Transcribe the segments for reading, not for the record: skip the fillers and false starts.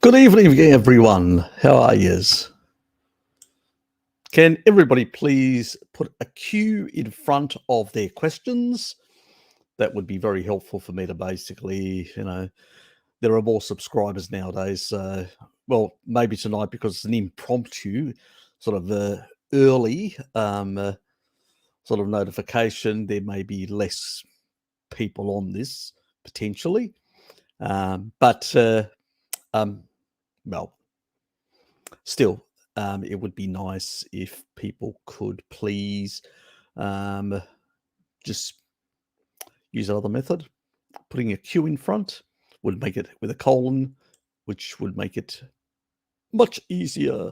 Good evening, everyone. How are yous? Can everybody please put a Q in front of their questions? That would be very helpful for me to basically, there are more subscribers nowadays. Well, maybe tonight because it's an impromptu sort of early sort of notification. There may be less people on this potentially. But well, still, it would be nice if people could please just use another method. Putting a Q in front would make it with a colon, which would make it much easier.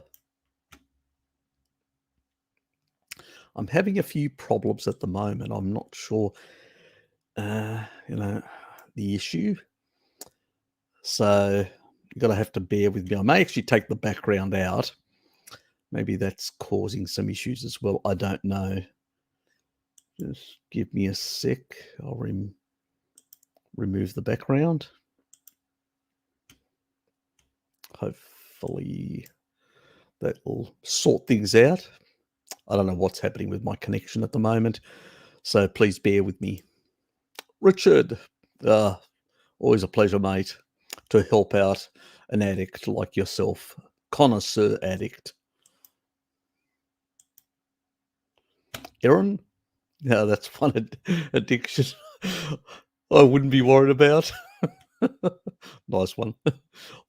I'm having a few problems at the moment. I'm not sure, the issue. So you're going to have to bear with me. I may actually take the background out. Maybe that's causing some issues as well. I don't know. Just give me a sec. I'll remove the background. Hopefully that will sort things out. I don't know what's happening with my connection at the moment, so please bear with me. Richard, always a pleasure, mate, to help out an addict like yourself, connoisseur addict. Aaron, yeah, that's one addiction I wouldn't be worried about. Nice one.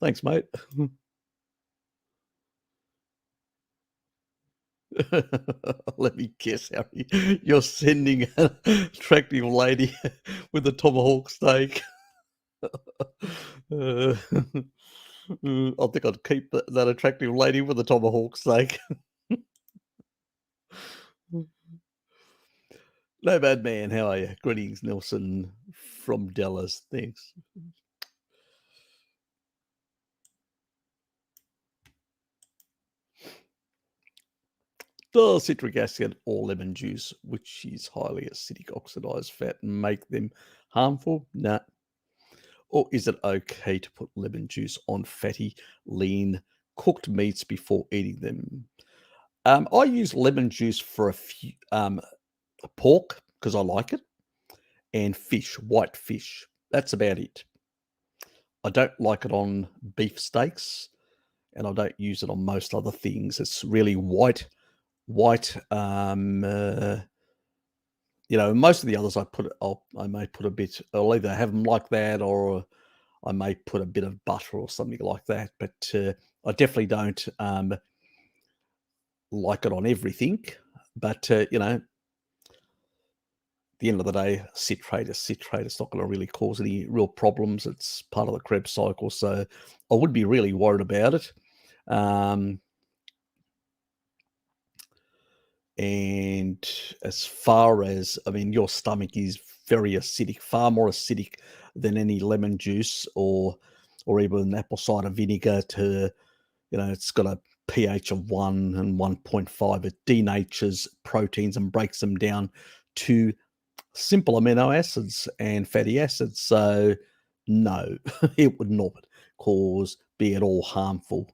Thanks, mate. Let me guess, Harry. You're sending an attractive lady with a tomahawk steak. I think I'd keep that attractive lady with a tomahawk steak. No bad man, how are you? Greetings, Nelson from Dallas. Thanks. Does citric acid or lemon juice, which is highly acidic oxidized fat, make them harmful? Nah. Or is it okay to put lemon juice on fatty, lean, cooked meats before eating them? I use lemon juice for a few pork because I like it, and fish, white fish. That's about it. I don't like it on beef steaks, and I don't use it on most other things. It's really white. Most of the others I may put a bit. I'll either have them like that, or I may put a bit of butter or something like that. But I definitely don't like it on everything. But at the end of the day, citrate is citrate. It's not going to really cause any real problems. It's part of the Krebs cycle, so I wouldn't be really worried about it. And as far as, your stomach is very acidic, far more acidic than any lemon juice or even apple cider vinegar. It's got a pH of 1 and 1.5. It denatures proteins and breaks them down to simple amino acids and fatty acids. So no, it would not be at all harmful,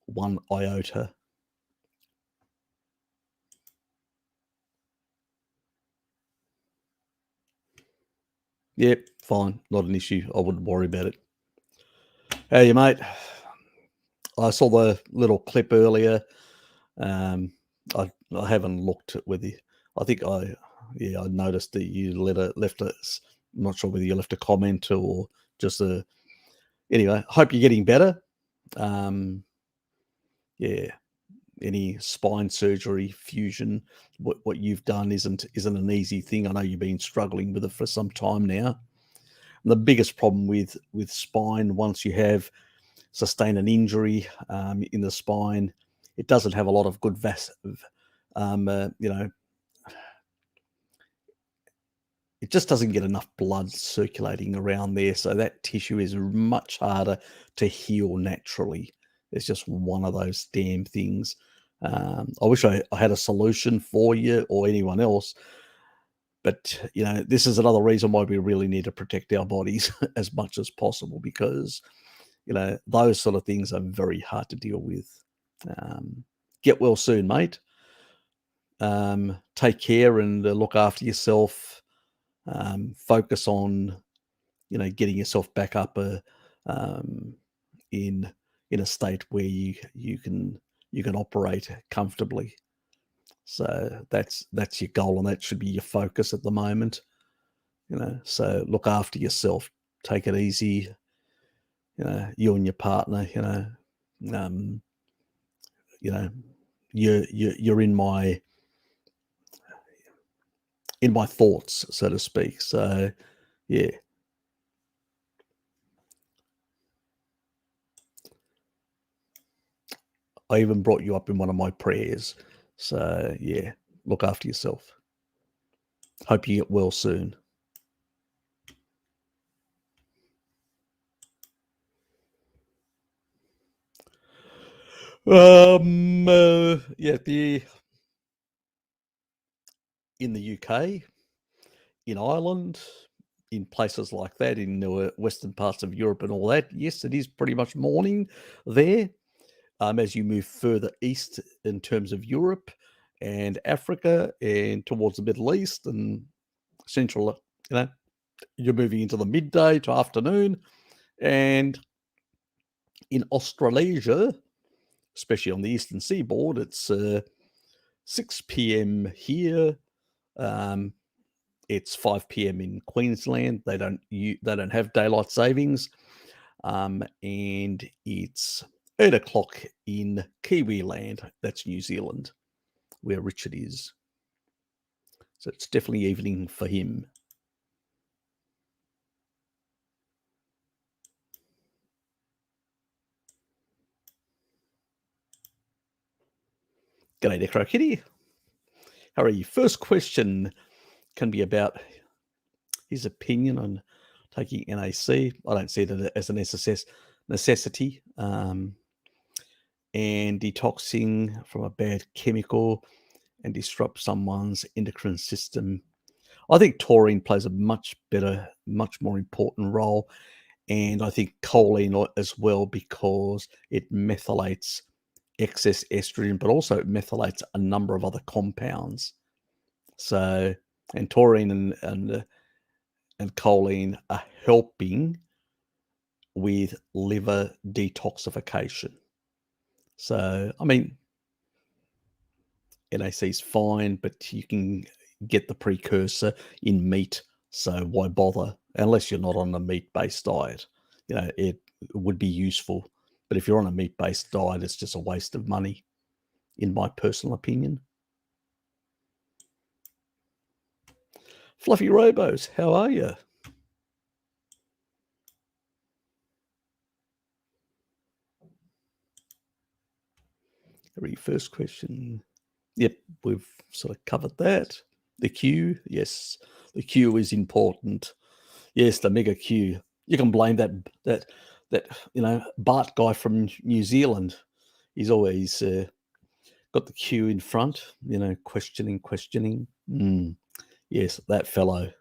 one iota. Yep, fine, not an issue. I wouldn't worry about it. How are you, mate? I saw the little clip earlier. I haven't looked at whether I think I noticed that you left us. I'm not sure whether you left a comment or just anyway, hope you're getting better. Any spine surgery, fusion, what you've done isn't an easy thing. I know you've been struggling with it for some time now. And the biggest problem with spine, once you have sustained an injury in the spine, it doesn't have a lot of good it just doesn't get enough blood circulating around there. So that tissue is much harder to heal naturally. It's just one of those damn things. I wish I had a solution for you or anyone else. But, this is another reason why we really need to protect our bodies as much as possible, because, those sort of things are very hard to deal with. Get well soon, mate. Take care and look after yourself. Focus on, getting yourself back up in a state where you can operate comfortably. So that's your goal, and that should be your focus at the moment. So look after yourself. Take it easy. You and your partner. You're in my thoughts, so to speak. So yeah. I even brought you up in one of my prayers. So yeah, look after yourself. Hope you get well soon. In the UK, in Ireland, in places like that, in the western parts of Europe and all that, yes, it is pretty much morning there. As you move further east in terms of Europe and Africa and towards the Middle East and Central, you're moving into the midday to afternoon. And in Australasia, especially on the eastern seaboard, it's 6 p.m. here. It's 5 p.m. in Queensland. They don't have daylight savings, and it's 8 o'clock in Kiwi land. That's New Zealand, where Richard is. So it's definitely evening for him. G'day there, Crow Kitty. How are you? First question can be about his opinion on taking NAC. I don't see it as a necessity. And detoxing from a bad chemical and disrupt someone's endocrine system. I think taurine plays a much more important role. And I think choline as well, because it methylates excess estrogen, but also it methylates a number of other compounds. So, and taurine and choline are helping with liver detoxification. So, I mean, NAC is fine, but you can get the precursor in meat. So why bother? Unless you're not on a meat-based diet, it would be useful. But if you're on a meat-based diet, it's just a waste of money, in my personal opinion. Fluffy Robos, how are you? Very first question. Yep, we've sort of covered that. The Q, yes, the Q is important. Yes, the mega Q. You can blame that Bart guy from New Zealand. He's always got the Q in front. Questioning. Yes, that fellow.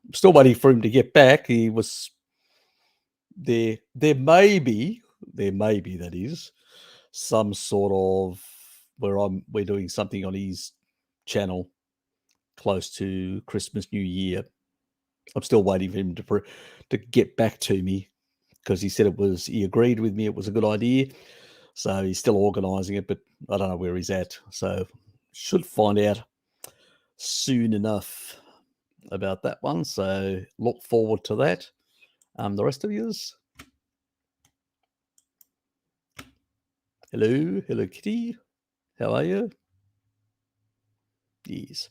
I'm still waiting for him to get back. He was there. There may be that is some sort of we're doing something on his channel close to Christmas, New Year. I'm still waiting for him to get back to me, because he said he agreed with me it was a good idea. So he's still organising it, but I don't know where he's at. So should find out soon enough about that one. So look forward to that. The rest of yous. Hello, Kitty. How are you? Yes.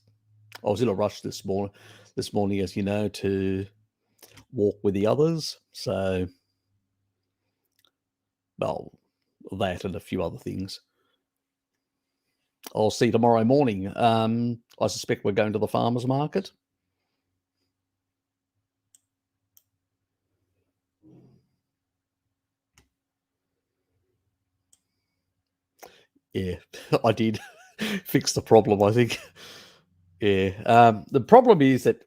I was in a rush this morning, as you know, to walk with the others. So, well, that and a few other things. I'll see you tomorrow morning. I suspect we're going to the farmers market. Yeah, I did fix the problem, I think. Yeah. The problem is that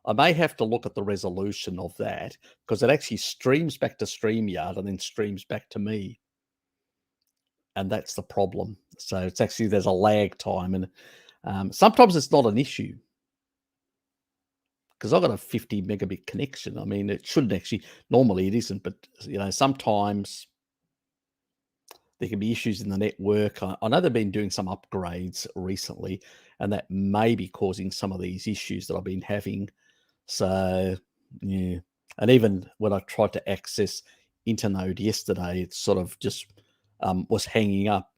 I may have to look at the resolution of that because it actually streams back to StreamYard and then streams back to me. And that's the problem. So it's actually, there's a lag time, and sometimes it's not an issue because I've got a 50 megabit connection. I mean, it shouldn't actually, normally it isn't, but sometimes there can be issues in the network. I know they've been doing some upgrades recently, and that may be causing some of these issues that I've been having. So, yeah. And even when I tried to access Internode yesterday, it sort of just was hanging up,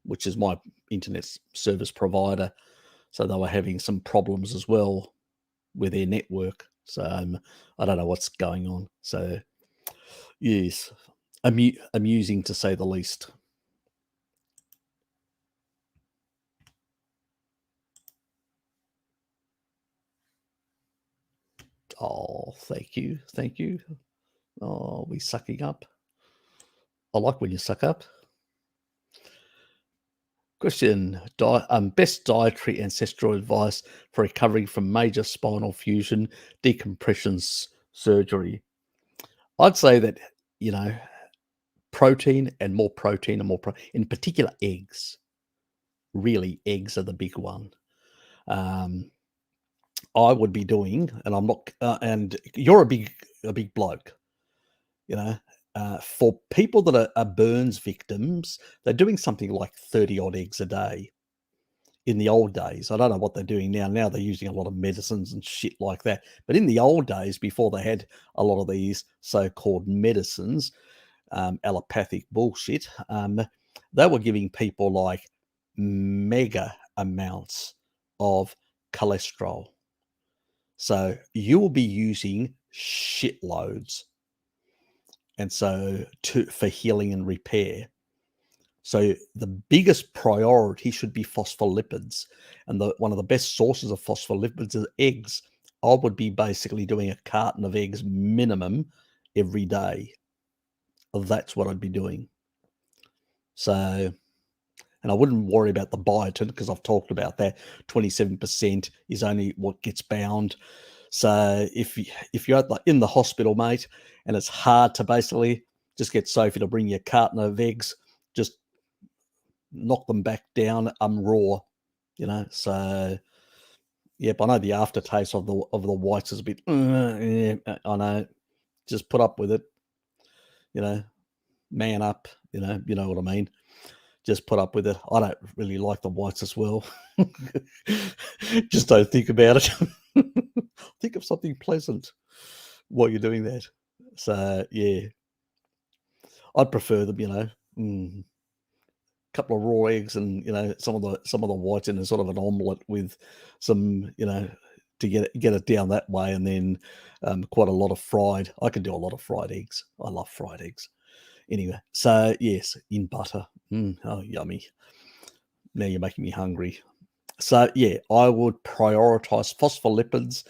which is my internet service provider. So they were having some problems as well with their network. So I don't know what's going on. So, yes, amusing to say the least. Oh, thank you. Thank you. Oh, we sucking up. I like when you suck up. Question, best dietary ancestral advice for recovering from major spinal fusion decompression surgery. I'd say that, protein and more protein and more in particular eggs. Really, eggs are the big one. I would be doing, and I'm not, and you're a big bloke, for people that are burns victims, they're doing something like 30 odd eggs a day. In the old days, I don't know what they're doing now. Now they're using a lot of medicines and shit like that. But in the old days, before they had a lot of these so-called medicines, allopathic bullshit, they were giving people like mega amounts of cholesterol. So you will be using shitloads, and so for healing and repair. So the biggest priority should be phospholipids, and one of the best sources of phospholipids is eggs. I would be basically doing a carton of eggs minimum every day. That's what I'd be doing. So, and I wouldn't worry about the biotin because I've talked about that. 27% is only what gets bound. So if you're in the hospital, mate, and it's hard to basically just get Sophie to bring you a carton of eggs, just knock them back down raw, So, yep, I know the aftertaste of the whites is a bit. Yeah, I know. Just put up with it, man up, you know what I mean. Just put up with it. I don't really like the whites as well. Just don't think about it. Think of something pleasant while you're doing that. So yeah, I'd prefer them, couple of raw eggs and some of the whites in a sort of an omelette with some to get it down that way, and then quite a lot of fried. I can do a lot of fried eggs. I love fried eggs. Anyway, so yes, in butter. Oh, yummy. Now you're making me hungry. So yeah, I would prioritize phospholipids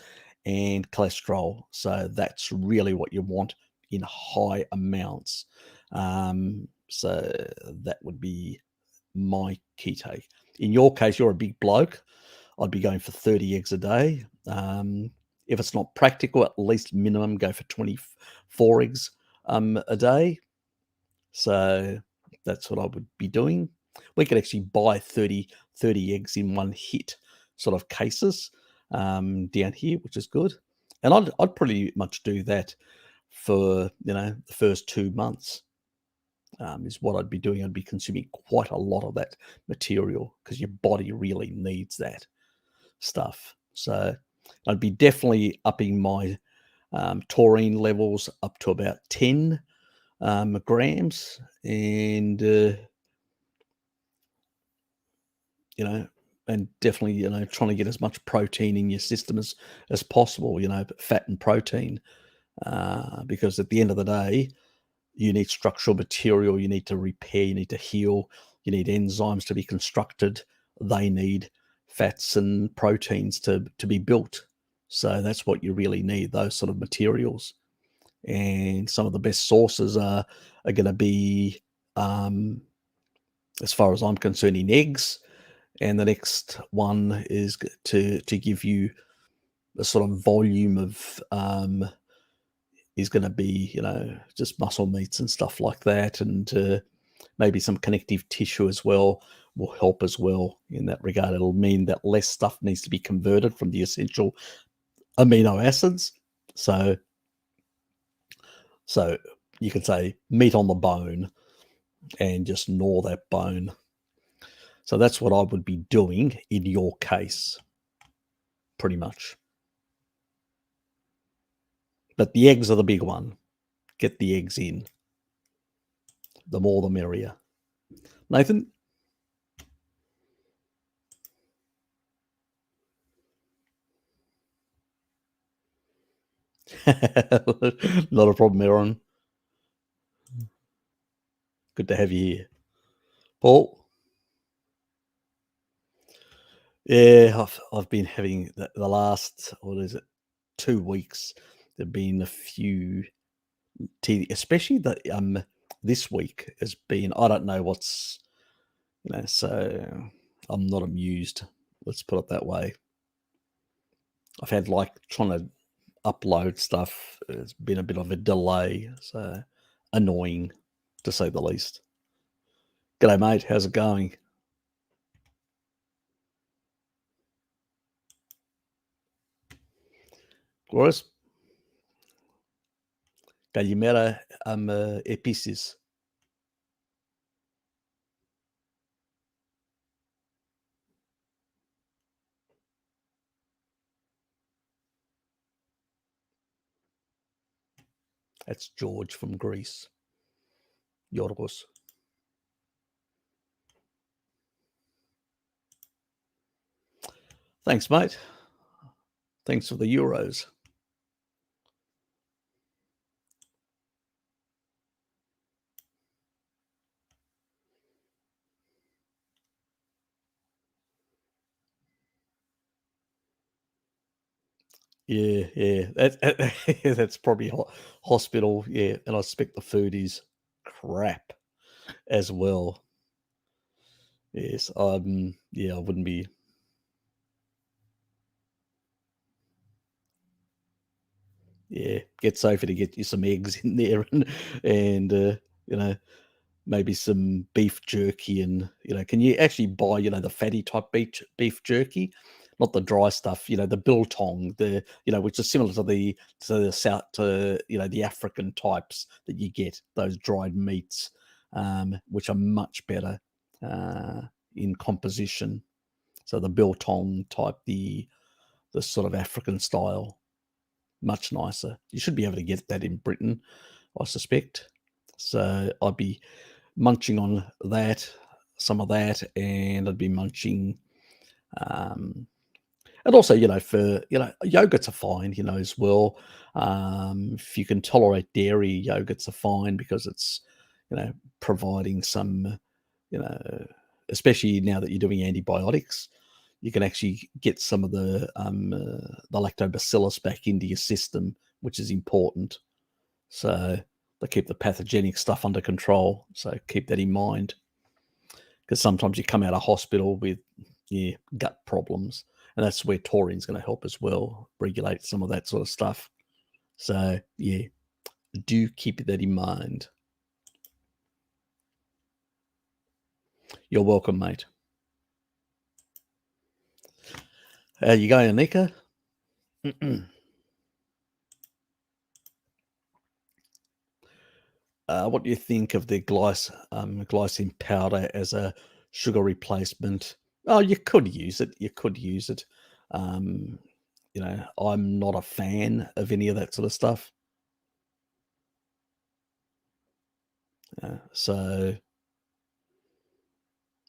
and cholesterol. So that's really what you want in high amounts. So that would be my key take. In your case, you're a big bloke. I'd be going for 30 eggs a day. If it's not practical, at least minimum go for 24 eggs a day. So that's what I would be doing. We could actually buy 30 eggs in one hit sort of cases down here, which is good. And I'd pretty much do that for, the first 2 months. Is what I'd be doing. I'd be consuming quite a lot of that material because your body really needs that stuff. So I'd be definitely upping my taurine levels up to about 10 grams, and and definitely trying to get as much protein in your system as possible. Fat and protein, because at the end of the day, you need structural material, you need to repair, you need to heal, you need enzymes to be constructed. They need fats and proteins to be built. So that's what you really need, those sort of materials. And some of the best sources are going to be, as far as I'm concerned, in eggs. And the next one is to give you the sort of volume of is going to be, just muscle meats and stuff like that, and maybe some connective tissue as well will help as well in that regard. It'll mean that less stuff needs to be converted from the essential amino acids. So you could say meat on the bone and just gnaw that bone. So that's what I would be doing in your case, pretty much. But the eggs are the big one. Get the eggs in. The more the merrier. Nathan? Not a problem, Aaron. Good to have you here. Paul? Yeah, I've been having the last, 2 weeks. There've been a few especially this week has been, I don't know what's, so I'm not amused. Let's put it that way. I've had trying to upload stuff. It's been a bit of a delay, so annoying to say the least. G'day, mate. How's it going? Glorious. Καλημέρα, επίσης. That's George from Greece. Yorgos. Thanks, mate. Thanks for the euros. Yeah. That's probably hospital. Yeah, and I suspect the food is crap as well. Yes, yeah, I wouldn't be. Yeah, get Sophie to get you some eggs in there, and maybe some beef jerky, and can you actually buy the fatty type beef jerky, not the dry stuff, the biltong, which is similar to the south, to the African types that you get, those dried meats, which are much better in composition. So the biltong type, the sort of African style, much nicer. You should be able to get that in Britain, I suspect. So I'd be munching on that, some of that, and I'd be munching, and also, for yogurts are fine, as well. If you can tolerate dairy, yogurts are fine because it's, providing some, especially now that you're doing antibiotics, you can actually get some of the lactobacillus back into your system, which is important. So they keep the pathogenic stuff under control. So keep that in mind, because sometimes you come out of hospital with gut problems, and that's where taurine's going to help as well, regulate some of that sort of stuff. So yeah, do keep that in mind. You're welcome, mate. How you going, Anika? What do you think of the glycine powder as a sugar replacement? Oh, you could use it. I'm not a fan of any of that sort of stuff. So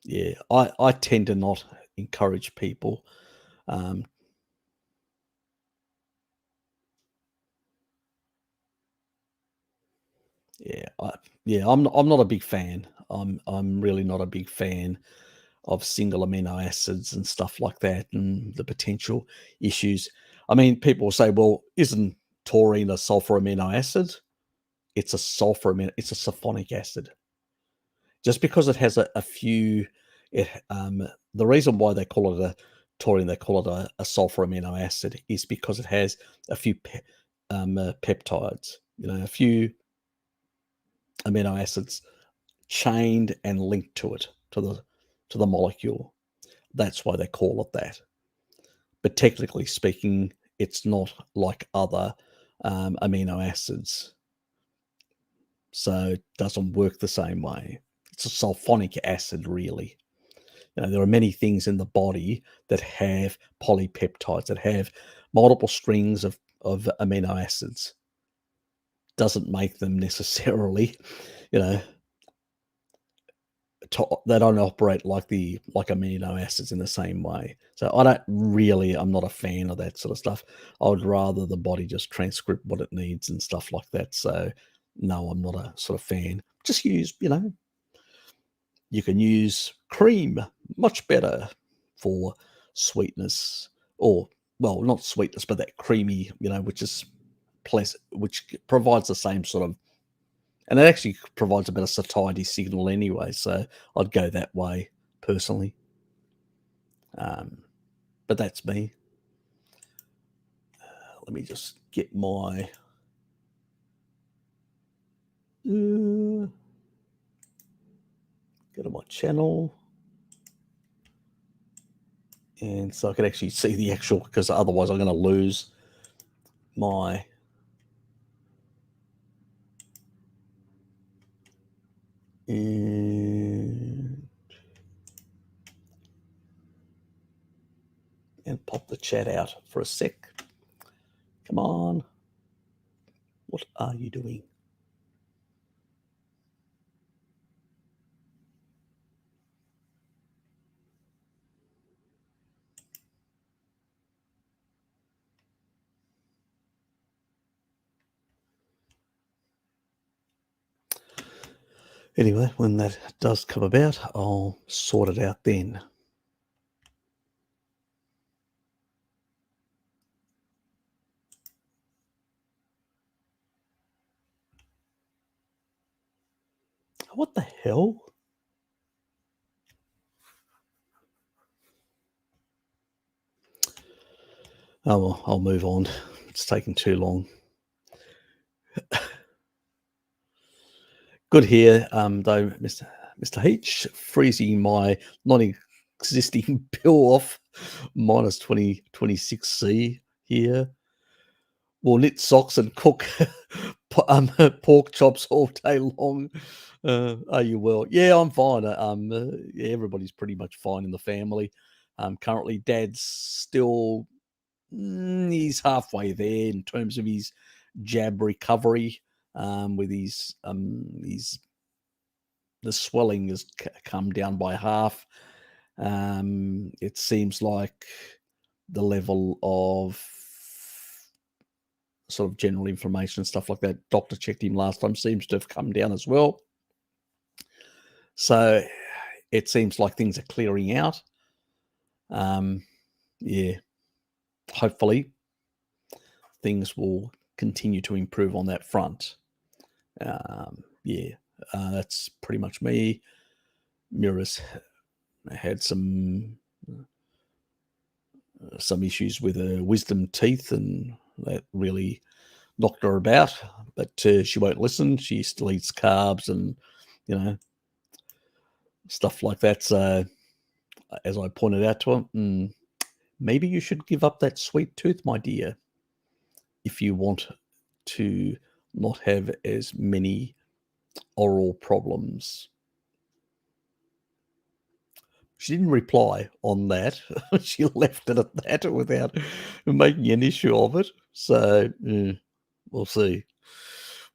yeah, I tend to not encourage people. I'm not a big fan. I'm really not a big fan of single amino acids and stuff like that, and the potential issues. I mean, people will say, "Well, isn't taurine a sulfur amino acid?" It's a it's a sulfonic acid. Just because it has a few, the reason why they call it a taurine, they call it a sulfur amino acid, is because it has a few peptides, a few amino acids chained and linked to it, to the molecule. That's why they call it that. But technically speaking, it's not like other amino acids. So it doesn't work the same way. It's a sulfonic acid, really. There are many things in the body that have polypeptides, that have multiple strings of amino acids. Doesn't make them necessarily, they don't operate like amino acids in the same way. So I'm not a fan of that sort of stuff. I would rather the body just transcript what it needs and stuff like that. So no, I'm not a sort of fan. Just use, you can use cream, much better for sweetness, or, well, not sweetness, but that creamy, which is which provides the same sort of, and it actually provides a better satiety signal anyway. So I'd go that way personally. But that's me. Let me just get my go to my channel, and so I can actually see the actual, because otherwise I'm going to lose my and pop the chat out for a sec. Come on. What are you doing? Anyway, when that does come about, I'll sort it out then. What the hell? Oh, well, I'll move on. It's taking too long. Good here, though, Mr. H, freezing my non-existing bill off, minus 26C here. We'll knit socks and cook pork chops all day long. Are you well? Yeah, I'm fine. Yeah, everybody's pretty much fine in the family. Currently, Dad's still, he's halfway there in terms of his jab recovery. With the swelling has come down by half. It seems like the level of sort of general inflammation and stuff like that, doctor checked him last time, seems to have come down as well. So it seems like things are clearing out. Yeah, hopefully things will continue to improve on that front. Yeah, that's pretty much me. Mira's had some issues with her wisdom teeth, and that really knocked her about, but she won't listen. She still eats carbs and, stuff like that. So as I pointed out to her, maybe you should give up that sweet tooth, my dear, if you want to not have as many oral problems. She didn't reply on that. She left it at that without making an issue of it. So we'll see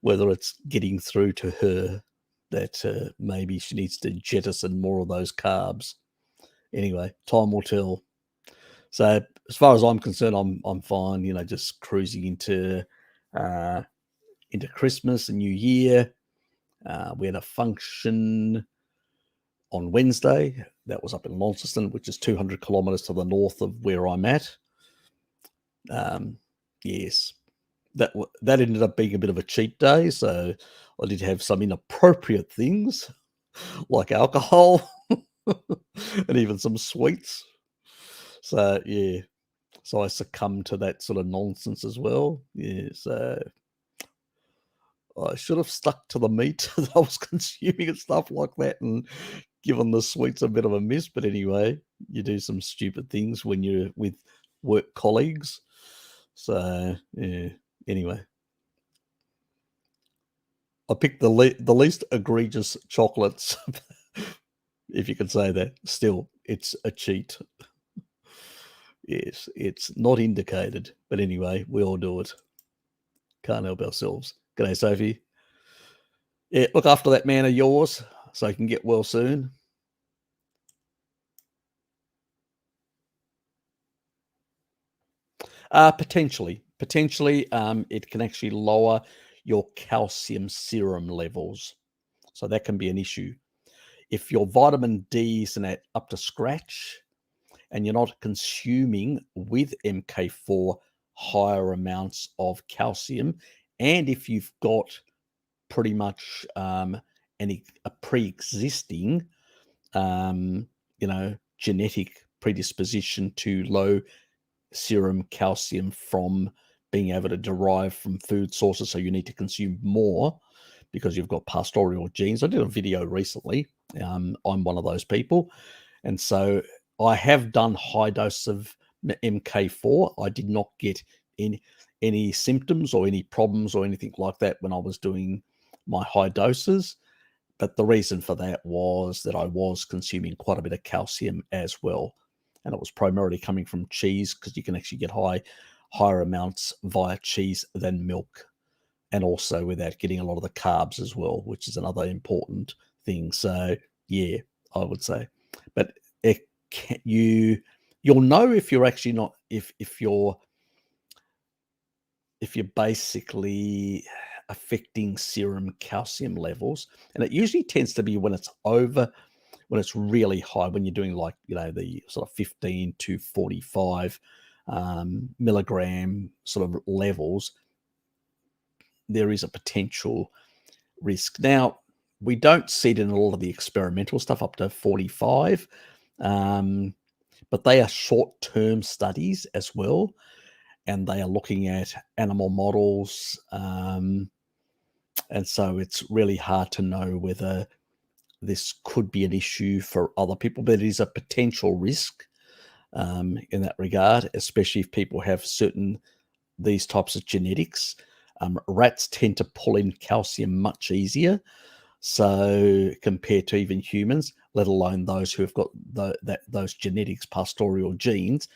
whether it's getting through to her that maybe she needs to jettison more of those carbs. Anyway, time will tell. So as far as I'm concerned, I'm fine. Just cruising into Christmas and New Year. We had a function on Wednesday. That was up in Launceston, which is 200 kilometres to the north of where I'm at. Yes, that ended up being a bit of a cheat day. So I did have some inappropriate things like alcohol and even some sweets. So, yeah. So I succumbed to that sort of nonsense as well. Yeah, so I should have stuck to the meat that I was consuming and stuff like that and given the sweets a bit of a miss. But anyway, you do some stupid things when you're with work colleagues. So, yeah, anyway. I picked the least egregious chocolates, if you can say that. Still, it's a cheat. Yes, it's not indicated. But anyway, we all do it. Can't help ourselves. G'day, Sophie. Yeah, look after that man of yours so he can get well soon. Potentially. It can actually lower your calcium serum levels. So that can be an issue. If your vitamin D isn't up to scratch and you're not consuming with MK4 higher amounts of calcium, and if you've got pretty much a pre-existing, genetic predisposition to low serum calcium from being able to derive from food sources, so you need to consume more because you've got pastoral genes. I did a video recently. I'm one of those people, and so I have done high dose of MK4. I did not get any symptoms or any problems or anything like that when I was doing my high doses. But the reason for that was that I was consuming quite a bit of calcium as well. And it was primarily coming from cheese, because you can actually get higher amounts via cheese than milk. And also without getting a lot of the carbs as well, which is another important thing. So yeah, I would say. But you'll know if you're actually not, if you're basically affecting serum calcium levels. And it usually tends to be when it's really high, when you're doing like, the sort of 15 to 45 milligram sort of levels, there is a potential risk. Now, we don't see it in a lot of the experimental stuff up to 45, but they are short-term studies as well, and they are looking at animal models, and so it's really hard to know whether this could be an issue for other people, but it is a potential risk in that regard, especially if people have these types of genetics. Rats tend to pull in calcium much easier, so compared to even humans, let alone those who have got those genetics, pastoral genes.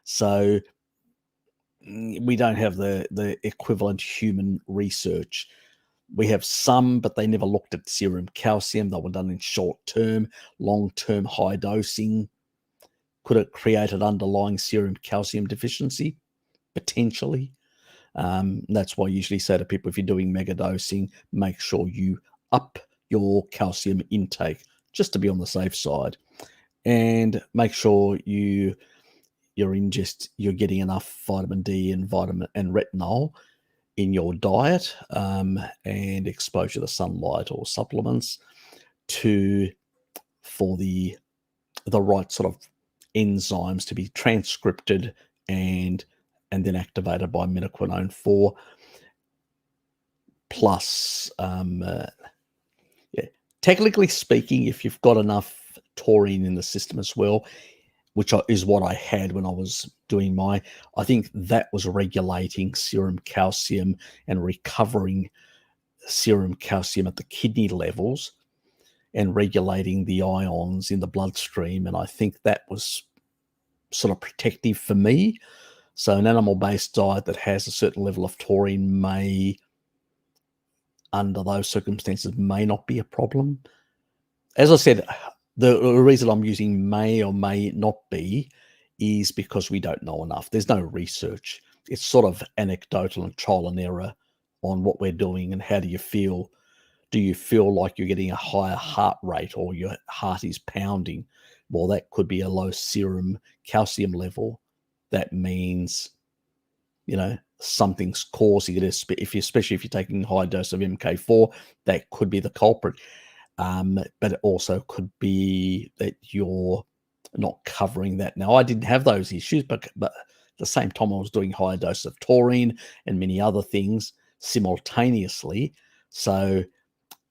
So we don't have the equivalent human research. We have some, but they never looked at serum calcium. They were done in short term. Long term high dosing, could it create an underlying serum calcium deficiency? Potentially. That's why I usually say to people, if you're doing mega dosing, make sure you up your calcium intake just to be on the safe side, and make sure you're getting enough vitamin D and retinol in your diet, and exposure to sunlight or supplements for the right sort of enzymes to be transcripted and then activated by minoquinone 4 plus. Technically speaking, if you've got enough taurine in the system as well, which is what I had when I was doing I think that was regulating serum calcium and recovering serum calcium at the kidney levels and regulating the ions in the bloodstream. And I think that was sort of protective for me. So an animal-based diet that has a certain level of taurine may, under those circumstances, may not be a problem. As I said, the reason I'm using may or may not be is because we don't know enough. There's no research. It's sort of anecdotal and trial and error on what we're doing and how do you feel. Do you feel like you're getting a higher heart rate or your heart is pounding? Well, that could be a low serum calcium level. That means, something's causing it, especially if you're taking a high dose of MK4, that could be the culprit. But it also could be that you're not covering that. Now, I didn't have those issues, but at the same time, I was doing higher doses of taurine and many other things simultaneously. So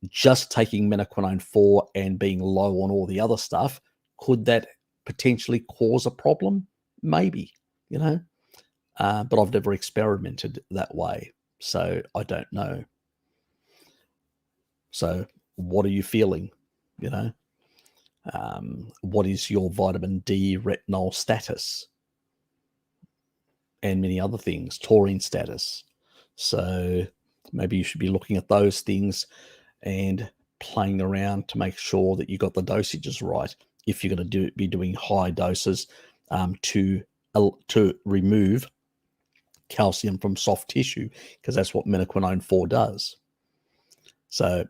just taking menaquinone 4 and being low on all the other stuff, could that potentially cause a problem? Maybe, but I've never experimented that way, so I don't know. So what are you feeling? What is your vitamin D retinol status? And many other things, taurine status. So maybe you should be looking at those things and playing around to make sure that you got the dosages right. If you're going to be doing high doses to remove calcium from soft tissue, because that's what menaquinone 4 does. So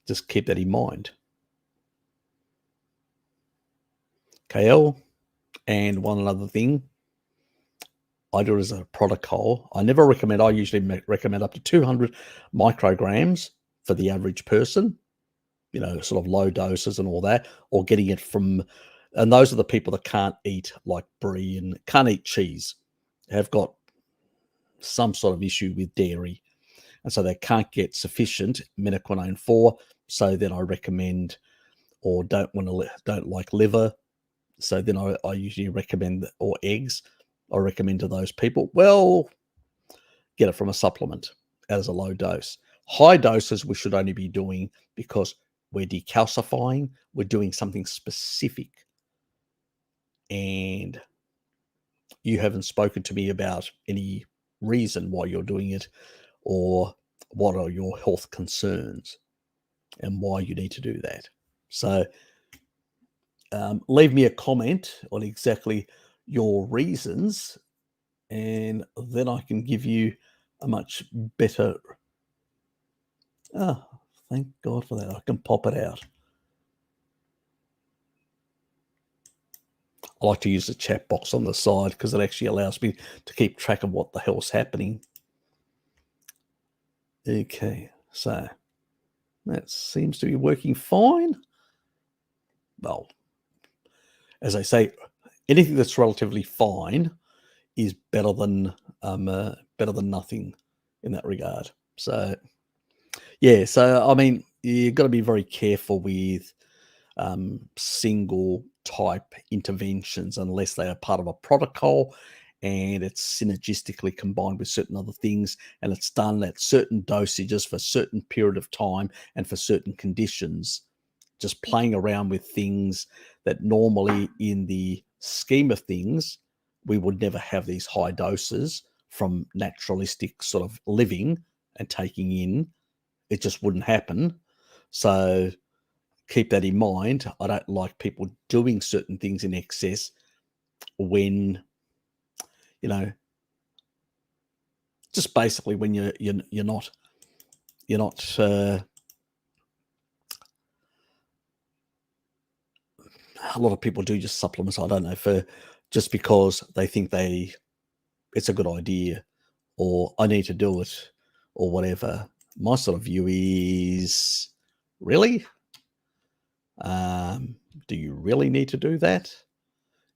just keep that in mind. KL, and one other thing, I do it as a protocol. I never recommend, I usually recommend up to 200 micrograms for the average person, sort of low doses and all that, or getting it from, and those are the people that can't eat like brie and can't eat cheese, have got some sort of issue with dairy, and so they can't get sufficient menaquinone 4. So then I recommend, or don't like liver. So then I usually recommend, or eggs, I recommend to those people, well, get it from a supplement as a low dose. High doses we should only be doing because we're decalcifying, we're doing something specific. And you haven't spoken to me about any reason why you're doing it, or what are your health concerns and why you need to do that. So leave me a comment on exactly your reasons, and then I can give you a much better. Oh, thank God for that. I can pop it out. I like to use the chat box on the side because it actually allows me to keep track of what the hell's happening. Okay, so that seems to be working fine. Well, as I say, anything that's relatively fine is better than nothing in that regard. So yeah, so I mean, you've got to be very careful with single type interventions unless they are part of a protocol and it's synergistically combined with certain other things, and it's done at certain dosages for a certain period of time and for certain conditions. Just playing around with things that normally in the scheme of things we would never have these high doses from naturalistic sort of living and taking in. It just wouldn't happen. So keep that in mind. I don't like people doing certain things in excess when, just basically when you're not a lot of people do just supplements, I don't know, for just because they think it's a good idea, or I need to do it, or whatever. My sort of view is, really? Do you really need to do that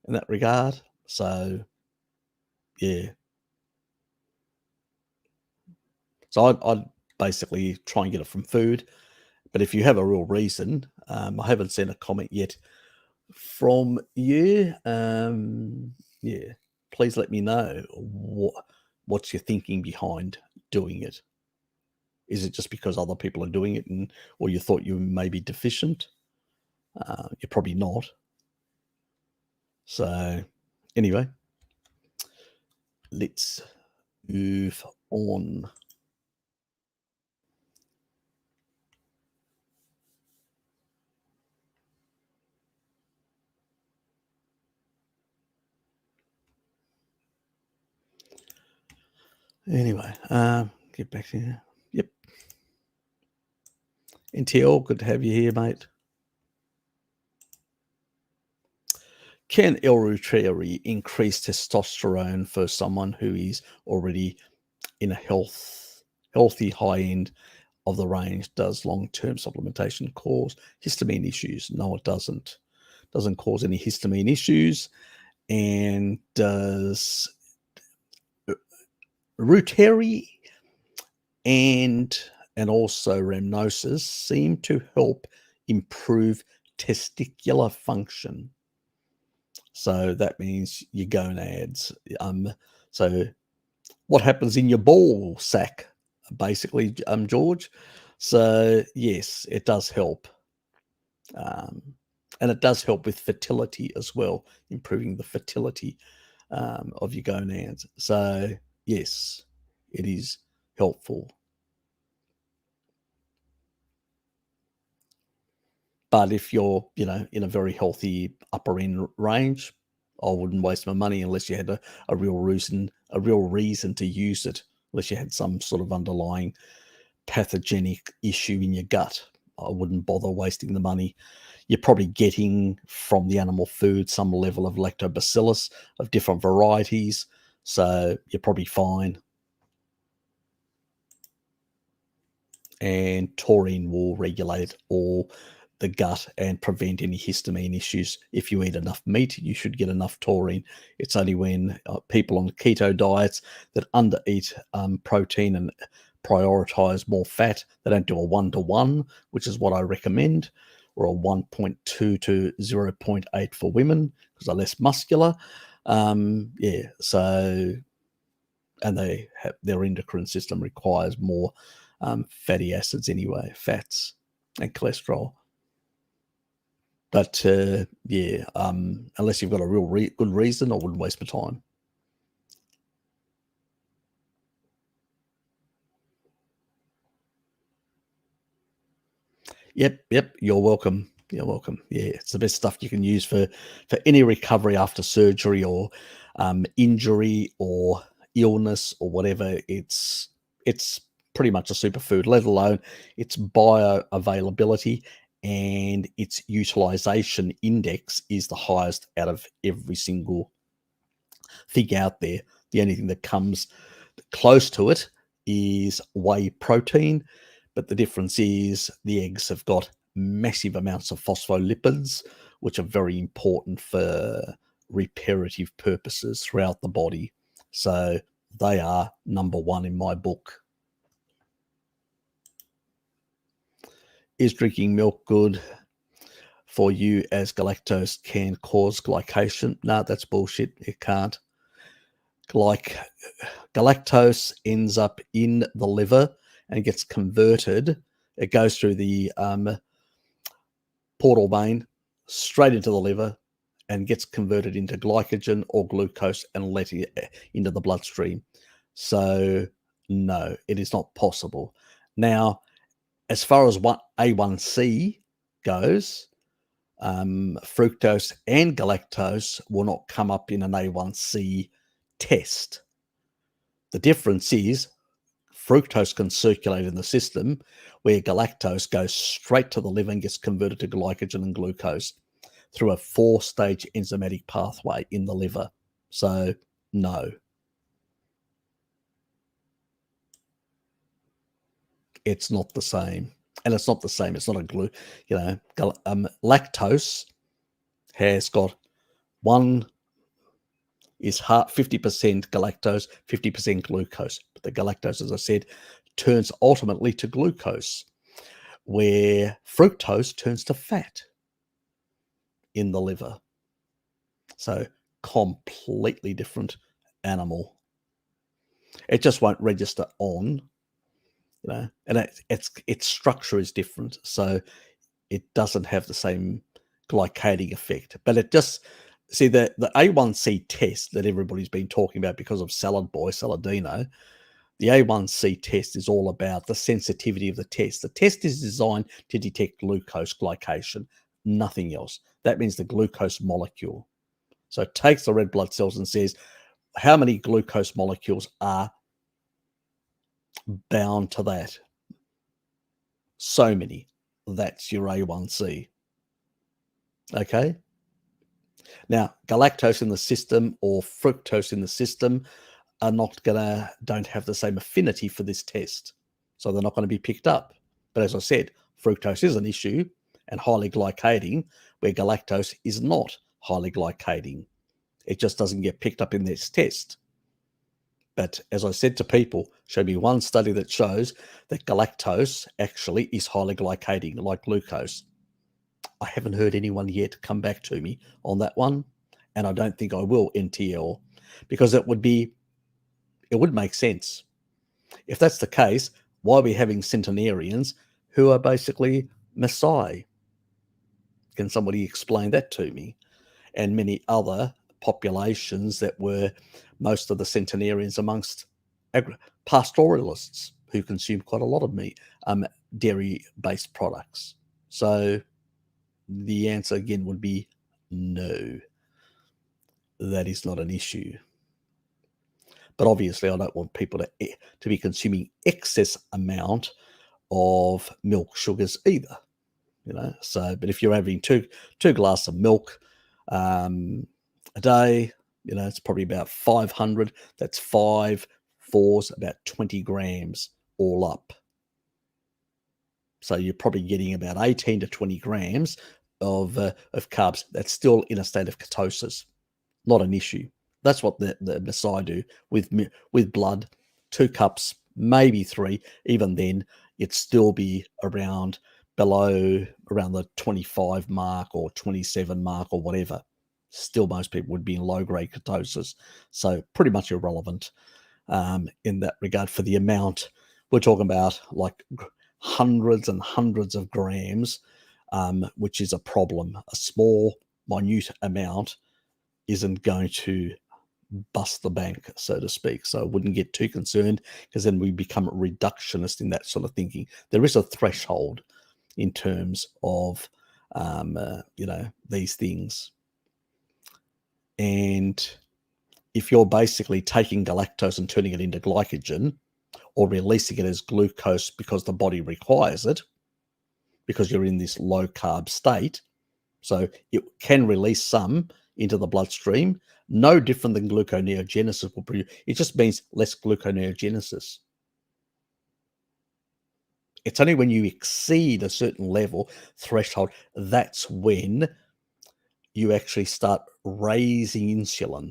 in that regard? So, yeah. So I'd basically try and get it from food. But if you have a real reason, I haven't seen a comment yet from you. Yeah, please let me know what's your thinking behind doing it. Is it just because other people are doing it, or you thought you may be deficient? You're probably not. So anyway, let's move on. Anyway, get back to you. Yep. NTL, good to have you here, mate. Can L-Reuteri increase testosterone for someone who is already in a healthy high-end of the range. Does long-term supplementation cause histamine issues? No, it doesn't. Doesn't cause any histamine issues. And does Ruteri and also rhamnosus seem to help improve testicular function? So that means your gonads. So what happens in your ball sack, basically, George? So yes, it does help. And it does help with fertility as well, improving the fertility of your gonads. So yes, it is helpful. But if you're, in a very healthy upper end range, I wouldn't waste my money unless you had a real reason to use it, unless you had some sort of underlying pathogenic issue in your gut. I wouldn't bother wasting the money. You're probably getting from the animal food some level of lactobacillus of different varieties, so you're probably fine. And taurine will regulate all the gut and prevent any histamine issues. If you eat enough meat, you should get enough taurine. It's only when people on keto diets that undereat protein and prioritize more fat, they don't do a 1-to-1, which is what I recommend, or a 1.2 to 0.8 for women because they're less muscular. So, and their endocrine system requires more fatty acids anyway, fats and cholesterol. But unless you've got a real good reason, I wouldn't waste my time. Yep. You're welcome. You're welcome. Yeah, it's the best stuff you can use for any recovery after surgery or injury or illness or whatever. It's pretty much a superfood, let alone its bioavailability and its utilization index is the highest out of every single thing out there. The only thing that comes close to it is whey protein, but the difference is the eggs have got massive amounts of phospholipids, which are very important for reparative purposes throughout the body. So they are number one in my book. Is drinking milk good for you as galactose can cause glycation? No, that's bullshit. It can't. Galactose ends up in the liver and gets converted. It goes through the portal vein straight into the liver and gets converted into glycogen or glucose and let it into the bloodstream. So no, it is not possible. Now, as far as what A1C goes, fructose and galactose will not come up in an A1C test. The difference is fructose can circulate in the system, where galactose goes straight to the liver and gets converted to glycogen and glucose through a 4-stage enzymatic pathway in the liver. So, no. It's not the same. And it's not the same. It's not a lactose has got one is 50% galactose, 50% glucose. But the galactose, as I said, turns ultimately to glucose, where fructose turns to fat in the liver. So completely different animal. It just won't register on, and its structure is different. So it doesn't have the same glycating effect. But it just, see, the A1C test that everybody's been talking about because of Saladino, the A1C test is all about the sensitivity of the test. The test is designed to detect glucose glycation, nothing else. That means the glucose molecule. So it takes the red blood cells and says, how many glucose molecules are bound to that? So many. That's your A1C. Okay? Now, galactose in the system or fructose in the system don't have the same affinity for this test. so they're not going to be picked up. But as I said, fructose is an issue and highly glycating, where galactose is not highly glycating. It just doesn't get picked up in this test. But as I said to people, show me one study that shows that galactose actually is highly glycating, like glucose. I haven't heard anyone yet come back to me on that one, and I don't think I will, NTL, because it would make sense. If that's the case, why are we having centenarians who are basically Messiah? Can somebody explain that to me? And many other populations that were most of the centenarians amongst pastoralists who consume quite a lot of meat, dairy-based products. So the answer again would be no. That is not an issue. But obviously, I don't want people to be consuming excess amount of milk sugars either. So, but if you're having two glasses of milk a day, it's probably about 500. That's 5 4s, about 20 grams all up. So you're probably getting about 18 to 20 grams of carbs. That's still in a state of ketosis. Not an issue. That's what the Messiah do with blood. 2 cups, maybe 3. Even then, it'd still be around the 25 mark or 27 mark or whatever. Still, most people would be in low-grade ketosis. So pretty much irrelevant in that regard for the amount. We're talking about like hundreds and hundreds of grams, which is a problem. A small, minute amount isn't going to bust the bank, so to speak. So I wouldn't get too concerned, because then we become reductionist in that sort of thinking. There is a threshold in terms of, these things. And if you're basically taking galactose and turning it into glycogen, or releasing it as glucose because the body requires it, because you're in this low carb state, so it can release some into the bloodstream, no different than gluconeogenesis will produce. It just means less gluconeogenesis. It's only when you exceed a certain level threshold, that's when you actually start raising insulin.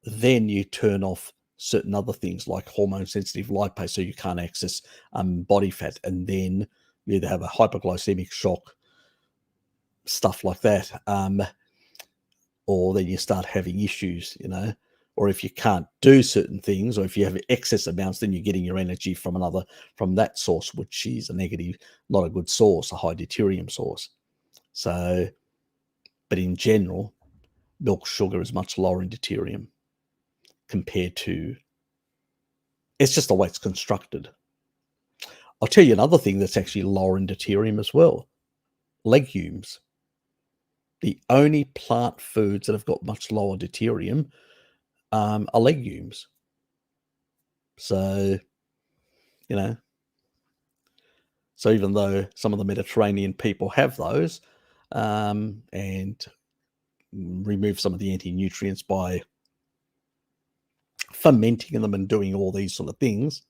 Then you turn off certain other things like hormone-sensitive lipase, so you can't access body fat, and then you either have a hypoglycemic shock, stuff like that, or then you start having issues, or if you can't do certain things, or if you have excess amounts, then you're getting your energy from that source, which is a negative, not a good source, a high deuterium source. So, but in general, milk sugar is much lower in deuterium compared to, it's just the way it's constructed. I'll tell you another thing that's actually lower in deuterium as well: legumes. The only plant foods that have got much lower deuterium are legumes. So, so even though some of the Mediterranean people have those, and remove some of the anti-nutrients by fermenting them and doing all these sort of things,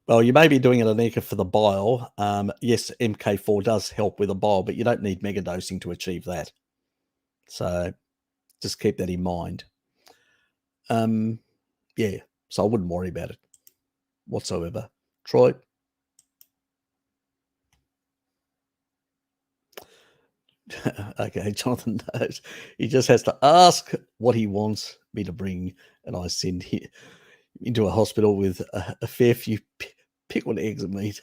well, you may be doing it, Anika, for the bile. Yes, MK4 does help with the bile, but you don't need mega dosing to achieve that. So just keep that in mind. Yeah, so I wouldn't worry about it whatsoever. Troy? Okay, Jonathan knows. He just has to ask what he wants me to bring, and I send him into a hospital with a fair few pickled eggs and meat.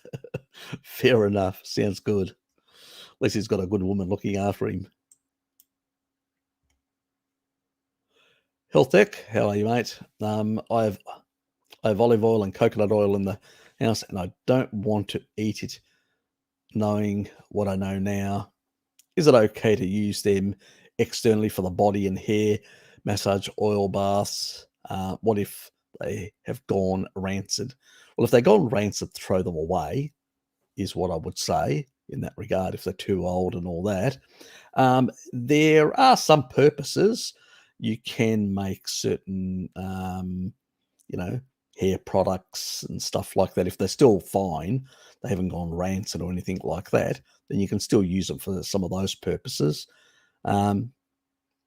Fair enough. Sounds good. At least he's got a good woman looking after him. Health Tech, how are you, mate? I have olive oil and coconut oil in the house, and I don't want to eat it knowing what I know now. Is it okay to use them externally for the body and hair massage oil baths? What if they have gone rancid? Well, if they've gone rancid, throw them away, is what I would say in that regard, if they're too old and all that. There are some purposes. You can make certain, hair products and stuff like that, if they're still fine, they haven't gone rancid or anything like that, then you can still use it for some of those purposes. I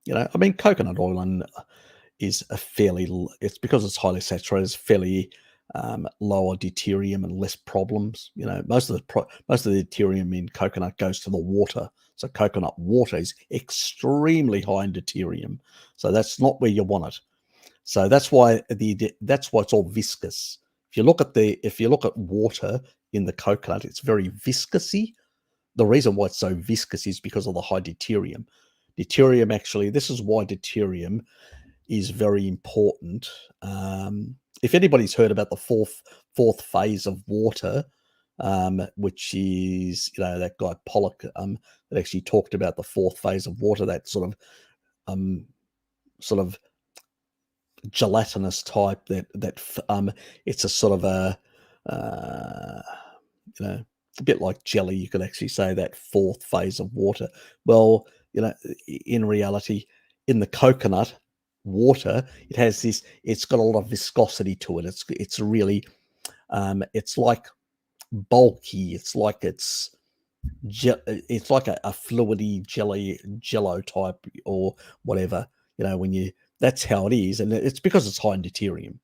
mean, coconut oil is a fairly, it's because it's highly saturated, it's fairly lower deuterium and less problems. Most of the deuterium in coconut goes to the water. So coconut water is extremely high in deuterium. So that's not where you want it. So that's why it's all viscous. If you look at water in the coconut, it's very viscousy. The reason why it's so viscous is because of the high deuterium. Deuterium, actually, this is why deuterium is very important. If anybody's heard about the fourth phase of water, which is that guy Pollock that actually talked about the fourth phase of water, that sort of gelatinous type, that it's a sort of a bit like jelly. You could actually say that fourth phase of water. Well, in reality, in the coconut water, it's got a lot of viscosity to it. It's really it's like bulky. It's like a fluidy jello type or whatever. That's how it is, and it's because it's high in deuterium.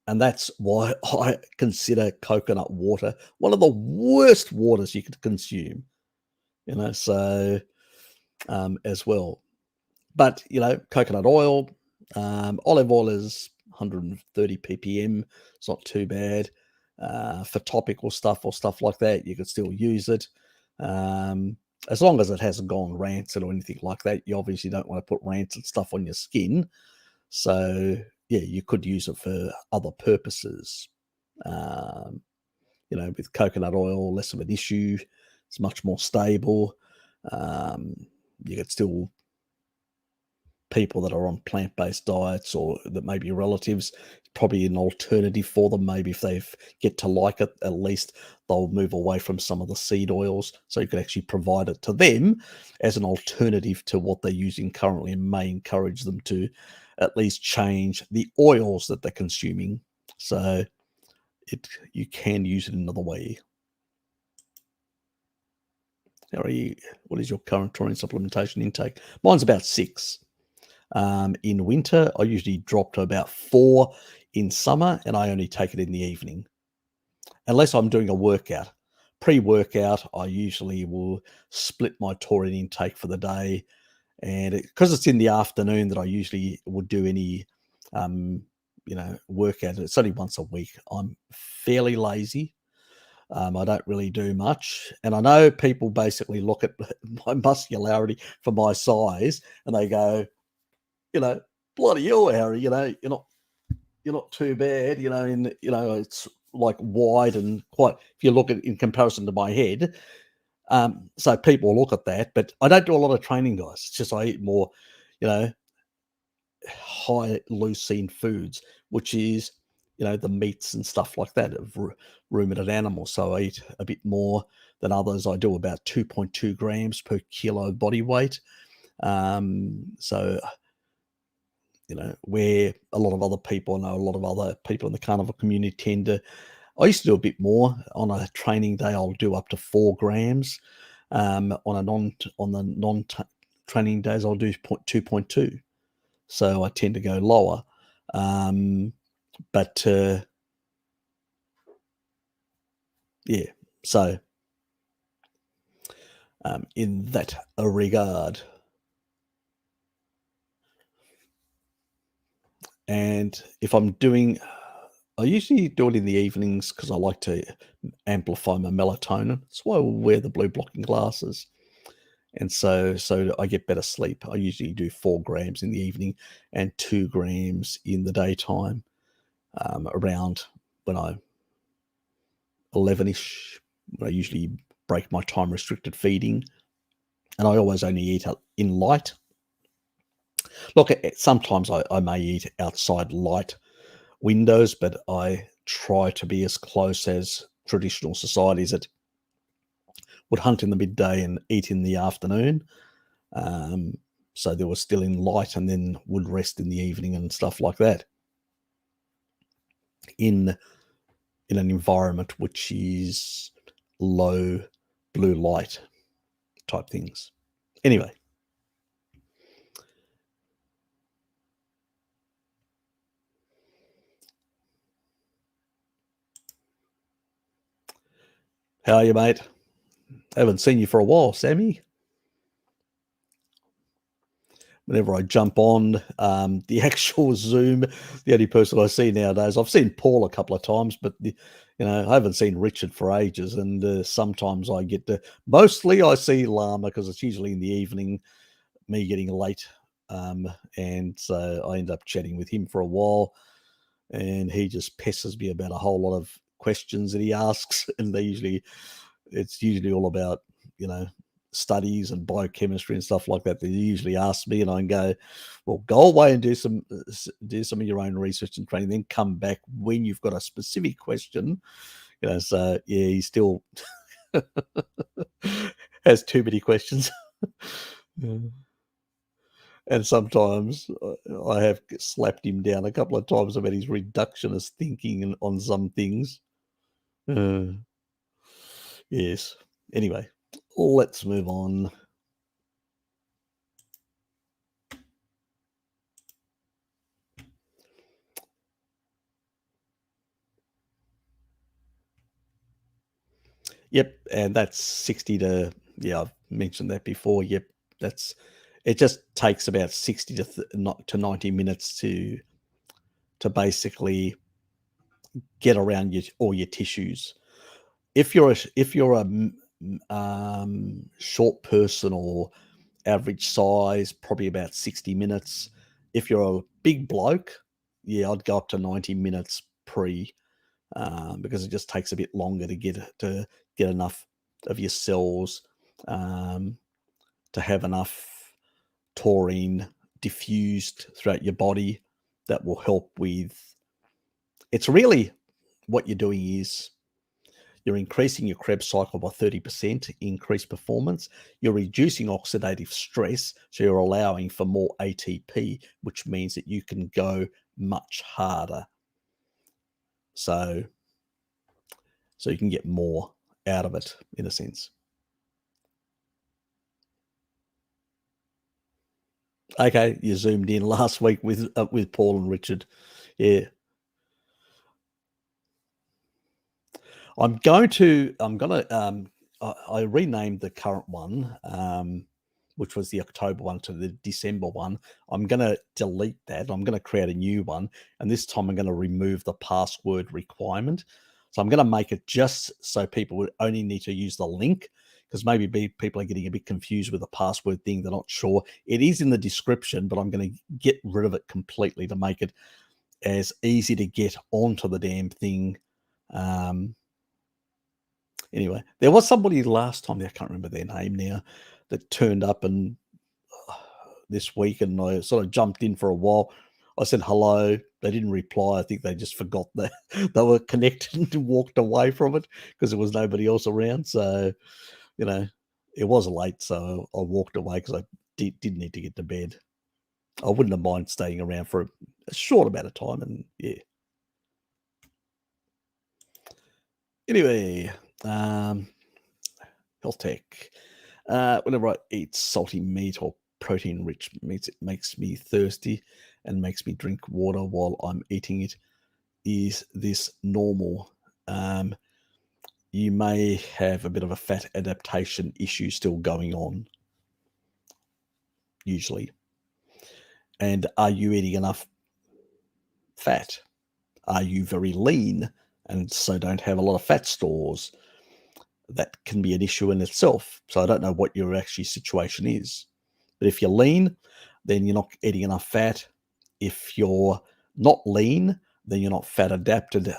And that's why I consider coconut water one of the worst waters you could consume. So as well. But coconut oil, olive oil is 130 ppm. It's not too bad. For topical stuff or stuff like that, you could still use it. As long as it hasn't gone rancid or anything like that. You obviously don't want to put rancid stuff on your skin. So yeah, you could use it for other purposes. With coconut oil, less of an issue. It's much more stable. You could still, people that are on plant-based diets or that may be relatives, probably an alternative for them. Maybe if they get to like it, at least they'll move away from some of the seed oils. So you could actually provide it to them as an alternative to what they're using currently, and may encourage them to at least change the oils that they're consuming. So you can use it another way. What is your current taurine supplementation intake? Mine's about 6. In winter, I usually drop to about 4 in summer, and I only take it in the evening. Unless I'm doing a workout. Pre-workout, I usually will split my taurine intake for the day. And because it's in the afternoon that I usually would do any, workout. It's only once a week. I'm fairly lazy. I don't really do much. And I know people basically look at my muscularity for my size and they go, bloody hell, Harry, you're not too bad, it's like wide and quite, if you look at it in comparison to my head. So people look at that, but I don't do a lot of training, guys. It's just I eat more, high leucine foods, which is, the meats and stuff like that of ruminant animals. So I eat a bit more than others. I do about 2.2 grams per kilo body weight. So, where a lot of other people, I know a lot of other people in the carnivore community tend to, I used to do a bit more. On a training day, I'll do up to 4 grams. On the non-training days, I'll do 2.2. So I tend to go lower. But yeah, so in that regard. And if I'm doing, I usually do it in the evenings because I like to amplify my melatonin. That's why I wear the blue blocking glasses. And so I get better sleep. I usually do 4 grams in the evening and 2 grams in the daytime, around when 11ish, when I usually break my time restricted feeding. And I always only eat in light. Look, sometimes I may eat outside light windows, but I try to be as close as traditional societies that would hunt in the midday and eat in the afternoon. So they were still in light and then would rest in the evening and stuff like that. in an environment which is low blue light type things. Anyway. How are you, mate? Haven't seen you for a while, Sammy. Whenever I jump on the actual Zoom, the only person I see nowadays, I've seen Paul a couple of times, but I haven't seen Richard for ages. And sometimes I get mostly I see Llama because it's usually in the evening, me getting late. And so I end up chatting with him for a while, and he just pesters me about a whole lot of questions that he asks. And it's usually all about, studies and biochemistry and stuff like that. They usually ask me, and I can go, well, go away and do some of your own research and training, then come back when you've got a specific question. So yeah, he still has too many questions. Yeah. And sometimes I have slapped him down a couple of times about his reductionist thinking on some things. Yes. Anyway, let's move on. Yep, and that's 60 to, yeah, I've mentioned that before. Yep, it just takes about 60 to 90 minutes to basically get around all your tissues. If you're a short person or average size, probably about 60 minutes. If you're a big bloke, yeah, I'd go up to 90 minutes because it just takes a bit longer to get enough of your cells to have enough taurine diffused throughout your body that will help with. It's really what you're doing is you're increasing your Krebs cycle by 30%, increased performance. You're reducing oxidative stress, so you're allowing for more ATP, which means that you can go much harder. So you can get more out of it, in a sense. Okay, you zoomed in last week with Paul and Richard. Yeah. I'm gonna I renamed the current one, which was the October one, to the December one. I'm gonna delete that. I'm gonna create a new one, and this time I'm gonna remove the password requirement. So I'm gonna make it just so people would only need to use the link, because maybe people are getting a bit confused with the password thing. They're not sure. It is in the description, but I'm gonna get rid of it completely to make it as easy to get onto the damn thing. Anyway, there was somebody last time, I can't remember their name now, that turned up and this week, and I sort of jumped in for a while. I said hello. They didn't reply. I think they just forgot that they were connected and walked away from it because there was nobody else around. So, it was late, so I walked away because I did need to get to bed. I wouldn't have minded staying around for a short amount of time, and yeah. Anyway, health tech. Whenever I eat salty meat or protein-rich meats, it makes me thirsty and makes me drink water while I'm eating it. Is this normal? You may have a bit of a fat adaptation issue still going on, usually. And are you eating enough fat? Are you very lean and so don't have a lot of fat stores? That can be an issue in itself. So I don't know what your actual situation is. But if you're lean, then you're not eating enough fat. If you're not lean, then you're not fat adapted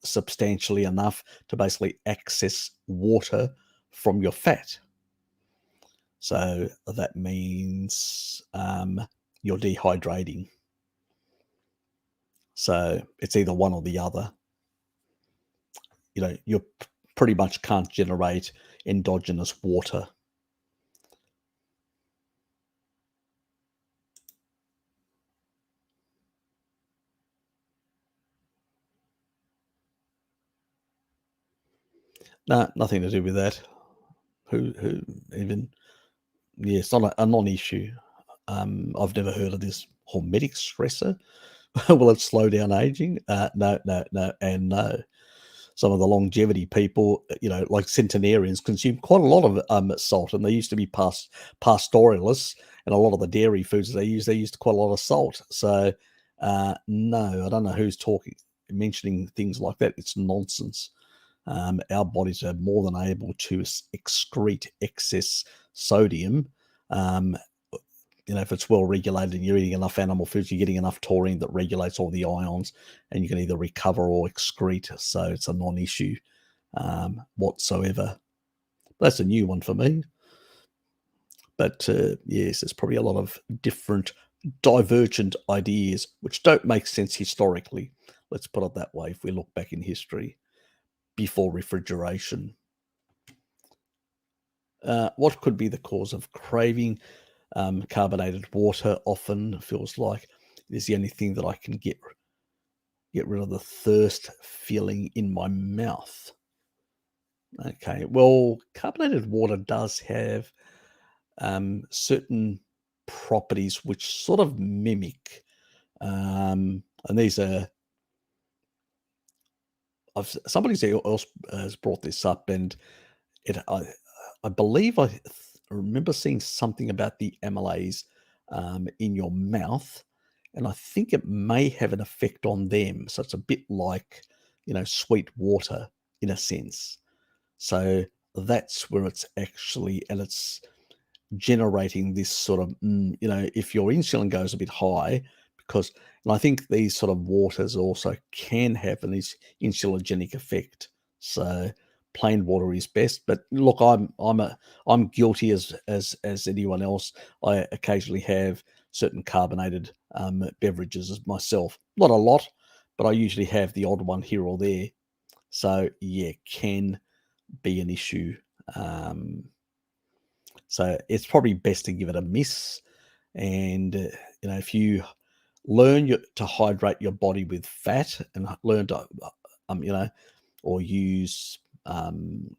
substantially enough to basically access water from your fat. So that means you're dehydrating. So it's either one or the other. You pretty much can't generate endogenous water. No, nothing to do with that. Who even? Yeah, it's not a non-issue. I've never heard of this hormetic stressor. Will it slow down aging? No, no, no, and no. Some of the longevity people, like centenarians, consume quite a lot of salt, and they used to be pastoralists, and a lot of the dairy foods they used quite a lot of salt. So, no, I don't know who's mentioning things like that. It's nonsense. Our bodies are more than able to excrete excess sodium. Um, if it's well regulated and you're eating enough animal foods, you're getting enough taurine that regulates all the ions, and you can either recover or excrete. So it's a non-issue whatsoever. That's a new one for me. But yes, there's probably a lot of different divergent ideas which don't make sense historically. Let's put it that way. If we look back in history before refrigeration, what could be the cause of craving? Carbonated water often feels like it is the only thing that I can get rid of the thirst feeling in my mouth. Okay, well, carbonated water does have certain properties which sort of mimic, and these are. Somebody else has brought this up, and I believe I remember seeing something about the amylase in your mouth, and I think it may have an effect on them. So it's a bit like, sweet water in a sense. So that's where it's actually, and it's generating this sort of, if your insulin goes a bit high, and I think these sort of waters also can have an insulinogenic effect. So plain water is best. But look, I'm guilty as anyone else. I occasionally have certain carbonated beverages as myself. Not a lot, but I usually have the odd one here or there. So yeah, can be an issue. So it's probably best to give it a miss. And if you learn to hydrate your body with fat, and learn to, or use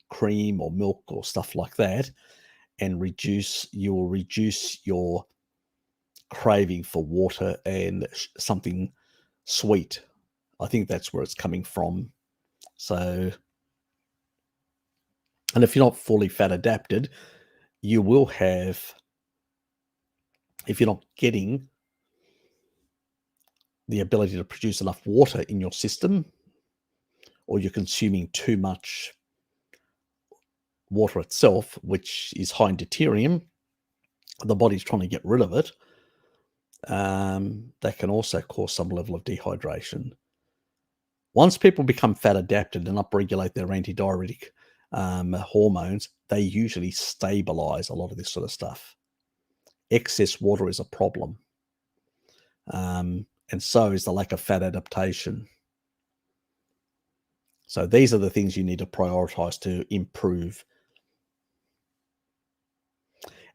cream or milk or stuff like that, and you will reduce your craving for water and something sweet. I think that's where it's coming from. So, and if you're not fully fat adapted, you will have, if you're not getting the ability to produce enough water in your system, or you're consuming too much water itself, which is high in deuterium, the body's trying to get rid of it, that can also cause some level of dehydration. Once people become fat adapted and upregulate their antidiuretic hormones, they usually stabilize a lot of this sort of stuff. Excess water is a problem. And so is the lack of fat adaptation. So these are the things you need to prioritize to improve.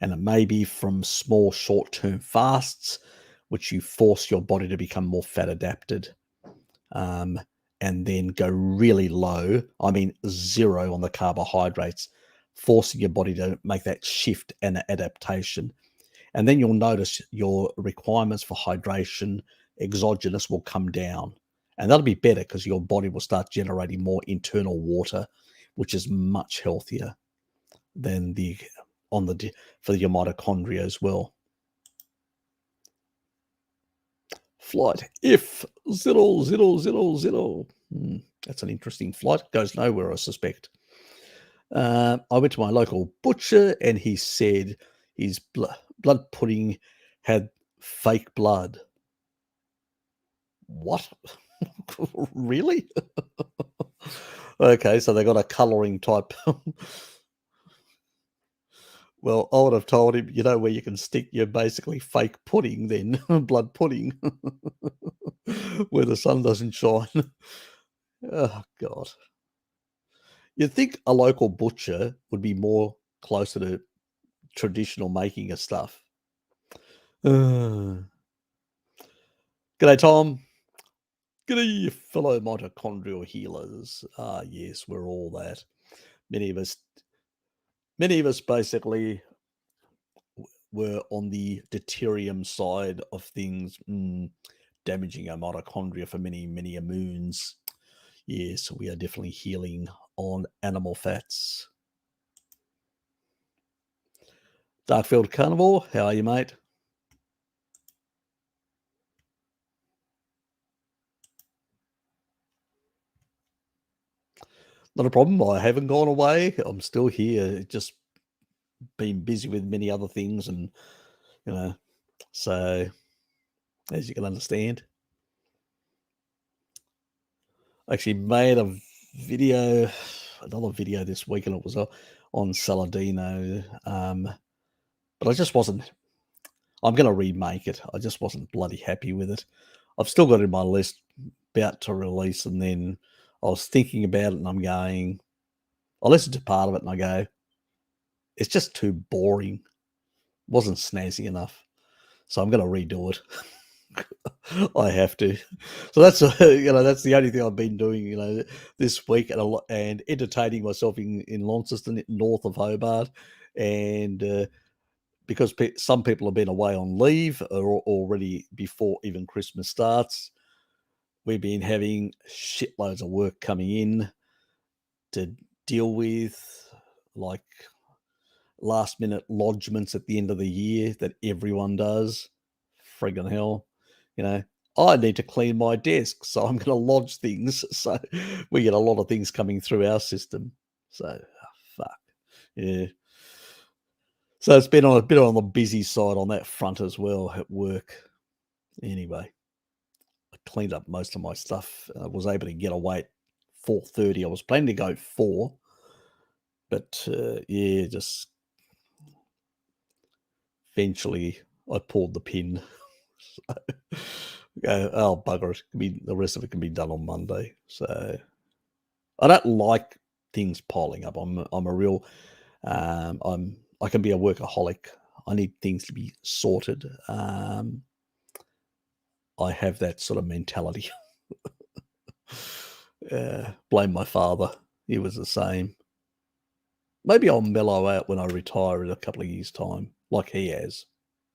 And it may be from small short-term fasts, which you force your body to become more fat adapted, and then go really low. I mean, zero on the carbohydrates, forcing your body to make that shift and adaptation. And then you'll notice your requirements for hydration, exogenous, will come down. And that'll be better because your body will start generating more internal water, which is much healthier than for your mitochondria as well. Flight F0000. That's an interesting flight. Goes nowhere, I suspect. I went to my local butcher, and he said his blood pudding had fake blood. What? Really? Okay, so they got a colouring type. Well, I would have told him, where you can stick your basically fake pudding then, blood pudding, where the sun doesn't shine. Oh, God. You'd think a local butcher would be more closer to traditional making of stuff. G'day, Tom. G'day, fellow mitochondrial healers. Ah, yes, we're all that. Many of us, many of us basically were on the deuterium side of things, damaging our mitochondria for many, many moons. Yes, we are definitely healing on animal fats. Darkfield Carnivore, how are you, mate? Not a problem. I haven't gone away. I'm still here. Just been busy with many other things, and so as you can understand, I actually made a video, another video this week, and it was on Saladino. But I just wasn't. I'm going to remake it. I just wasn't bloody happy with it. I've still got it in my list, about to release, and then I was thinking about it, and I'm going. I listened to part of it, and I go, it's just too boring. Wasn't snazzy enough, so I'm going to redo it. I have to. So that's that's the only thing I've been doing this week, and entertaining myself in Launceston, north of Hobart, and because some people have been away on leave or already before even Christmas starts, we've been having shitloads of work coming in to deal with, like last minute lodgements at the end of the year that everyone does. Friggin' hell, I need to clean my desk, so I'm going to lodge things. So we get a lot of things coming through our system. So, fuck. Yeah. So it's been on a bit on the busy side on that front as well at work. Anyway, I cleaned up most of my stuff. I was able to get away at 4:30. I was planning to go 4, but yeah, just eventually I pulled the pin. So, oh, bugger it. The rest of it can be done on Monday. So I don't like things piling up. I'm a real I can be a workaholic. I need things to be sorted. I have that sort of mentality. Blame my father. He was the same. Maybe I'll mellow out when I retire in a couple of years' time, like he has.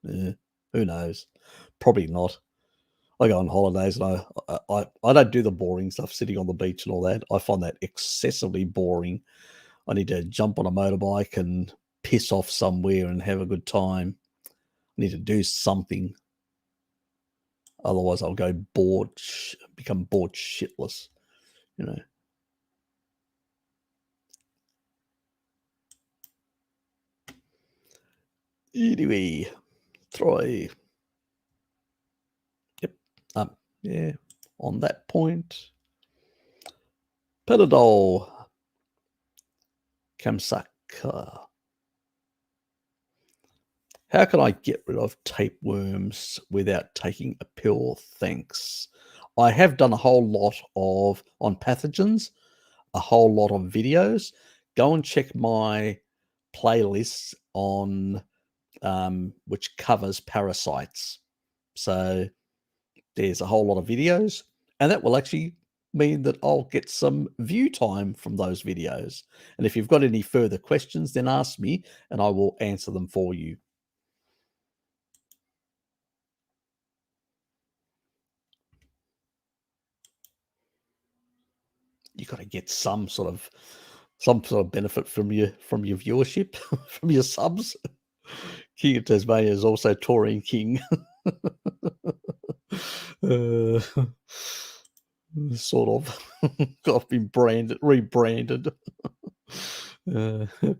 Who knows? Probably not. I go on holidays and I don't do the boring stuff, sitting on the beach and all that. I find that excessively boring. I need to jump on a motorbike and piss off somewhere and have a good time. I need to do something. Otherwise, I'll go bored, become bored shitless, Anyway, try. Yep. Yeah. On that point, Panadol, Kamsaka. How can I get rid of tapeworms without taking a pill? Thanks. I have done a whole lot on pathogens, a whole lot of videos. Go and check my playlists on which covers parasites. So there's a whole lot of videos, and that will actually mean that I'll get some view time from those videos. And if you've got any further questions, then ask me and I will answer them for you. You got to get some sort of benefit from your viewership, from your subs. King of Tasmania is also Taurine King. Sort of. I've been rebranded.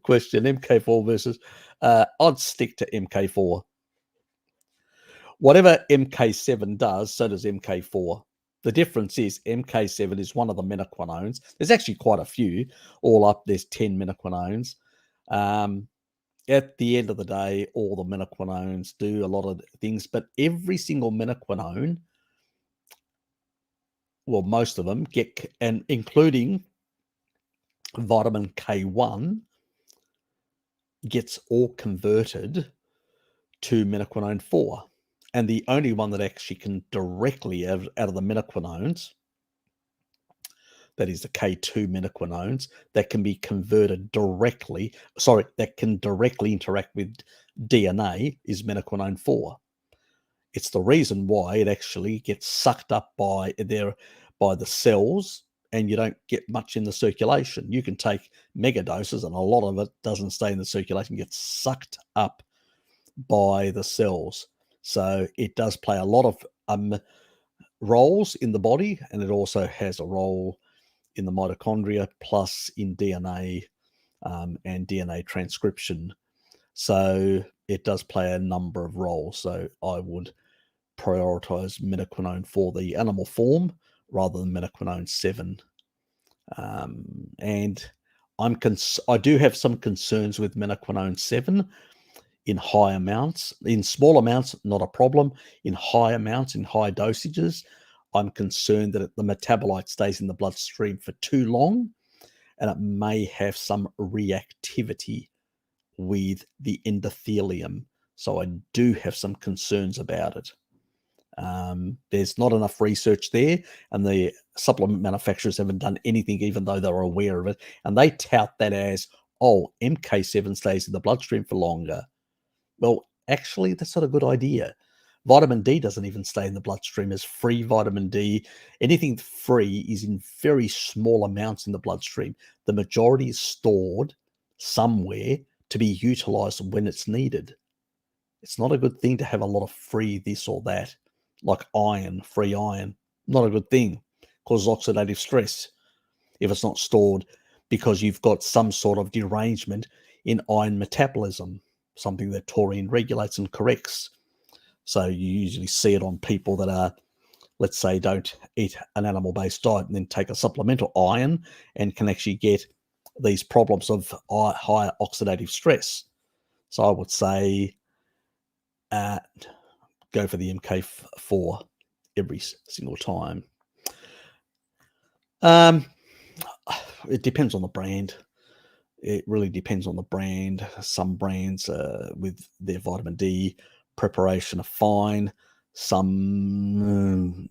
Question: MK4 versus. I'd stick to MK4. Whatever MK7 does, so does MK4. The difference is MK7 is one of the minoquinones. There's actually quite a few. All up, there's 10 minoquinones. At the end of the day, all the minoquinones do a lot of things, but every single minoquinone, well, most of them get, and including vitamin K1, gets all converted to minoquinone 4. And the only one that actually can directly, out of the minoquinones, that is the K2 menaquinones, that can be converted directly, sorry, that can directly interact with DNA is menaquinone 4. It's the reason why it actually gets sucked up by the cells, and you don't get much in the circulation. You can take mega doses, and a lot of it doesn't stay in the circulation, gets sucked up by the cells. So it does play a lot of roles in the body, and it also has a role in the mitochondria, plus in DNA and DNA transcription. So it does play a number of roles. So I would prioritize menaquinone for the animal form rather than menaquinone 7. And I do have some concerns with menaquinone 7 in high amounts. In small amounts, not a problem. In high amounts, in high dosages, I'm concerned that the metabolite stays in the bloodstream for too long, and it may have some reactivity with the endothelium. So I do have some concerns about it. There's not enough research there, and the supplement manufacturers haven't done anything, even though they're aware of it. And they tout that as, oh, MK7 stays in the bloodstream for longer. Well, actually, that's not a good idea. Vitamin D doesn't even stay in the bloodstream as free vitamin D. Anything free is in very small amounts in the bloodstream. The majority is stored somewhere to be utilized when it's needed. It's not a good thing to have a lot of free this or that, like iron, free iron. Not a good thing. Causes oxidative stress if it's not stored, because you've got some sort of derangement in iron metabolism, something that taurine regulates and corrects. So you usually see it on people that are, let's say, don't eat an animal-based diet and then take a supplemental iron, and can actually get these problems of higher oxidative stress. So I would say go for the MK4 every single time. It depends on the brand. It really depends on the brand. Some brands with their vitamin D preparation are fine. Some,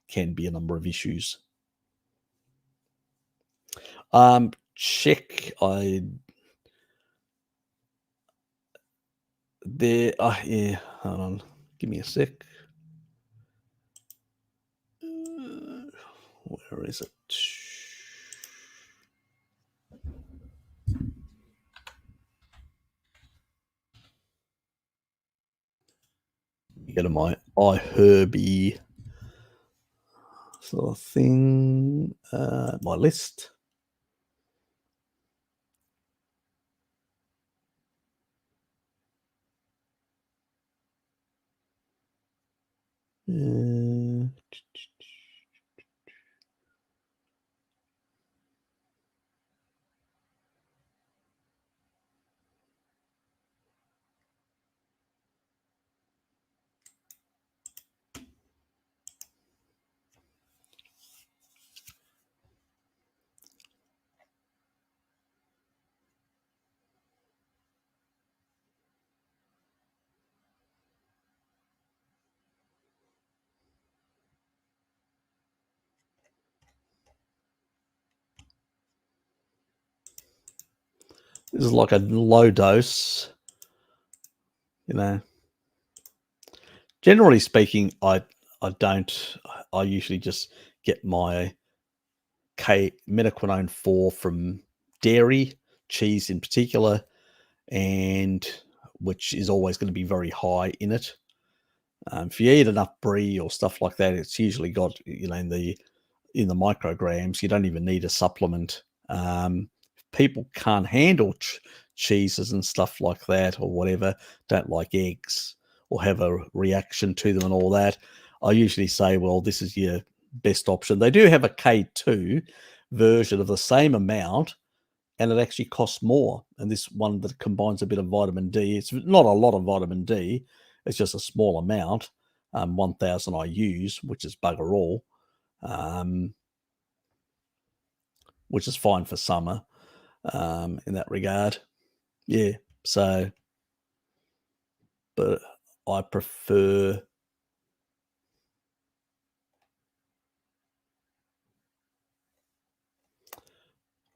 can be a number of issues. Check. Yeah. Hold on. Give me a sec. Where is it? Go to my iHerbie sort of thing, my list. This is like a low dose, Generally speaking, I usually just get my menaquinone 4 from dairy, cheese in particular, and which is always going to be very high in it. If you eat enough brie or stuff like that, it's usually got, in the micrograms. You don't even need a supplement. People can't handle cheeses and stuff like that, or whatever, don't like eggs or have a reaction to them and all that, I usually say, well, this is your best option. They do have a K2 version of the same amount, and it actually costs more. And this one that combines a bit of vitamin D, it's not a lot of vitamin D, it's just a small amount, 1,000 I use, which is bugger all, which is fine for summer in that regard. Yeah, so, but I prefer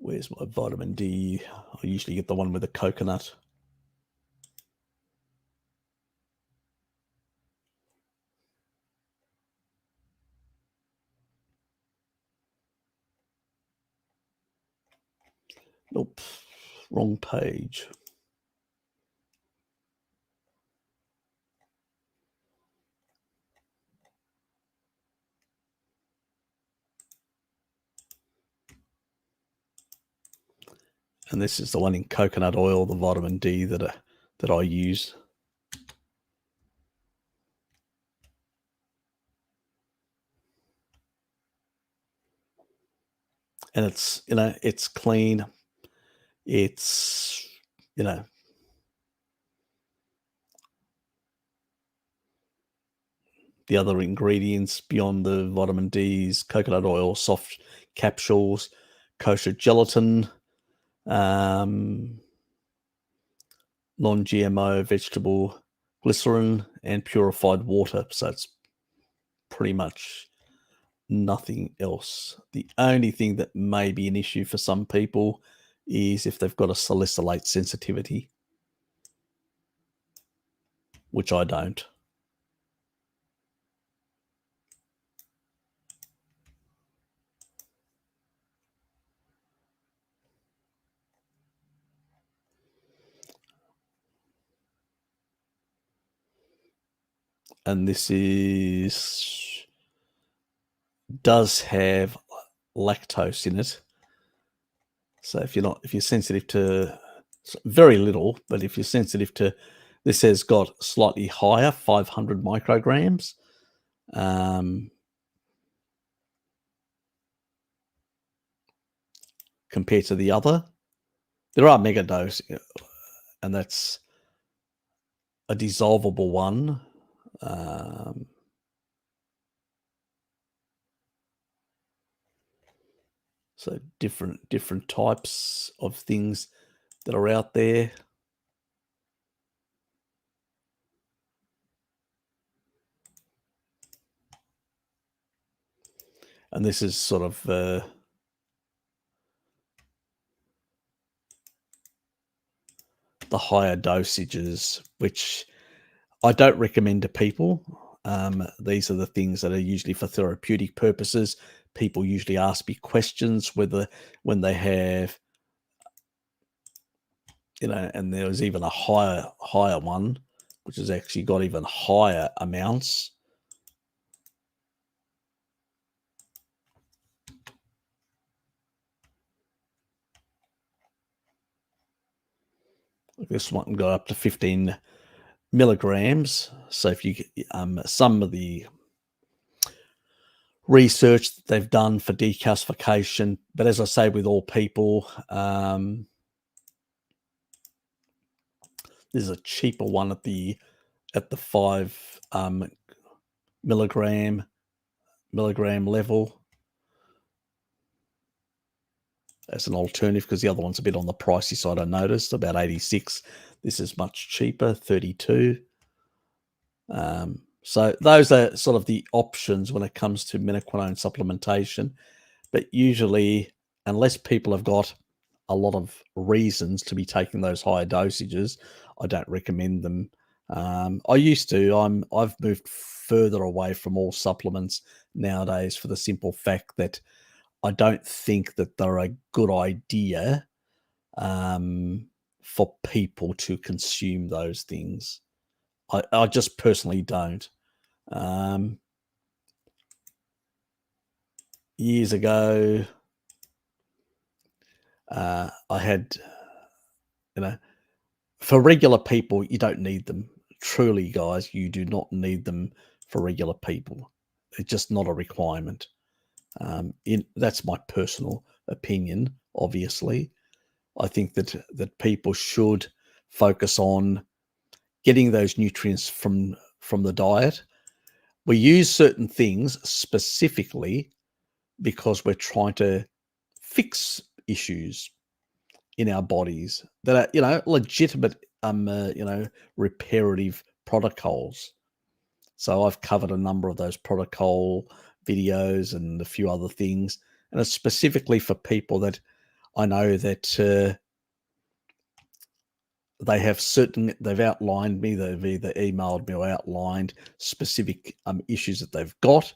Where's my vitamin D? I usually get the one with the coconut. Nope, wrong page. And this is the one in coconut oil, the vitamin D that I use. And it's, it's clean. It's, the other ingredients beyond the vitamin D's, coconut oil, soft capsules, kosher gelatin, non-GMO vegetable glycerin, and purified water. So it's pretty much nothing else. The only thing that may be an issue for some people is if they've got a salicylate sensitivity, which I don't. And this does have lactose in it. So if you're sensitive to very little, but if you're sensitive to, this has got slightly higher, 500 micrograms. Compared to the other. There are mega dose, and that's a dissolvable one. So different types of things that are out there. And this is sort of the higher dosages, which I don't recommend to people. These are the things that are usually for therapeutic purposes. People usually ask me questions when they have, and there was even a higher one, which has actually got even higher amounts. This one can go up to 15 milligrams. So if you some of the research that they've done for decalcification, but as I say, with all people, there's a cheaper one at the 5 milligram level as an alternative, because the other one's a bit on the pricey side. I noticed about 86. This is much cheaper, 32. So those are sort of the options when it comes to minoquinone supplementation. But usually, unless people have got a lot of reasons to be taking those higher dosages, I don't recommend them. I used to. I've moved further away from all supplements nowadays for the simple fact that I don't think that they're a good idea for people to consume those things. I just personally don't. Years ago, I had, for regular people, you don't need them. Truly, guys, you do not need them for regular people. It's just not a requirement. That's my personal opinion, obviously. I think that people should focus on getting those nutrients from the diet. We use certain things specifically because we're trying to fix issues in our bodies that are, legitimate, reparative protocols. So I've covered a number of those protocol videos and a few other things, and it's specifically for people that I know that they've outlined me, they've either emailed me or outlined specific issues that they've got,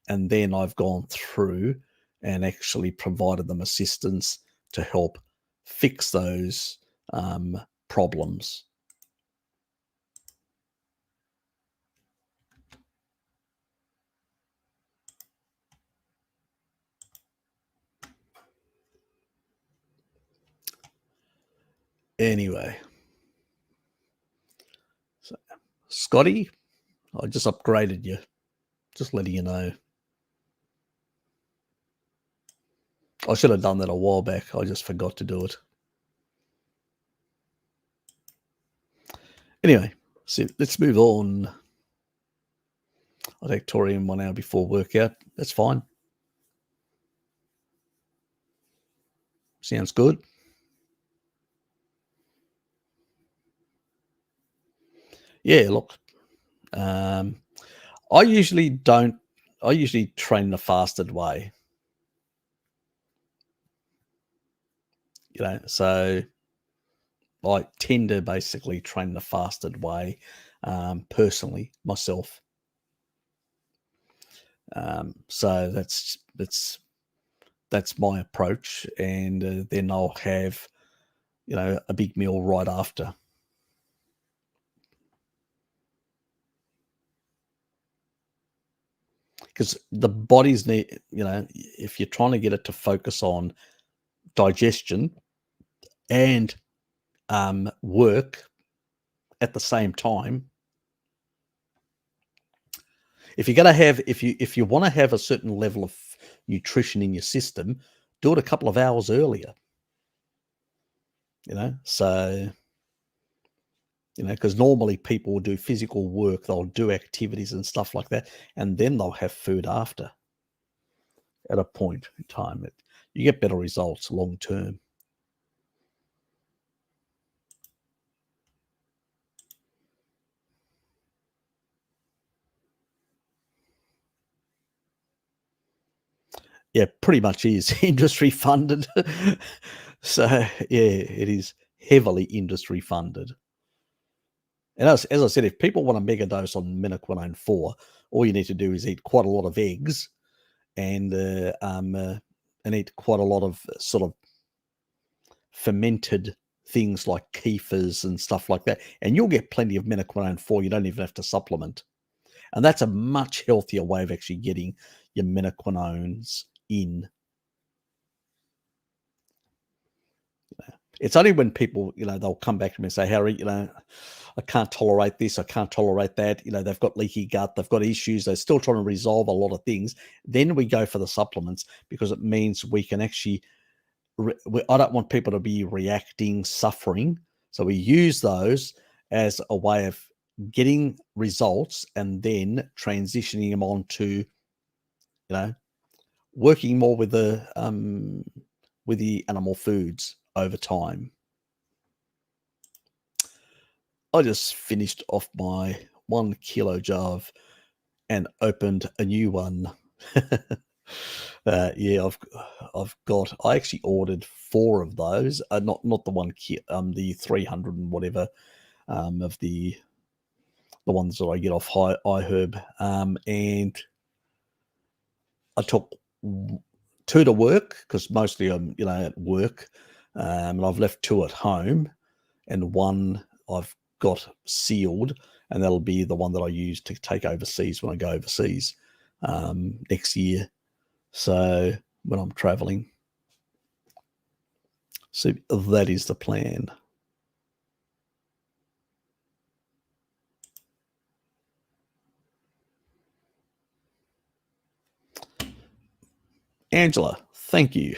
and then I've gone through and actually provided them assistance to help fix those problems. Anyway, so Scotty, I just upgraded you, just letting you know. I should have done that a while back. I just forgot to do it. Anyway, so let's move on. I'll take Torium 1 hour before workout. That's fine. Sounds good. Yeah, look, I usually train the fasted way. So I tend to basically train the fasted way personally myself. So that's my approach, and then I'll have a big meal right after. Because the body's need, if you're trying to get it to focus on digestion and work at the same time, if you want to have a certain level of nutrition in your system, do it a couple of hours earlier. So because normally people will do physical work, they'll do activities and stuff like that, and then they'll have food after at a point in time. You get better results long term. Yeah, pretty much is industry funded. So yeah, it is heavily industry funded. And as I said, if people want a mega dose on menaquinone 4, all you need to do is eat quite a lot of eggs and eat quite a lot of sort of fermented things like kefirs and stuff like that, and you'll get plenty of menaquinone 4. You don't even have to supplement. And that's a much healthier way of actually getting your menaquinones in. It's only when people, they'll come back to me and say, Harry, I can't tolerate this, I can't tolerate that. They've got leaky gut, they've got issues, they're still trying to resolve a lot of things. Then we go for the supplements, because it means we can actually, I don't want people to be reacting, suffering. So we use those as a way of getting results and then transitioning them on to, working more with the animal foods over time. I just finished off my 1 kilo jar and opened a new one. Yeah, I actually ordered 4 of those. Not the 1 kilo, the 300 and whatever of the ones that I get off iHerb, and I took 2 to work, because mostly I'm at work, and I've left 2 at home, and 1 I've got sealed, and that'll be the one that I use to take overseas when I go overseas next year. So when I'm traveling, so that is the plan. Angela, thank you.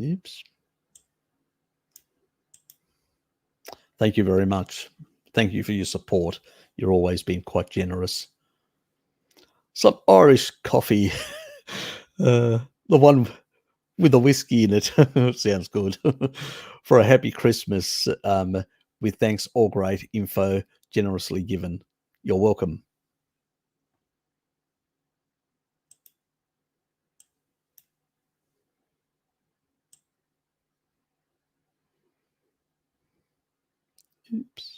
Oops. Thank you very much. Thank you for your support. You're always been quite generous. Some Irish coffee. The one with the whiskey in it. Sounds good. For a happy Christmas. With thanks, all great info. generously given. You're welcome. Oops.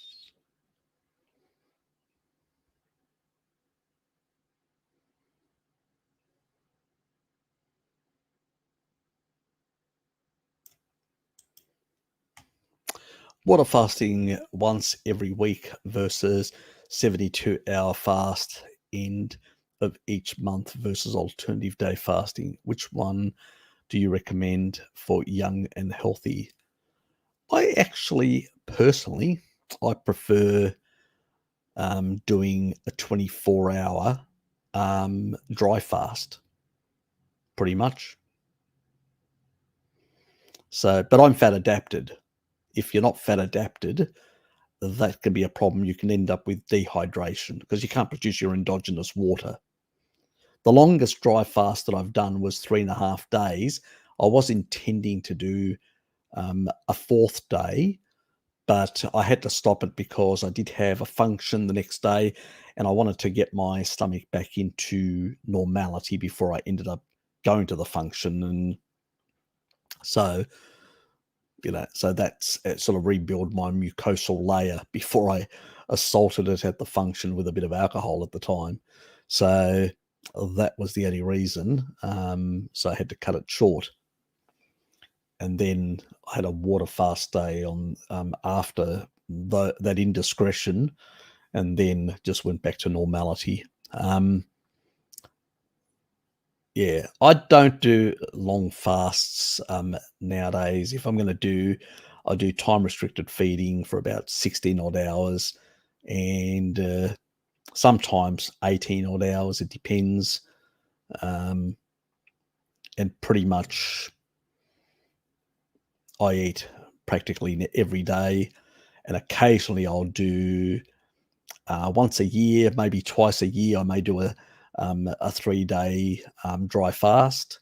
Water fasting once every week versus 72-hour fast end of each month versus alternative day fasting. Which one do you recommend for young and healthy? I actually, personally, I prefer doing a 24-hour dry fast, pretty much. So, but I'm fat adapted. If you're not fat adapted, that can be a problem. You can end up with dehydration because you can't produce your endogenous water. The longest dry fast that I've done was 3.5 days. I was intending to do a fourth day, but I had to stop it because I did have a function the next day and I wanted to get my stomach back into normality before I ended up going to the function. And so, so that's it, sort of rebuild my mucosal layer before I assaulted it at the function with a bit of alcohol at the time. So that was the only reason. So I had to cut it short. And then I had a water fast day on after that indiscretion, and then just went back to normality. Yeah, I don't do long fasts nowadays. If I'm going to I do time restricted feeding for about 16 odd hours, and sometimes 18 odd hours. It depends, and pretty much I eat practically every day, and occasionally I'll do once a year, maybe twice a year. I may do a 3-day dry fast.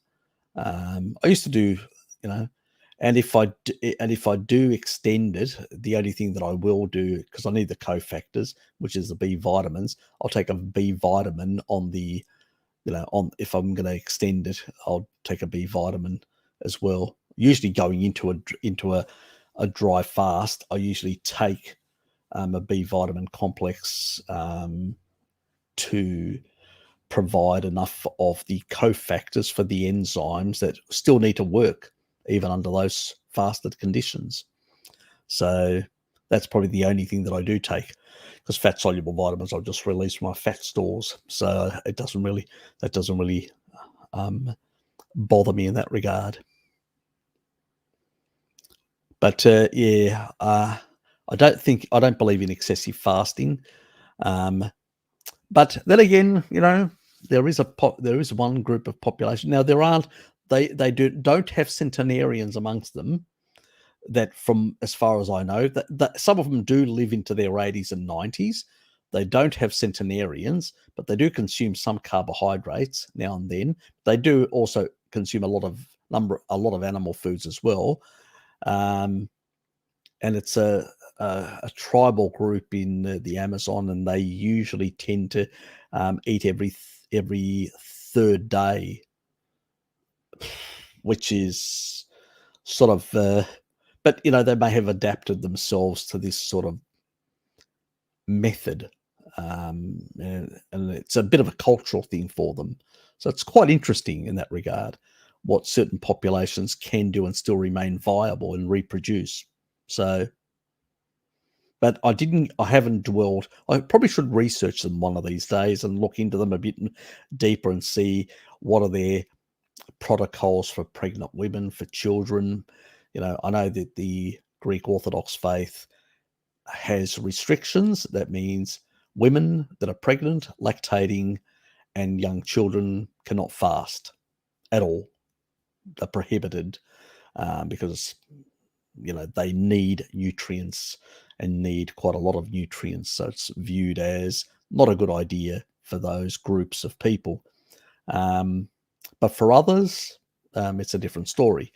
I used to do, and if I do extend it, the only thing that I will do, because I need the cofactors, which is the B vitamins, I'll take a B vitamin on the, if I'm going to extend it, I'll take a B vitamin as well. Usually going into a dry fast, I usually take a B vitamin complex to provide enough of the cofactors for the enzymes that still need to work even under those fasted conditions. So that's probably the only thing that I do take, because fat soluble vitamins I'll just release from my fat stores. So that doesn't really bother me in that regard. But I don't believe in excessive fasting. But then again, there is one group of population. Now don't have centenarians amongst them. That, from as far as I know, that some of them do live into their 80s and 90s. They don't have centenarians, but they do consume some carbohydrates now and then. They do also consume a lot of animal foods as well. And it's a tribal group in the Amazon, and they usually tend to eat every third day, which is sort of. But they may have adapted themselves to this sort of method, and it's a bit of a cultural thing for them. So it's quite interesting in that regard, what certain populations can do and still remain viable and reproduce. So. But I haven't dwelled. I probably should research them one of these days and look into them a bit deeper and see what are their protocols for pregnant women, for children. I know that the Greek Orthodox faith has restrictions. That means women that are pregnant, lactating, and young children cannot fast at all. They're prohibited because they need nutrients and need quite a lot of nutrients. So it's viewed as not a good idea for those groups of people. But for others, it's a different story.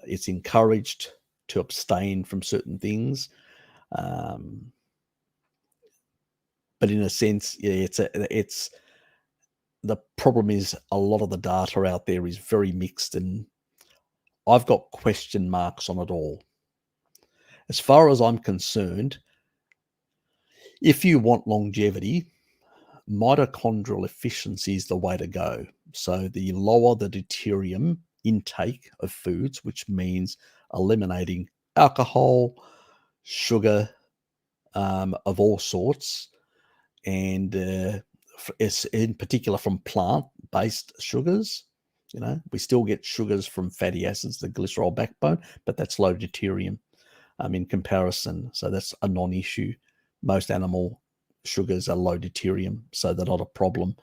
It's encouraged to abstain from certain things. but in a sense, yeah, it's the problem is a lot of the data out there is very mixed, and I've got question marks on it all. As far as I'm concerned, if you want longevity, mitochondrial efficiency is the way to go. So the lower the deuterium intake of foods, which means eliminating alcohol, sugar of all sorts, and in particular from plant-based sugars. You know, we still get sugars from fatty acids, the glycerol backbone, but that's low deuterium in comparison. So that's a non-issue. Most animal sugars are low deuterium, so they're not a problem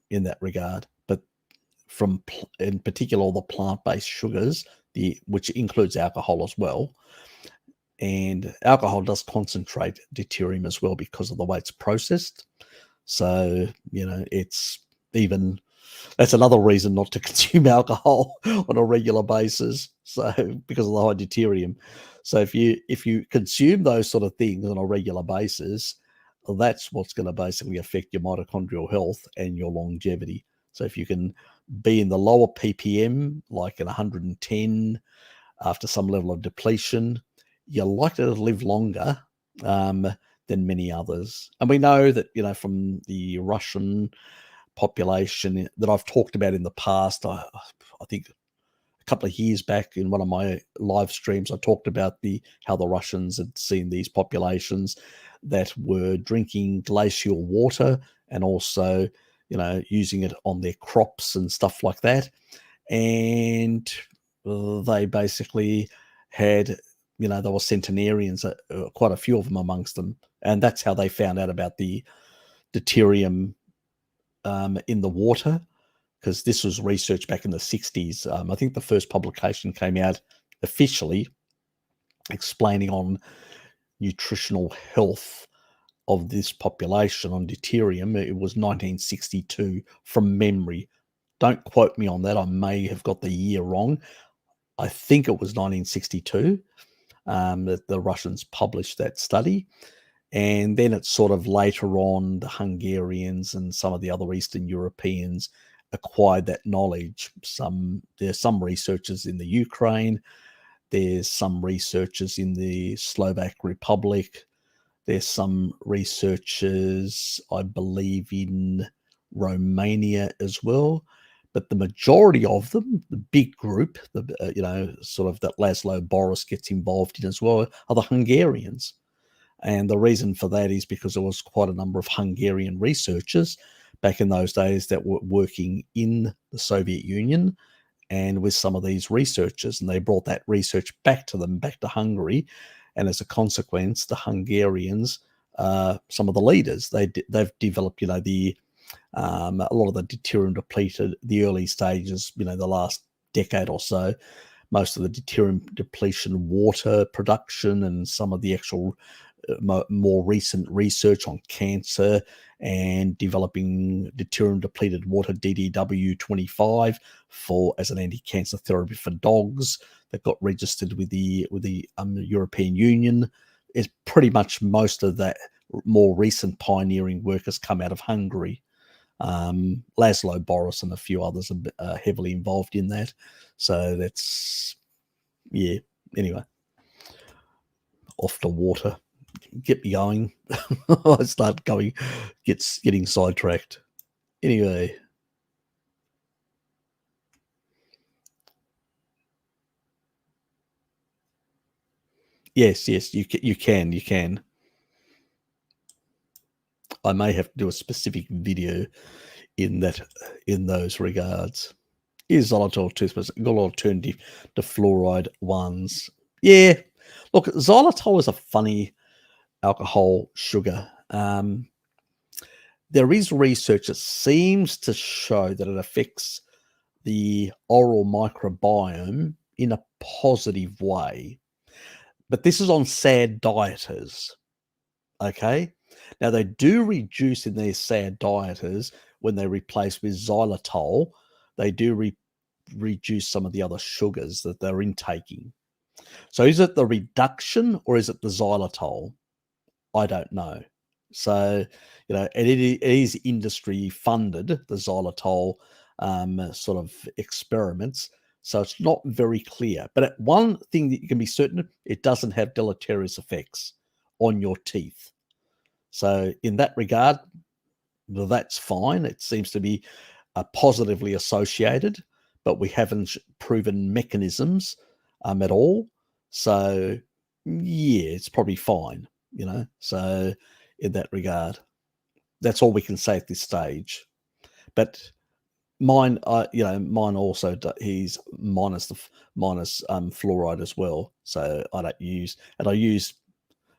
in that regard. But in particular, all the plant-based sugars, which includes alcohol as well, and alcohol does concentrate deuterium as well because of the way it's processed. So, you know, that's another reason not to consume alcohol on a regular basis. So, because of the high deuterium. So if you consume those sort of things on a regular basis, that's what's going to basically affect your mitochondrial health and your longevity. So if you can be in the lower ppm, like at 110, after some level of depletion, you're likely to live longer than many others. And we know that, you know, from the Russian population that I've talked about in the past, I think a couple of years back in one of my live streams, I talked about how the Russians had seen these populations that were drinking glacial water and also, you know, using it on their crops and stuff like that. And they basically had, you know, there were centenarians, quite a few of them amongst them. And that's how they found out about the deuterium in the water, because this was research back in the 60s. I think the first publication came out officially explaining on nutritional health of this population on deuterium. It was 1962 from memory. Don't quote me on that. I may have got the year wrong. I think it was 1962 that the Russians published that study. And then it's sort of later on, the Hungarians and some of the other Eastern Europeans acquired that knowledge. There's some researchers in the Ukraine. There's some researchers in the Slovak Republic. There's some researchers, I believe, in Romania as well. But the majority of them, the big group, sort of that Laszlo Boris gets involved in as well, are the Hungarians. And the reason for that is because there was quite a number of Hungarian researchers back in those days that were working in the Soviet Union and with some of these researchers, and they brought that research back to Hungary. And as a consequence, the Hungarians, some of the leaders, they've developed, you know, a lot of the deuterium depleted, the early stages, you know, the last decade or so, most of the deuterium depletion water production and some of the actual more recent research on cancer and developing deuterium depleted water DDW25 as an anti-cancer therapy for dogs that got registered with the European Union. Is pretty much most of that more recent pioneering work has come out of Hungary. Laszlo Boris and a few others are heavily involved in that. So that's, yeah, anyway, off the water. Get me going. I start getting sidetracked. Anyway. Yes, you can. I may have to do a specific video in those regards. Is xylitol toothpaste got an alternative to fluoride ones? Yeah. Look, xylitol is a funny alcohol sugar. There is research that seems to show that it affects the oral microbiome in a positive way. But this is on SAD dieters. Okay. Now, they do reduce in their SAD dieters when they replace with xylitol. They do reduce some of the other sugars that they're intaking. So is it the reduction or is it the xylitol? I don't know. So, and it is industry funded, the xylitol sort of experiments. So it's not very clear. But one thing that you can be certain, it doesn't have deleterious effects on your teeth. So in that regard, well, that's fine. It seems to be positively associated, but we haven't proven mechanisms at all. So yeah, it's probably fine, So in that regard, that's all we can say at this stage. But mine, mine also he's minus fluoride as well. So I don't use, and I use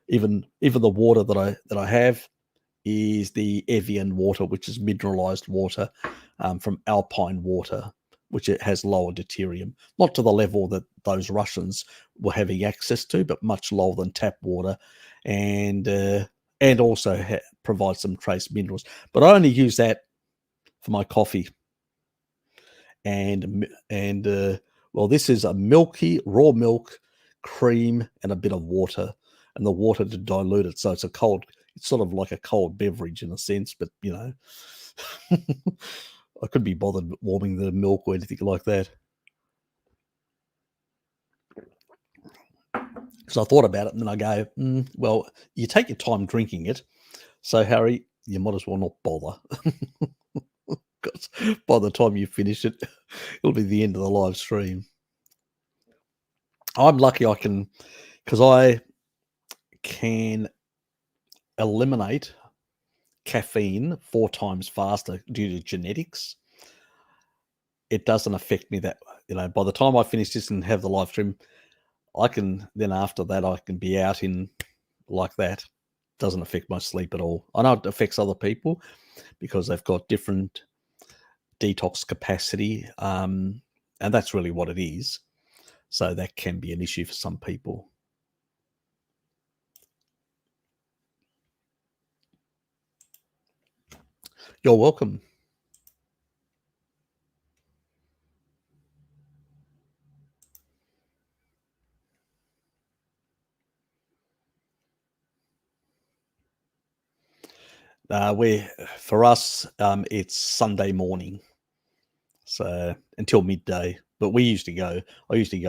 even the water that I have is the Evian water, which is mineralized water from Alpine water, which it has lower deuterium, not to the level that those Russians were having access to, but much lower than tap water, and also provides some trace minerals. But I only use that for my coffee, and well, this is a milky raw milk, cream, and a bit of water, and the water to dilute it, so it's sort of like a cold beverage in a sense, but I couldn't be bothered warming the milk or anything like that. So I thought about it, and then I go, well, you take your time drinking it, so Harry, you might as well not bother. Because by the time you finish it, it'll be the end of the live stream. I'm lucky because I can eliminate caffeine 4 times faster due to genetics. It doesn't affect me that, by the time I finish this and have the live stream, after that, I can be out in like that. Doesn't affect my sleep at all. I know it affects other people because they've got different detox capacity, and that's really what it is. So that can be an issue for some people. You're welcome. For us, it's Sunday morning, so until midday. But I usually go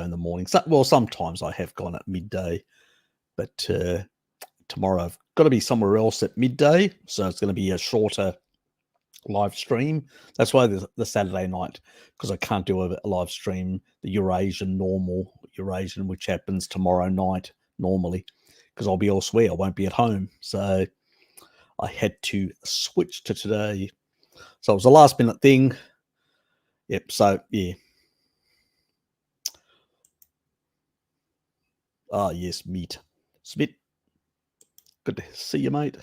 in the morning. Well, sometimes I have gone at midday, but tomorrow I've got to be somewhere else at midday, so it's going to be a shorter live stream. That's why the Saturday night, because I can't do a live stream, the Eurasian, which happens tomorrow night normally, because I'll be elsewhere. I won't be at home. So I had to switch to today. So it was a last minute thing. Yep. So yeah. Ah, yes, meat. Smith, good to see you, mate.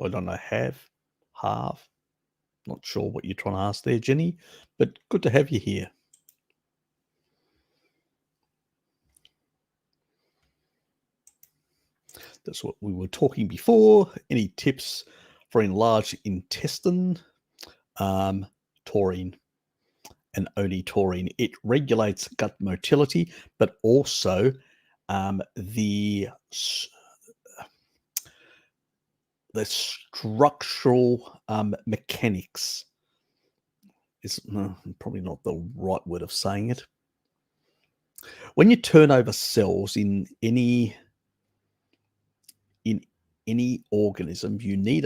I don't know, half. Not sure what you're trying to ask there, Jenny, but good to have you here. That's what we were talking before. Any tips for enlarged intestine? Taurine, and only taurine. It regulates gut motility, but also the structural mechanics is probably not the right word of saying it. When you turn over cells in any organism, you need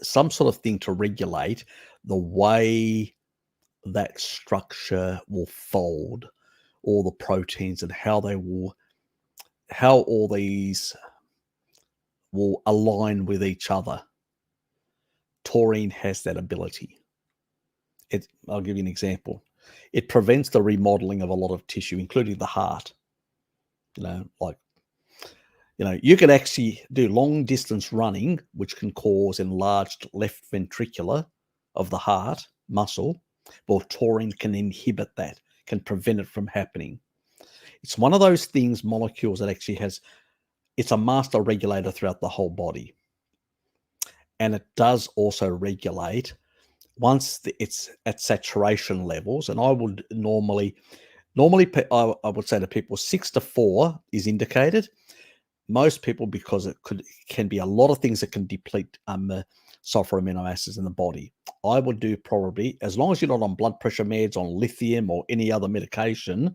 some sort of thing to regulate the way that structure will fold, all the proteins, and how all these will align with each other. Taurine has that ability. I'll give you an example. It prevents the remodeling of a lot of tissue, including the heart. You can actually do long distance running, which can cause enlarged left ventricular of the heart muscle. Well, taurine can inhibit that, can prevent it from happening. It's one of those molecules that actually it's a master regulator throughout the whole body. And it does also regulate once it's at saturation levels. And I would normally I would say to people 6 to 4 is indicated. most people, because can be a lot of things that can deplete sulfur amino acids in the body. I would do probably, as long as you're not on blood pressure meds, on lithium or any other medication,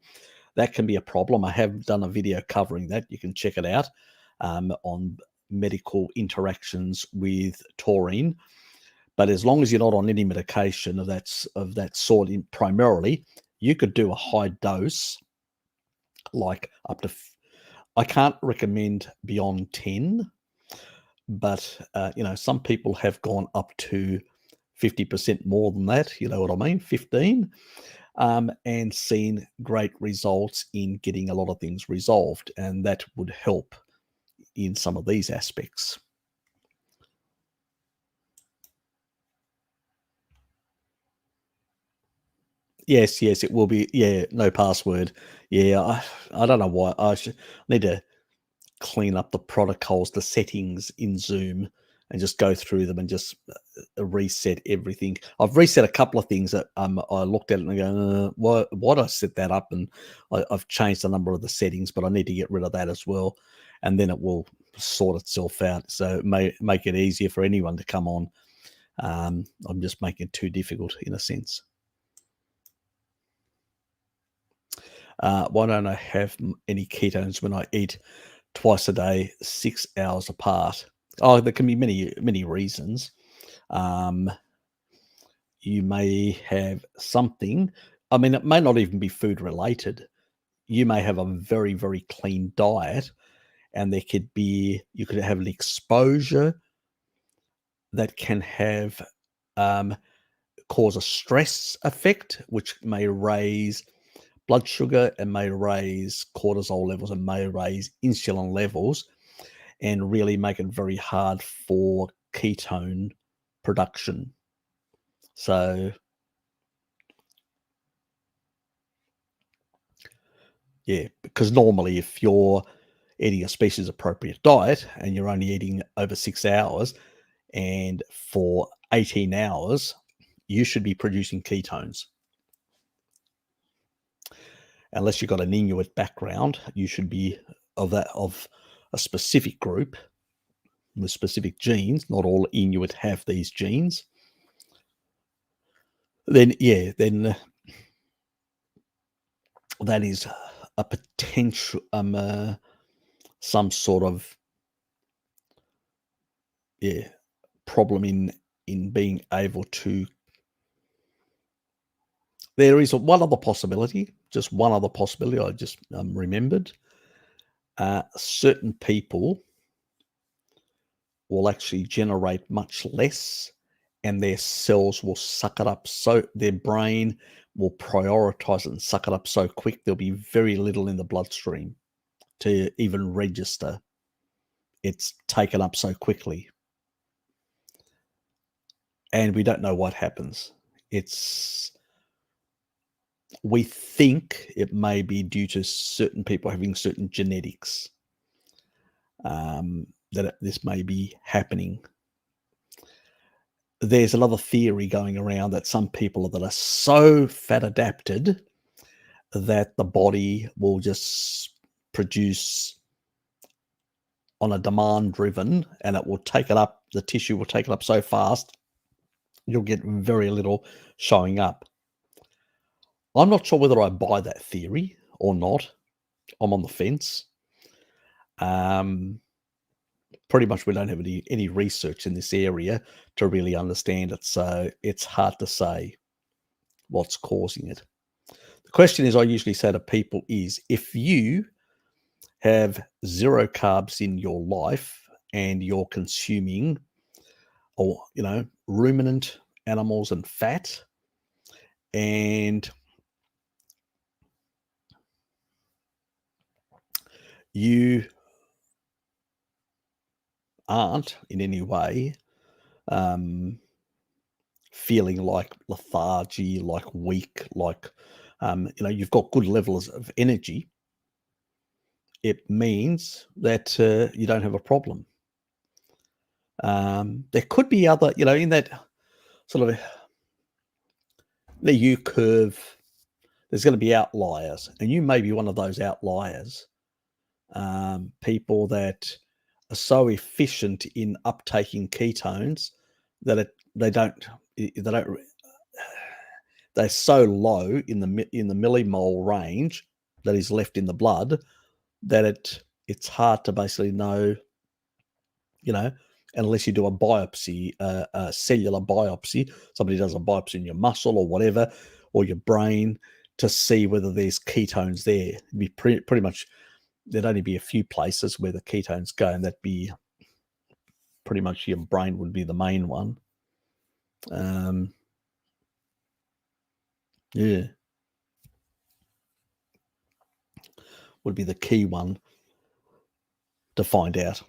that can be a problem. I have done a video covering that. You can check it out on medical interactions with taurine. But as long as you're not on any medication of that sort, primarily, you could do a high dose, like up to. I can't recommend beyond 10, but some people have gone up to 50% more than that. You know what I mean? 15. And seen great results in getting a lot of things resolved, and that would help in some of these aspects. Yes, it will be. Yeah, no password. Yeah, I don't know why. I need to clean up the protocols, the settings in Zoom, and just go through them and just reset everything. I've reset a couple of things that I looked at it and go, why did I set that up? And I've changed a number of the settings, but I need to get rid of that as well, and then it will sort itself out. So it may make it easier for anyone to come on. I'm just making it too difficult in a sense. Why don't I have any ketones when I eat twice a day, 6 hours apart? Oh, there can be many reasons. You may have something. I mean, it may not even be food related. You may have a very, very clean diet, and you could have an exposure that can have cause a stress effect, which may raise blood sugar and may raise cortisol levels and may raise insulin levels, and really make it very hard for ketone production. So, yeah, because normally if you're eating a species appropriate diet and you're only eating over 6 hours, and for 18 hours, you should be producing ketones. Unless you've got an Inuit background, you should be of a specific group with specific genes. Not all Inuit have these genes. Then that is a potential some sort of problem in being able to. There is one other possibility, just one other possibility I just remembered. Certain people will actually generate much less, and their cells will suck it up. So their brain will prioritize it and suck it up so quick, there'll be very little in the bloodstream to even register. It's taken up so quickly. And we don't know what happens. We think it may be due to certain people having certain genetics that this may be happening. There's another theory going around that some people that are so fat adapted that the body will just produce on a demand driven, and it will take it up, the tissue will take it up so fast, you'll get very little showing up. I'm not sure whether I buy that theory or not. I'm on the fence. Pretty much we don't have any research in this area to really understand it, so it's hard to say what's causing it. The question is, I usually say to people is, if you have 0 carbs in your life and you're consuming ruminant animals and fat, and you aren't in any way feeling like lethargy, like weak, like you've got good levels of energy, it means that you don't have a problem. There could be other, in that sort of the U curve, there's going to be outliers, and you may be one of those outliers. people that are so efficient in uptaking ketones that they're so low in the millimole range that is left in the blood that it's hard to basically know, unless you do a biopsy, a cellular biopsy. Somebody does a biopsy in your muscle or whatever, or your brain, to see whether there's ketones there. It'd be pretty much, there'd only be a few places where the ketones go, and that'd be pretty much your brain would be the main one. Yeah, would be the key one to find out.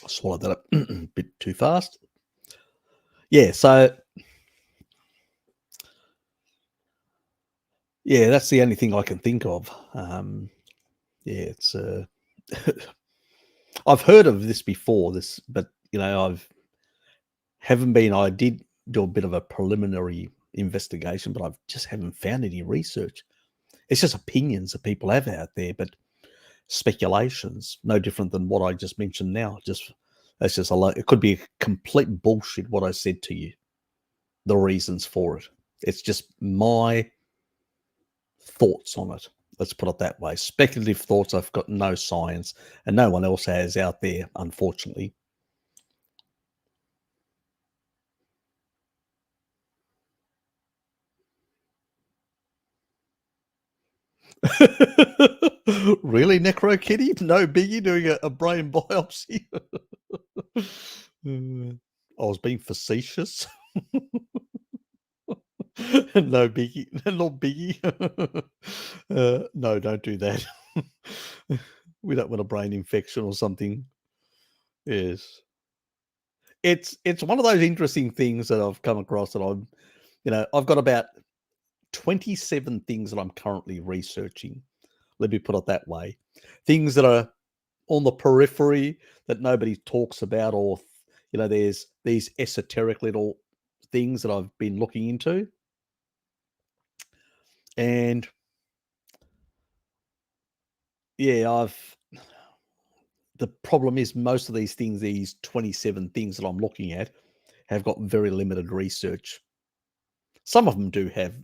Swallowed that up a bit too fast. Yeah, so yeah, that's the only thing I can think of. Yeah, it's I've heard of this before, but I did do a bit of a preliminary investigation, but I've just haven't found any research. It's just opinions that people have out there, but speculations, no different than what I just mentioned now. That's just a lot. It could be complete bullshit what I said to you, the reasons for it. It's just my thoughts on it. Let's put it that way. Speculative thoughts. I've got no science, and no one else has out there, unfortunately. Really, Necro Kitty? No biggie doing a brain biopsy? I was being facetious. No biggie. Not biggie. No, don't do that. We don't want a brain infection or something. Yes. It's one of those interesting things that I've come across that I've got about 27 things that I'm currently researching. Let me put it that way. Things that are on the periphery that nobody talks about, or there's these esoteric little things that I've been looking into. And yeah, the problem is most of these things, these 27 things that I'm looking at, have got very limited research. Some of them do have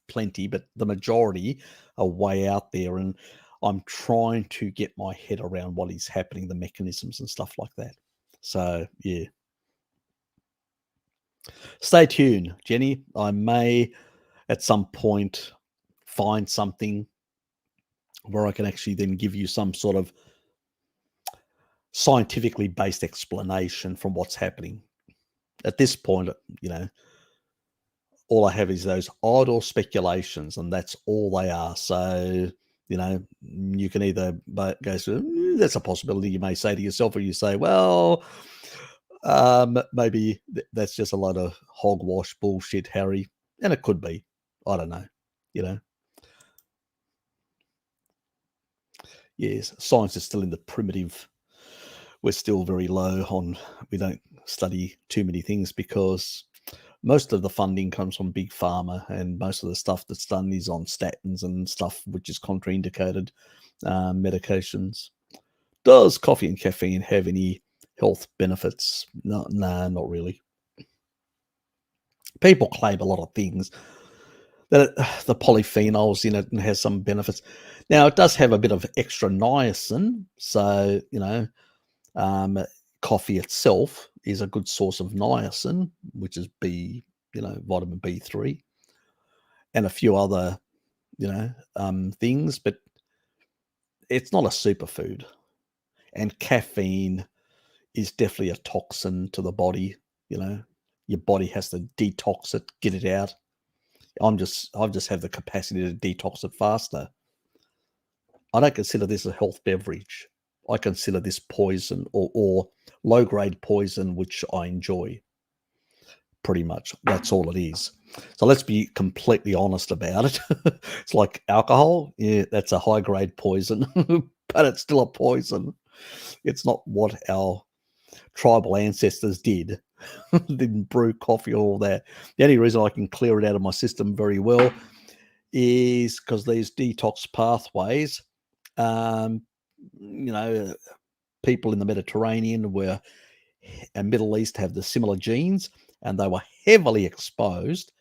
plenty, but the majority are way out there, and I'm trying to get my head around what is happening, the mechanisms and stuff like that. So yeah, stay tuned, Jenny. I may at some point find something where I can actually then give you some sort of scientifically based explanation from what's happening. At this point, all I have is those idle speculations, and that's all they are. So, you can either go, that's a possibility, you may say to yourself, or you say, well, maybe that's just a lot of hogwash bullshit, Harry. And it could be. I don't know. Yes, science is still in the primitive. We're still very low on, we don't study too many things because most of the funding comes from big pharma, and most of the stuff that's done is on statins and stuff which is contraindicated medications. Does coffee and caffeine have any health benefits? No, not really. People claim a lot of things, that the polyphenols in it and has some benefits. Now, it does have a bit of extra niacin, so coffee itself is a good source of niacin, which is vitamin B3, and a few other, things, but it's not a superfood. And caffeine is definitely a toxin to the body. Your body has to detox it, get it out. I just have the capacity to detox it faster. I don't consider this a health beverage. I consider this poison, or low grade poison, which I enjoy. Pretty much, that's all it is. So let's be completely honest about it. It's like alcohol. Yeah, that's a high grade poison, but it's still a poison. It's not what our tribal ancestors did. Didn't brew coffee or all that. The only reason I can clear it out of my system very well is because these detox pathways, um, people in the Mediterranean and Middle East have the similar genes, and they were heavily exposed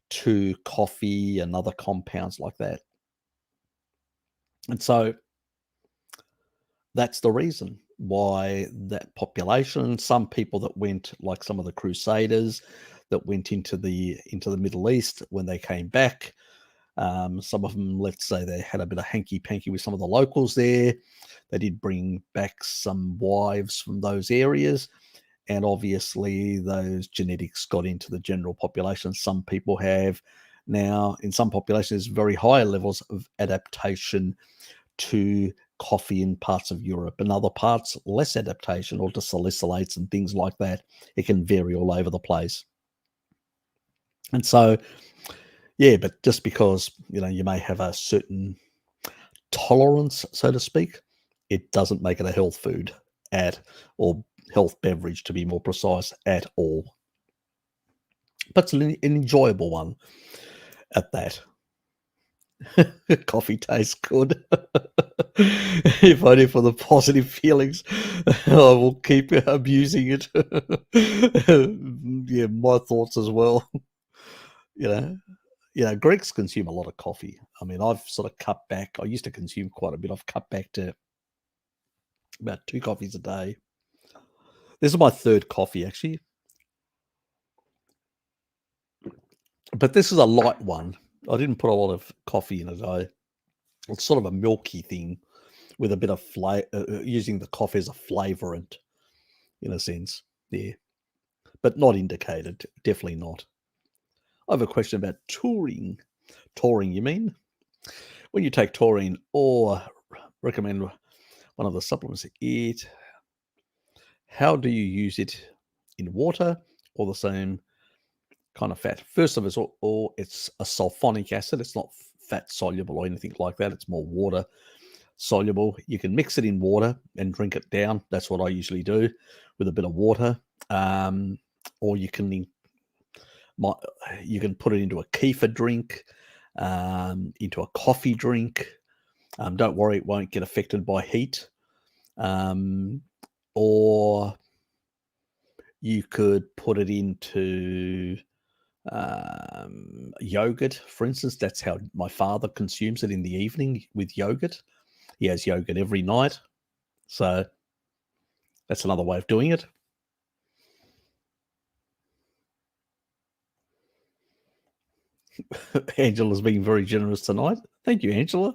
to coffee and other compounds like that. And so that's the reason why that population, some people that went, like some of the crusaders that went into the Middle East, when they came back, some of them, let's say they had a bit of hanky-panky with some of the locals there. They did bring back some wives from those areas, and obviously those genetics got into the general population. Some people have now, in some populations, very high levels of adaptation to coffee in parts of Europe, and other parts less adaptation, or to salicylates and things like that. It can vary all over the place. And so, yeah, but just because, you may have a certain tolerance, so to speak, it doesn't make it a health food or health beverage, to be more precise, at all. But it's an enjoyable one at that. Coffee tastes good. If only for the positive feelings, I will keep abusing it. Yeah, my thoughts as well. Greeks consume a lot of coffee. I mean, I've sort of cut back. I used to consume quite a bit. I've cut back to about 2 coffees a day. This is my 3rd coffee, actually. But this is a light one. I didn't put a lot of coffee in it. It's sort of a milky thing with a bit of using the coffee as a flavorant, in a sense. Yeah. But not indicated. Definitely not. I have a question about taurine. Taurine, you mean? When you take taurine, or recommend one of the supplements, how do you use it in water or the same kind of fat? First of all, it's a sulfonic acid. It's not fat soluble or anything like that. It's more water soluble. You can mix it in water and drink it down. That's what I usually do, with a bit of water. Or you can put it into a kefir drink, into a coffee drink. Don't worry, it won't get affected by heat. Or you could put it into yogurt, for instance. That's how my father consumes it in the evening, with yogurt. He has yogurt every night. So that's another way of doing it. Angela's being very generous tonight. Thank you, Angela.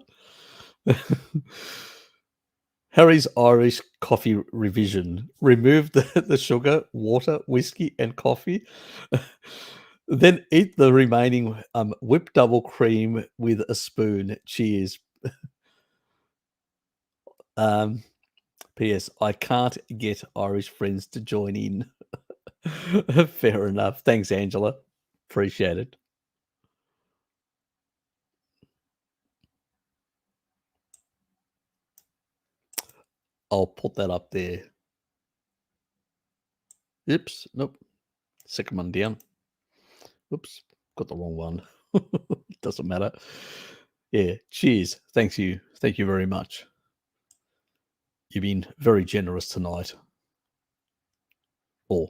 Harry's Irish coffee revision. Remove the sugar, water, whiskey, and coffee. Then eat the remaining whipped double cream with a spoon. Cheers. P.S. I can't get Irish friends to join in. Fair enough. Thanks, Angela. Appreciate it. I'll put that up there. Oops. Nope. Second one down. Oops. Got the wrong one. Doesn't matter. Yeah. Cheers. Thank you. Thank you very much. You've been very generous tonight. Or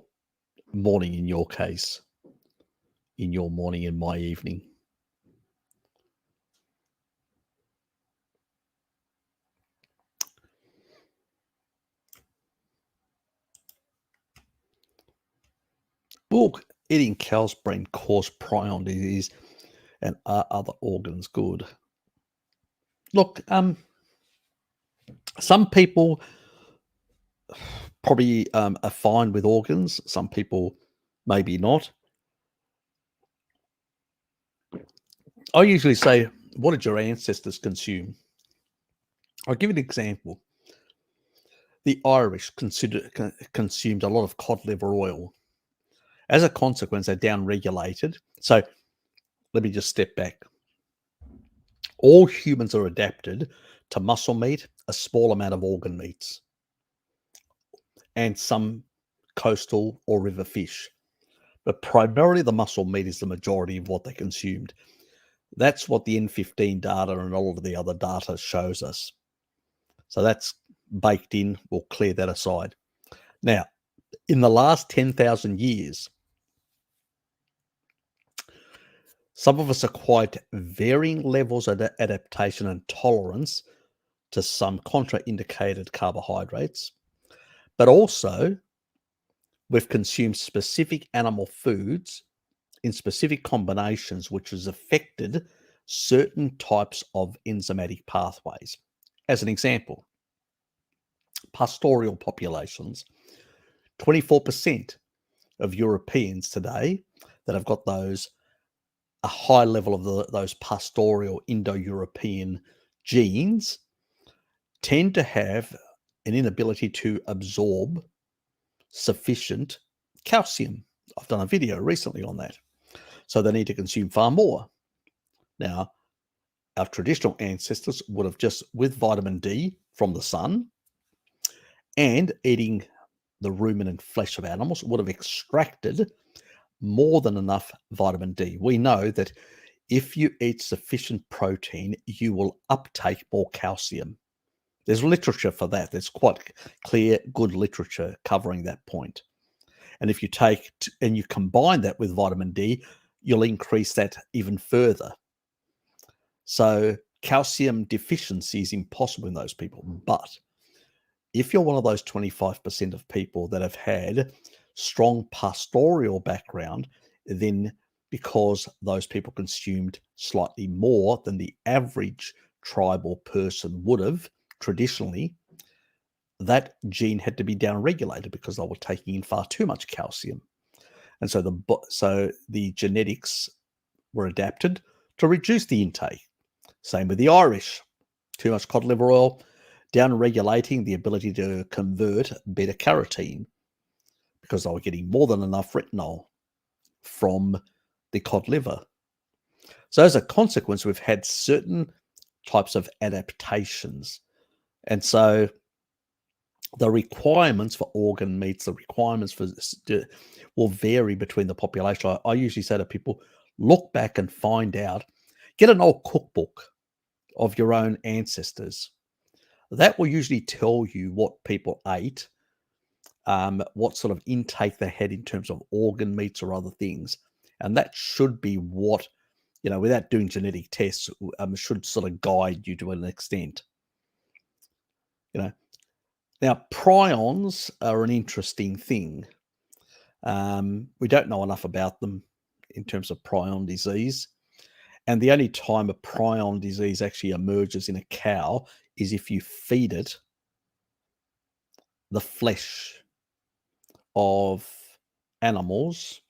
morning in your case. In your morning, in my evening. Will eating cow's brain cause prion disease, and are other organs good? Look, some people probably are fine with organs. Some people maybe not. I usually say, what did your ancestors consume? I'll give you an example. The Irish consumed a lot of cod liver oil. As a consequence, they're down-regulated. So let me just step back. All humans are adapted to muscle meat, a small amount of organ meats. and some coastal or river fish. But primarily the mussel meat is the majority of what they consumed. That's what the N15 data and all of the other data shows us. So that's baked in. We'll clear that aside. Now, in the last 10,000 years, some of us acquired varying levels of adaptation and tolerance to some contraindicated carbohydrates, but also we've consumed specific animal foods in specific combinations, which has affected certain types of enzymatic pathways. As an example, pastoral populations, 24% of Europeans today that have got a high level of those pastoral Indo-European genes tend to have an inability to absorb sufficient calcium. I've done a video recently on that. So they need to consume far more. Now, our traditional ancestors would have just, with vitamin D from the sun and eating the ruminant flesh of animals, would have extracted more than enough vitamin D. We know that if you eat sufficient protein, you will uptake more calcium. There's literature for that. There's quite clear, good literature covering that point. And if you take and you combine that with vitamin D, you'll increase that even further. So calcium deficiency is impossible in those people. But if you're one of those 25% of people that have had strong pastoral background, then because those people consumed slightly more than the average tribal person would have traditionally, that gene had to be downregulated because they were taking in far too much calcium. And so the genetics were adapted to reduce the intake. Same with the Irish. Too much cod liver oil, down-regulating the ability to convert beta-carotene because they were getting more than enough retinol from the cod liver. So as a consequence, we've had certain types of adaptations. And so the requirements for organ meats, the requirements for will vary between the population. I usually say to people, look back and find out, get an old cookbook of your own ancestors. That will usually tell you what people ate, what sort of intake they had in terms of organ meats or other things. And that should be what, without doing genetic tests, should sort of guide you to an extent. Now, prions are an interesting thing. We don't know enough about them in terms of prion disease. And the only time a prion disease actually emerges in a cow is if you feed it the flesh of animals.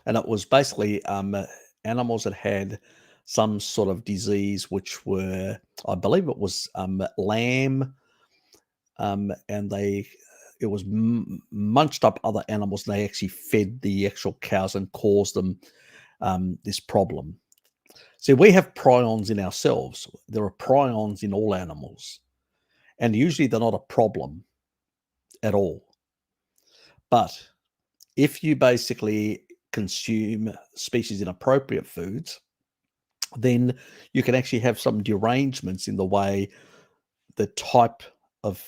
And it was basically animals that had some sort of disease, which were, I believe it was lamb, and it was munched up other animals, and they actually fed the actual cows and caused them this problem. See, we have prions in ourselves. There are prions in all animals, and usually they're not a problem at all. But if you basically consume species inappropriate foods, then you can actually have some derangements in the way the type of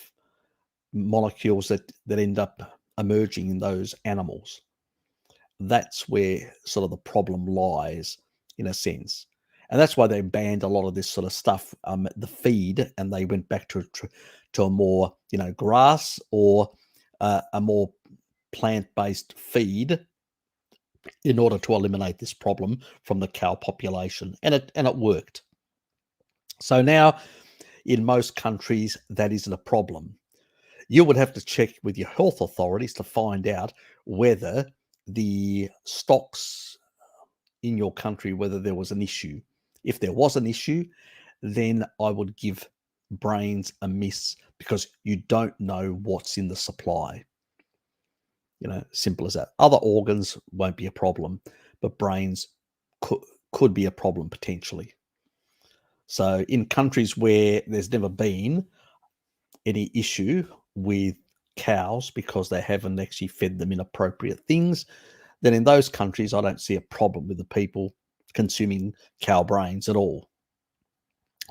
molecules that end up emerging in those animals. That's where sort of the problem lies, in a sense. And that's why they banned a lot of this sort of stuff, the feed, and they went back to a more, grass or a more plant-based feed in order to eliminate this problem from the cow population. And it worked. So now in most countries, that isn't a problem. You would have to check with your health authorities to find out whether the stocks in your country, whether there was an issue. If there was an issue, then I would give brains a miss because you don't know what's in the supply. Simple as that. Other organs won't be a problem, but brains could be a problem potentially. So in countries where there's never been any issue with cows because they haven't actually fed them inappropriate things, then in those countries, I don't see a problem with the people consuming cow brains at all.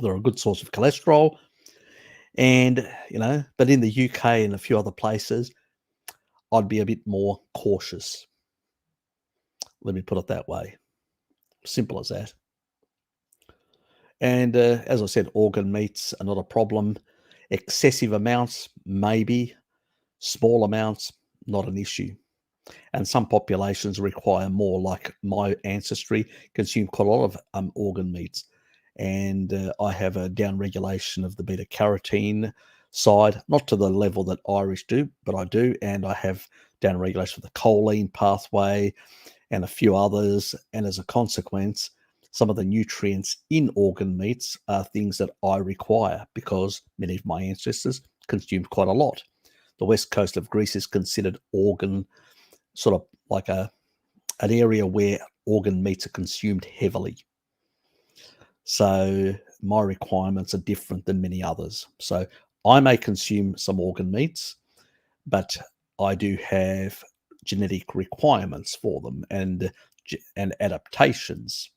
They're a good source of cholesterol. And, but in the UK and a few other places, I'd be a bit more cautious. Let me put it that way. Simple as that. And as I said, organ meats are not a problem. Excessive amounts, maybe. Small amounts, not an issue. And some populations require more, like my ancestry consumed quite a lot of organ meats. And I have a downregulation of the beta carotene side, not to the level that Irish do, but I do. And I have downregulation of the choline pathway and a few others. And as a consequence, some of the nutrients in organ meats are things that I require because many of my ancestors consumed quite a lot. The west coast of Greece is considered organ, sort of like an area where organ meats are consumed heavily. So my requirements are different than many others. So I may consume some organ meats, but I do have genetic requirements for them and adaptations.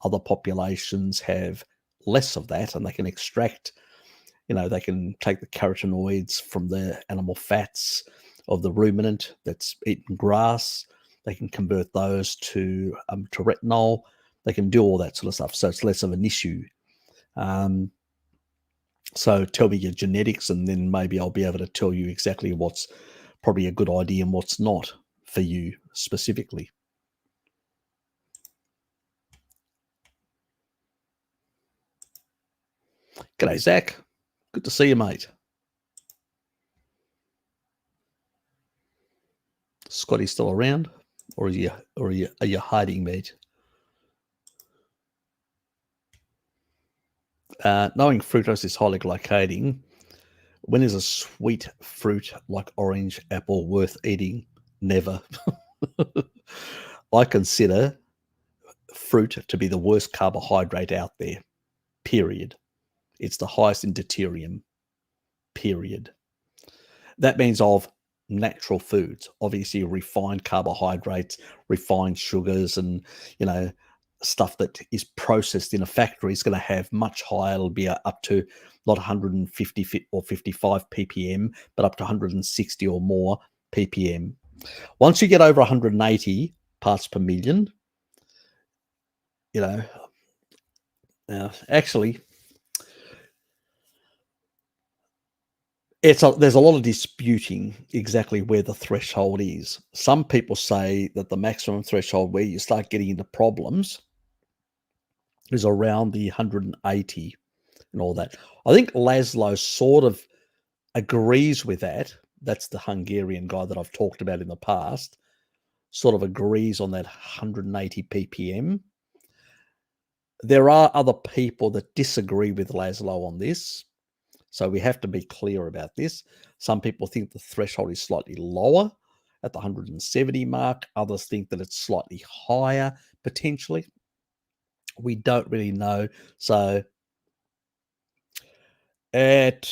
Other populations have less of that, and they can extract, they can take the carotenoids from the animal fats of the ruminant that's eaten grass. They can convert those to retinol. They can do all that sort of stuff. So it's less of an issue. So tell me your genetics, and then maybe I'll be able to tell you exactly what's probably a good idea and what's not for you specifically. G'day, Zach. Good to see you, mate. Scotty still around, or are you hiding, mate? Knowing fructose is highly glycating, when is a sweet fruit like orange, apple worth eating? Never. I consider fruit to be the worst carbohydrate out there, period. It's the highest in deuterium, period. That means of natural foods, obviously refined carbohydrates, refined sugars, and, stuff that is processed in a factory is going to have much higher. It'll be up to not 150 or 55 ppm, but up to 160 or more ppm. Once you get over 180 parts per million, actually, there's a lot of disputing exactly where the threshold is. Some people say that the maximum threshold where you start getting into problems is around the 180 and all that. I think Laszlo sort of agrees with that. That's the Hungarian guy that I've talked about in the past. Sort of agrees on that 180 ppm. There are other people that disagree with Laszlo on this. So we have to be clear about this. Some people think the threshold is slightly lower at the 170 mark. Others think that it's slightly higher, potentially. We don't really know. So at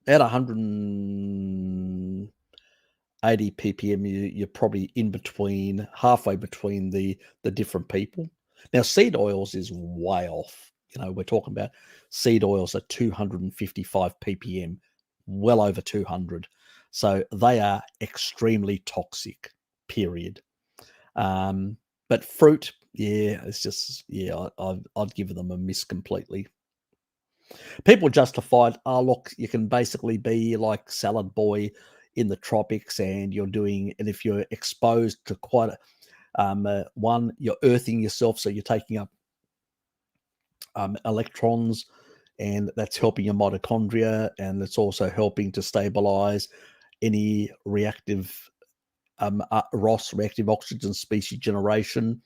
180 ppm, you're probably in between, halfway between the different people. Now, seed oils is way off. We're talking about seed oils at 255 ppm, well over 200. So they are extremely toxic, period. But fruit, it's just, I'd give them a miss completely. People justified, look, you can basically be like salad boy in the tropics, and if you're exposed to quite one, you're earthing yourself, so you're taking up electrons, and that's helping your mitochondria, and it's also helping to stabilize any reactive ROS, reactive oxygen species generation.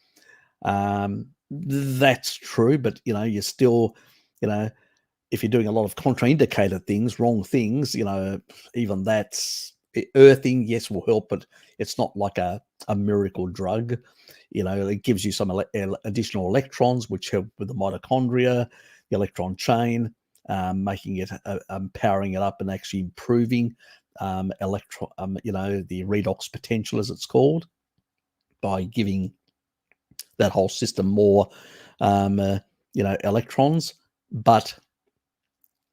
That's true, but you're still, if you're doing a lot of contraindicated things, wrong things, even that's earthing, yes, will help, but it's not like a miracle drug. It gives you some additional electrons, which help with the mitochondria, the electron chain. making it, powering it up and actually improving the redox potential, as it's called, by giving that whole system more, electrons. But,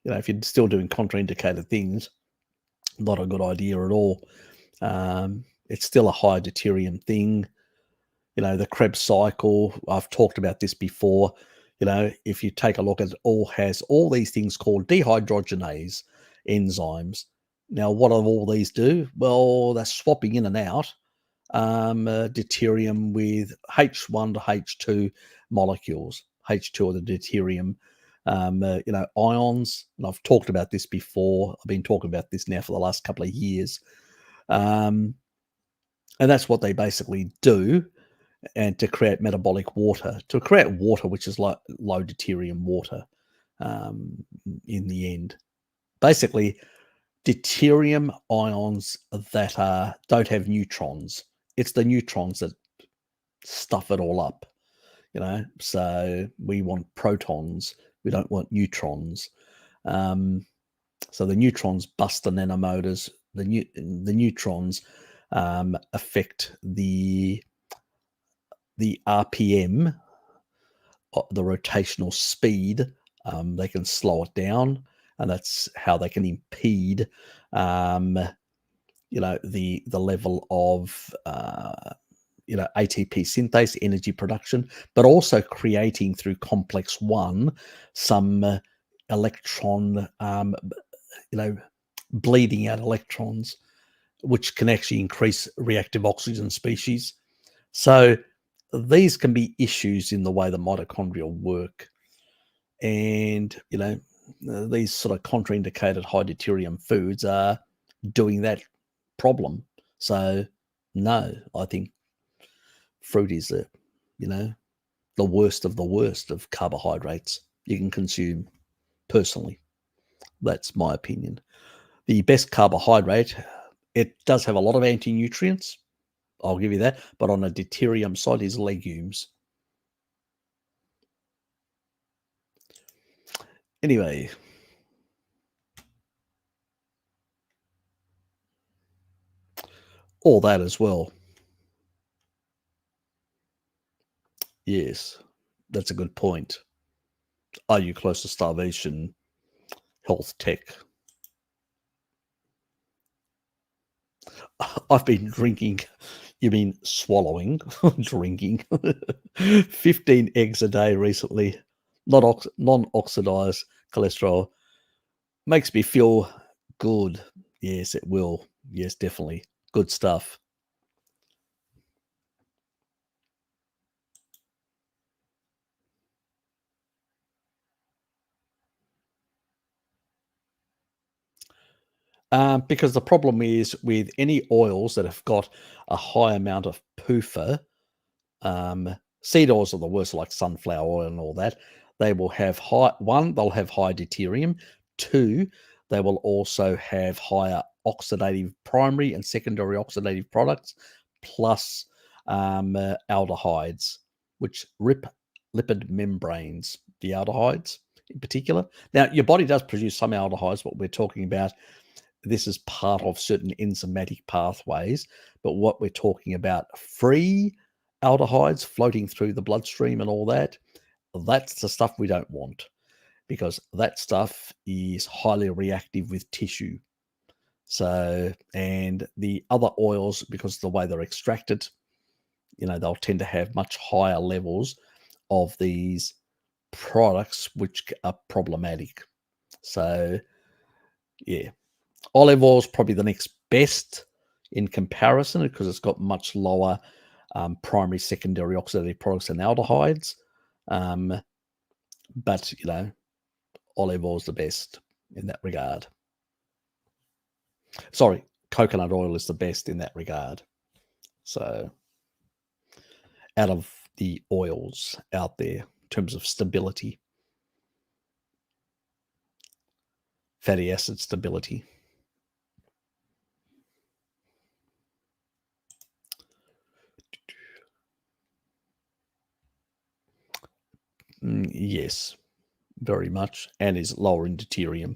if you're still doing contraindicated things, not a good idea at all. It's still a high deuterium thing. The Krebs cycle, I've talked about this before. If you take a look at it, has all these things called dehydrogenase enzymes. Now, what do all these do? Well, they're swapping in and out deuterium with H1 to H2 molecules. H2 are the deuterium, ions. And I've talked about this before. I've been talking about this now for the last couple of years. And that's what they basically do. And to create metabolic water, which is like low deuterium water, in the end. Basically, deuterium ions that don't have neutrons. It's the neutrons that stuff it all up, So we want protons. We don't want neutrons. So the neutrons bust the nanomotors. The neutrons affect the RPM, the rotational speed. They can slow it down, and that's how they can impede, the level of, ATP synthase, energy production, but also creating through complex 1 some electron, bleeding out electrons, which can actually increase reactive oxygen species. So these can be issues in the way the mitochondria work. And, these sort of contraindicated high deuterium foods are doing that problem. So, no, I think fruit is the worst of carbohydrates you can consume, personally. That's my opinion. The best carbohydrate, it does have a lot of anti-nutrients, I'll give you that, but on a deuterium side is legumes. Anyway, all that as well. Yes, that's a good point. Are you close to starvation? Health tech. I've been drinking, you mean swallowing, drinking, 15 eggs a day recently, non-oxidized cholesterol. Makes me feel good. Yes, it will. Yes, definitely. Good stuff. Because the problem is with any oils that have got a high amount of PUFA, seed oils are the worst, like sunflower oil and all that. They will have they'll have high deuterium. 2, they will also have higher oxidative primary and secondary oxidative products, plus aldehydes, which rip lipid membranes, the aldehydes in particular. Now, your body does produce some aldehydes, what we're talking about. This is part of certain enzymatic pathways, but what we're talking about, free aldehydes floating through the bloodstream and all that, that's the stuff we don't want, because that stuff is highly reactive with tissue. So, and the other oils, because of the way they're extracted, they'll tend to have much higher levels of these products, which are problematic. So, yeah. Olive oil is probably the next best in comparison, because it's got much lower primary, secondary oxidative products and aldehydes. But, olive oil is the best in that regard. Sorry, coconut oil is the best in that regard. So, out of the oils out there, in terms of stability, fatty acid stability. Yes, very much, and is lower in deuterium.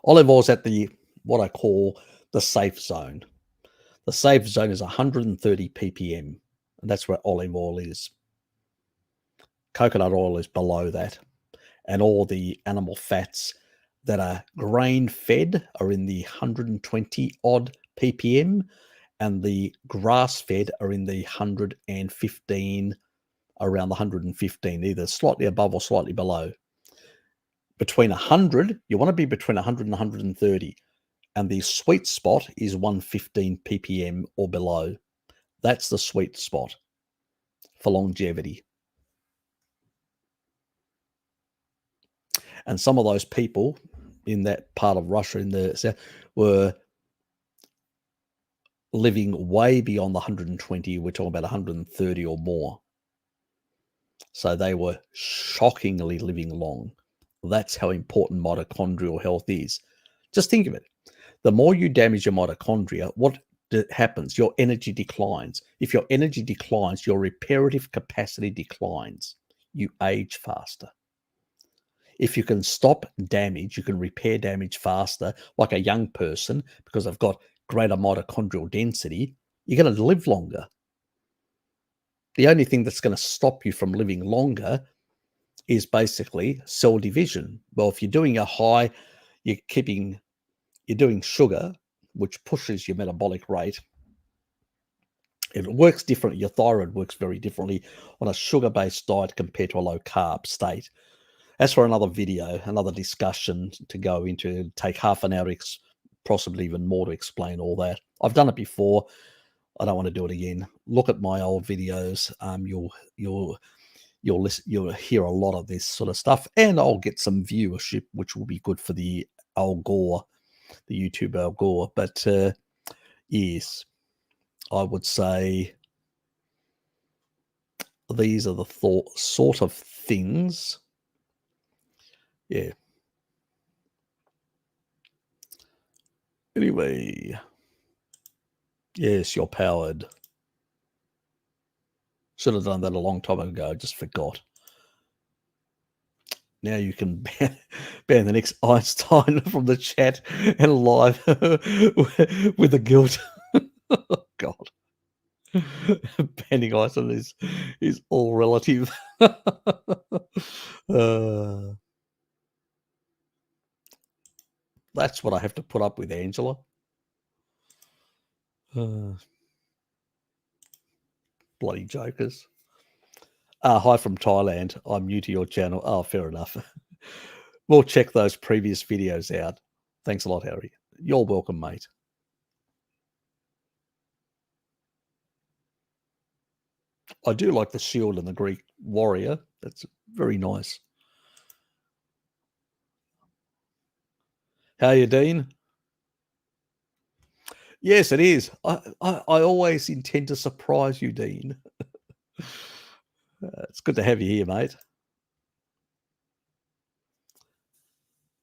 Olive oil is at the what I call the safe zone. The safe zone is 130 ppm, and that's where olive oil is. Coconut oil is below that, and all the animal fats that are grain-fed are in the 120 odd ppm, and the grass-fed are in the 115, around the 115, either slightly above or slightly below. Between 100, you want to be between 100 and 130, and the sweet spot is 115 ppm or below. That's the sweet spot for longevity. And some of those people in that part of Russia in the south were living way beyond the 120. We're talking about 130 or more. So they were shockingly living long. That's how important mitochondrial health is. Just think of it. The more you damage your mitochondria, what happens? Your energy declines. If your energy declines, your reparative capacity declines. You age faster. If you can stop damage, you can repair damage faster, like a young person, because they've got greater mitochondrial density, you're going to live longer. The only thing that's going to stop you from living longer is basically cell division. Well, if you're doing a high, you're doing sugar, which pushes your metabolic rate. It works differently. Your thyroid works very differently on a sugar-based diet compared to a low-carb state. That's for another video, another discussion to go into, take half an hour, possibly even more to explain all that. I've done it before. I don't want to do it again. Look at my old videos. You'll hear a lot of this sort of stuff, and I'll get some viewership, which will be good for the Al Gore, the YouTube Al Gore. But yes, I would say these are the sort of things. Yeah. Anyway, yes, you're powered. Should have done that a long time ago. I just forgot. Now you can ban the next Einstein from the chat and live with the guilt. Oh, God. Banning Iceland is all relative. That's what I have to put up with, Angela. Bloody jokers. Hi from Thailand. I'm new to your channel. Oh, fair enough. We'll check those previous videos out. Thanks a lot, Harry. You're welcome, mate. I do like the shield and the Greek warrior. That's very nice. How are you, Dean? Yes, it is. I always intend to surprise you, Dean. It's good to have you here, mate.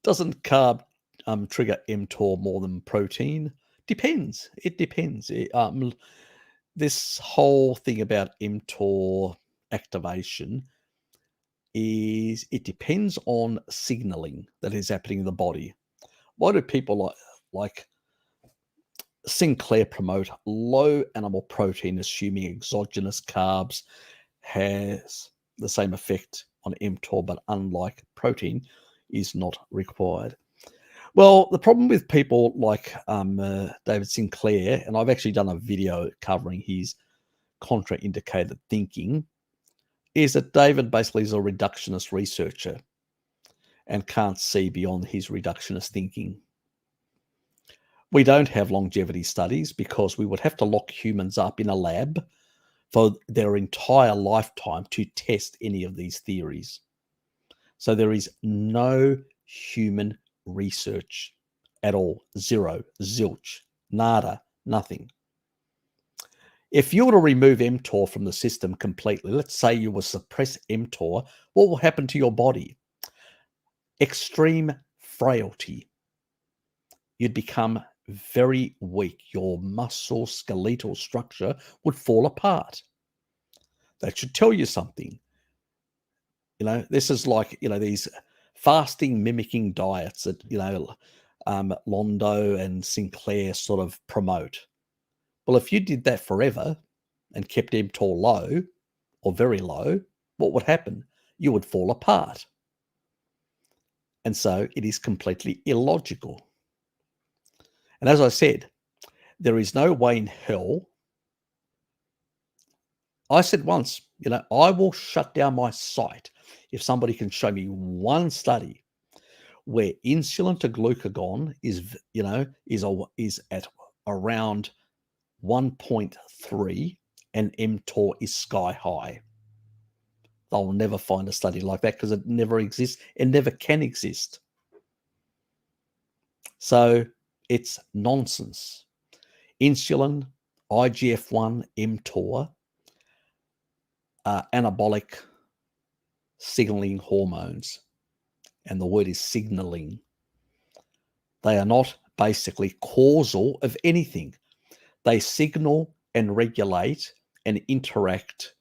Doesn't carb trigger mTOR more than protein? Depends. It depends. This whole thing about mTOR activation is it depends on signaling that is happening in the body. Why do people like Sinclair promote low animal protein, assuming exogenous carbs has the same effect on mTOR, but unlike protein, is not required? Well, the problem with people like David Sinclair, and I've actually done a video covering his contraindicated thinking, is that David basically is a reductionist researcher and can't see beyond his reductionist thinking. We don't have longevity studies because we would have to lock humans up in a lab for their entire lifetime to test any of these theories. So there is no human research at all. Zero, zilch, nada, nothing. If you were to remove mTOR from the system completely, let's say you will suppress mTOR, what will happen to your body? Extreme frailty. You'd become very weak. Your muscle skeletal structure would fall apart. That should tell you something. This is like, these fasting mimicking diets that, Londo and Sinclair sort of promote. Well, if you did that forever and kept mTOR low or very low, what would happen? You would fall apart. And so it is completely illogical. And as I said, there is no way in hell. I said once, I will shut down my site if somebody can show me one study where insulin to glucagon is at around 1.3 and mTOR is sky high. They'll never find a study like that because it never exists and never can exist. So it's nonsense. Insulin, IGF-1, mTOR, anabolic signaling hormones. And the word is signaling. They are not basically causal of anything. They signal and regulate and interact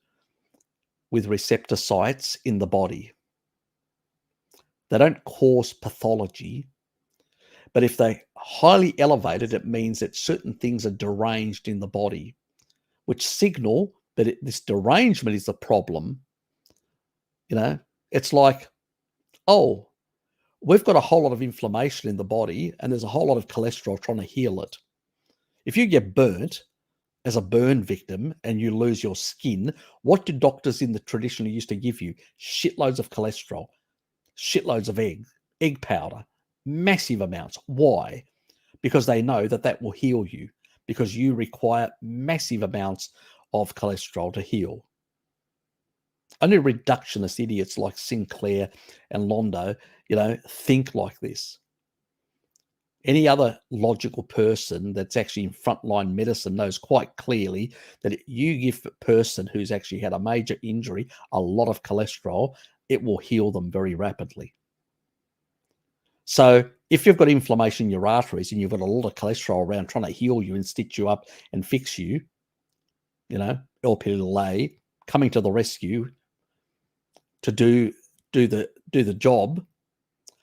with receptor sites in the body. They don't cause pathology, but if they're highly elevated, it means that certain things are deranged in the body, which signal that this derangement is the problem. It's like, oh, we've got a whole lot of inflammation in the body and there's a whole lot of cholesterol trying to heal it. If you get burnt as a burn victim and you lose your skin, what do doctors in the tradition used to give you? Shitloads of cholesterol, shitloads of egg powder, massive amounts. Why? Because they know that will heal you, because you require massive amounts of cholesterol to heal. Only reductionist idiots like Sinclair and Londo, think like this. Any other logical person that's actually in frontline medicine knows quite clearly that if you give a person who's actually had a major injury a lot of cholesterol, it will heal them very rapidly. So if you've got inflammation in your arteries and you've got a lot of cholesterol around trying to heal you and stitch you up and fix you, LPLA coming to the rescue to do the job.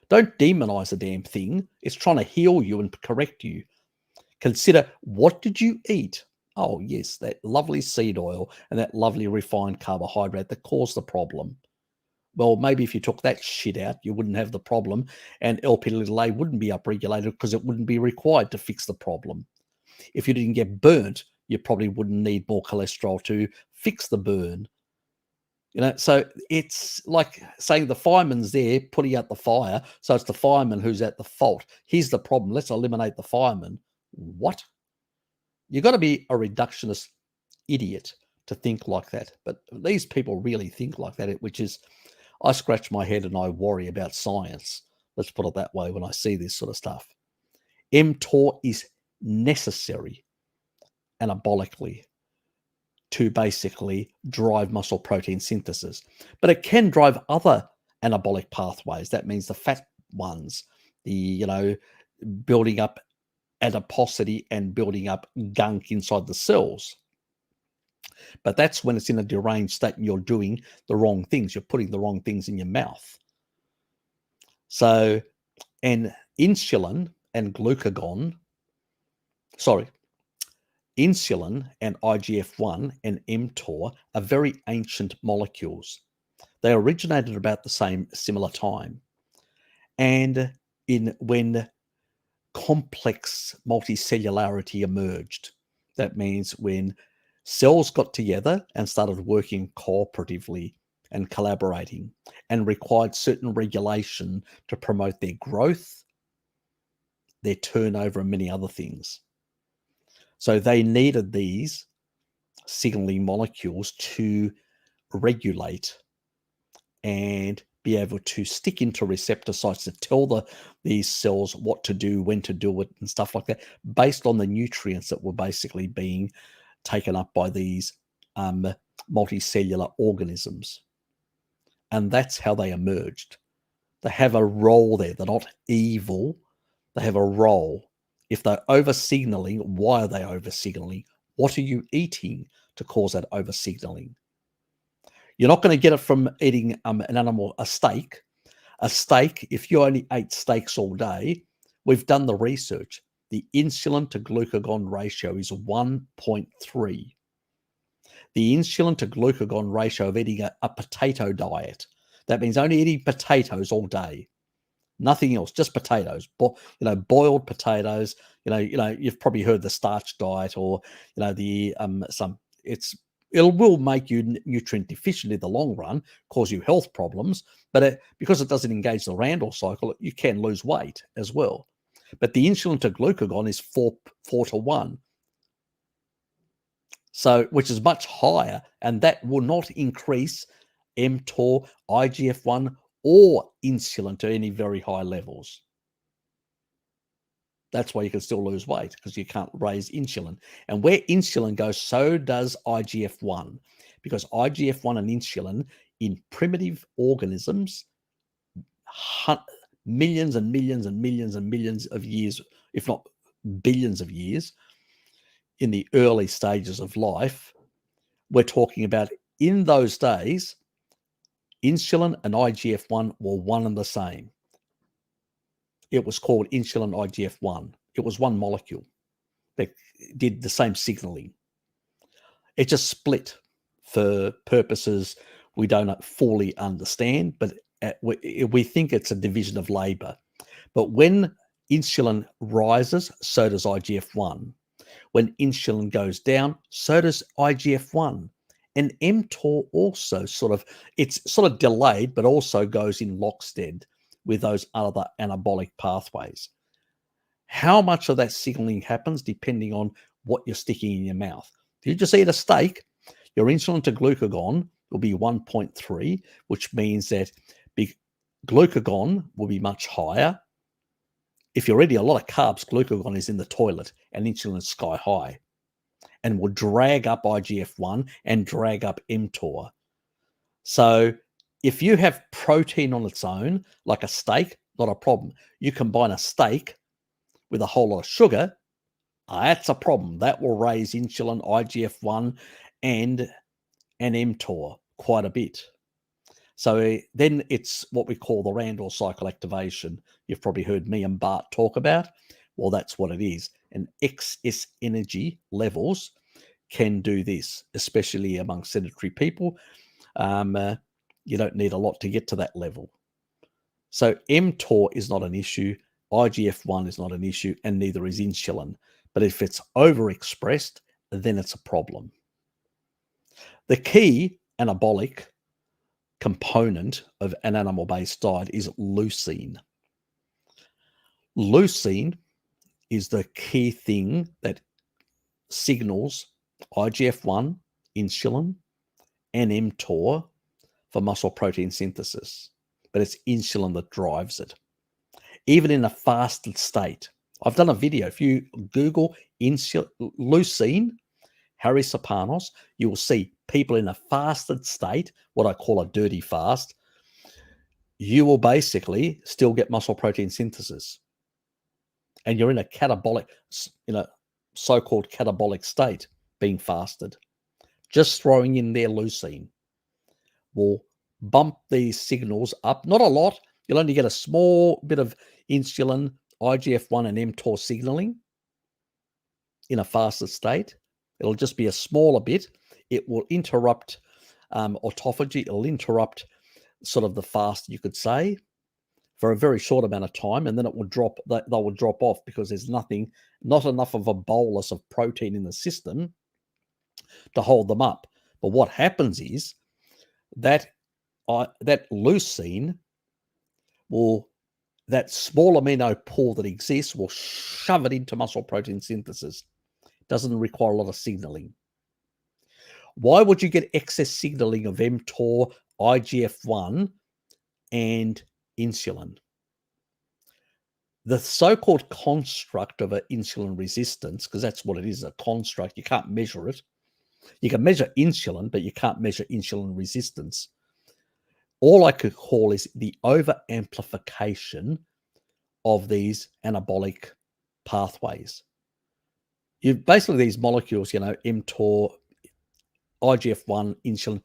Don't demonize the damn thing. It's trying to heal you and correct you. Consider, what did you eat? Oh, yes, that lovely seed oil and that lovely refined carbohydrate that caused the problem. Well, maybe if you took that shit out, you wouldn't have the problem, and LP-A wouldn't be upregulated because it wouldn't be required to fix the problem. If you didn't get burnt, you probably wouldn't need more cholesterol to fix the burn. So it's like saying the fireman's there putting out the fire, so it's the fireman who's at the fault. Here's the problem. Let's eliminate the fireman. What? You've got to be a reductionist idiot to think like that. But these people really think like that, which is, I scratch my head and I worry about science. Let's put it that way when I see this sort of stuff. mTOR is necessary anabolically to basically drive muscle protein synthesis. But it can drive other anabolic pathways. That means the fat ones, the, building up adiposity and building up gunk inside the cells. But that's when it's in a deranged state and you're doing the wrong things. You're putting the wrong things in your mouth. So, and insulin and insulin and IGF-1 and mTOR are very ancient molecules. They originated about the similar time. And when complex multicellularity emerged, that means when cells got together and started working cooperatively and collaborating and required certain regulation to promote their growth, their turnover, and many other things. So they needed these signaling molecules to regulate and be able to stick into receptor sites to tell these cells what to do, when to do it, and stuff like that, based on the nutrients that were basically being taken up by these multicellular organisms. And that's how they emerged. They have a role there. They're not evil. They have a role. If they're over-signaling, why are they over-signaling? What are you eating to cause that over-signaling? You're not going to get it from eating an animal, a steak. A steak, if you only ate steaks all day, we've done the research. The insulin to glucagon ratio is 1.3. The insulin to glucagon ratio of eating a potato diet. That means only eating potatoes all day, nothing else, just potatoes. Boiled potatoes. You've probably heard the starch diet, or the it will make you nutrient deficient in the long run, cause you health problems. But because it doesn't engage the Randall cycle, you can lose weight as well. But the insulin to glucagon is 4 to 1. So, which is much higher, and that will not increase mTOR, IGF-1, or insulin to any very high levels. That's why you can still lose weight, because you can't raise insulin. And where insulin goes, so does IGF-1, because IGF-1 and insulin in primitive organisms, millions and millions and millions and millions of years, if not billions of years, in the early stages of life, we're talking about in those days, insulin and IGF-1 were one and the same. It was called insulin IGF-1. It was one molecule that did the same signaling. It just split for purposes we don't fully understand, but we think it's a division of labor. But when insulin rises, so does IGF-1. When insulin goes down, so does IGF-1. And mTOR also it's sort of delayed, but also goes in lockstep with those other anabolic pathways. How much of that signaling happens depending on what you're sticking in your mouth. If you just eat a steak, your insulin to glucagon will be 1.3, which means that glucagon will be much higher. If you're eating a lot of carbs, glucagon is in the toilet and insulin is sky high, and will drag up IGF-1 and drag up mTOR. So if you have protein on its own, like a steak, not a problem. You combine a steak with a whole lot of sugar, that's a problem. That will raise insulin, IGF-1, and mTOR quite a bit. So then it's what we call the Randall cycle activation. You've probably heard me and Bart talk about. Well, that's what it is. And excess energy levels can do this, especially among sedentary people. You don't need a lot to get to that level. So mTOR is not an issue. IGF-1 is not an issue, and neither is insulin. But if it's overexpressed, then it's a problem. The key anabolic component of an animal-based diet is leucine. Leucine is the key thing that signals IGF-1, insulin, and mTOR for muscle protein synthesis. But it's insulin that drives it. Even in a fasted state. I've done a video. If you Google leucine, Harry Serpanos, you will see people in a fasted state, what I call a dirty fast. You will basically still get muscle protein synthesis. And you're in a catabolic, so-called catabolic state, being fasted. Just throwing in their leucine will bump these signals up. Not a lot. You'll only get a small bit of insulin, IGF-1, and mTOR signaling in a fasted state. It'll just be a smaller bit. It will interrupt autophagy. It'll interrupt sort of the fast, you could say, for a very short amount of time, and then it will drop. They will drop off because there's not enough of a bolus of protein in the system to hold them up. But what happens is that leucine will, that small amino pool that exists, will shove it into muscle protein synthesis. Doesn't require a lot of signaling. Why would you get excess signaling of mTOR, IGF-1, and insulin? The so-called construct of an insulin resistance, because that's what it is, a construct, you can't measure it. You can measure insulin, but you can't measure insulin resistance. All I could call is the over-amplification of these anabolic pathways. You basically, these molecules, mTOR, IGF-1, insulin,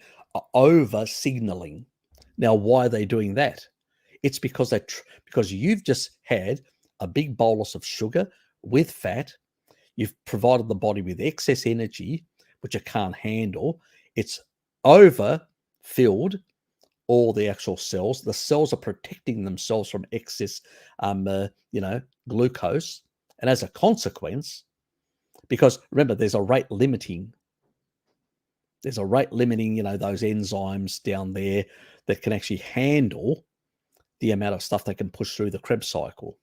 over signaling. Now, why are they doing that? It's because because you've just had a big bolus of sugar with fat. You've provided the body with excess energy, which it can't handle. It's overfilled all the actual cells. The cells are protecting themselves from excess, glucose. And as a consequence, because remember, there's a rate limiting, those enzymes down there that can actually handle the amount of stuff they can push through the Krebs cycle.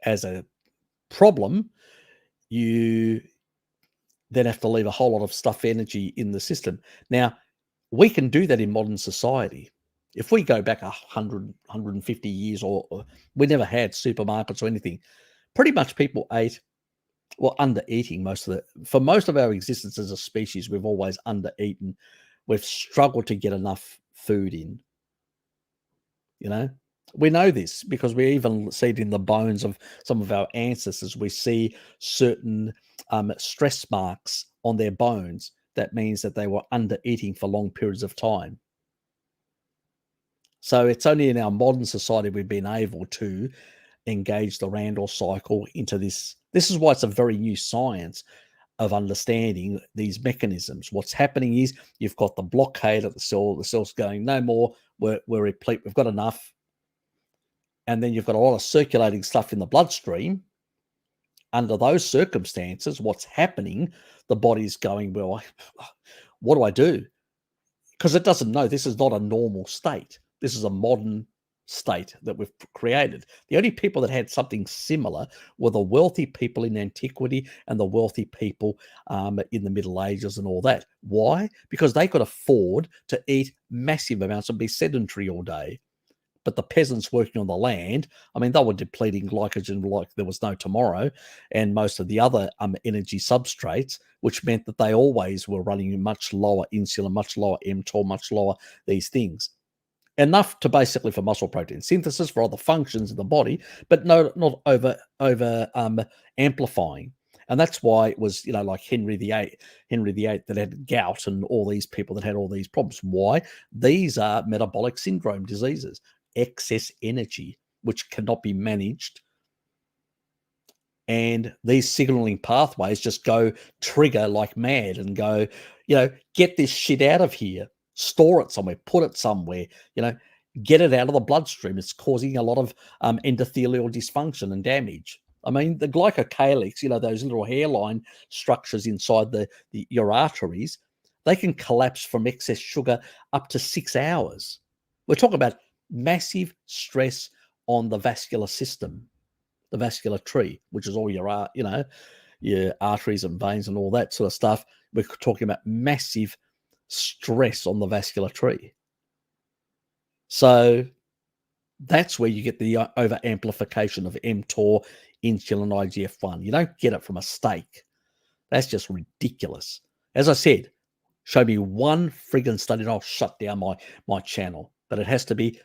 As a problem, you then have to leave a whole lot of stuff energy in the system. Now, we can do that in modern society. If we go back 100, 150 years, or we never had supermarkets or anything, pretty much people ate, under-eating for most of our existence as a species, we've always under-eaten. We've struggled to get enough food in. We know this because we even see it in the bones of some of our ancestors. We see certain stress marks on their bones. That means that they were under-eating for long periods of time. So it's only in our modern society we've been able to engage the Randall cycle into this. This is why it's a very new science of understanding these mechanisms. What's happening is you've got the blockade of the cell. The cell's going, no more, we're replete, we've got enough. And then you've got a lot of circulating stuff in the bloodstream. Under those circumstances, what's happening, the body's going, well, what do I do? Because it doesn't know. This is not a normal state. This is a modern state that we've created. The only people that had something similar were the wealthy people in antiquity and the wealthy people in the Middle Ages and all that. Why? Because they could afford to eat massive amounts and be sedentary all day. But the peasants working on the land, they were depleting glycogen like there was no tomorrow, and most of the other energy substrates, which meant that they always were running much lower insulin, much lower mTOR, much lower these things. Enough to basically for muscle protein synthesis, for other functions in the body, but not over amplifying. And that's why it was, like Henry VIII that had gout and all these people that had all these problems. Why? These are metabolic syndrome diseases. Excess energy, which cannot be managed. And these signaling pathways just go trigger like mad and go, get this shit out of here, store it somewhere, put it somewhere, get it out of the bloodstream. It's causing a lot of endothelial dysfunction and damage. The glycocalyx, those little hairline structures inside your arteries, they can collapse from excess sugar up to 6 hours. We're talking about massive stress on the vascular system, the vascular tree, which is all your arteries and veins and all that sort of stuff. We're talking about massive stress on the vascular tree. So that's where you get the over amplification of mTOR, insulin, IGF-1. You don't get it from a steak. That's just ridiculous. As I said, show me one friggin' study and I'll shut down my channel. But it has to be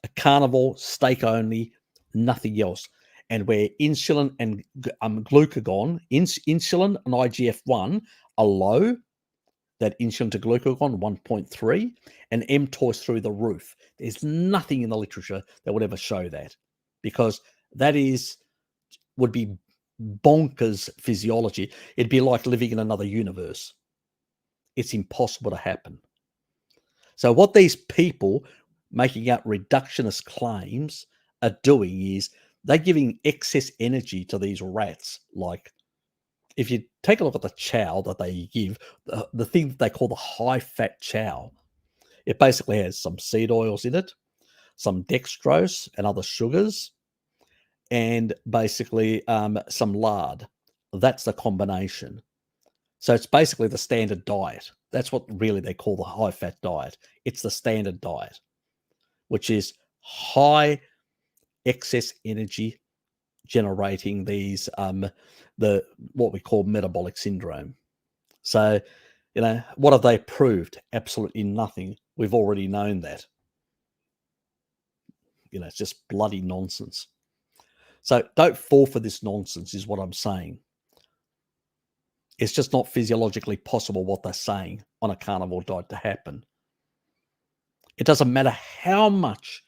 a carnivore, steak only, nothing else. And where insulin and glucagon, insulin and IGF-1 are low, that insulin to glucagon 1.3, and mTOR through the roof. There's nothing in the literature that would ever show that, because that would be bonkers physiology. It'd be like living in another universe. It's impossible to happen. So what these people making out reductionist claims are doing is they're giving excess energy to these rats. Like, if you take a look at the chow that they give, the thing that they call the high-fat chow, it basically has some seed oils in it, some dextrose and other sugars, and basically some lard. That's the combination. So it's basically the standard diet. That's what really they call the high-fat diet. It's the standard diet, which is high excess energy generating these what we call metabolic syndrome. So, what have they proved? Absolutely nothing. We've already known that. It's just bloody nonsense. So don't fall for this nonsense is what I'm saying. It's just not physiologically possible what they're saying on a carnivore diet to happen. It doesn't matter how much.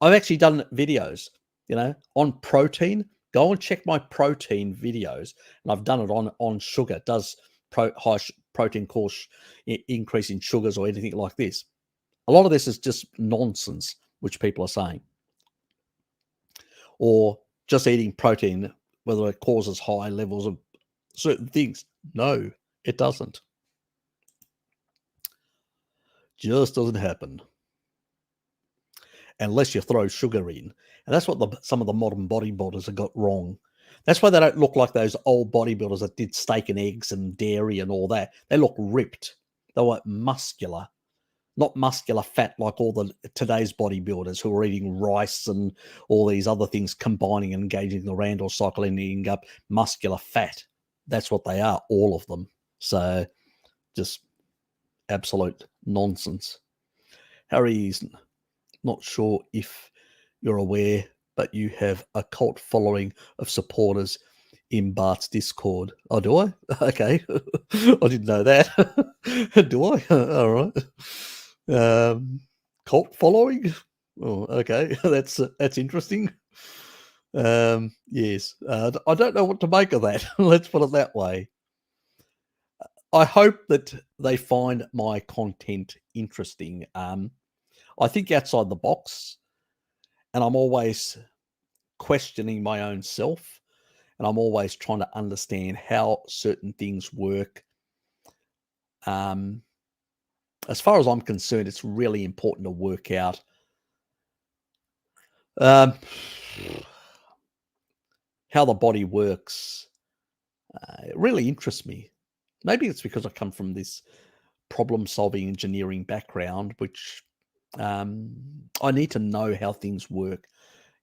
I've actually done videos, on protein. Go and check my protein videos, and I've done it on sugar. Does protein cause increase in sugars or anything like this? A lot of this is just nonsense, which people are saying, or just eating protein, whether it causes high levels of certain things. No, it doesn't. Just doesn't happen unless you throw sugar in. And that's what some of the modern bodybuilders have got wrong. That's why they don't look like those old bodybuilders that did steak and eggs and dairy and all that. They look ripped. They were muscular, not muscular fat like all the today's bodybuilders who are eating rice and all these other things, combining and engaging the Randall cycle and ending up muscular fat. That's what they are, all of them. So just absolute nonsense. Harry's not sure if you're aware, but you have a cult following of supporters in Bart's Discord. Oh, do I? Okay. I didn't know that. Do I? All right. Cult following? Oh, okay. That's interesting. Yes. I don't know what to make of that. Let's put it that way. I hope that they find my content interesting. I think outside the box, and I'm always questioning my own self, and I'm always trying to understand how certain things work. As far as I'm concerned, it's really important to work out how the body works. It really interests me. Maybe it's because I come from this problem-solving engineering background, which I need to know how things work,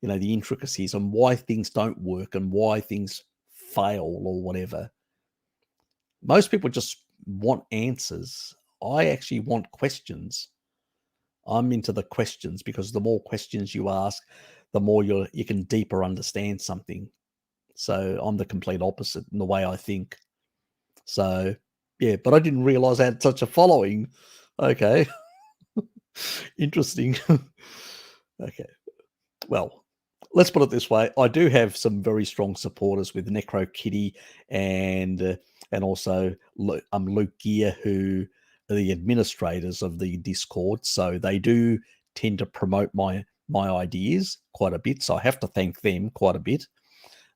the intricacies and why things don't work and why things fail or whatever. Most people just want answers. I actually want questions. I'm into the questions because the more questions you ask, the more you can deeper understand something. So I'm the complete opposite in the way I think. So yeah, but I didn't realize I had such a following. Okay. Interesting. Okay. Well, let's put it this way. I do have some very strong supporters with Necro Kitty and also Luke Gear, who are the administrators of the Discord. So they do tend to promote my ideas quite a bit. So I have to thank them quite a bit.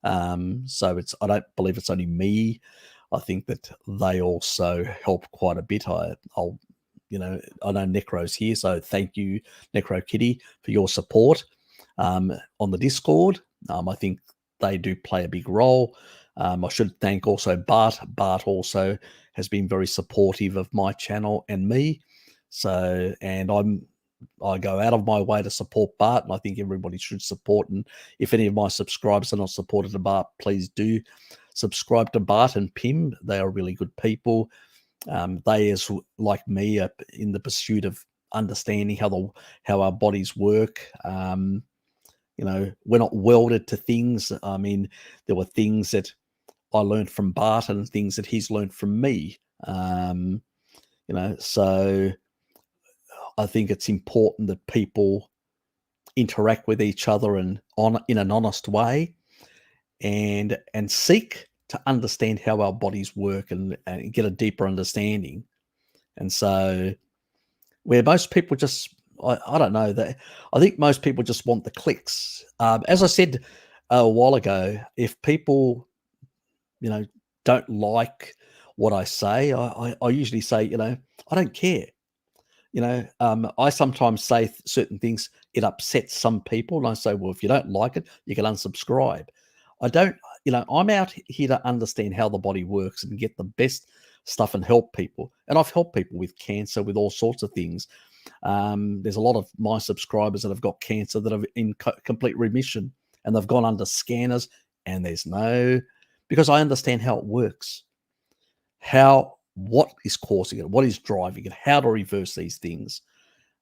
So I don't believe it's only me. I think that they also help quite a bit. I know Necro's here, so thank you, Necro Kitty, for your support on the Discord. I think they do play a big role. I should thank also Bart. Bart also has been very supportive of my channel and me. So, and I go out of my way to support Bart, and I think everybody should support. And if any of my subscribers are not supported to Bart, please do subscribe to Bart and Pim. They are really good people. They, as like me, are in the pursuit of understanding how our bodies work. We're not welded to things. I mean, there were things that I learned from Bart and things that he's learned from me. So I think it's important that people interact with each other and in an honest way, and seek to understand how our bodies work and get a deeper understanding. And so, where most people just, I don't know, that I think most people just want the clicks. As I said a while ago, if people, don't like what I say, I usually say, I don't care. I sometimes say certain things, it upsets some people. And I say, well, if you don't like it, you can unsubscribe. I don't, I'm out here to understand how the body works and get the best stuff and help people. And I've helped people with cancer, with all sorts of things. There's a lot of my subscribers that have got cancer that are in complete remission, and they've gone under scanners, and because I understand how it works, what is causing it, what is driving it, how to reverse these things.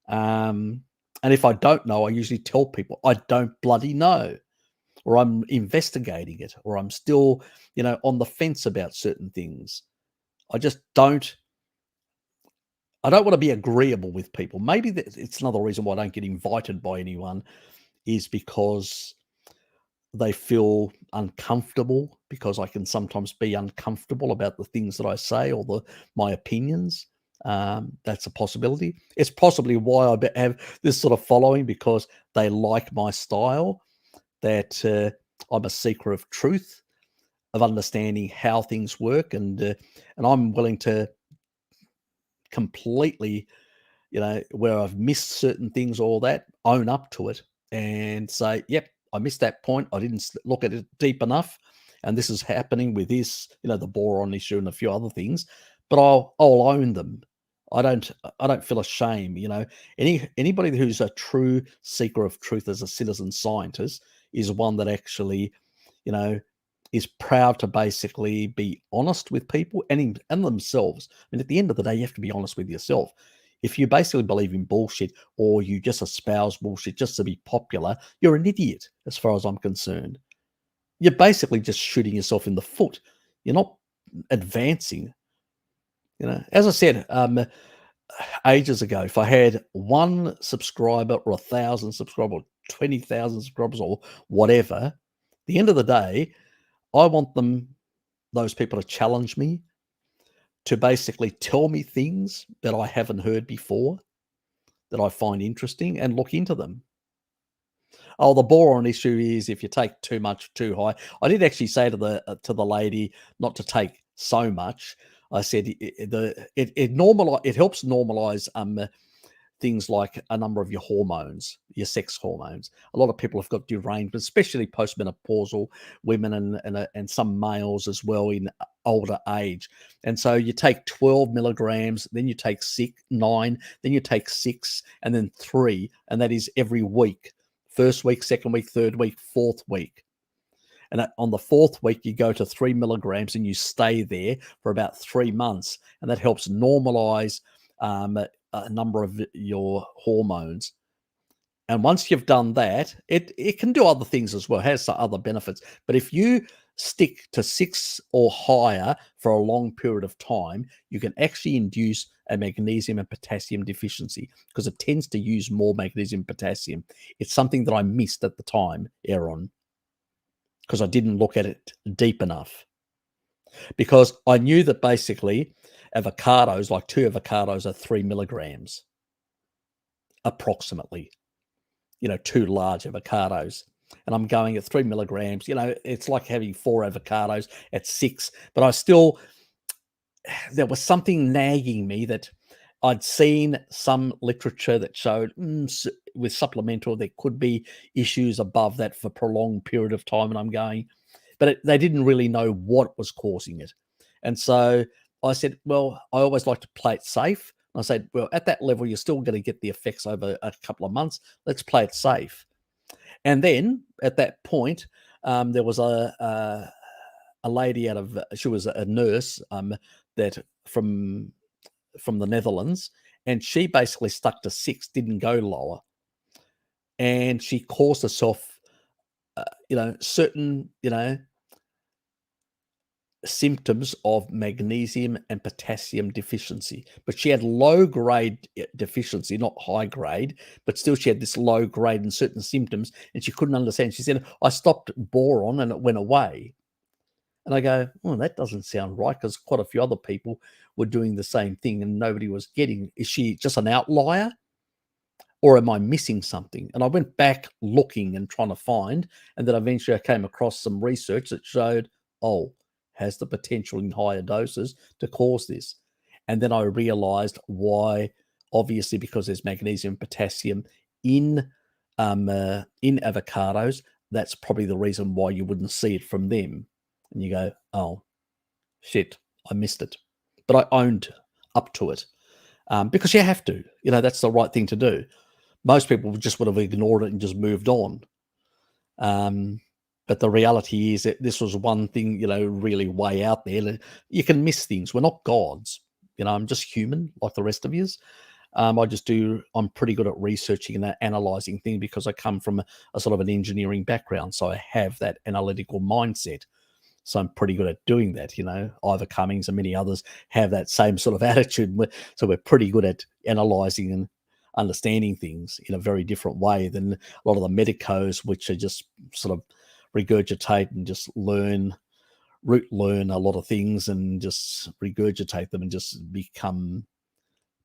And if I don't know, I usually tell people I don't bloody know, or I'm investigating it, or I'm still, on the fence about certain things. I just don't I don't want to be agreeable with people. Maybe it's another reason why I don't get invited by anyone is because they feel uncomfortable, because I can sometimes be uncomfortable about the things that I say or my opinions. That's a possibility. It's possibly why I have this sort of following, because they like my style, that I'm a seeker of truth, of understanding how things work, and I'm willing to completely, where I've missed certain things, all that, own up to it and say, yep, I missed that point. I didn't look at it deep enough. And this is happening with this, the boron issue and a few other things, but I'll own them. I don't feel ashamed. Anybody who's a true seeker of truth as a citizen scientist is one that actually, you know, is proud to basically be honest with people and themselves. I mean, at the end of the day, you have to be honest with yourself. If you basically believe in bullshit, or you just espouse bullshit just to be popular, you're an idiot, as far as I'm concerned. You're basically just shooting yourself in the foot. You're not advancing. As I said, ages ago, if I had 1 subscriber or 1,000 subscribers or 20,000 subscribers or whatever, at the end of the day, I want those people to challenge me, to basically tell me things that I haven't heard before, that I find interesting, and look into them. Oh, the boron issue is if you take too much too high. I did actually say to the lady not to take so much. I said it helps normalize things like a number of your hormones, your sex hormones. A lot of people have got deranged, especially postmenopausal women and some males as well in older age. And so you take 12 milligrams, then you take 9, then you take 6, and then 3, and that is every week. First week, second week, third week, fourth week. And on the fourth week, you go to 3 milligrams and you stay there for about 3 months. And that helps normalize a number of your hormones. And once you've done that, it can do other things as well, has some other benefits. But if you stick to 6 or higher for a long period of time, you can actually induce a magnesium and potassium deficiency, because it tends to use more magnesium and potassium. It's something that I missed at the time, Aaron, because I didn't look at it deep enough. Because I knew that basically avocados, like 2 avocados, are 3 milligrams, approximately. 2 large avocados. And I'm going at 3 milligrams. It's like having 4 avocados at 6. But there was something nagging me that I'd seen some literature that showed with supplemental, there could be issues above that for a prolonged period of time. And I'm going, but they didn't really know what was causing it. And so I said, well, I always like to play it safe. I said, well, at that level, you're still going to get the effects over a couple of months. Let's play it safe. And then at that point, there was a lady she was a nurse that from the Netherlands, and she basically stuck to 6, didn't go lower. And she caused herself, certain, symptoms of magnesium and potassium deficiency. But she had low grade deficiency, not high grade, but still she had this low grade and certain symptoms, and she couldn't understand. She said, I stopped boron and it went away. And I go, well, that doesn't sound right, because quite a few other people were doing the same thing and nobody was getting. Is she just an outlier, or am I missing something? And I went back looking and trying to find, and then eventually I came across some research that showed, has the potential in higher doses to cause this. And then I realized why. Obviously, because there's magnesium and potassium in avocados. That's probably the reason why you wouldn't see it from them. And you go, oh, shit, I missed it. But I owned up to it, because you have to. That's the right thing to do. Most people just would have ignored it and just moved on. But the reality is that this was one thing, really way out there. You can miss things. We're not gods. I'm just human like the rest of yous. I'm pretty good at researching and analyzing things, because I come from a sort of an engineering background. So I have that analytical mindset. So I'm pretty good at doing that, Ivor Cummings and many others have that same sort of attitude. So we're pretty good at analysing and understanding things in a very different way than a lot of the medicos, which are just sort of regurgitate and just learn a lot of things and just regurgitate them and just become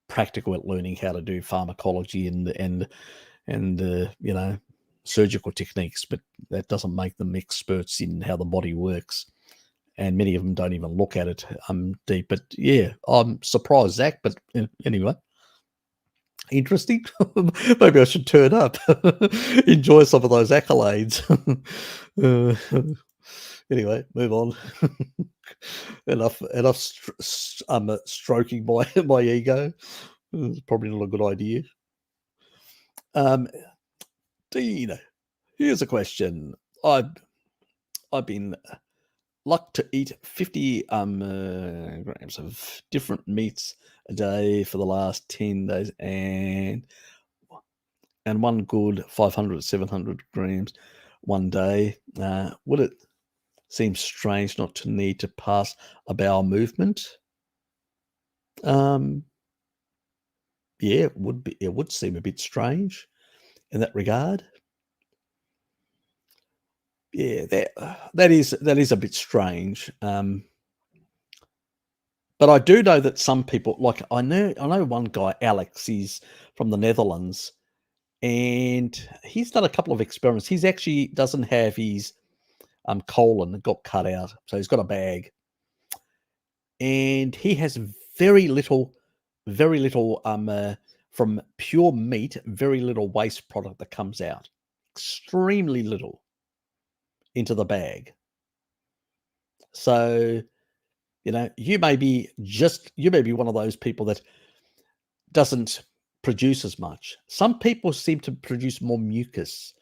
practical at learning how to do pharmacology and surgical techniques, but that doesn't make them experts in how the body works. And many of them don't even look at it deep. But yeah, I'm surprised, Zach. But anyway, interesting. Maybe I should turn up, enjoy some of those accolades. Anyway, move on. enough. Stroking my ego. It's probably not a good idea. Dean, here's a question. I've been luck to eat 50 grams of different meats a day for the last 10 days, and one good 500 700 grams one day. Would it seem strange not to need to pass a bowel movement? Yeah, it would seem a bit strange in that regard. Yeah, that is a bit strange. But I do know that some people, like I know one guy, Alex, he's from the Netherlands, and he's done a couple of experiments. He's actually doesn't have his colon got cut out, so he's got a bag, and he has very little from pure meat, very little waste product that comes out, extremely little into the bag. So you may be one of those people that doesn't produce as much. Some people seem to produce more mucus,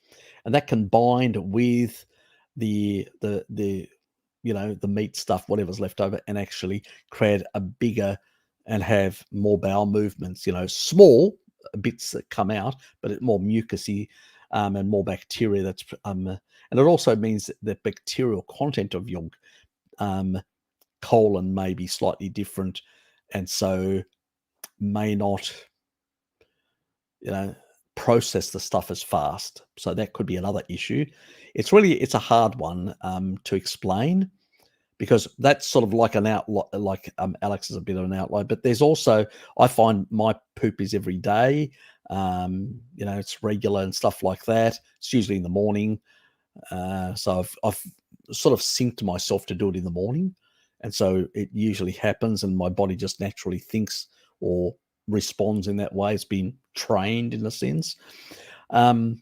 and that can bind with the meat stuff, whatever's left over, and actually create a bigger and have more bowel movements. Small bits that come out, but it's more mucusy and more bacteria. And it also means that the bacterial content of your colon may be slightly different, and so may not process the stuff as fast. So that could be another issue. It's a hard one to explain, because that's sort of like an outlier. Like Alex is a bit of an outlier, but there's also, I find my poop is every day. It's regular and stuff like that. It's usually in the morning. So I've sort of synced myself to do it in the morning, and so it usually happens, and my body just naturally thinks or responds in that way. It's been trained in a sense. But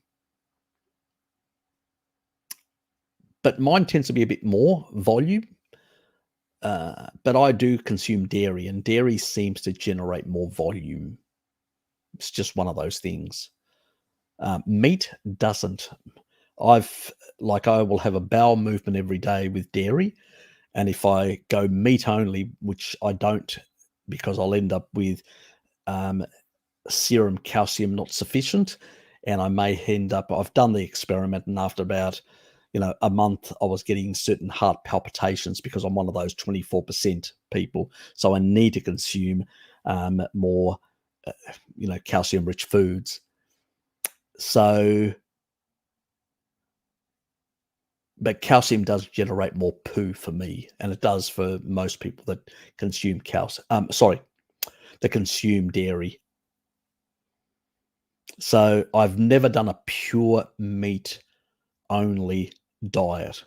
mine tends to be a bit more volume. But I do consume dairy, and dairy seems to generate more volume. It's just one of those things. Meat doesn't. I will have a bowel movement every day with dairy, and if I go meat only, which I don't, because I'll end up with serum calcium not sufficient, and I may end up. I've done the experiment, and after about a month, I was getting certain heart palpitations because I'm one of those 24% people. So I need to consume more, calcium-rich foods. So, but calcium does generate more poo for me, and it does for most people that consume calcium. That consume dairy. So I've never done a pure meat only diet.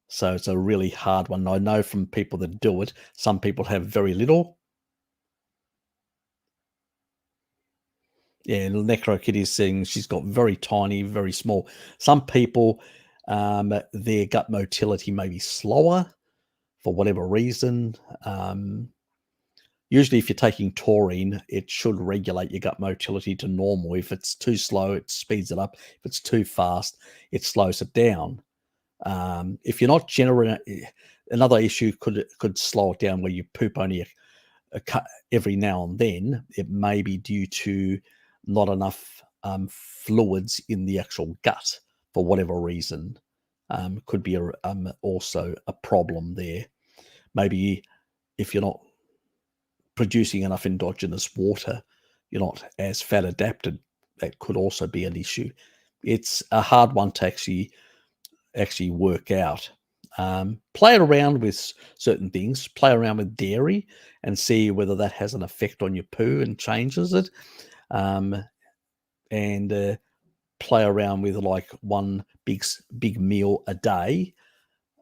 So it's a really hard one. I know from people that do it, some people have very little. Yeah, Necro Kitty is saying she's got very tiny, very small. Some people, their gut motility may be slower for whatever reason. Usually, if you're taking taurine, it should regulate your gut motility to normal. If it's too slow, it speeds it up. If it's too fast, it slows it down. If you're not generating, another issue could slow it down where you poop only every now and then. It may be due to not enough fluids in the actual gut for whatever reason. could be also a problem there. Maybe if you're not producing enough endogenous water, you're not as fat adapted. That could also be an issue. It's a hard one to actually work out. Play around with certain things. Play around with dairy and see whether that has an effect on your poo and changes it. And play around with like one big meal a day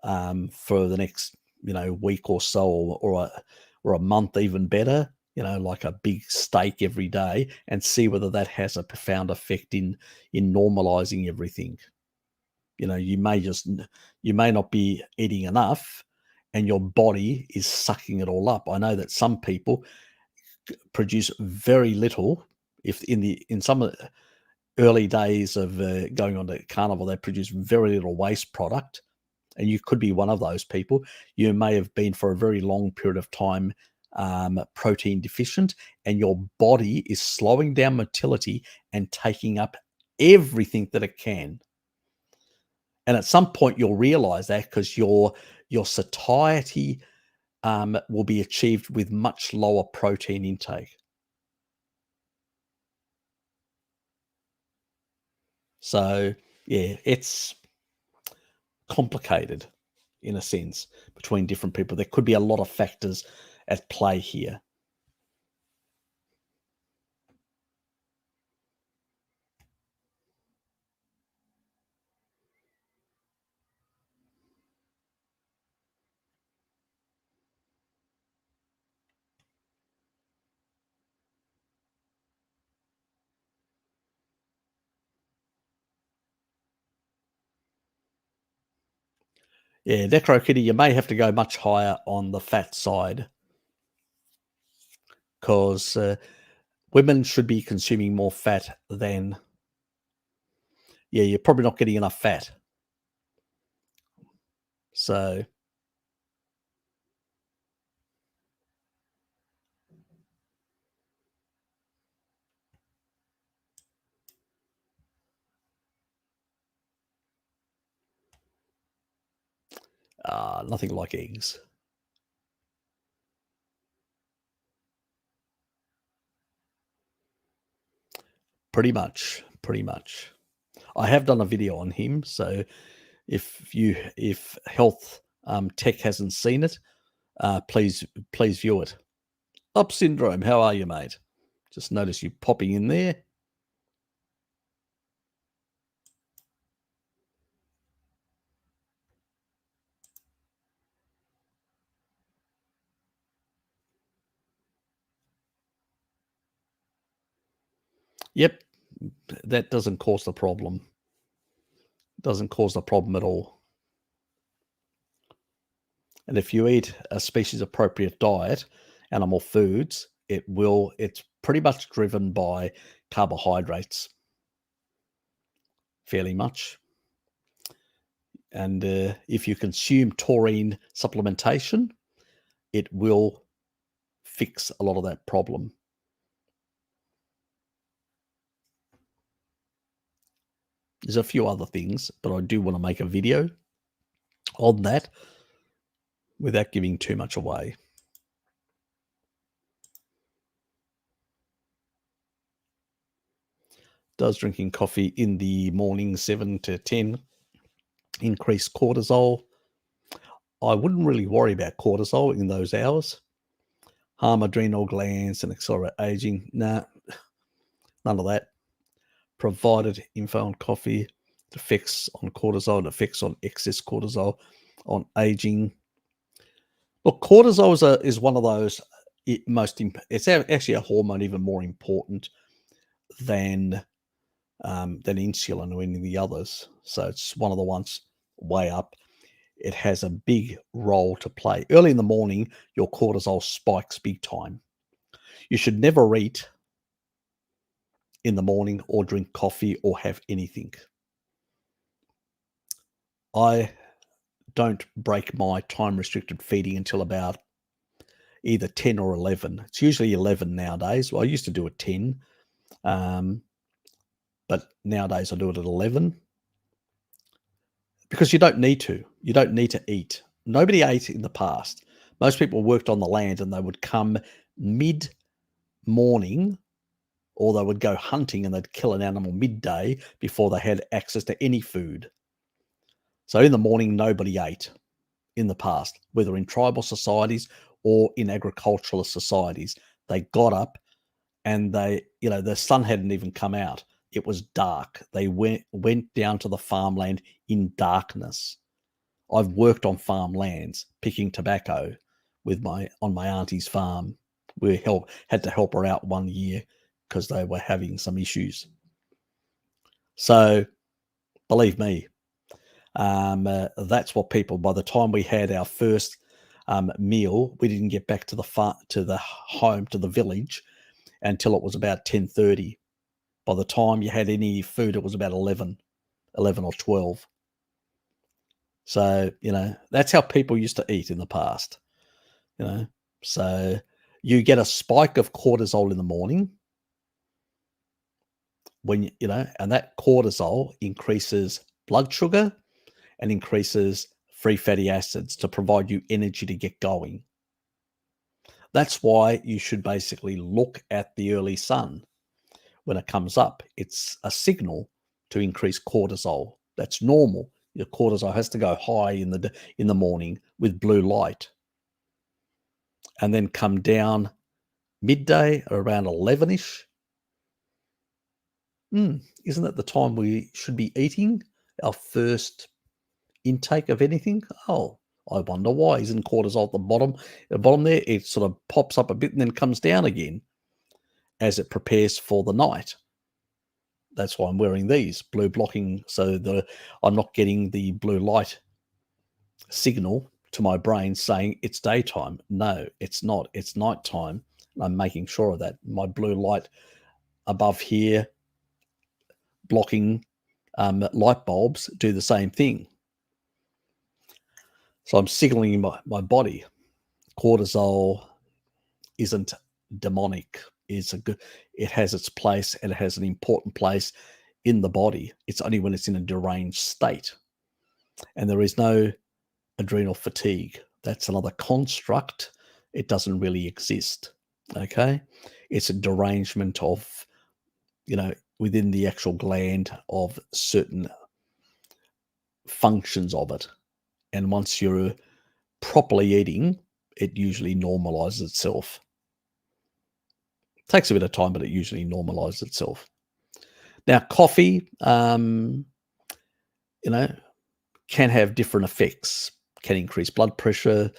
for the next week or so, or a month, even better. Like a big steak every day, and see whether that has a profound effect in normalizing everything. You may not be eating enough, and your body is sucking it all up. I know that some people produce very little. If in some of the early days of going on to Carnivore, they produce very little waste product, and you could be one of those people. You may have been for a very long period of time protein deficient, and your body is slowing down motility and taking up everything that it can. And at some point you'll realize that, because your satiety will be achieved with much lower protein intake. So yeah, it's complicated in a sense between different people. There could be a lot of factors at play here. Yeah, Necrokitty, you may have to go much higher on the fat side, because women should be consuming more fat than, yeah, you're probably not getting enough fat. So nothing like eggs. Pretty much. I have done a video on him, so if Health Tech hasn't seen it, please view it. Up Syndrome, how are you, mate? Just notice you popping in there. Yep, that doesn't cause the problem. Doesn't cause the problem at all. And if you eat a species appropriate diet, animal foods, it's pretty much driven by carbohydrates, fairly much. And if you consume taurine supplementation, it will fix a lot of that problem. There's a few other things, but I do want to make a video on that without giving too much away. Does drinking coffee in the morning 7 to 10 increase cortisol? I wouldn't really worry about cortisol in those hours. Harm adrenal glands and accelerate aging. Nah, none of that. Provided info on coffee, effects on cortisol, effects on excess cortisol, on aging. Look, cortisol is one of those it's actually a hormone even more important than insulin or any of the others. So it's one of the ones way up. It has a big role to play. Early in the morning, your cortisol spikes big time. You should never eat in the morning or drink coffee or have anything. I don't break my time restricted feeding until about either 10 or 11. It's usually 11 nowadays. Well, I used to do it 10, but nowadays I do it at 11. because you don't need to. You don't need to eat. Nobody ate in the past. Most people worked on the land and they would come mid-morning, or they would go hunting and they'd kill an animal midday before they had access to any food. So in the morning, nobody ate in the past, whether in tribal societies or in agricultural societies. They got up and the sun hadn't even come out. It was dark. They went down to the farmland in darkness. I've worked on farmlands picking tobacco on my auntie's farm. We had to help her out one year because they were having some issues. So believe me, that's what people, by the time we had our first meal, we didn't get back to the village until it was about 10:30. By the time you had any food, it was about 11 or 12. So, that's how people used to eat in the past, So you get a spike of cortisol in the morning and that cortisol increases blood sugar and increases free fatty acids to provide you energy to get going. That's why you should basically look at the early sun when it comes up. It's a signal to increase cortisol. That's normal. Your cortisol has to go high in the morning with blue light, and then come down midday around 11ish. Isn't that the time we should be eating our first intake of anything? Oh, I wonder why. Isn't cortisol at the bottom there? It sort of pops up a bit and then comes down again as it prepares for the night. That's why I'm wearing these blue blocking, so that I'm not getting the blue light signal to my brain saying it's daytime. No, it's not. It's nighttime. I'm making sure of that. My blue light above here blocking light bulbs do the same thing. So I'm signaling my body. Cortisol isn't demonic. It has its place, and it has an important place in the body. It's only when it's in a deranged state. And there is no adrenal fatigue. That's another construct. It doesn't really exist. Okay? It's a derangement of, within the actual gland of certain functions of it. And once you're properly eating, it usually normalizes itself. Takes a bit of time, but it usually normalizes itself. Now, coffee, can have different effects. Can increase blood pressure.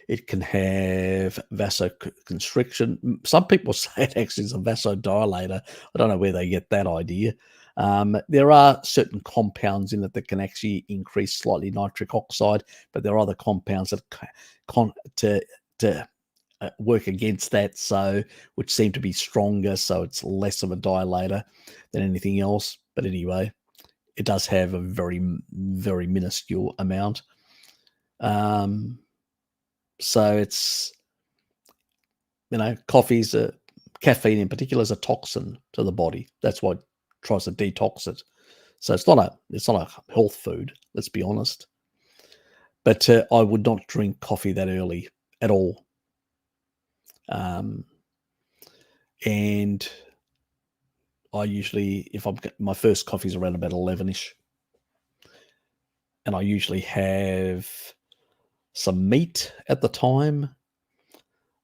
It can have vasoconstriction. Some people say it actually is a vasodilator. I don't know where they get that idea. There are certain compounds in it that can actually increase slightly nitric oxide, but there are other compounds that work against that, which seem to be stronger, so it's less of a dilator than anything else. But anyway, it does have a very, very minuscule amount. So it's, caffeine in particular is a toxin to the body. That's why it tries to detox it. So it's not a health food, let's be honest. But I would not drink coffee that early at all. And I usually, my first coffee is around about 11ish. And I usually have some meat at the time,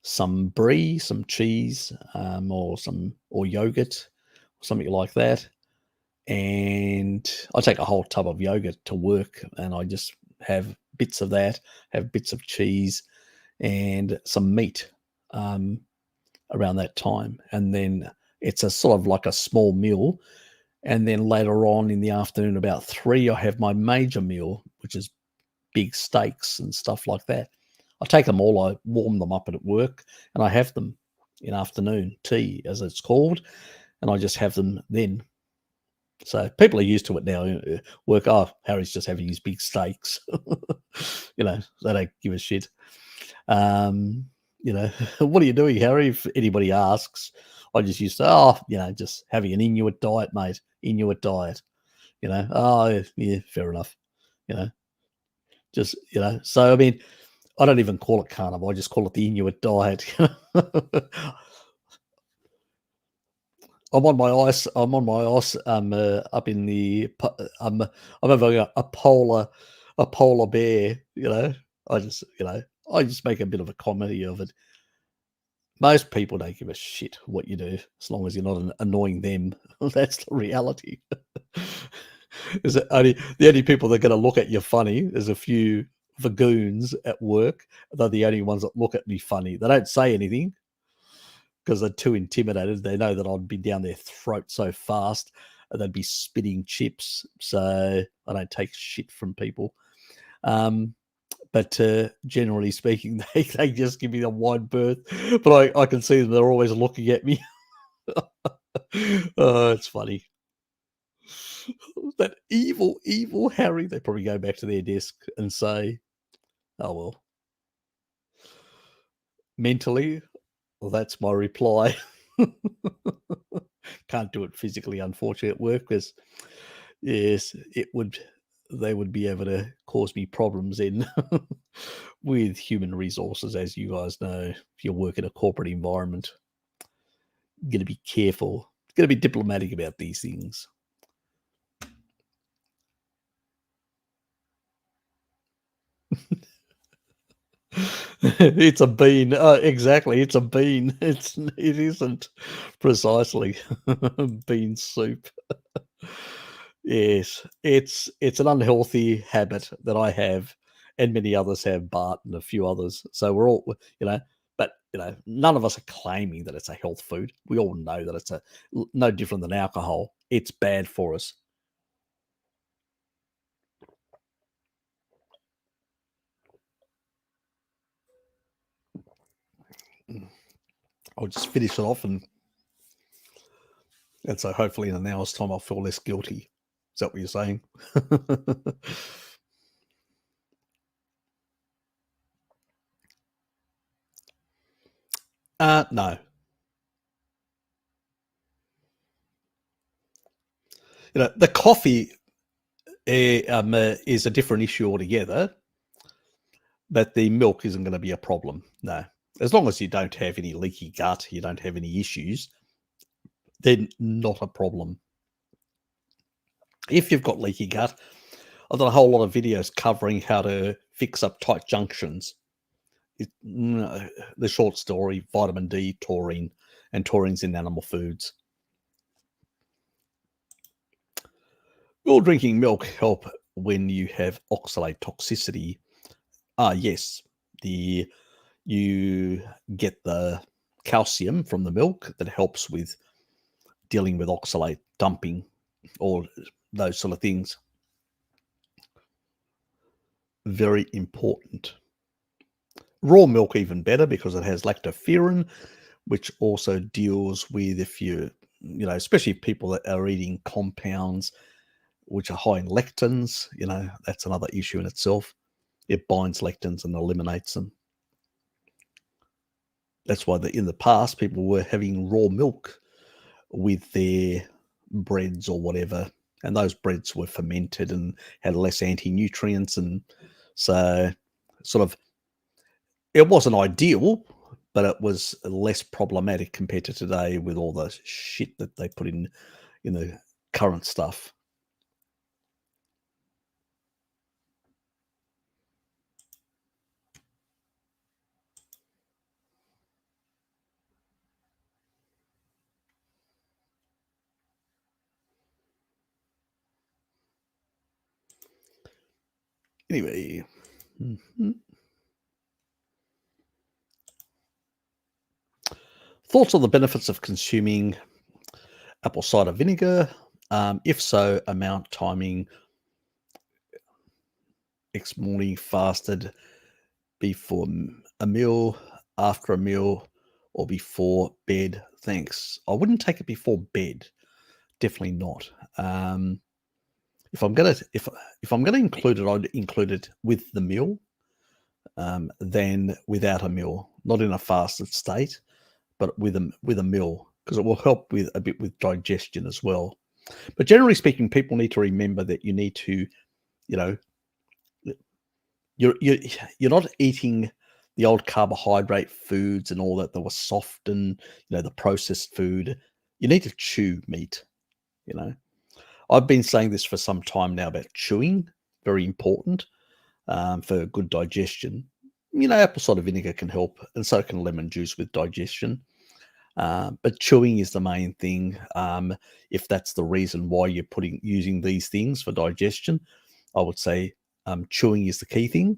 some brie, some cheese, or yogurt, something like that. And I take a whole tub of yogurt to work, and I just have bits of that, have bits of cheese and some meat around that time. And then it's a sort of like a small meal. And then later on in the afternoon, about 3, I have my major meal, which is big steaks and stuff like that. I take them all, I warm them up at work, and I have them in afternoon tea, as it's called, and I just have them then. So people are used to it now. Work, Harry's just having his big steaks. They don't give a shit. What are you doing, Harry? If anybody asks, I just used to, just having an Inuit diet, mate. Inuit diet. Yeah, fair enough. you know, just, so I mean, I don't even call it carnivore. I just call it the Inuit diet. I'm on my ice. I'm on my ice. Up in the. I'm having a polar bear. I just, I just make a bit of a comedy of it. Most people don't give a shit what you do as long as you're not annoying them. That's the reality. Is it the only people that are going to look at you funny? There's a few vagoons at work. They're the only ones that look at me funny. They don't say anything because they're too intimidated. They know that I'd be down their throat so fast and they'd be spitting chips. So I don't take shit from people. But generally speaking, they just give me a wide berth. But I can see them. They're always looking at me. Oh, it's funny. That evil, evil Harry. They probably go back to their desk and say, oh, well. Mentally, well, that's my reply. Can't do it physically, unfortunately, at work because, yes, they would be able to cause me problems in with human resources, as you guys know. If you work in a corporate environment, you're going to be careful. You're going to be diplomatic about these things. It's a bean. Exactly. It's a bean. It isn't precisely bean soup. Yes, it's an unhealthy habit that I have, and many others have, Bart and a few others. So we're all, but none of us are claiming that it's a health food. We all know that it's no different than alcohol. It's bad for us. I'll just finish it off, and so hopefully in an hour's time I'll feel less guilty. Is that what you're saying? No. The coffee is a different issue altogether, but the milk isn't going to be a problem. No. As long as you don't have any leaky gut, you don't have any issues, then not a problem. If you've got leaky gut, I've done a whole lot of videos covering how to fix up tight junctions. The short story, vitamin D, taurine, and taurine's in animal foods. Will drinking milk help when you have oxalate toxicity? Yes. You get the calcium from the milk that helps with dealing with oxalate dumping or those sort of things. Very important. Raw milk even better because it has lactoferrin, which also deals with if especially people that are eating compounds which are high in lectins, that's another issue in itself. It binds lectins and eliminates them. That's why in the past people were having raw milk with their breads or whatever, and those breads were fermented and had less anti-nutrients, and so sort of it wasn't ideal, but it was less problematic compared to today with all the shit that they put in the current stuff. Anyway, thoughts on the benefits of consuming apple cider vinegar? If so, amount, timing, next morning, fasted, before a meal, after a meal, or before bed. Thanks. I wouldn't take it before bed. Definitely not. If I'm gonna include it, I'd include it with the meal, than without a meal. Not in a fasted state, but with a meal, because it will help with a bit with digestion as well. But generally speaking, people need to remember that you need to, you're not eating the old carbohydrate foods and all that were soft and the processed food. You need to chew meat. You know, I've been saying this for some time now about chewing. Very important for good digestion. Apple cider vinegar can help, and so can lemon juice with digestion. But chewing is the main thing. If that's the reason why you're using these things for digestion, I would say chewing is the key thing.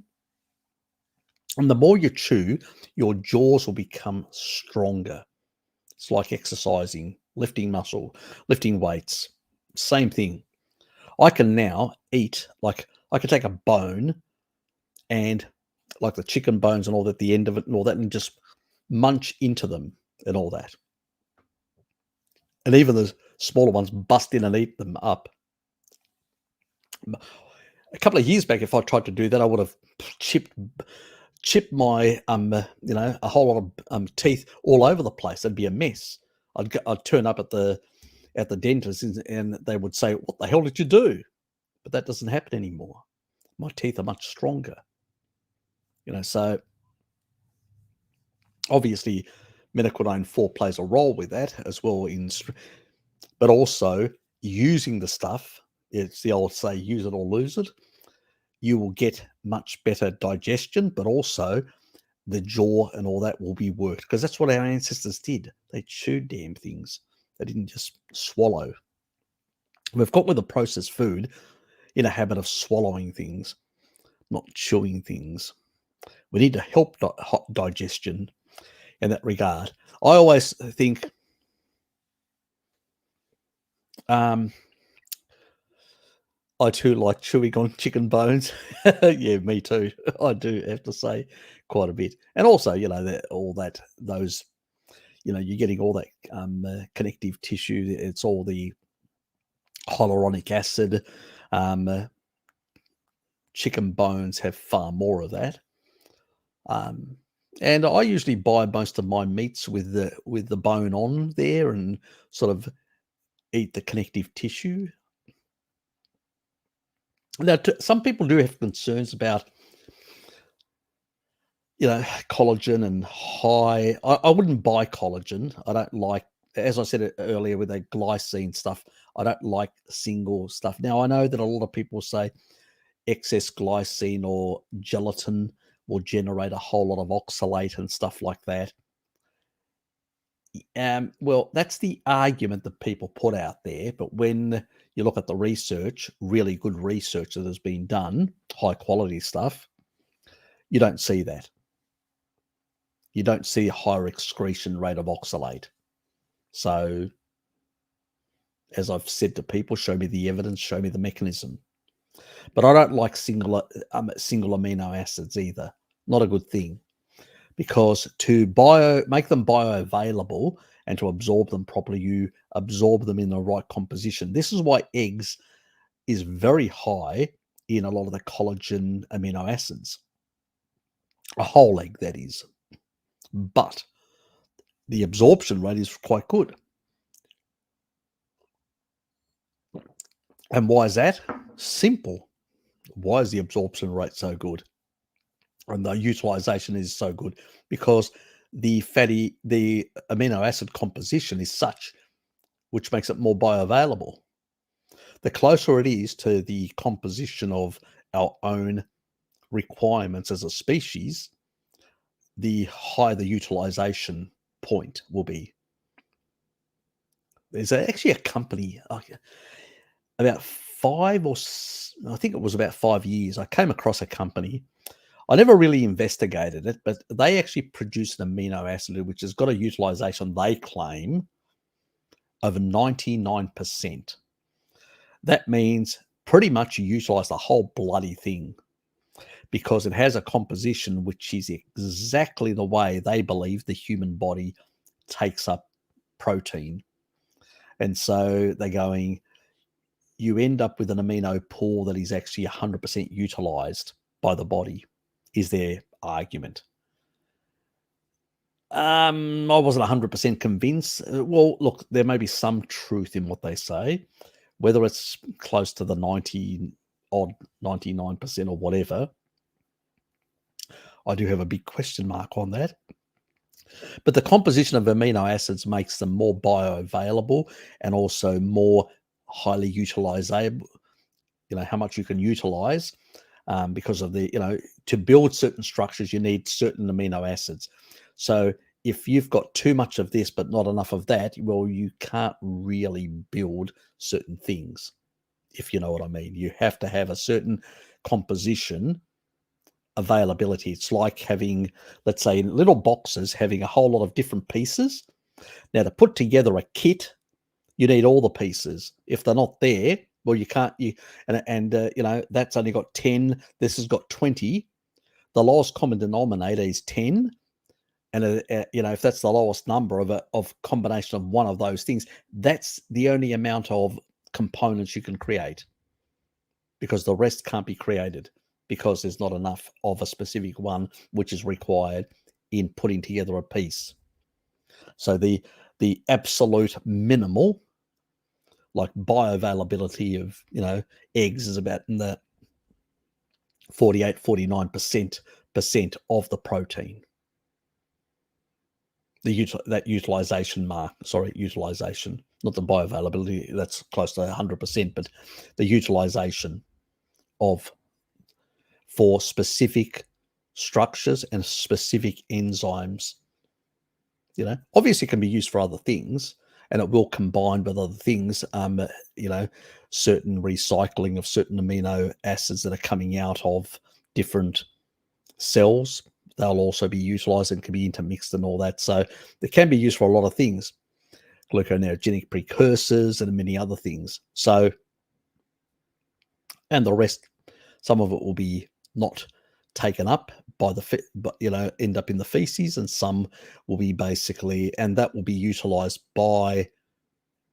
And the more you chew, your jaws will become stronger. It's like exercising, lifting muscle, lifting weights. Same thing. I can now eat, like I can take a bone and like the chicken bones and all that, the end of it and all that, and just munch into them and all that. And even the smaller ones bust in and eat them up. A couple of years back, if I tried to do that, I would have chipped my a whole lot of teeth all over the place. It'd be a mess. I'd turn up at the dentist and they would say, "What the hell did you do?" But that doesn't happen anymore. My teeth are much stronger. So obviously metacodone 4 plays a role with that as well, but also using the stuff. It's the old say, use it or lose it. You will get much better digestion, but also the jaw and all that will be worked, because that's what our ancestors did. They chewed damn things. They didn't just swallow. We've got with the processed food in a habit of swallowing things, not chewing things. We need to help digestion in that regard. I always think I too like chewing on chicken bones. Yeah, me too. I do have to say quite a bit. And also, you're getting all that connective tissue. It's all the hyaluronic acid. Chicken bones have far more of that. And I usually buy most of my meats with the bone on there and sort of eat the connective tissue. Now, some people do have concerns about, collagen and high. I wouldn't buy collagen. I don't like, as I said earlier, with the glycine stuff, I don't like single stuff. Now, I know that a lot of people say excess glycine or gelatin will generate a whole lot of oxalate and stuff like that. Well, that's the argument that people put out there. But when you look at the research, really good research that has been done, high quality stuff, you don't see that. You don't see a higher excretion rate of oxalate. So, as I've said to people, show me the evidence, show me the mechanism. But I don't like single amino acids either. Not a good thing. Because to make them bioavailable and to absorb them properly, you absorb them in the right composition. This is why eggs is very high in a lot of the collagen amino acids. A whole egg, that is. But the absorption rate is quite good. And why is that? Simple. Why is the absorption rate so good? And the utilization is so good because the amino acid composition is such which makes it more bioavailable. The closer it is to the composition of our own requirements as a species, the higher the utilization point will be. There's actually a company about I think it was about 5 years, I came across a company. I never really investigated it, but they actually produce an amino acid which has got a utilization, they claim, of 99%. That means pretty much you utilize the whole bloody thing because it has a composition which is exactly the way they believe the human body takes up protein. And so they're going, you end up with an amino pool that is actually 100% utilized by the body, is their argument. I wasn't 100% convinced. Well, look, there may be some truth in what they say, whether it's close to the 99% or whatever. I do have a big question mark on that. But the composition of amino acids makes them more bioavailable and also more highly utilizable. How much you can utilize because of to build certain structures, you need certain amino acids. So if you've got too much of this but not enough of that, well, you can't really build certain things, if you know what I mean. You have to have a certain composition availability. It's like having, let's say, in little boxes, having a whole lot of different pieces. Now, to put together a kit, you need all the pieces. If they're not there, well, you can't. That's only got 10. This has got 20. The lowest common denominator is 10, and if that's the lowest number of combination of one of those things, that's the only amount of components you can create, because the rest can't be created because there's not enough of a specific one which is required in putting together a piece. So the absolute minimal, like bioavailability of eggs, is about in the 48-49% of the protein. That utilization mark, utilization, not the bioavailability, that's close to 100%, but the utilization for specific structures and specific enzymes. Obviously it can be used for other things, and it will combine with other things. Certain recycling of certain amino acids that are coming out of different cells, they'll also be utilized and can be intermixed and all that. So they can be used for a lot of things, gluconeogenic precursors and many other things. So, and the rest, some of it will be not taken up by end up in the feces, and some will be and that will be utilized by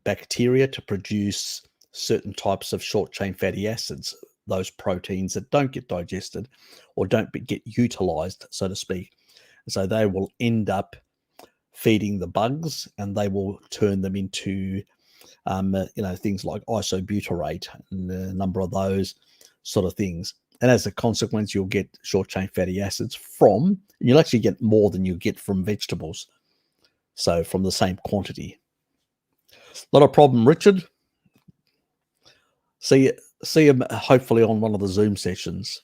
bacteria to produce certain types of short chain fatty acids, those proteins that don't get digested or don't get utilized, so to speak. So they will end up feeding the bugs, and they will turn them into things like isobutyrate and a number of those sort of things. And as a consequence, you'll get short chain fatty acids and you'll actually get more than you get from vegetables. So from the same quantity. Not a problem, Richard. See you hopefully on one of the Zoom sessions.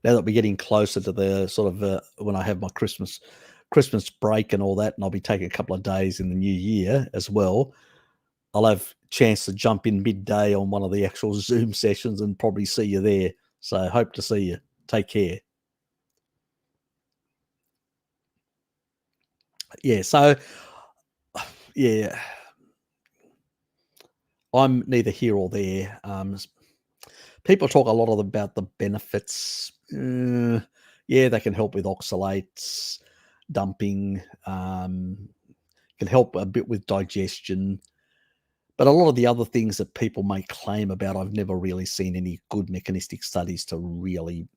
Now that we're getting closer to the sort of when I have my Christmas break and all that, and I'll be taking a couple of days in the new year as well, I'll have a chance to jump in midday on one of the actual Zoom sessions and probably see you there. So hope to see you. Take care. Yeah, so yeah, I'm neither here or there. People talk a lot about the benefits. Yeah, they can help with oxalates, dumping, can help a bit with digestion. But a lot of the other things that people may claim about, I've never really seen any good mechanistic studies to really.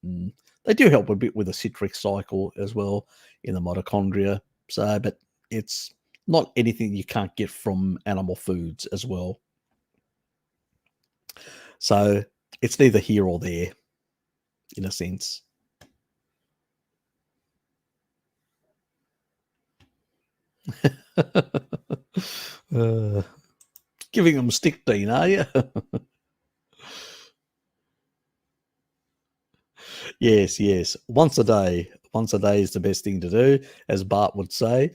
They do help a bit with the citric cycle as well in the mitochondria. So, but it's not anything you can't get from animal foods as well. So it's neither here or there, in a sense. Giving them stick, Dean, are you? Yes. Once a day is the best thing to do, as Bart would say.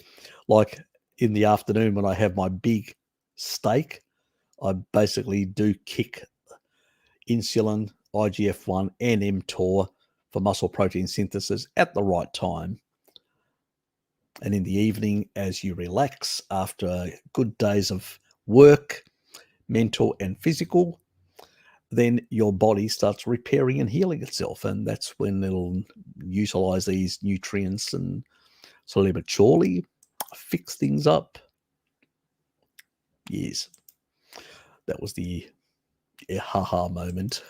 Like in the afternoon when I have my big steak, I basically do kick insulin, IGF-1 and mTOR for muscle protein synthesis at the right time. And in the evening, as you relax after good days of work, mental and physical, then your body starts repairing and healing itself. And that's when it'll utilize these nutrients and slowly but surely fix things up. Yes. That was the haha moment.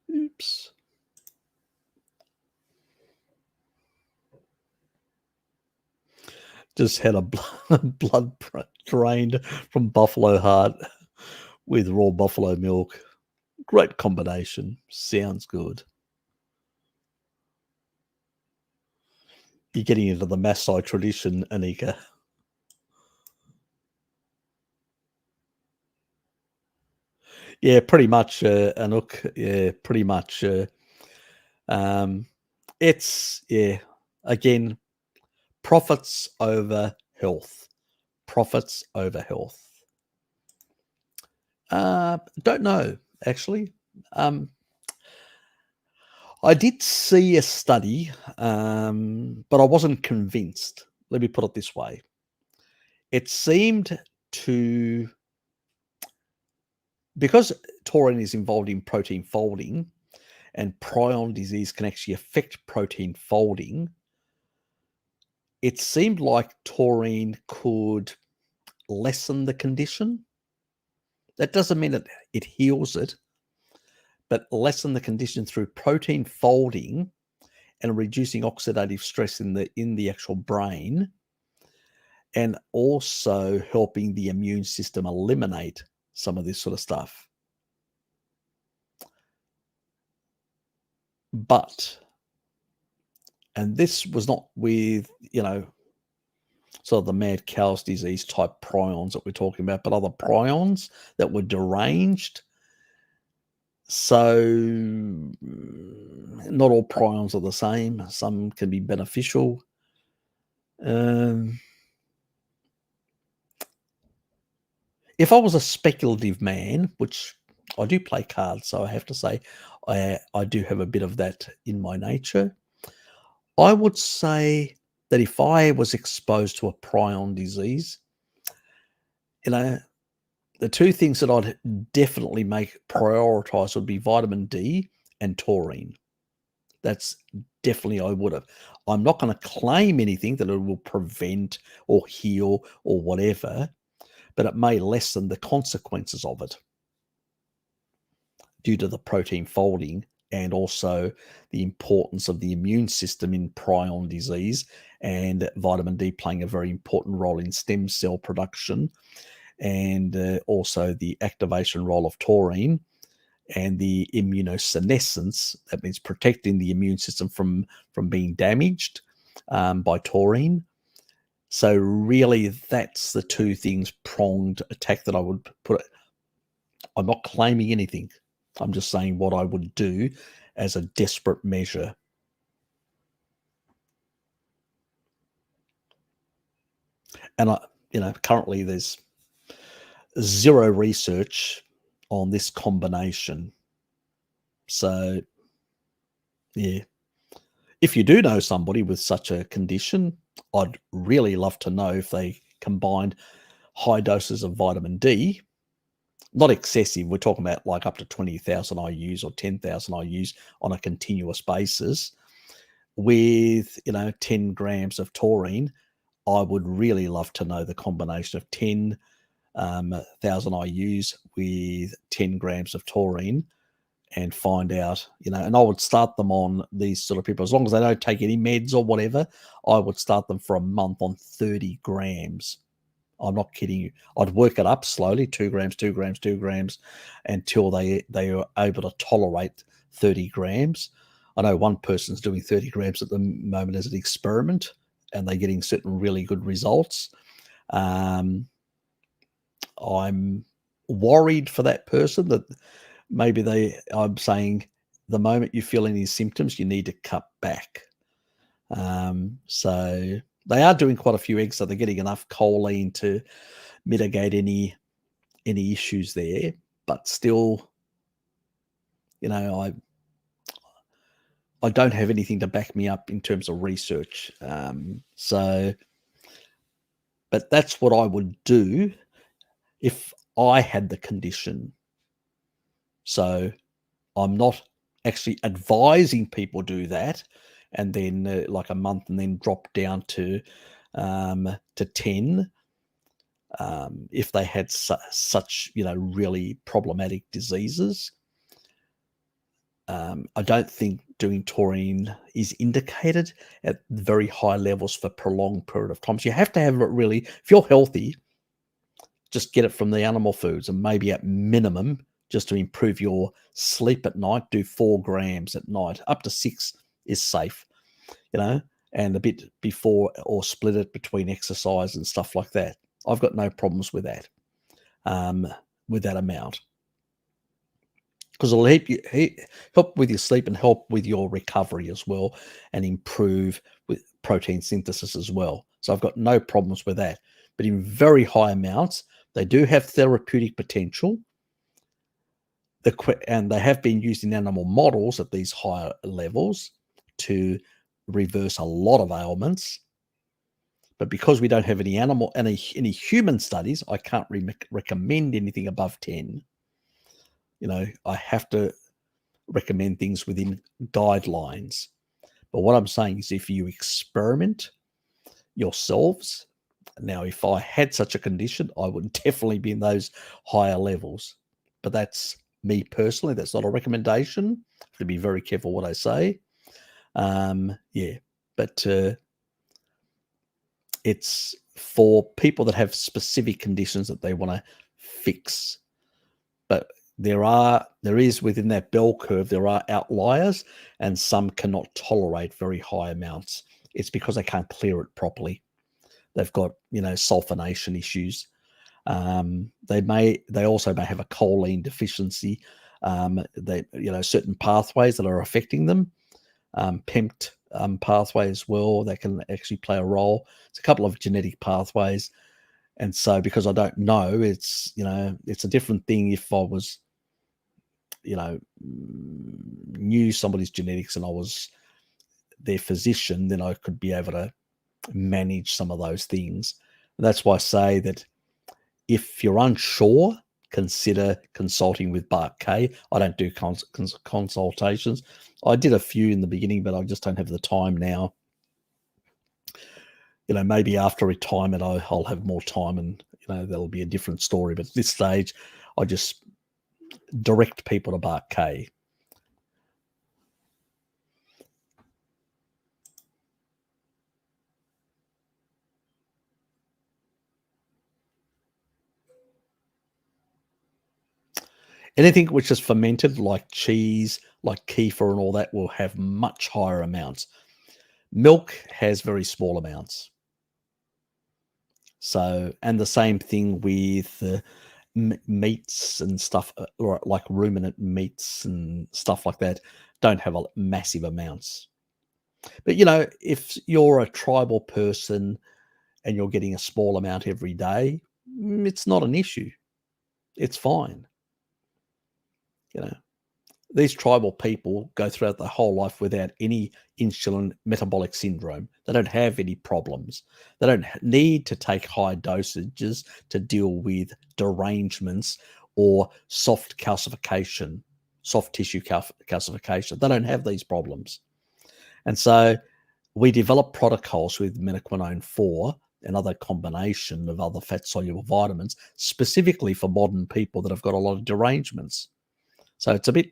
Oops. Just had a blood drained from Buffalo Heart with raw buffalo milk. Great combination. Sounds good. You're getting into the Maasai tradition, Anika. Yeah, pretty much, Anouk. Yeah, pretty much. It's, yeah, again, profits over health. Profits over health. Don't know, actually. I did see a study, but I wasn't convinced. Let me put it this way. It seemed to, because taurine is involved in protein folding and prion disease can actually affect protein folding, it seemed like taurine could lessen the condition. That doesn't mean that it heals it, but lessen the condition through protein folding and reducing oxidative stress in the actual brain, and also helping the immune system eliminate some of this sort of stuff. But, and this was not with, sort of the mad cow's disease type prions that we're talking about, but other prions that were deranged. So not all prions are the same. Some can be beneficial. If I was a speculative man, which I do play cards, so I have to say I do have a bit of that in my nature, I would say that if I was exposed to a prion disease, the two things that I'd definitely prioritize would be vitamin D and taurine. That's definitely I would have. I'm not going to claim anything that it will prevent or heal or whatever, but it may lessen the consequences of it due to the protein folding and also the importance of the immune system in prion disease, and vitamin D playing a very important role in stem cell production, and also the activation role of taurine and the immunosenescence. That means protecting the immune system from being damaged by taurine. So really, that's the two things pronged attack that I would put. I'm not claiming anything. I'm just saying what I would do as a desperate measure. And currently there's zero research on this combination. So, yeah. If you do know somebody with such a condition, I'd really love to know if they combined high doses of vitamin D, not excessive. We're talking about like up to 20,000 IUs or 10,000 IUs on a continuous basis with, 10 grams of taurine. I would really love to know the combination of 10,000 IUs with 10 grams of taurine and find out, and I would start them on these sort of people, as long as they don't take any meds or whatever, I would start them for a month on 30 grams. I'm not kidding you. I'd work it up slowly, 2 grams, 2 grams, 2 grams, until they are able to tolerate 30 grams. I know one person's doing 30 grams at the moment as an experiment, and they're getting certain really good results. I'm worried for that person that maybe I'm saying the moment you feel any symptoms, you need to cut back. So they are doing quite a few eggs, so they're getting enough choline to mitigate any issues there. But still, I don't have anything to back me up in terms of research. But that's what I would do if I had the condition. So I'm not actually advising people do that, and then like a month and then drop down to 10 if they had such really problematic diseases. I don't think doing taurine is indicated at very high levels for prolonged period of time. So you have to have it really, if you're healthy, just get it from the animal foods, and maybe at minimum, just to improve your sleep at night, do 4 grams at night. Up to 6 is safe, and a bit before, or split it between exercise and stuff like that. I've got no problems with that, with that amount, because it'll help with your sleep and help with your recovery as well, and improve with protein synthesis as well. So I've got no problems with that. But in very high amounts, they do have therapeutic potential. And they have been used in animal models at these higher levels to reverse a lot of ailments. But because we don't have any human studies, I can't recommend anything above 10. I have to recommend things within guidelines. But what I'm saying is, if you experiment yourselves, now, if I had such a condition, I would definitely be in those higher levels. But that's me personally. That's not a recommendation. I have to be very careful what I say. But it's for people that have specific conditions that they want to fix. But there is within that bell curve, there are outliers, and some cannot tolerate very high amounts. It's because they can't clear it properly. They've got, sulfonation issues. They also may have a choline deficiency. Certain pathways that are affecting them. PEMT pathway as well, that can actually play a role. It's a couple of genetic pathways. And so, because I don't know, it's a different thing if I was, knew somebody's genetics and I was their physician, then I could be able to manage some of those things. And that's why I say that if you're unsure, consider consulting with Bart K. I don't do consultations. I did a few in the beginning, but I just don't have the time now. Maybe after retirement, I'll have more time, and that'll be a different story. But at this stage, I just direct people to Bart K. Anything which is fermented, like cheese, like kefir and all that, will have much higher amounts. Milk has very small amounts. So, and the same thing with meats and stuff, or like ruminant meats and stuff like that, don't have massive amounts. But, if you're a tribal person and you're getting a small amount every day, it's not an issue. It's fine. These tribal people go throughout their whole life without any insulin metabolic syndrome. They don't have any problems. They don't need to take high dosages to deal with derangements or soft calcification, soft tissue calcification. They don't have these problems. And so we develop protocols with menaquinone 4, another combination of other fat-soluble vitamins, specifically for modern people that have got a lot of derangements. So it's a bit,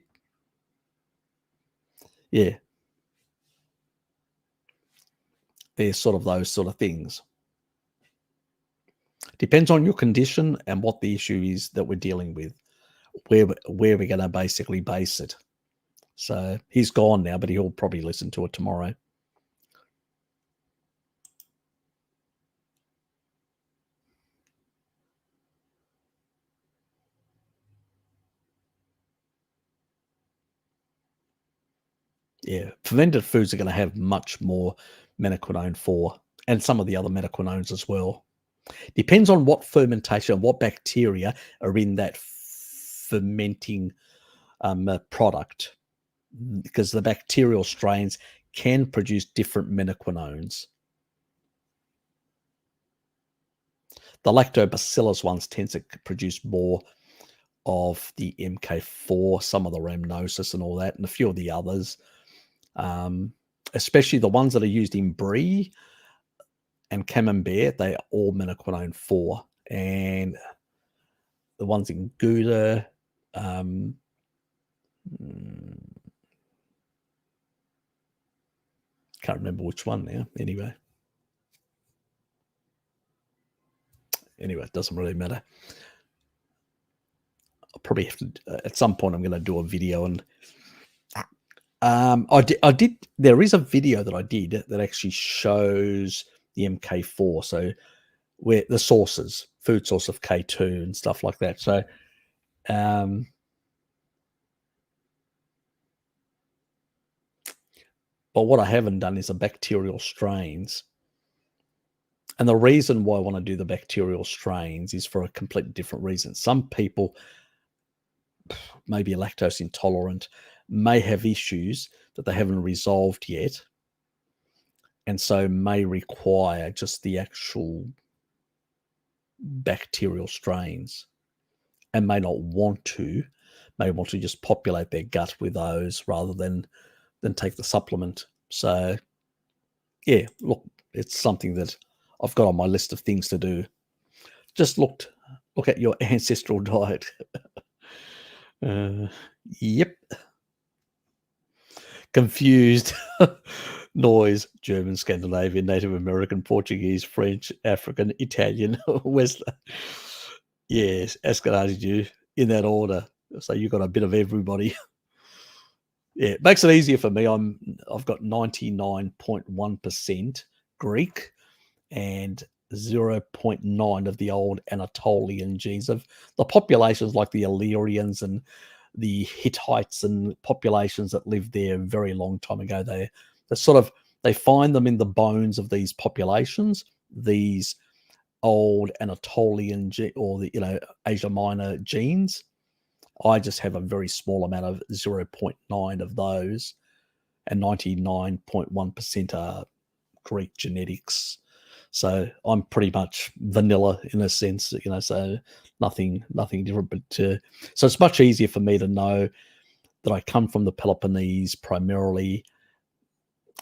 there's sort of those sort of things. Depends on your condition and what the issue is that we're dealing with, where we're going to basically base it. So he's gone now, but he'll probably listen to it tomorrow. Yeah, fermented foods are going to have much more menaquinone 4 and some of the other menaquinones as well. Depends on what fermentation, what bacteria are in that fermenting product, because the bacterial strains can produce different menaquinones. The lactobacillus ones tend to produce more of the MK4, some of the rhamnosus and all that, and a few of the others, especially the ones that are used in brie and camembert. They are all menaquinone 4, and the ones in Gouda, can't remember which one now. Anyway, anyway, it doesn't really matter. I'll probably have to, at some point, I'm going to do a video. And I did, there is a video that I did that actually shows the MK4. So where the sources, food source of K2 and stuff like that. So, but what I haven't done is the bacterial strains. And the reason why I want to do the bacterial strains is for a completely different reason. Some people may be lactose intolerant, may have issues that they haven't resolved yet, and so may require just the actual bacterial strains, and may want to just populate their gut with those rather than take the supplement. So yeah, look, it's something that I've got on my list of things to do. Just look at your ancestral diet. Yep. Confused. Noise, German, Scandinavian, Native American, Portuguese, French, African, Italian, West. Yes, Escalated you in that order. So you got a bit of everybody. Yeah, it makes it easier for me. I've got 99.1% Greek and 0.9 of the old Anatolian genes of the populations like the Illyrians and the Hittites and populations that lived there a very long time ago. They find them in the bones of these populations, these old Anatolian or the Asia Minor genes. I just have a very small amount of 0.9 of those, and 99.1% are Greek genetics. So I'm pretty much vanilla in a sense, so nothing different. But so it's much easier for me to know that I come from the Peloponnese primarily.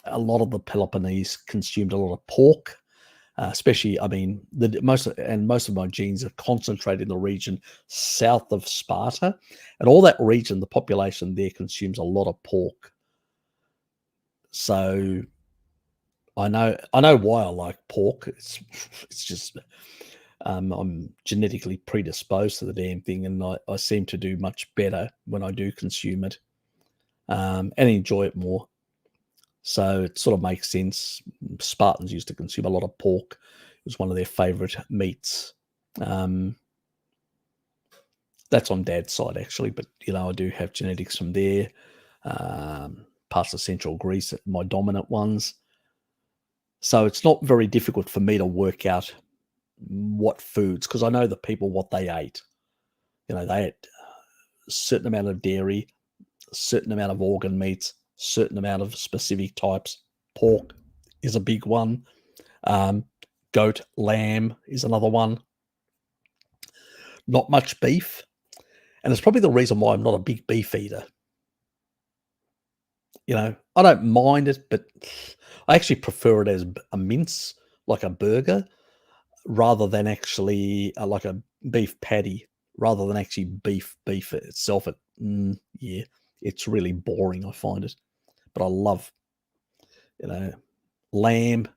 A lot of the Peloponnese consumed a lot of pork, especially, most of my genes are concentrated in the region south of Sparta, and all that region, the population there consumes a lot of pork. So I know why I like pork. It's just I'm genetically predisposed to the damn thing, and I seem to do much better when I do consume it, and enjoy it more. So it sort of makes sense. Spartans used to consume a lot of pork. It was one of their favorite meats. That's on Dad's side, actually, but I do have genetics from there. Parts of central Greece, my dominant ones. So it's not very difficult for me to work out what foods, because I know the people, what they ate. They ate a certain amount of dairy, a certain amount of organ meats, certain amount of specific types. Pork is a big one. Goat, lamb is another one. Not much beef. And it's probably the reason why I'm not a big beef eater. I don't mind it, but I actually prefer it as a mince, like a burger, rather than actually like a beef patty, rather than actually beef itself. Yeah, it's really boring, I find it. But I love, lamb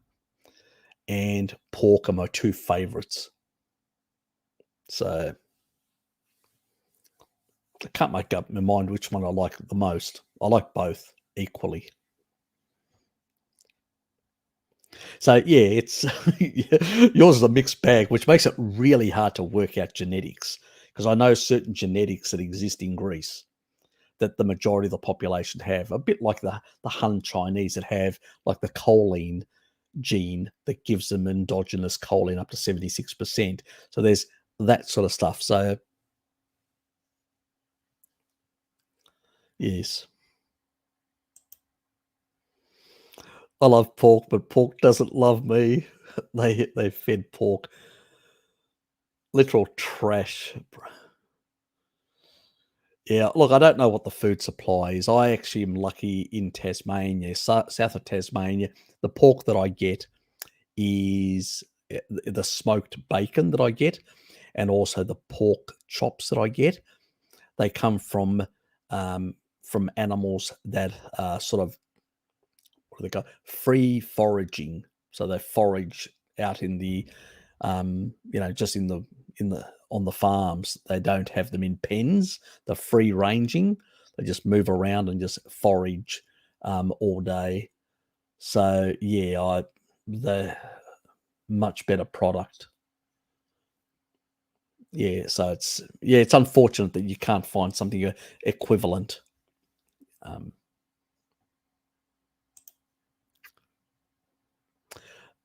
and pork are my two favorites. So I can't make up my mind which one I like the most. I like both equally. So yeah, it's yours is a mixed bag, which makes it really hard to work out genetics, because I know certain genetics that exist in Greece that the majority of the population have, a bit like the Han Chinese that have like the choline gene that gives them endogenous choline up to 76%. So there's that sort of stuff. So yes. I love pork, but pork doesn't love me. They fed pork literal trash. Yeah, look, I don't know what the food supply is. I actually am lucky in Tasmania, south of Tasmania. The pork that I get is the smoked bacon that I get, and also the pork chops that I get. They come from animals that are sort of, what do they call, free foraging. So they forage out in the Just on the farms. They don't have them in pens. They're free ranging. They just move around and just forage all day. So yeah, the much better product. Yeah, so it's unfortunate that you can't find something equivalent.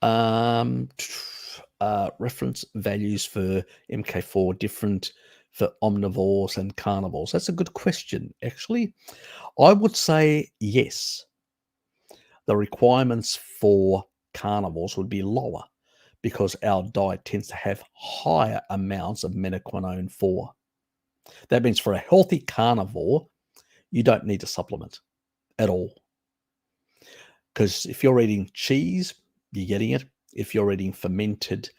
Um, reference values for MK4 different for omnivores and carnivores. That's a good question, actually. I would say yes. The requirements for carnivores would be lower because our diet tends to have higher amounts of menaquinone 4. That means for a healthy carnivore, you don't need a supplement at all. Because if you're eating cheese, you're getting it. If you're eating fermented,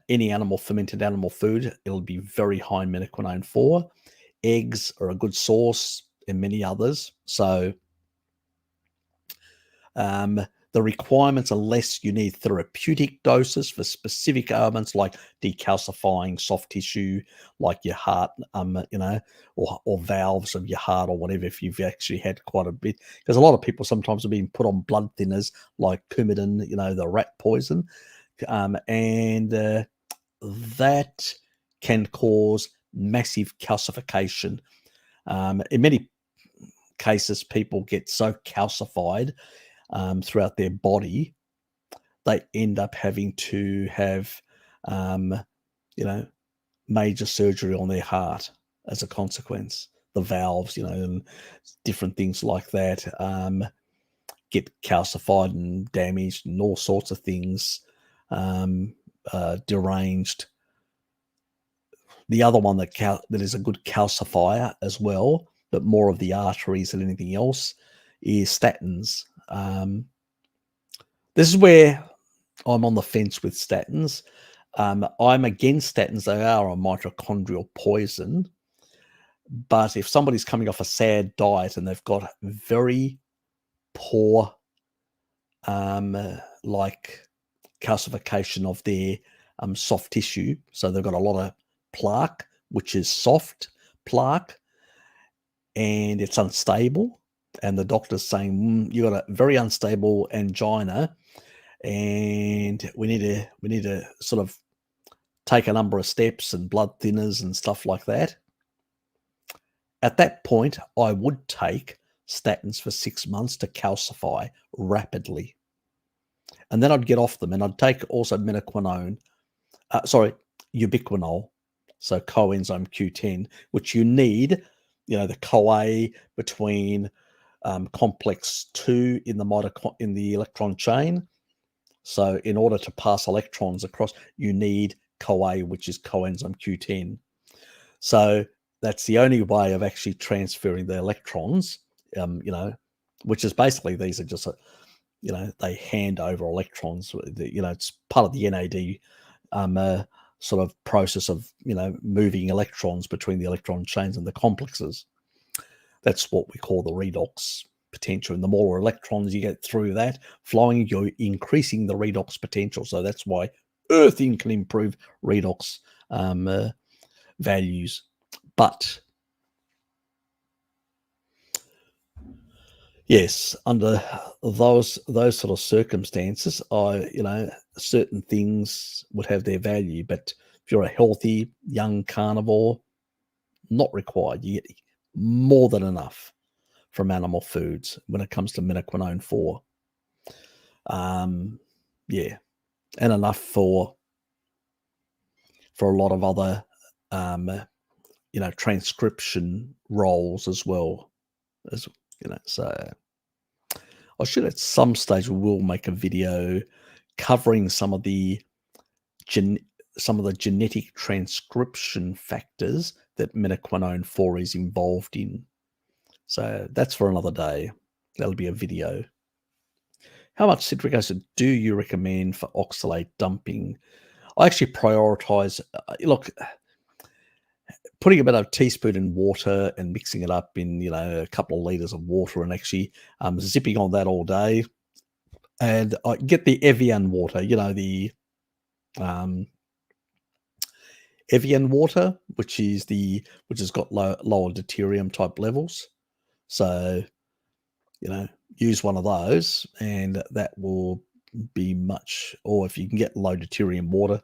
any fermented animal food, it'll be very high in menaquinone 4. Eggs are a good source and many others. So the requirements, unless you need therapeutic doses for specific ailments like decalcifying soft tissue, like your heart, or valves of your heart or whatever, if you've actually had quite a bit. Because a lot of people sometimes are being put on blood thinners like Coumadin, the rat poison. And that can cause massive calcification. In many cases, people get so calcified throughout their body, they end up having to have, major surgery on their heart as a consequence. The valves, and different things like that get calcified and damaged, and all sorts of things deranged. The other one that is a good calcifier as well, but more of the arteries than anything else, is statins. This is where I'm on the fence with statins. I'm against statins. They are a mitochondrial poison. But if somebody's coming off a sad diet and they've got very poor, calcification of their soft tissue, so they've got a lot of plaque, which is soft plaque, and it's unstable, and the doctor's saying, you got a very unstable angina, and we need to sort of take a number of steps and blood thinners and stuff like that. At that point, I would take statins for 6 months to calcify rapidly. And then I'd get off them, and I'd take also ubiquinol, so coenzyme Q10, which you need, the CoA between complex 2 in the electron chain. So in order to pass electrons across, you need CoA, which is coenzyme Q10. So that's the only way of actually transferring the electrons, which is basically, these are just, they hand over electrons. It's part of the NAD sort of process of, moving electrons between the electron chains and the complexes. That's what we call the redox potential. And the more electrons you get through that flowing, you're increasing the redox potential. So that's why earthing can improve redox values. But yes, under those sort of circumstances, certain things would have their value. But if you're a healthy young carnivore, not required. You get more than enough from animal foods when it comes to menaquinone 4. Yeah, and enough for a lot of other transcription roles as well, as so I should, at some stage, we will make a video covering some of the genetic transcription factors that menaquinone 4 is involved in. So that's for another day. That'll be a video. How much citric acid do you recommend for oxalate dumping? I actually prioritize, putting about a teaspoon in water and mixing it up in, a couple of liters of water, and actually zipping on that all day. And I get the Evian water, the Evian water, which has got lower deuterium type levels. So, use one of those, and that will be much. Or if you can get low deuterium water,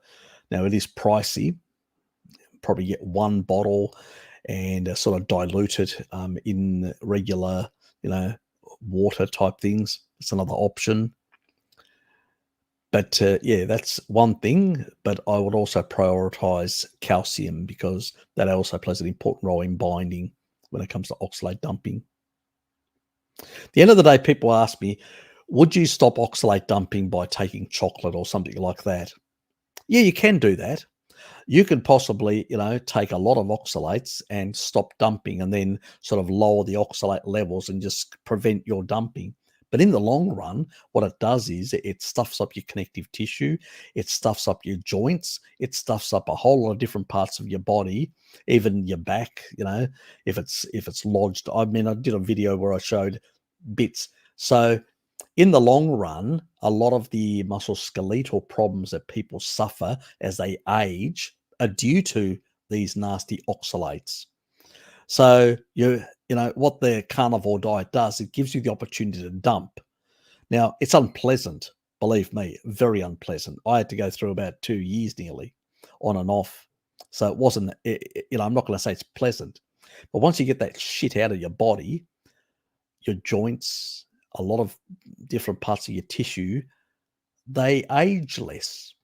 now it is pricey. Probably get one bottle and sort of dilute it in regular, water type things. It's another option. But yeah, that's one thing. But I would also prioritize calcium because that also plays an important role in binding when it comes to oxalate dumping. At the end of the day, people ask me, would you stop oxalate dumping by taking chocolate or something like that? Yeah, you can do that. You could possibly, take a lot of oxalates and stop dumping and then sort of lower the oxalate levels and just prevent your dumping. But in the long run, what it does is it stuffs up your connective tissue, it stuffs up your joints, it stuffs up a whole lot of different parts of your body, even your back, if it's lodged. I mean, I did a video where I showed bits. So in the long run, a lot of the musculoskeletal problems that people suffer as they age are due to these nasty oxalates. So what the carnivore diet does, it gives you the opportunity to dump. Now, it's unpleasant, believe me, very unpleasant. I had to go through about 2 years nearly on and off. So it wasn't, I'm not going to say it's pleasant, but once you get that shit out of your body, your joints, a lot of different parts of your tissue, they age less.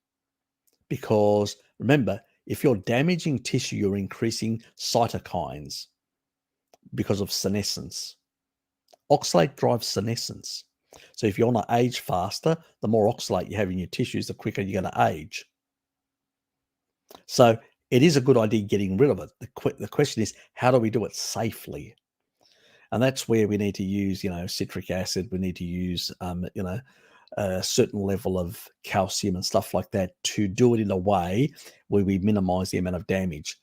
Because remember, if you're damaging tissue, you're increasing cytokines because of senescence. Oxalate drives senescence. So if you want to age faster, the more oxalate you have in your tissues, the quicker you're going to age. So it is a good idea getting rid of it. The question is, how do we do it safely? And that's where we need to use, citric acid. We need to use, a certain level of calcium and stuff like that to do it in a way where we minimize the amount of damage.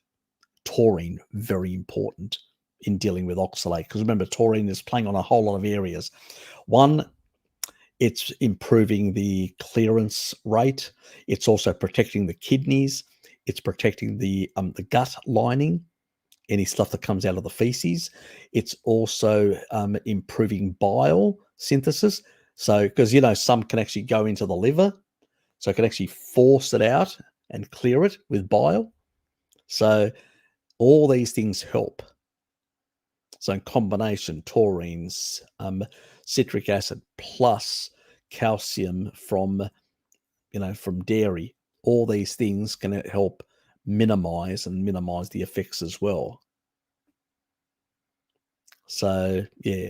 Taurine, very important in dealing with oxalate, because remember, taurine is playing on a whole lot of areas. One, it's improving the clearance rate. It's also protecting the kidneys. It's protecting the gut lining, any stuff that comes out of the feces. It's also improving bile synthesis. So, because, some can actually go into the liver, so it can actually force it out and clear it with bile. So all these things help. So in combination, taurines, citric acid plus calcium from dairy, all these things can help minimize the effects as well. So yeah,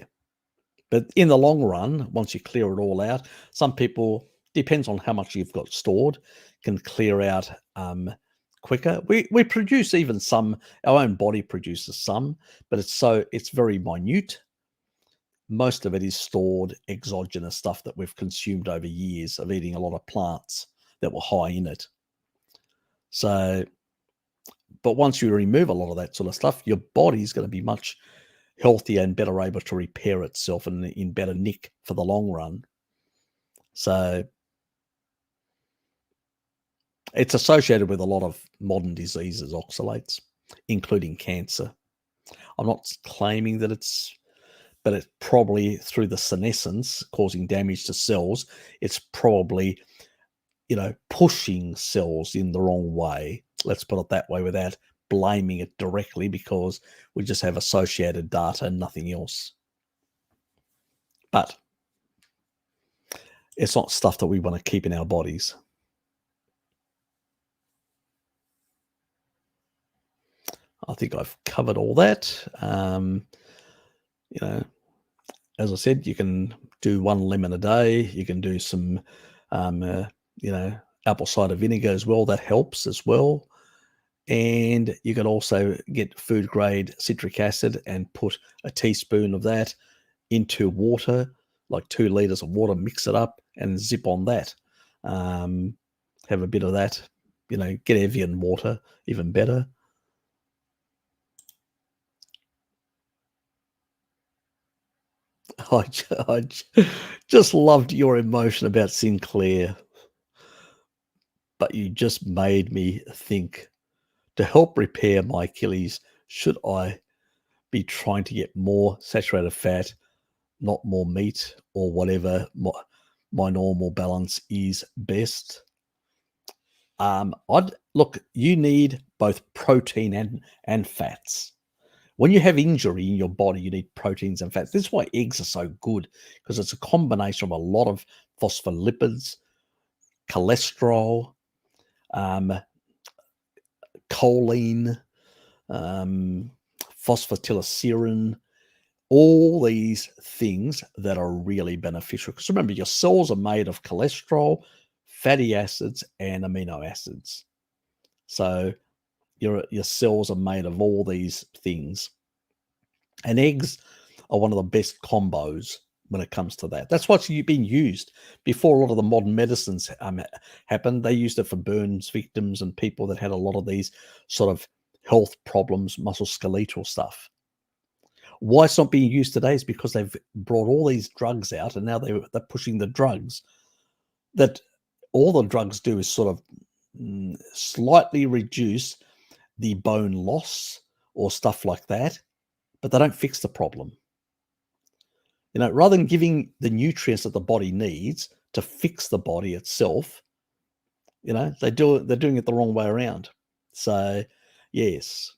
but in the long run, once you clear it all out, some people, depends on how much you've got stored, can clear out quicker. We produce even some, our own body produces some, but it's very minute. Most of it is stored exogenous stuff that we've consumed over years of eating a lot of plants that were high in it. So, but once you remove a lot of that sort of stuff, your body's going to be much healthier and better able to repair itself and in better nick for the long run. So it's associated with a lot of modern diseases, oxalates, including cancer. I'm not claiming that but it's probably through the senescence causing damage to cells. It's probably, pushing cells in the wrong way. Let's put it that way without blaming it directly, because we just have associated data and nothing else. But it's not stuff that we want to keep in our bodies. I think I've covered all that. As I said, you can do 1 lemon a day. You can do some, apple cider vinegar as well. That helps as well. And you can also get food grade citric acid and put a teaspoon of that into water, like 2 liters of water, mix it up and zip on that. Have a bit of that, get Evian water, even better. I just loved your emotion about Sinclair, but you just made me think To help repair my Achilles, should I be trying to get more saturated fat, not more meat, or whatever my normal balance is best? Look, you need both protein and fats. When you have injury in your body, you need proteins and fats. This is why eggs are so good, because it's a combination of a lot of phospholipids, cholesterol, um, choline, phosphatidylserine, all these things that are really beneficial. Because remember, your cells are made of cholesterol, fatty acids, and amino acids. So your cells are made of all these things. And eggs are one of the best combos when it comes to that. That's what's been used before a lot of the modern medicines happened. They used it for burns victims and people that had a lot of these sort of health problems, musculoskeletal stuff. Why it's not being used today is because they've brought all these drugs out, and now they're pushing the drugs that all the drugs do is sort of slightly reduce the bone loss or stuff like that, but they don't fix the problem. Rather than giving the nutrients that the body needs to fix the body itself, they're doing it the wrong way around. So, yes.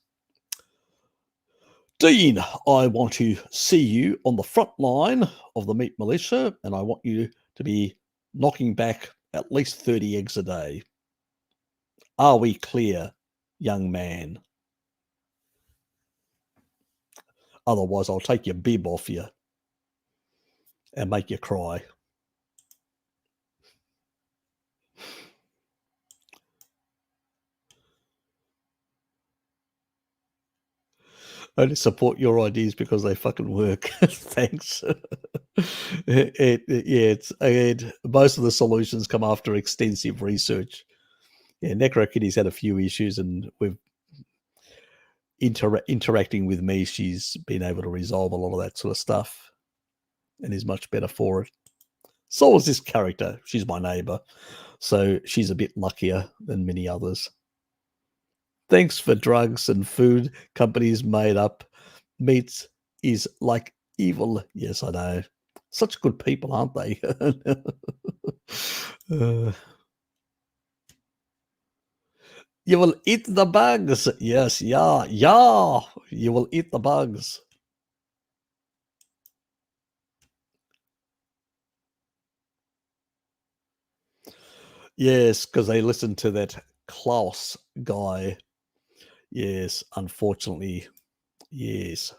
Dean, I want to see you on the front line of the meat militia, and I want you to be knocking back at least 30 eggs a day. Are we clear, young man? Otherwise, I'll take your bib off you and make you cry. I only support your ideas because they fucking work. Thanks. Most of the solutions come after extensive research. Yeah, NecroKitty's had a few issues, and we've interacting with me, she's been able to resolve a lot of that sort of stuff and is much better for it. So is this character. She's my neighbor, so she's a bit luckier than many others. Thanks for drugs and food companies made up. Meats is like evil. Yes, I know. Such good people, aren't they? You will eat the bugs. Yes, yeah. You will eat the bugs. Yes, because they listened to that Klaus guy. Yes, unfortunately. Yes.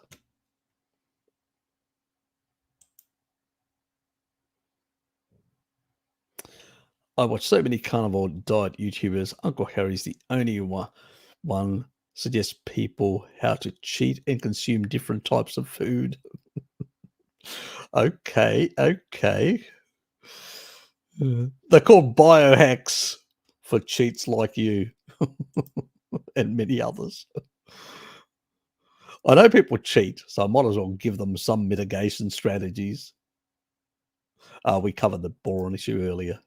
I watch so many carnivore diet YouTubers. Uncle Harry's the only one suggests people how to cheat and consume different types of food. Okay. They're called biohacks for cheats like you and many others. I know people cheat, so I might as well give them some mitigation strategies. We covered the boron issue earlier.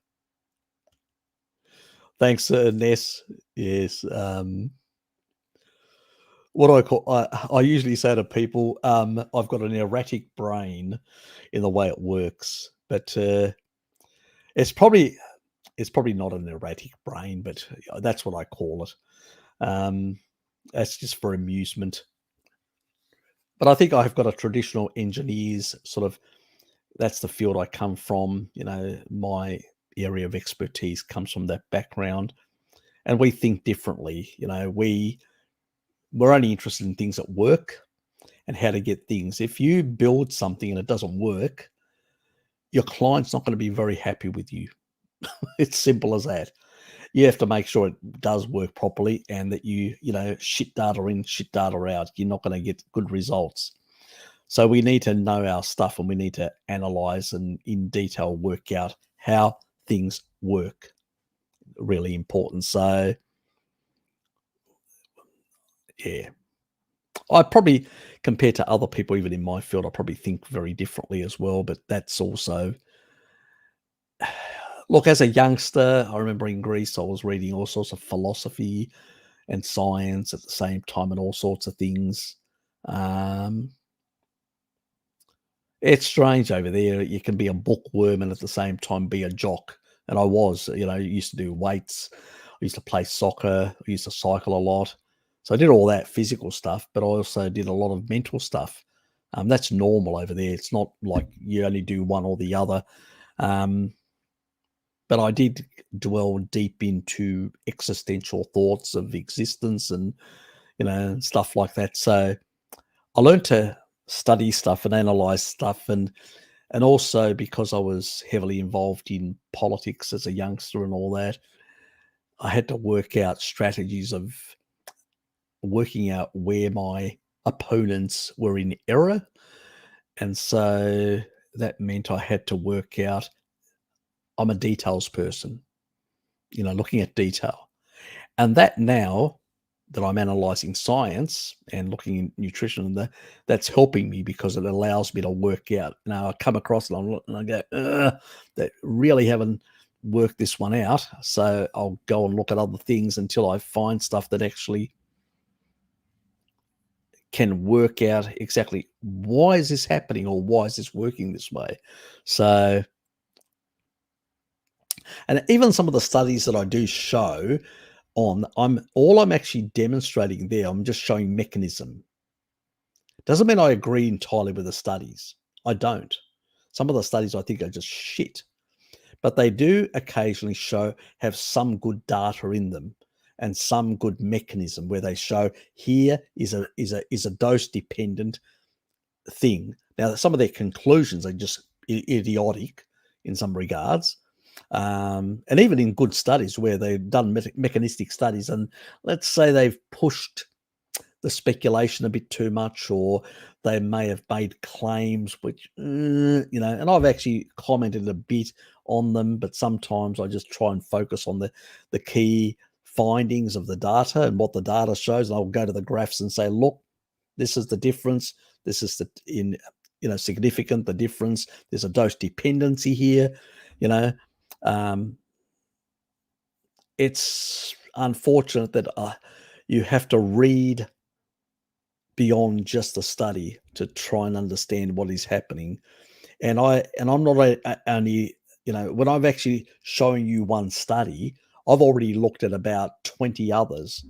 Thanks, Ness. Yes. What do I call? I usually say to people, I've got an erratic brain in the way it works, but it's probably not an erratic brain, but that's what I call it. That's just for amusement. But I think I've got a traditional engineer's sort of. That's the field I come from. My area of expertise comes from that background, and we think differently. We're only interested in things that work and how to get things. If you build something and it doesn't work, your client's not going to be very happy with you. It's simple as that. You have to make sure it does work properly, and that shit data in, shit data out. You're not going to get good results. So we need to know our stuff, and we need to analyze and in detail work out how things work. Really important. So, yeah. I probably, compared to other people, even in my field, I probably think very differently as well. But that's also, look, as a youngster, I remember in Greece, I was reading all sorts of philosophy and science at the same time and all sorts of things. It's strange over there. You can be a bookworm and at the same time be a jock. And I was, used to do weights. I used to play soccer. I used to cycle a lot. So I did all that physical stuff, but I also did a lot of mental stuff. That's normal over there. It's not like you only do one or the other. But I did dwell deep into existential thoughts of existence and, stuff like that. So I learned to study stuff and analyze stuff. And also because I was heavily involved in politics as a youngster and all that, I had to work out strategies of working out where my opponents were in error. And so that meant I had to work out, I'm a details person, looking at detail. And that now that I'm analyzing science and looking in nutrition, and that's helping me because it allows me to work out. Now I come across it and I go, they really haven't worked this one out. So I'll go and look at other things until I find stuff that actually can work out exactly why is this happening or why is this working this way. So, and even some of the studies that I do show on, I'm actually demonstrating there, I'm just showing mechanism. Doesn't mean I agree entirely with the studies. I don't. Some of the studies I think are just shit, but they do occasionally have some good data in them and some good mechanism where they show here is a dose dependent thing. Now, some of their conclusions are just idiotic in some regards. And even in good studies where they've done mechanistic studies, and let's say they've pushed the speculation a bit too much, or they may have made claims which, and I've actually commented a bit on them, but sometimes I just try and focus on the key findings of the data and what the data shows. And I'll go to the graphs and say, look, this is the difference. This is significant, the difference. There's a dose dependency here, it's unfortunate that you have to read beyond just the study to try and understand what is happening. And I'm not only, when I've actually shown you one study, I've already looked at about 20 others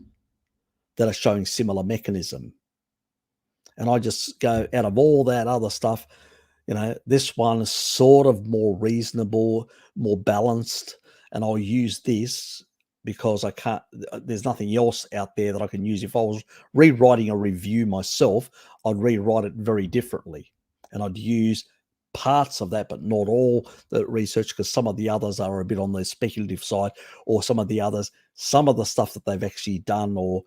that are showing similar mechanism. And I just go, out of all that other stuff, this one is sort of more reasonable, more balanced, and I'll use this because there's nothing else out there that I can use. If I was rewriting a review myself, I'd rewrite it very differently. And I'd use parts of that, but not all the research, because some of the others are a bit on the speculative side, or some of the stuff that they've actually done or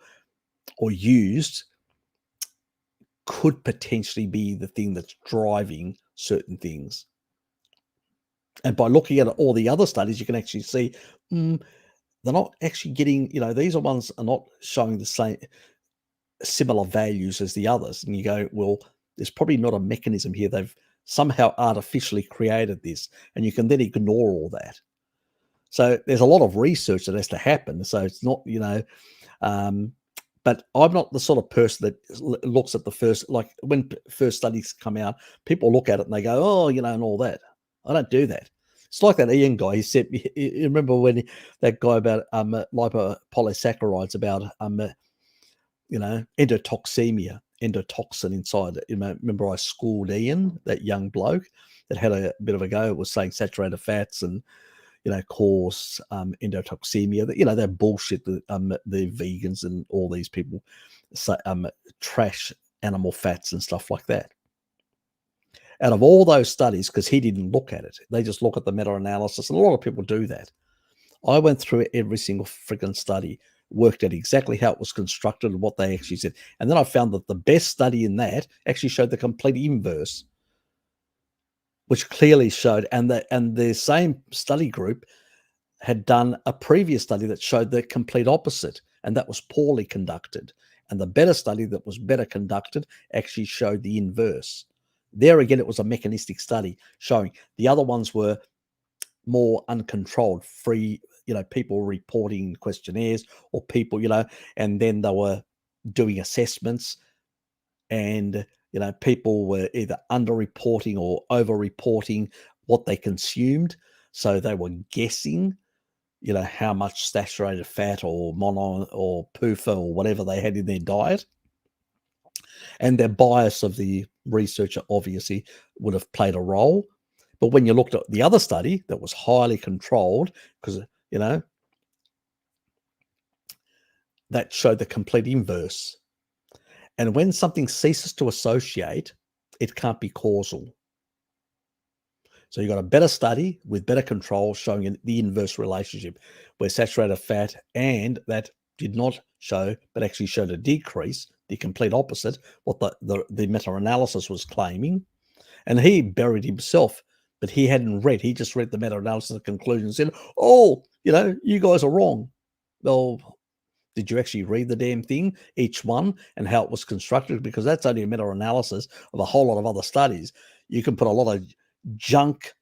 used could potentially be the thing that's driving certain things. And by looking at all the other studies, you can actually see they're not actually getting, these ones are not showing the same similar values as the others. And you go, well, there's probably not a mechanism here. They've somehow artificially created this, and you can then ignore all that. So there's a lot of research that has to happen. So it's not, but I'm not the sort of person that looks at the first, like when first studies come out, people look at it and they go, oh, and all that. I don't do that. It's like that Ian guy. He said, you remember when that guy about lipopolysaccharides, about endotoxemia, endotoxin inside it. Remember I schooled Ian, that young bloke that had a bit of a go. It was saying saturated fats and cause endotoxemia. That bullshit that the vegans and all these people say, trash animal fats and stuff like that. Out of all those studies, because he didn't look at it, they just look at the meta-analysis, and a lot of people do that. I went through every single freaking study, worked out exactly how it was constructed and what they actually said. And then I found that the best study in that actually showed the complete inverse, which clearly showed, and the same study group had done a previous study that showed the complete opposite, and that was poorly conducted. And the better study that was better conducted actually showed the inverse. There again, it was a mechanistic study showing. The other ones were more uncontrolled, free, people reporting questionnaires or people, and then they were doing assessments, and people were either underreporting or over-reporting what they consumed, so they were guessing how much saturated fat or mono or PUFA or whatever they had in their diet. And their bias of the researcher obviously would have played a role. But when you looked at the other study that was highly controlled, because that showed the complete inverse. And when something ceases to associate, it can't be causal. So you've got a better study with better control showing the inverse relationship, where saturated fat, and that did not show, but actually showed a decrease, the complete opposite, what the meta-analysis was claiming. And he buried himself, but he hadn't read. He just read the meta-analysis conclusion and said, oh, you guys are wrong. Well, did you actually read the damn thing, each one, and how it was constructed? Because that's only a meta-analysis of a whole lot of other studies. You can put a lot of junk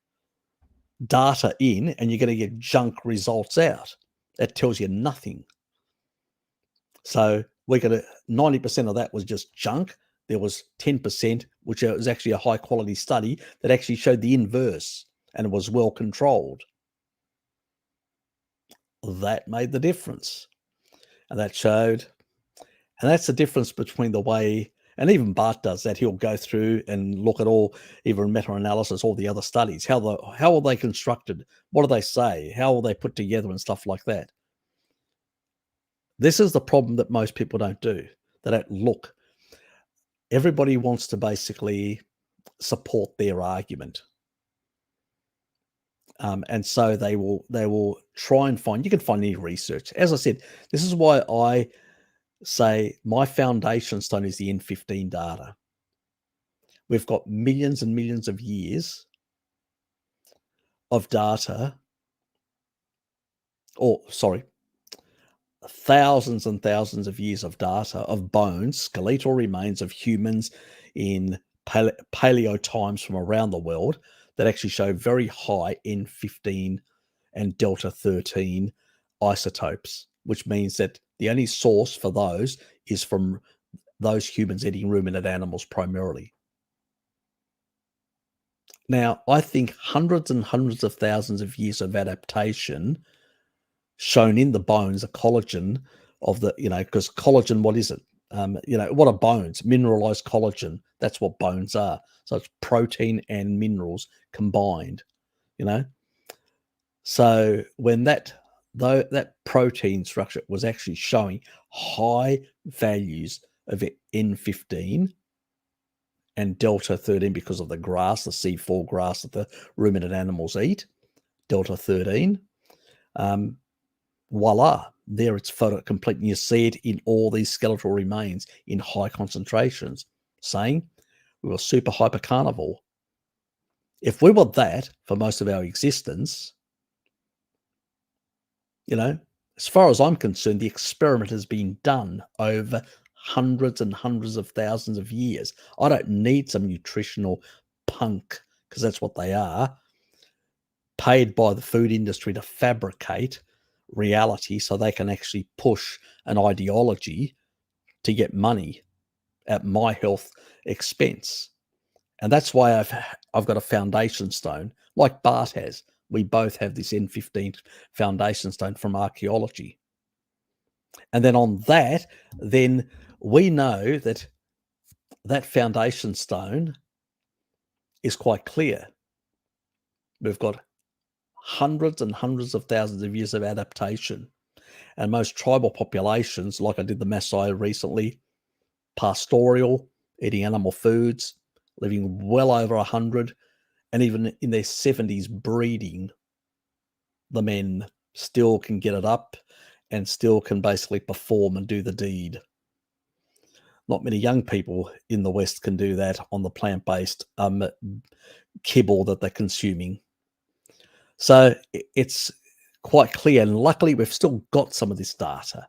data in and you're going to get junk results out. That tells you nothing. So we're going to 90% of that was just junk. There was 10%, which was actually a high quality study that actually showed the inverse and was well controlled. That made the difference. And that showed, and that's the difference between the way, and even Bart does that. He'll go through and look at all, even meta-analysis, all the other studies. How are they constructed? What do they say? How are they put together and stuff like that? This is the problem that most people don't do. They don't look. Everybody wants to basically support their argument. And so they will try and find, you can find any research. As I said, this is why I say my foundation stone is the N15 data. We've got millions and millions of years of data, thousands and thousands of years of data of bones, skeletal remains of humans in paleo times from around the world that actually show very high N15 and delta 13 isotopes, which means that the only source for those is from those humans eating ruminant animals primarily. Now, I think hundreds and hundreds of thousands of years of adaptation shown in the bones, the collagen of the, because collagen, what is it? What are bones? Mineralized collagen. That's what bones are. So it's protein and minerals combined, So when that protein structure was actually showing high values of N15 and delta 13 because of the grass, the C4 grass that the ruminant animals eat, delta 13, voila, there it's photocomplete. And you see it in all these skeletal remains in high concentrations, saying we were super hyper carnivore. If we were that for most of our existence, as far as I'm concerned, the experiment has been done over hundreds and hundreds of thousands of years. I don't need some nutritional punk, because that's what they are, paid by the food industry to fabricate reality so they can actually push an ideology to get money at my health expense. And that's why I've got a foundation stone like Bart has. We both have this N15 foundation stone from archaeology. And then on that, then we know that that foundation stone is quite clear. We've got hundreds and hundreds of thousands of years of adaptation. And most tribal populations, like I did the Maasai recently, pastoral, eating animal foods, living well over 100, and even in their 70s breeding, the men still can get it up and still can basically perform and do the deed. Not many young people in the West can do that on the plant-based kibble that they're consuming. So it's quite clear, and luckily we've still got some of this data.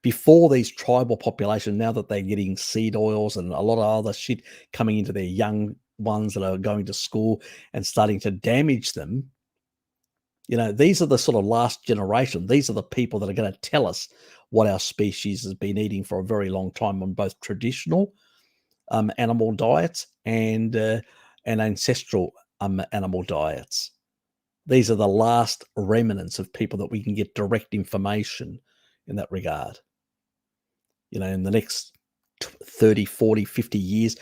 Before these tribal populations, now that they're getting seed oils and a lot of other shit coming into their young ones that are going to school and starting to damage them, These are the sort of last generation. These are the people that are going to tell us what our species has been eating for a very long time on both traditional animal diets and ancestral animal diets. These are the last remnants of people that we can get direct information in that regard. In the next 30, 40, 50 years,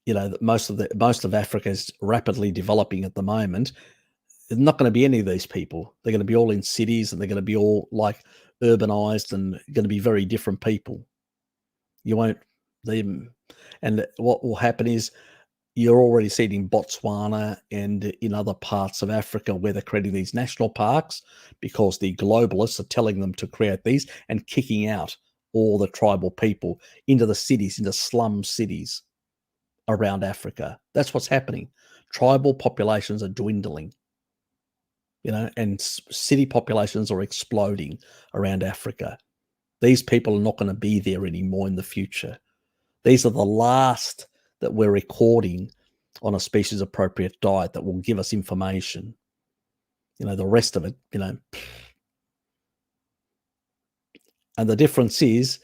that most of Africa is rapidly developing at the moment. There's not going to be any of these people. They're going to be all in cities, and they're going to be all like urbanized and going to be very different people. You won't them, and what will happen is you're already seeing in Botswana and in other parts of Africa where they're creating these national parks because the globalists are telling them to create these and kicking out all the tribal people into the cities, into slum cities around Africa. That's what's happening. Tribal populations are dwindling, and city populations are exploding around Africa. These people are not going to be there anymore in the future. These are the last that we're recording on a species appropriate diet that will give us information. The rest of it, and the difference is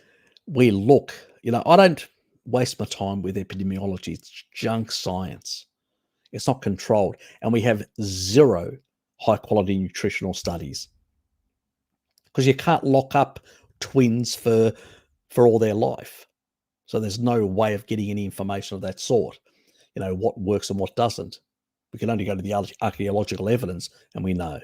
we look, I don't waste my time with epidemiology. It's junk science. It's not controlled. And we have zero high quality nutritional studies because you can't lock up twins for all their life. So there's no way of getting any information of that sort. What works and what doesn't. We can only go to the archaeological evidence, and we know.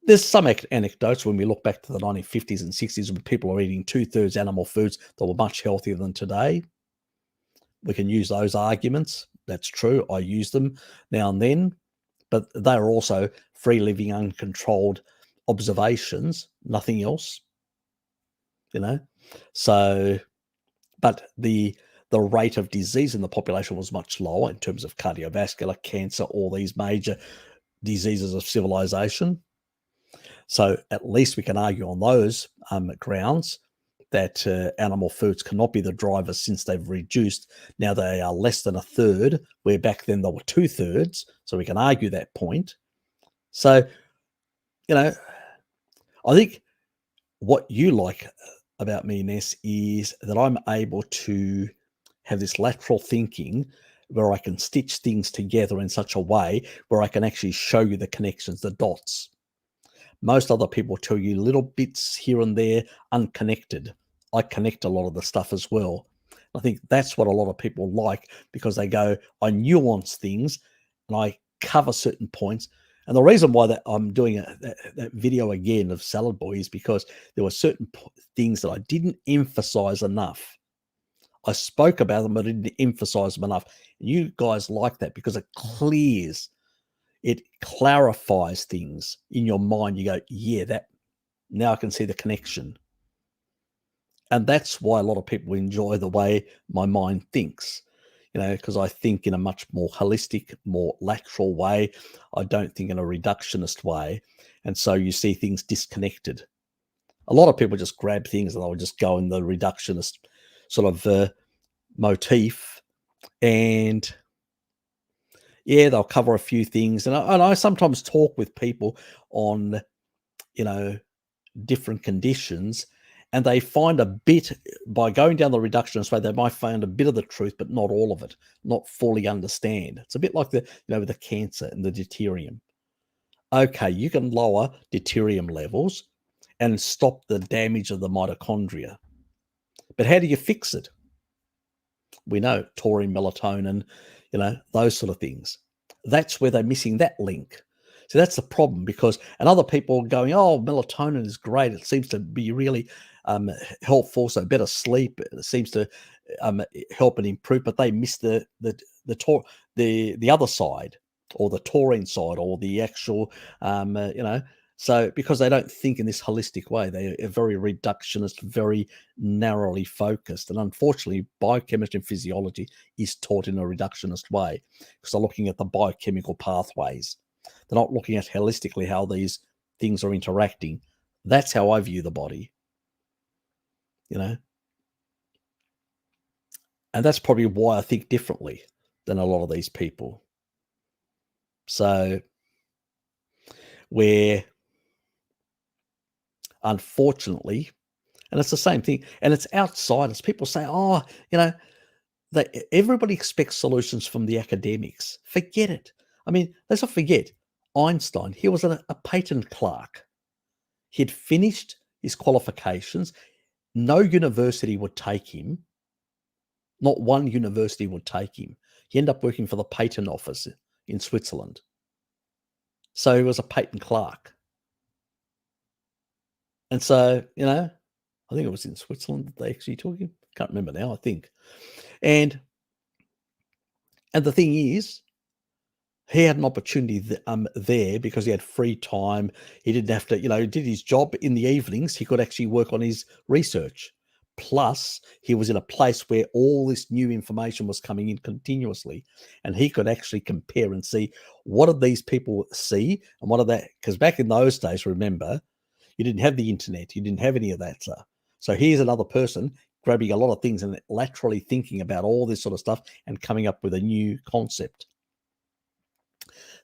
There's some anecdotes when we look back to the 1950s and 60s when people are eating 2/3 animal foods that were much healthier than today. We can use those arguments. That's true. I use them now and then, but they are also free living, uncontrolled observations, nothing else. So, but the rate of disease in the population was much lower in terms of cardiovascular, cancer, all these major diseases of civilization. So at least we can argue on those grounds that animal foods cannot be the drivers since they've reduced. Now they are less than a third, where back then they were 2/3. So we can argue that point. So, I think what you like about me, Ness, is that I'm able to have this lateral thinking where I can stitch things together in such a way where I can actually show you the connections, the dots. Most other people tell you little bits here and there, unconnected. I connect a lot of the stuff as well. I think that's what a lot of people like because they go, I nuance things and I cover certain points. And the reason why that I'm doing that video again of Salad Boy is because there were certain things that I didn't emphasize enough. I spoke about them, but I didn't emphasize them enough. You guys like that because it clears, it clarifies things in your mind. You go, yeah, that now I can see the connection. And that's why a lot of people enjoy the way my mind thinks, because I think in a much more holistic, more lateral way. I don't think in a reductionist way. And so you see things disconnected. A lot of people just grab things and they'll just go in the reductionist sort of motif. And yeah, they'll cover a few things. And I sometimes talk with people on, different conditions, and they find a bit, by going down the reductionist way, they might find a bit of the truth, but not all of it, not fully understand. It's a bit like with the cancer and the deuterium. Okay, you can lower deuterium levels and stop the damage of the mitochondria. But how do you fix it? We know taurine, melatonin, those sort of things. That's where they're missing that link. So that's the problem and other people are going, oh, melatonin is great. It seems to be really helpful. So better sleep. It seems to help and improve, but they miss the other side, or the taurine side, or the actual, so because they don't think in this holistic way, they are very reductionist, very narrowly focused. And unfortunately, biochemistry and physiology is taught in a reductionist way because they're looking at the biochemical pathways. They're not looking at holistically how these things are interacting. That's how I view the body, And that's probably why I think differently than a lot of these people. So where unfortunately, and it's the same thing, and it's outsiders. People say, oh, you know, everybody expects solutions from the academics. Forget it. I mean, let's not forget Einstein. He was a patent clerk. He had finished his qualifications. No university would take him. Not one university would take him. He ended up working for the patent office in Switzerland. So he was a patent clerk. And so, you know, I think it was in Switzerland that they actually took him. Can't remember now, I think. And the thing is, he had an opportunity there because he had free time. He didn't have to, you know, he did his job in the evenings. He could actually work on his research. Plus, he was in a place where all this new information was coming in continuously, and he could actually compare and see what did these people see and what are that. Because back in those days, remember, you didn't have the internet, you didn't have any of that stuff. So here's another person grabbing a lot of things and laterally thinking about all this sort of stuff and coming up with a new concept.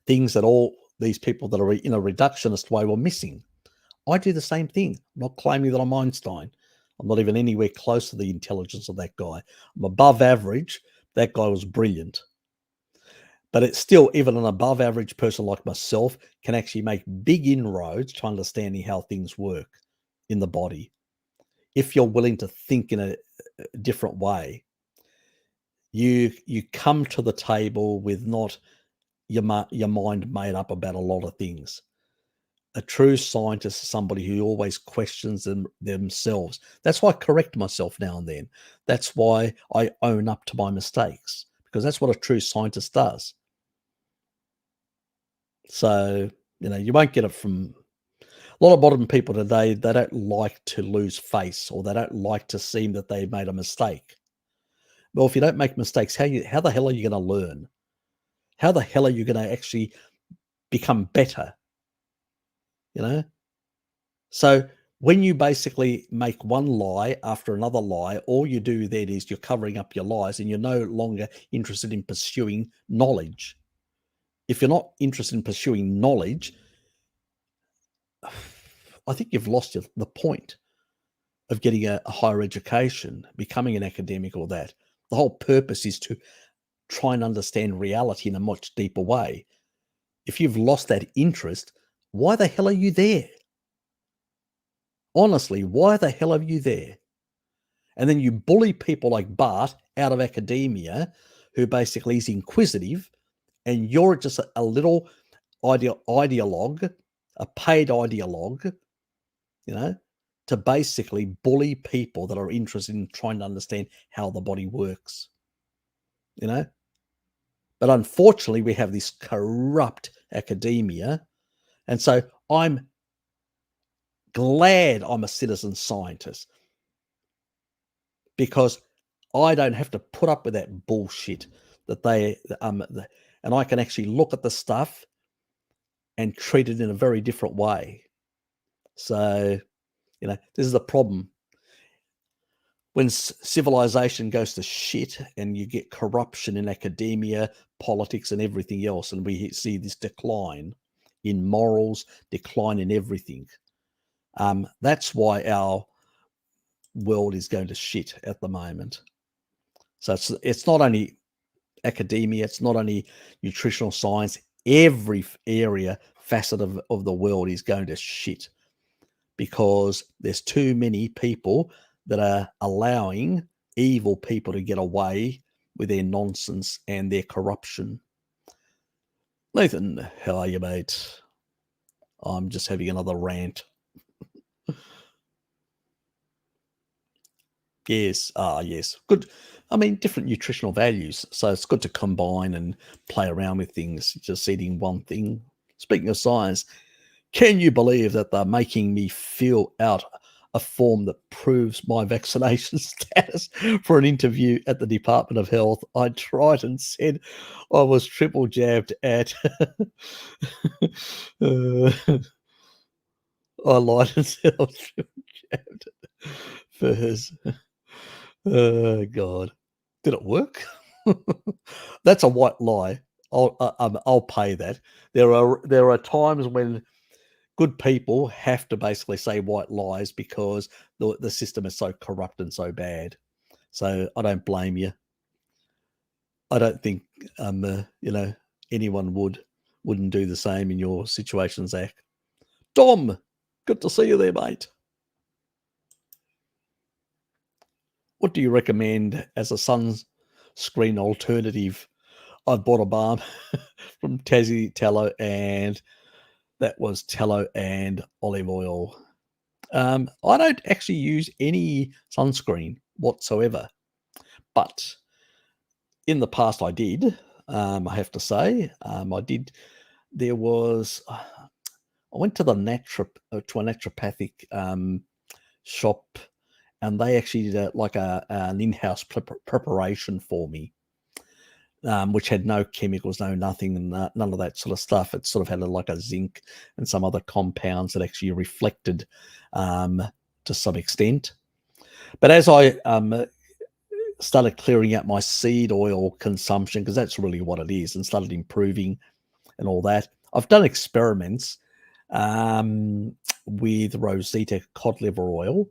Things that all these people that are in a reductionist way were missing. I do the same thing. I'm not claiming that I'm Einstein. I'm not even anywhere close to the intelligence of that guy. I'm above average. That guy was brilliant. But it's still, even an above average person like myself can actually make big inroads to understanding how things work in the body. If you're willing to think in a different way, you come to the table with not your mind made up about a lot of things. A true scientist is somebody who always questions themselves. That's why I correct myself now and then. That's why I own up to my mistakes, because that's what a true scientist does. So, you know, you won't get it from a lot of modern people today. They don't like to lose face, or they don't like to seem that they made a mistake. Well, if you don't make mistakes, how the hell are you going to learn? How the hell are you going to actually become better? You know? So when you basically make one lie after another lie, all you do then is you're covering up your lies, and you're no longer interested in pursuing knowledge. If you're not interested in pursuing knowledge, I think you've lost the point of getting a higher education, becoming an academic, or that. The whole purpose is to try and understand reality in a much deeper way. If you've lost that interest, why the hell are you there? Honestly, why the hell are you there? And then you bully people like Bart out of academia, who basically is inquisitive, and you're just a little ideologue, a paid ideologue, you know, to basically bully people that are interested in trying to understand how the body works, you know. But unfortunately, we have this corrupt academia. And so I'm glad I'm a citizen scientist, because I don't have to put up with that bullshit that and I can actually look at the stuff and treat it in a very different way. So, you know, this is the problem. When civilization goes to shit and you get corruption in academia, politics, and everything else, and we see this decline in morals, decline in everything, that's why our world is going to shit at the moment. So it's not only academia, it's not only nutritional science. Every area, facet of the world is going to shit, because there's too many people that are allowing evil people to get away with their nonsense and their corruption. Nathan, how are you, mate? I'm just having another rant. Yes, yes, good. I mean, different nutritional values, so it's good to combine and play around with things. Just eating one thing. Speaking of science, can you believe that they're making me fill out a form that proves my vaccination status for an interview at the Department of Health? I tried and said I was triple jabbed at. I lied and said I was triple jabbed at first. Oh, God. Did it work? That's a white lie. I'll pay that. There are times when good people have to basically say white lies because the system is so corrupt and so bad. So I don't blame you. I don't think anyone wouldn't do the same in your situation, Zach. Dom, good to see you there, mate. What do you recommend as a sunscreen alternative? I've bought a balm from Tassie Tallow, and that was tallow and olive oil. I don't actually use any sunscreen whatsoever, but in the past I did. I have to say, I did. There was, I went to a naturopathic shop, and they actually did like an in-house preparation for me, which had no chemicals, no nothing, and none of that sort of stuff. It sort of had like a zinc and some other compounds that actually reflected to some extent. But as I started clearing out my seed oil consumption, because that's really what it is, and started improving and all that, I've done experiments with Rosita cod liver oil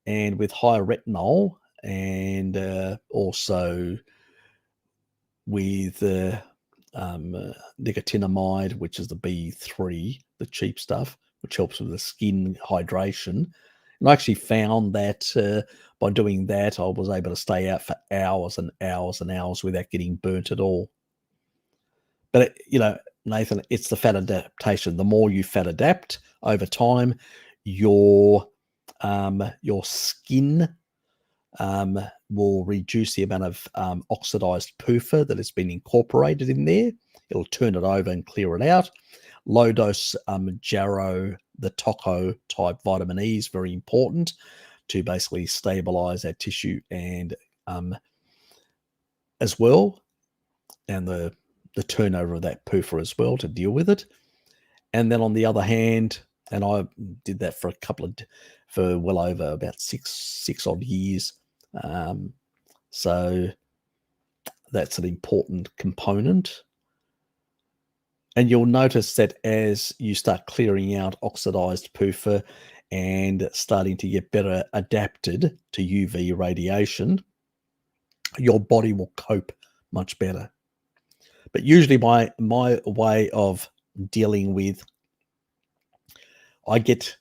and with higher retinol, and also with nicotinamide, which is the B3, the cheap stuff, which helps with the skin hydration. And I actually found that by doing that, I was able to stay out for hours and hours and hours without getting burnt at all. But, Nathan, it's the fat adaptation. The more you fat adapt over time, your skin will reduce the amount of oxidized PUFA that has been incorporated in there. It'll turn it over and clear it out. Low dose jarrow, the Toco type vitamin E is very important to basically stabilize our tissue and as well, and the turnover of that PUFA as well to deal with it. And then on the other hand, and I did that for for well over about six odd years. So that's an important component. And you'll notice that as you start clearing out oxidized PUFA and starting to get better adapted to UV radiation, your body will cope much better. But usually my way of dealing with, I get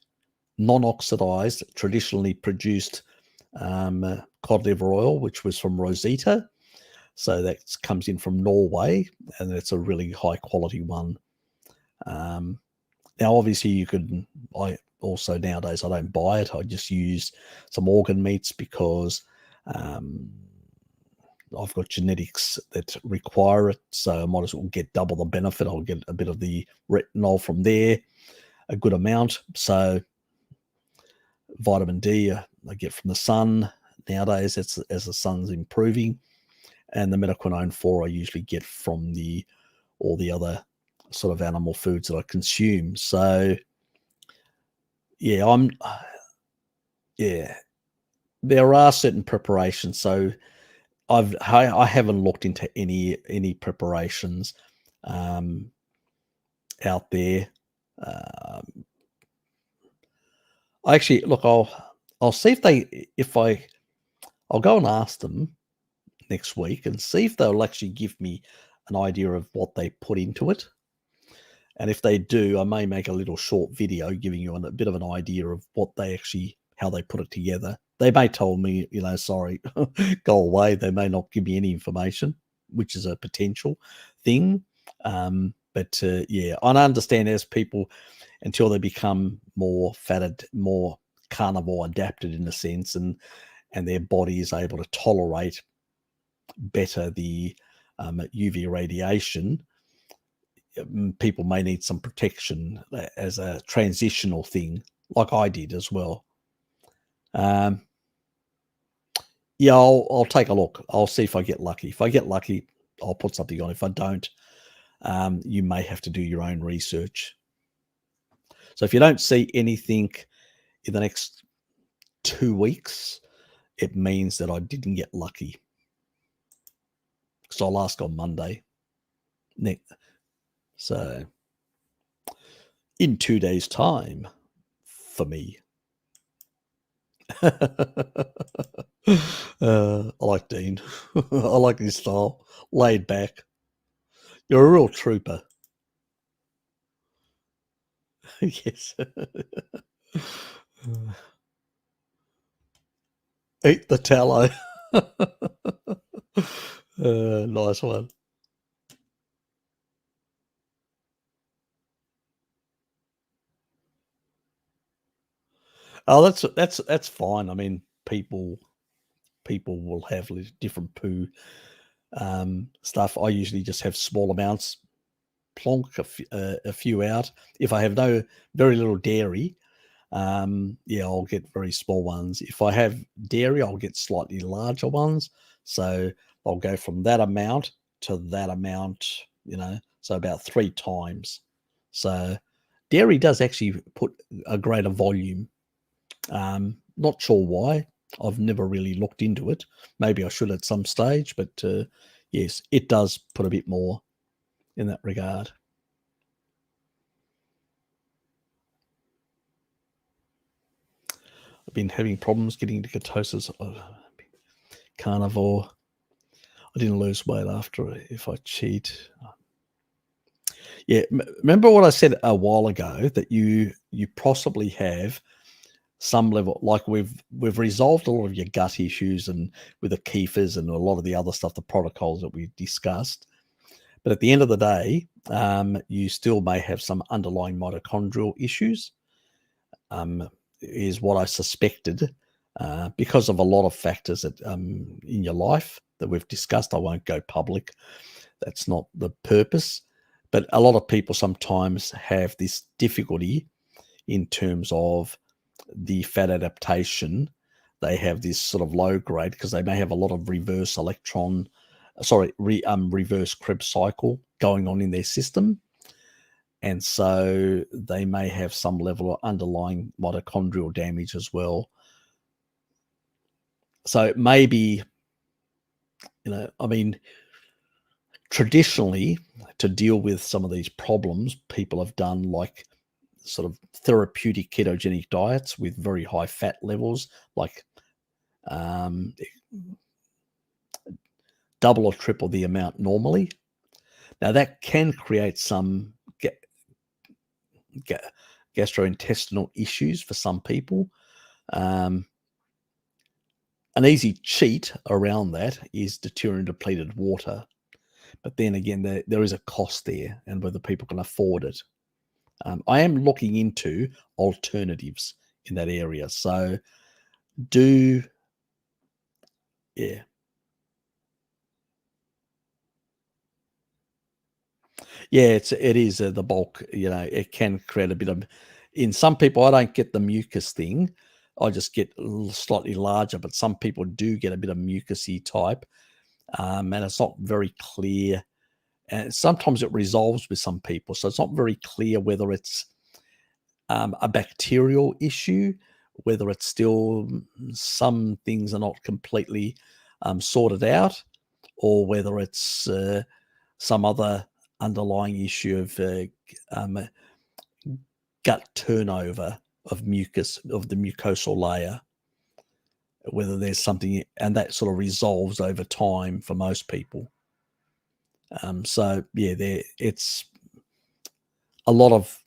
non-oxidized, traditionally produced cod liver oil, which was from Rosita. So that comes in from Norway, and it's a really high quality one. Now, obviously, I also nowadays I don't buy it. I just use some organ meats because I've got genetics that require it, so I might as well get double the benefit. I'll get a bit of the retinol from there, a good amount. So vitamin D I get from the sun nowadays as the sun's improving, and the metaquinone 4 I usually get from all the other sort of animal foods that I consume. So yeah, there are certain preparations. So I haven't looked into any preparations out there. I actually look. I'll see I'll go and ask them next week and see if they'll actually give me an idea of what they put into it. And if they do, I may make a little short video giving you a bit of an idea of how they put it together. They may tell me, sorry, go away. They may not give me any information, which is a potential thing. But I understand as people, until they become more fatted, more carnivore adapted in a sense, and their body is able to tolerate better the UV radiation, people may need some protection as a transitional thing, like I did as well. I'll take a look. I'll see if I get lucky. If I get lucky, I'll put something on. If I don't, you may have to do your own research. So if you don't see anything in the next 2 weeks, it means that I didn't get lucky. So I'll ask on Monday. So in 2 days' time for me. I like Dean. I like his style. Laid back. You're a real trooper. Yes. Eat the tallow. Nice one. Oh, that's fine. I mean, people will have different poo stuff. I usually just have small amounts, plonk a few out. If I have very little dairy, yeah, I'll get very small ones. If I have dairy, I'll get slightly larger ones. So I'll go from that amount to that amount, so about 3 times. So dairy does actually put a greater volume. Not sure why. I've never really looked into it. Maybe I should at some stage, but yes, it does put a bit more in that regard. I've been having problems getting into ketosis. Carnivore. I didn't lose weight after if I cheat. Yeah, remember what I said a while ago, that you possibly have some level, like we've resolved a lot of your gut issues and with the kefirs and a lot of the other stuff, the protocols that we discussed. But at the end of the day, you still may have some underlying mitochondrial issues, is what I suspected, because of a lot of factors that in your life that we've discussed. I won't go public. That's not the purpose. But a lot of people sometimes have this difficulty in terms of the fat adaptation. They have this sort of low grade because they may have a lot of reverse Krebs cycle going on in their system. And so they may have some level of underlying mitochondrial damage as well. So maybe, I mean, traditionally, to deal with some of these problems, people have done like sort of therapeutic ketogenic diets with very high fat levels, like double or triple the amount normally. Now that can create some gastrointestinal issues for some people. An easy cheat around that is deuterium depleted water. But then again, there is a cost there, and whether people can afford it. I am looking into alternatives in that area. So yeah. Yeah, it is the bulk. It can create a bit of. In some people, I don't get the mucus thing. I just get slightly larger, but some people do get a bit of mucusy type, and it's not very clear. And sometimes it resolves with some people, so it's not very clear whether it's a bacterial issue, whether it's still some things are not completely sorted out, or whether it's some other underlying issue of gut turnover of mucus, of the mucosal layer, whether there's something, and that sort of resolves over time for most people. So yeah, it's a lot of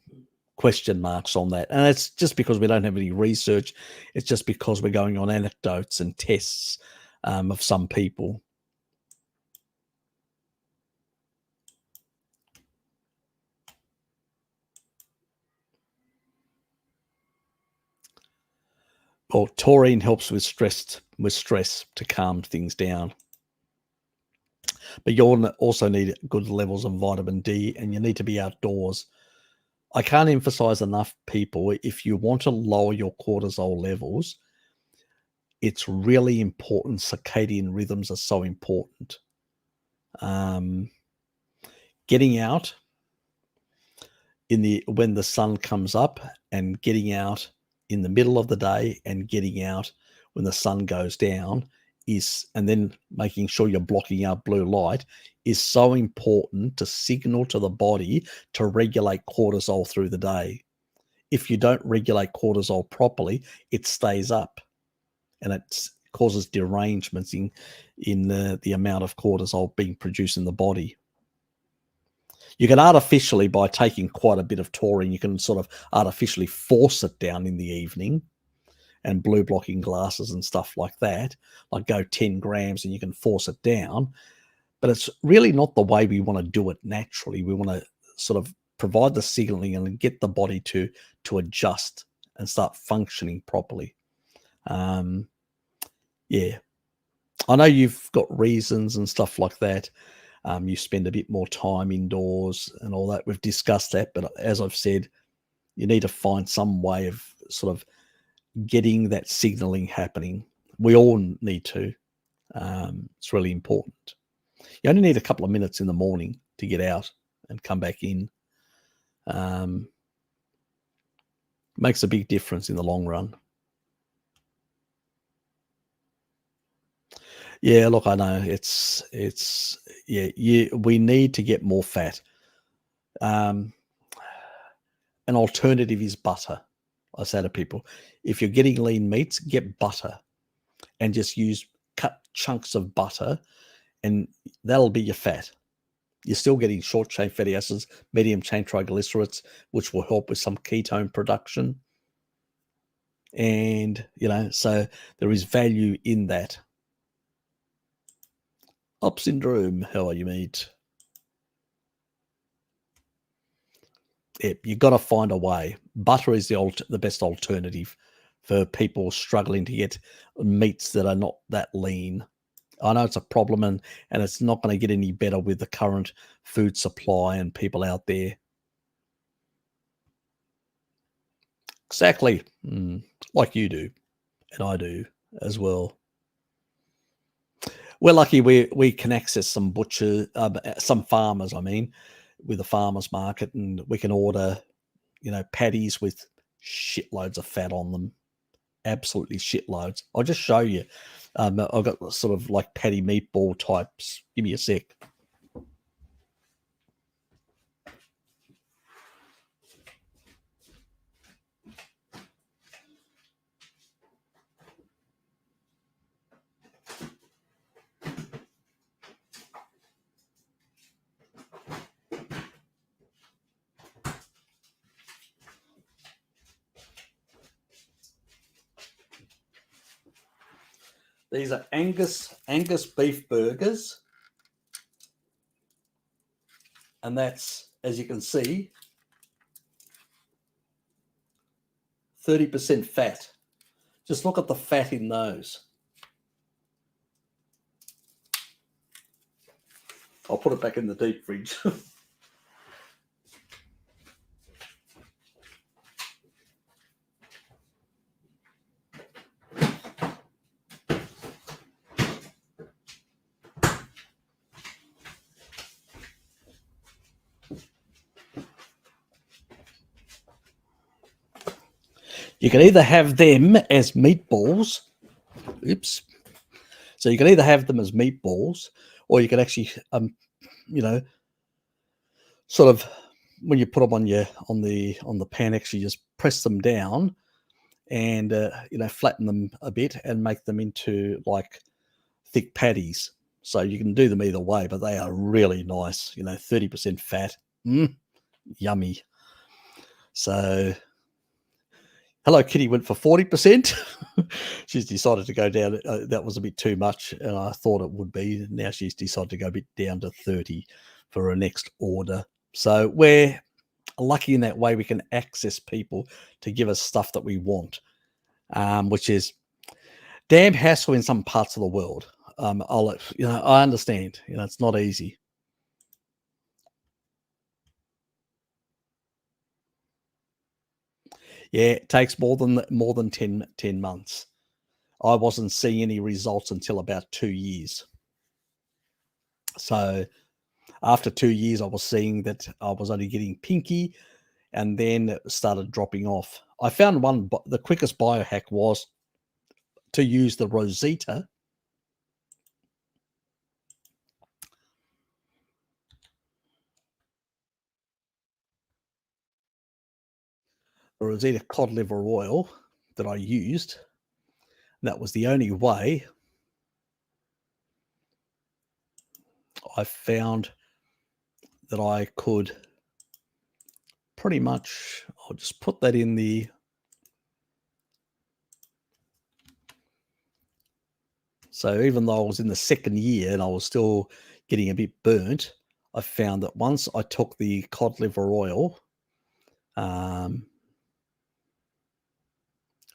question marks on that, and it's just because we don't have any research. It's just because we're going on anecdotes and tests of some people. Well, taurine helps with stress to calm things down. But you'll also need good levels of vitamin D, and you need to be outdoors. I can't emphasize enough, people, if you want to lower your cortisol levels, it's really important. Circadian rhythms are so important. Getting out when the sun comes up, and getting out in the middle of the day, and getting out when the sun goes down and then making sure you're blocking out blue light is so important to signal to the body to regulate cortisol through the day. if you don't regulate cortisol properly, it stays up, and it causes derangements in the amount of cortisol being produced in the body. You can artificially, by taking quite a bit of taurine, you can sort of artificially force it down in the evening, and blue blocking glasses and stuff like that, like go 10 grams and you can force it down. But it's really not the way we want to do it naturally. We want to sort of provide the signaling and get the body to adjust and start functioning properly. Yeah, I know you've got reasons and stuff like that. You spend a bit more time indoors and all that. We've discussed that, but as I've said, you need to find some way of sort of getting that signaling happening. We all need to. It's really important. You only need a couple of minutes in the morning to get out and come back in. Makes a big difference in the long run. Yeah, look, I know we need to get more fat. An alternative is butter. I say to people, if you're getting lean meats, get butter and just use cut chunks of butter, and that'll be your fat. You're still getting short chain fatty acids, medium chain triglycerides, which will help with some ketone production. And, so there is value in that. Up syndrome, how are you, mate? Yep, you've got to find a way. Butter is the best alternative for people struggling to get meats that are not that lean. I know it's a problem, and it's not going to get any better with the current food supply and people out there. Exactly. Like you do, and I do as well. We're lucky we can access some some farmers, with the farmers market, and we can order, patties with shitloads of fat on them. Absolutely shitloads. I'll just show you. I've got sort of like patty meatball types. Give me a sec. These are Angus beef burgers. And that's, as you can see, 30% fat. Just look at the fat in those. I'll put it back in the deep fridge. You can either have them as meatballs. Oops. So you can either have them as meatballs, or you can actually, sort of, when you put them on the pan, actually just press them down and flatten them a bit and make them into like thick patties. So you can do them either way, but they are really nice. 30% fat, yummy. So Hello Kitty went for 40%. She's decided to go down. That was a bit too much, and I thought it would be. Now she's decided to go a bit down to 30 for her next order. So we're lucky in that way. We can access people to give us stuff that we want, which is damn hassle in some parts of the world. I understand. It's not easy. Yeah, it takes more than 10 months. I wasn't seeing any results until about 2 years. So after 2 years, I was seeing that I was only getting pinky, and then it started dropping off. I found the quickest biohack was to use the Rosita. or it was either cod liver oil that I used. That was the only way I found that I could pretty much, I'll just put that in the, so even though I was in the second year and I was still getting a bit burnt, I found that once I took the cod liver oil,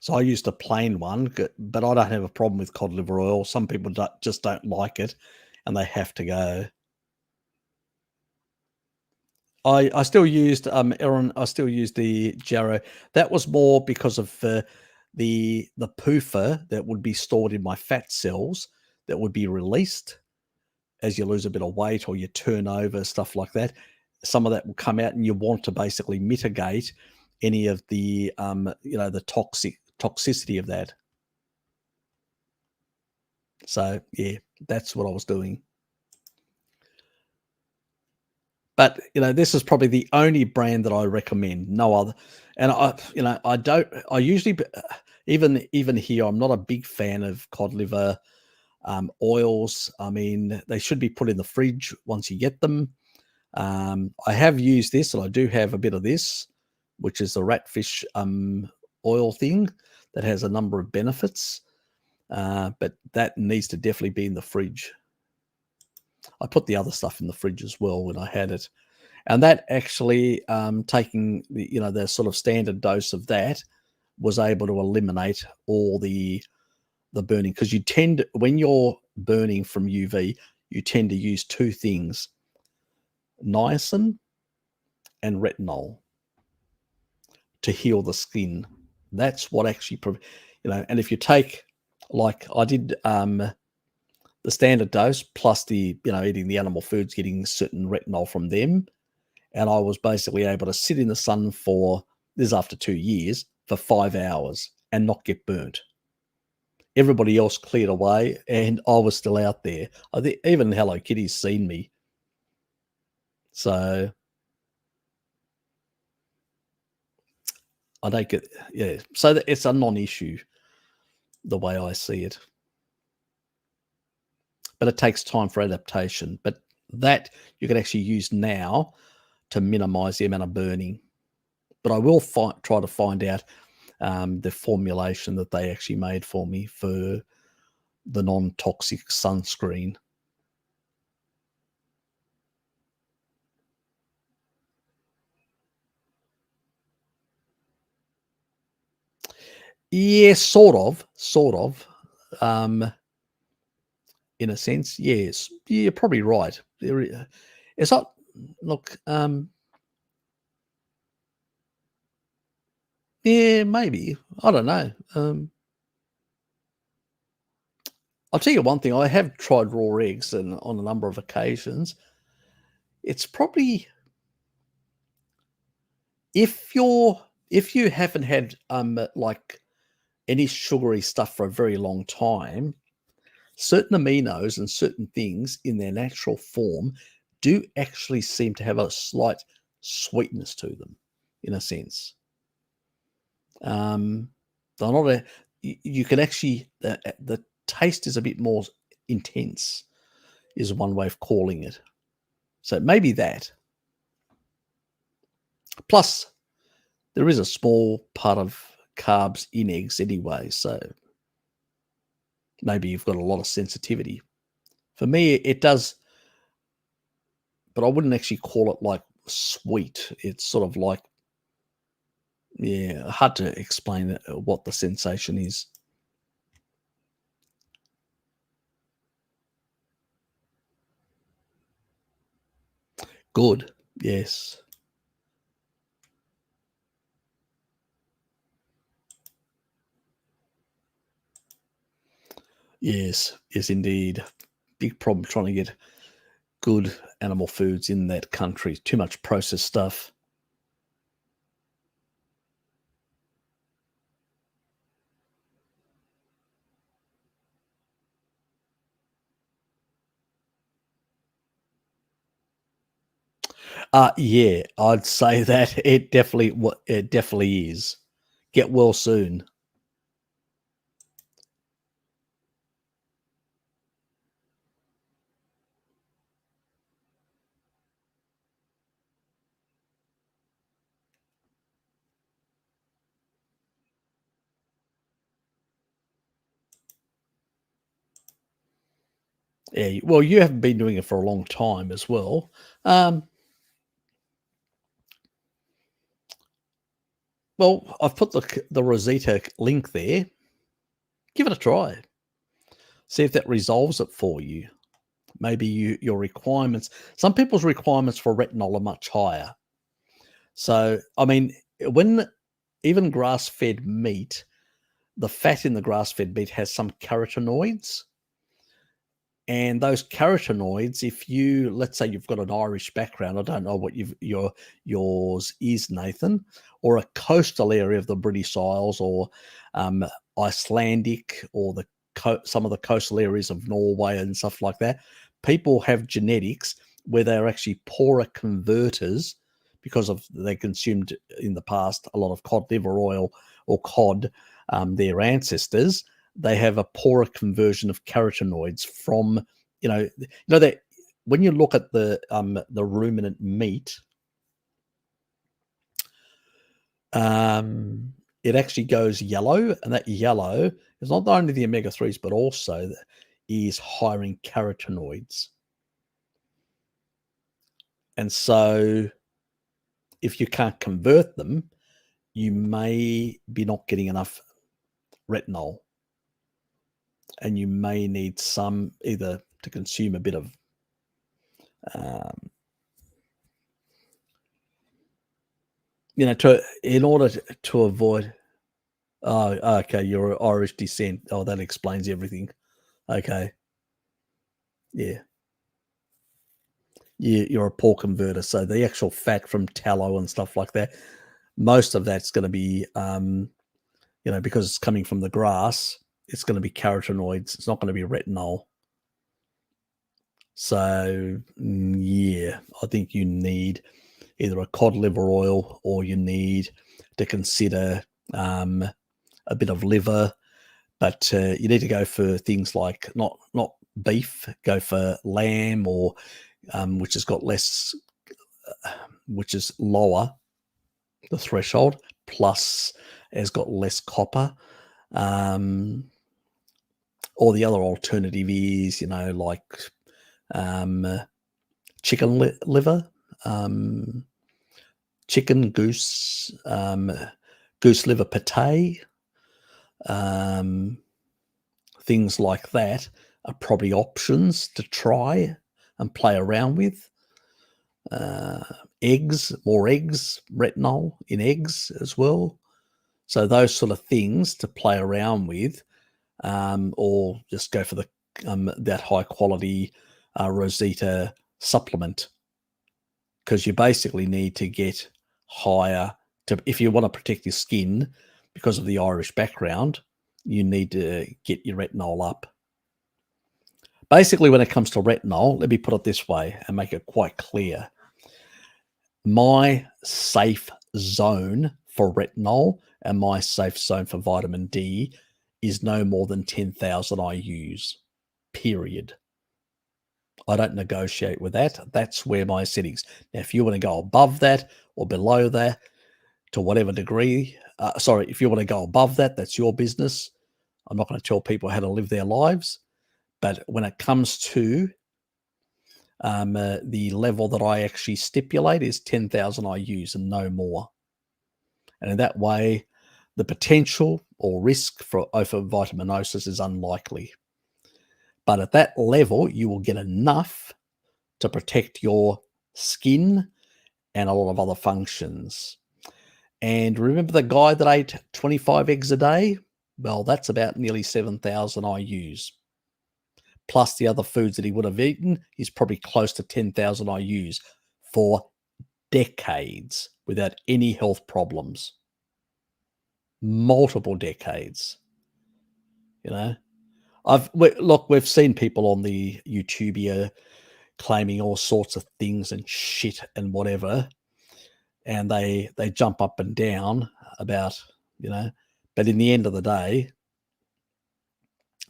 so I used a plain one, but I don't have a problem with cod liver oil. Some people just don't like it and they have to go. I still used Aaron. I still used the Jarrow. That was more because of the poofer that would be stored in my fat cells that would be released as you lose a bit of weight or you turn over, stuff like that. Some of that will come out, and you want to basically mitigate any of the the toxicity of that. So yeah, that's what I was doing. But, this is probably the only brand that I recommend, no other. And I usually, even here, I'm not a big fan of cod liver oils. I mean, they should be put in the fridge once you get them. I have used this, and I do have a bit of this, which is the ratfish oil thing that has a number of benefits. But that needs to definitely be in the fridge. I put the other stuff in the fridge as well when I had it. And that actually, taking the sort of standard dose of that, was able to eliminate all the burning, because you tend, when you're burning from UV, you tend to use two things: niacin and retinol, to heal the skin. That's what actually, and if you take, like I did, the standard dose plus the, eating the animal foods, getting certain retinol from them. And I was basically able to sit in the sun for, this is after 2 years, for 5 hours and not get burnt. Everybody else cleared away and I was still out there. I think even Hello Kitty's seen me. So I don't get, yeah. So it's a non-issue the way I see it. But it takes time for adaptation. But that you can actually use now to minimize the amount of burning. But I will try to find out the formulation that they actually made for me for the non-toxic sunscreen. Yeah, sort of. In a sense, yes. You're probably right. It's not. Look, yeah, maybe. I don't know. I'll tell you one thing. I have tried raw eggs, and on a number of occasions, it's probably, if you haven't had like any sugary stuff for a very long time, certain aminos and certain things in their natural form do actually seem to have a slight sweetness to them, in a sense. They're not you can actually, the taste is a bit more intense, is one way of calling it. So maybe that. Plus, there is a small part of carbs in eggs anyway, so maybe you've got a lot of sensitivity. For me, it does, but I wouldn't actually call it like sweet. It's sort of like, yeah, hard to explain what the sensation is. Good. Yes. Yes. Yes, indeed. Big problem trying to get good animal foods in that country. Too much processed stuff. Yeah, I'd say that it definitely is. Get well soon. Yeah, well, you haven't been doing it for a long time as well. Um, well, I've put the Rosita link there. Give it a try. See if that resolves it for you. Maybe your requirements. Some people's requirements for retinol are much higher. So, I mean, when even grass-fed meat, the fat in the grass-fed meat has some carotenoids. And those carotenoids, if you, let's say you've got an Irish background, I don't know what yours is, Nathan, or a coastal area of the British Isles, or Icelandic, or some of the coastal areas of Norway and stuff like that. People have genetics where they're actually poorer converters because of they consumed in the past a lot of cod liver oil or cod, their ancestors. They have a poorer conversion of carotenoids from that when you look at the ruminant meat, it actually goes yellow, and that yellow is not only the omega-3s but also is higher in carotenoids. And so if you can't convert them, you may be not getting enough retinol, and you may need some either to consume a bit of in order to avoid. Oh, okay, you're Irish descent. Oh, that explains everything. Okay, yeah, you're a poor converter. So the actual fat from tallow and stuff like that, most of that's going to be, because it's coming from the grass, it's going to be carotenoids. It's not going to be retinol. So yeah, I think you need either a cod liver oil, or you need to consider a bit of liver. But you need to go for things like not beef. Go for lamb, or which has got less, which is lower the threshold, plus has got less copper. Or the other alternative is like chicken liver, chicken, goose, goose liver pate. Things like that are probably options to try and play around with. Eggs, more eggs, retinol in eggs as well. So those sort of things to play around with, or just go for that high quality Rosita supplement, because you basically need to get higher if you want to protect your skin because of the Irish background. You need to get your retinol up. Basically, when it comes to retinol, let me put it this way and make it quite clear. My safe zone for retinol and my safe zone for vitamin D is no more than 10,000 IUs, period. I don't negotiate with that. That's where my settings. Now, if you want to go above that or below that to whatever degree, if you want to go above that, that's your business. I'm not going to tell people how to live their lives. But when it comes to the level that I actually stipulate is 10,000 IUs and no more. And in that way, the potential or risk for overvitaminosis is unlikely. But at that level, you will get enough to protect your skin and a lot of other functions. And remember the guy that ate 25 eggs a day? Well, that's about nearly 7,000 IUs. Plus the other foods that he would have eaten is probably close to 10,000 IUs for decades without any health problems. Multiple decades. We've seen people on the YouTube here claiming all sorts of things and shit and whatever, and they jump up and down about, but in the end of the day,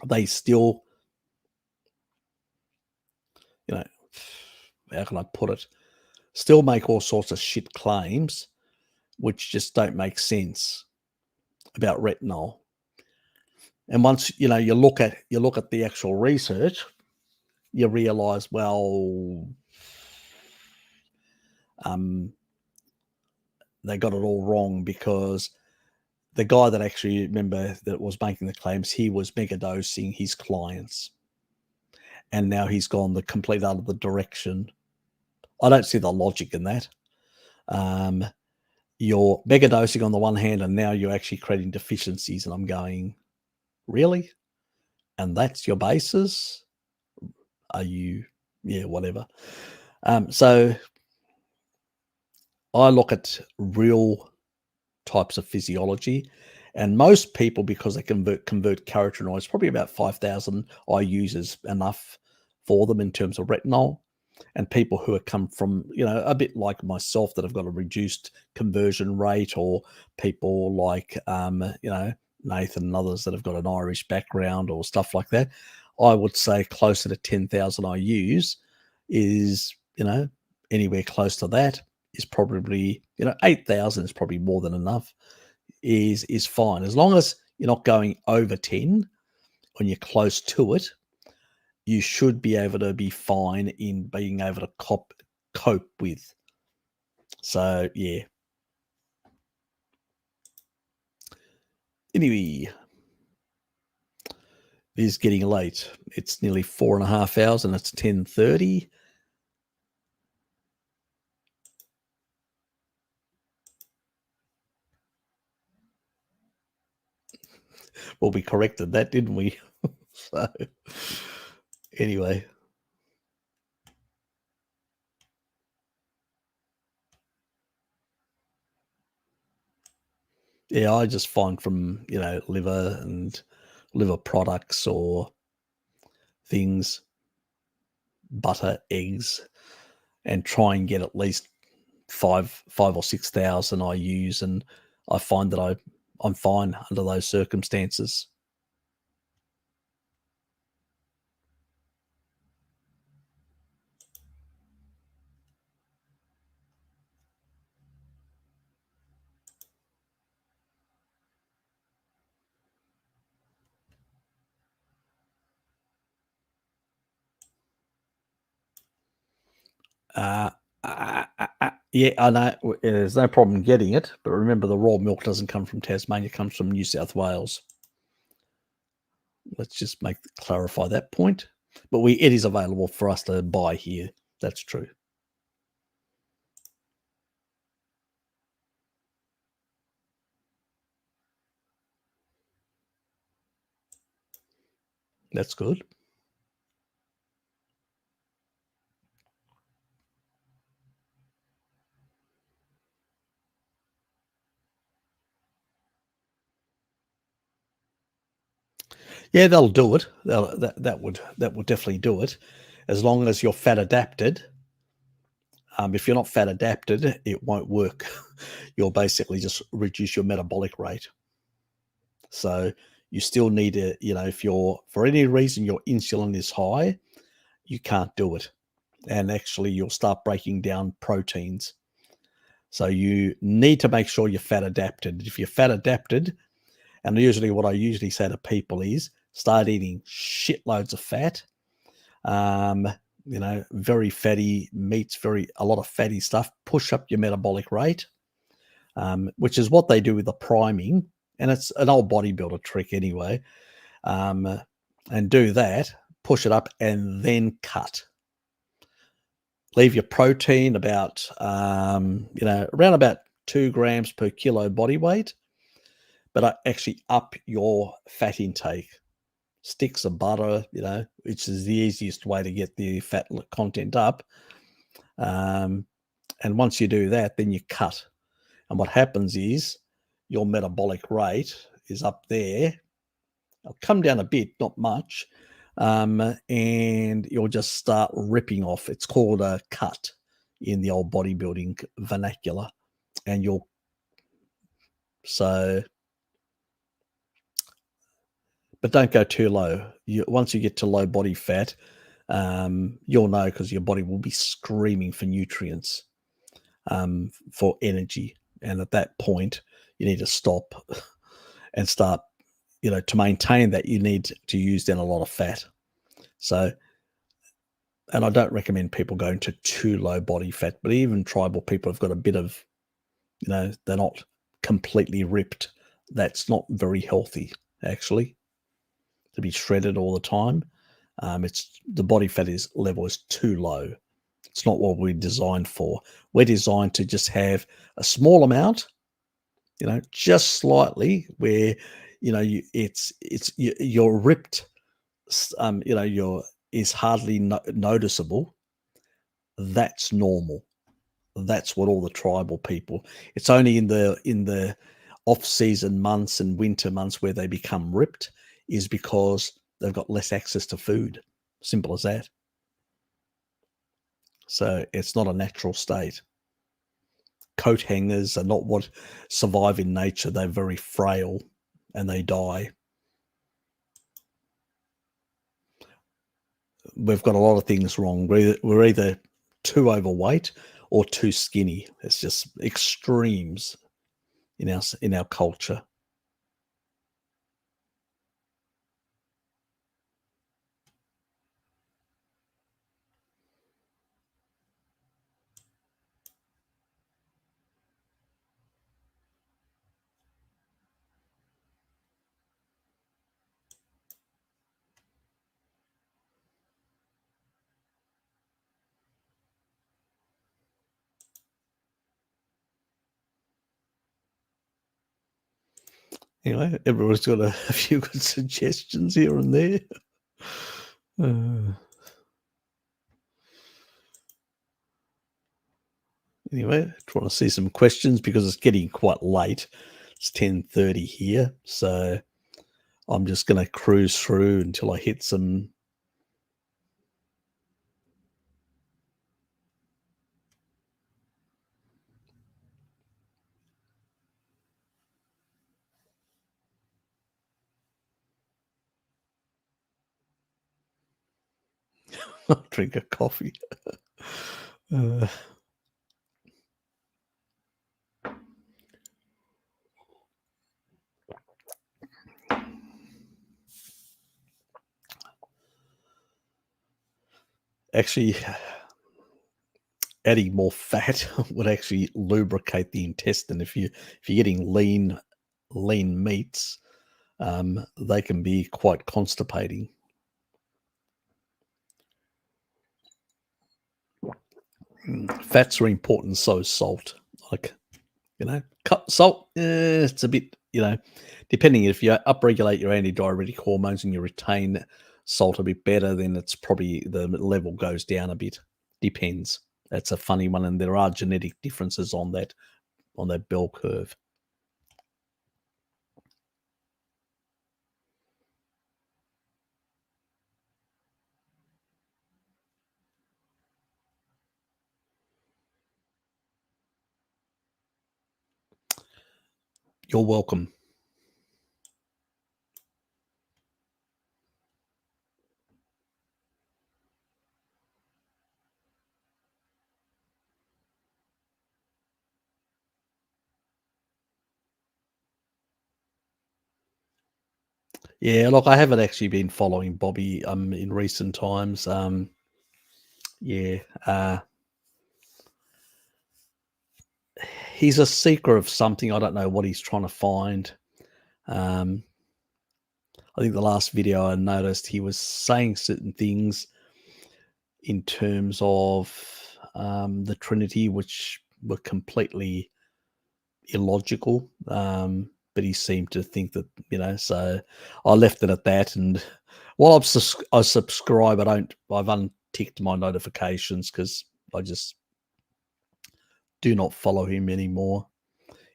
they still, how can I put it, still make all sorts of shit claims which just don't make sense about retinol. And once you look at the actual research, you realize, well, they got it all wrong, because the guy that actually, remember, that was making the claims, he was megadosing his clients, and now he's gone the complete other direction. I don't see the logic in that. You're megadosing on the one hand, and now you're actually creating deficiencies, and I'm going, really? And that's your basis? Are you, whatever. So I look at real types of physiology, and most people, because they convert carotenoids, probably about 5,000 IUs is enough for them in terms of retinol. And people who have come from, a bit like myself, that have got a reduced conversion rate, or people like, Nathan and others that have got an Irish background or stuff like that, I would say closer to 10,000 IUs is, anywhere close to that is probably, 8,000 is probably more than enough, is fine. As long as you're not going over 10 when you're close to it, you should be able to be fine in being able to cope with. So, yeah. Anyway, it is getting late. It's nearly 4.5 hours, and it's 10:30. Well, we corrected that, didn't we? So, anyway. Yeah, I just find from, liver and liver products or things, butter, eggs, and try and get at least 5 or 6,000 I use, and I find that I'm fine under those circumstances. Yeah, I know there's no problem getting it, but remember, the raw milk doesn't come from Tasmania; it comes from New South Wales. Let's just clarify that point. But it is available for us to buy here. That's true. That's good. Yeah, they'll do it. That would definitely do it, as long as you're fat adapted. If you're not fat adapted, it won't work. You'll basically just reduce your metabolic rate. So you still need to, if for any reason your insulin is high, you can't do it. And actually, you'll start breaking down proteins. So you need to make sure you're fat adapted. If you're fat adapted, and usually what I usually say to people is, start eating shitloads of fat, very fatty meats, a lot of fatty stuff, push up your metabolic rate, which is what they do with the priming. And it's an old bodybuilder trick anyway. And do that, push it up, and then cut. Leave your protein about, around about 2 grams per kilo body weight, but actually up your fat intake. Sticks of butter, which is the easiest way to get the fat content up. And once you do that, then you cut. And what happens is your metabolic rate is up there. It'll come down a bit, not much, and you'll just start ripping off. It's called a cut in the old bodybuilding vernacular, and but don't go too low. Once you get to low body fat, you'll know, because your body will be screaming for nutrients, for energy, and at that point you need to stop and start. To maintain that, you need to use then a lot of fat. So, and I don't recommend people going to too low body fat, but even tribal people have got a bit of, they're not completely ripped. That's not very healthy, actually, to be shredded all the time. It's the body fat level is too low. It's not what we're designed for. We're designed to just have a small amount, just slightly, where you're ripped, is hardly noticeable. That's normal. That's what all the tribal people. It's only in the off-season months and winter months where they become ripped, is because they've got less access to food. Simple as that. So it's not a natural state. Coat hangers are not what survive in nature. They're very frail and they die. We've got a lot of things wrong. We're either too overweight or too skinny. It's just extremes in our culture. Anyway, everyone's got a few good suggestions here and there. Anyway, trying to see some questions because it's getting quite late. It's 10:30 here, so I'm just going to cruise through until I hit some. I'll drink a coffee. Actually, adding more fat would actually lubricate the intestine. If you're getting lean meats, they can be quite constipating. Fats are important, so is salt. Like, cut salt. It's a bit, depending, if you upregulate your antidiuretic hormones and you retain salt a bit better, then it's probably the level goes down a bit. Depends. That's a funny one, and there are genetic differences on that bell curve. You're welcome. Yeah, look, I haven't actually been following Bobby in recent times. He's a seeker of something. I don't know what he's trying to find. I think the last video I noticed, he was saying certain things in terms of the Trinity, which were completely illogical. But he seemed to think that, so I left it at that. And while I subscribe, I've unticked my notifications because I just do not follow him anymore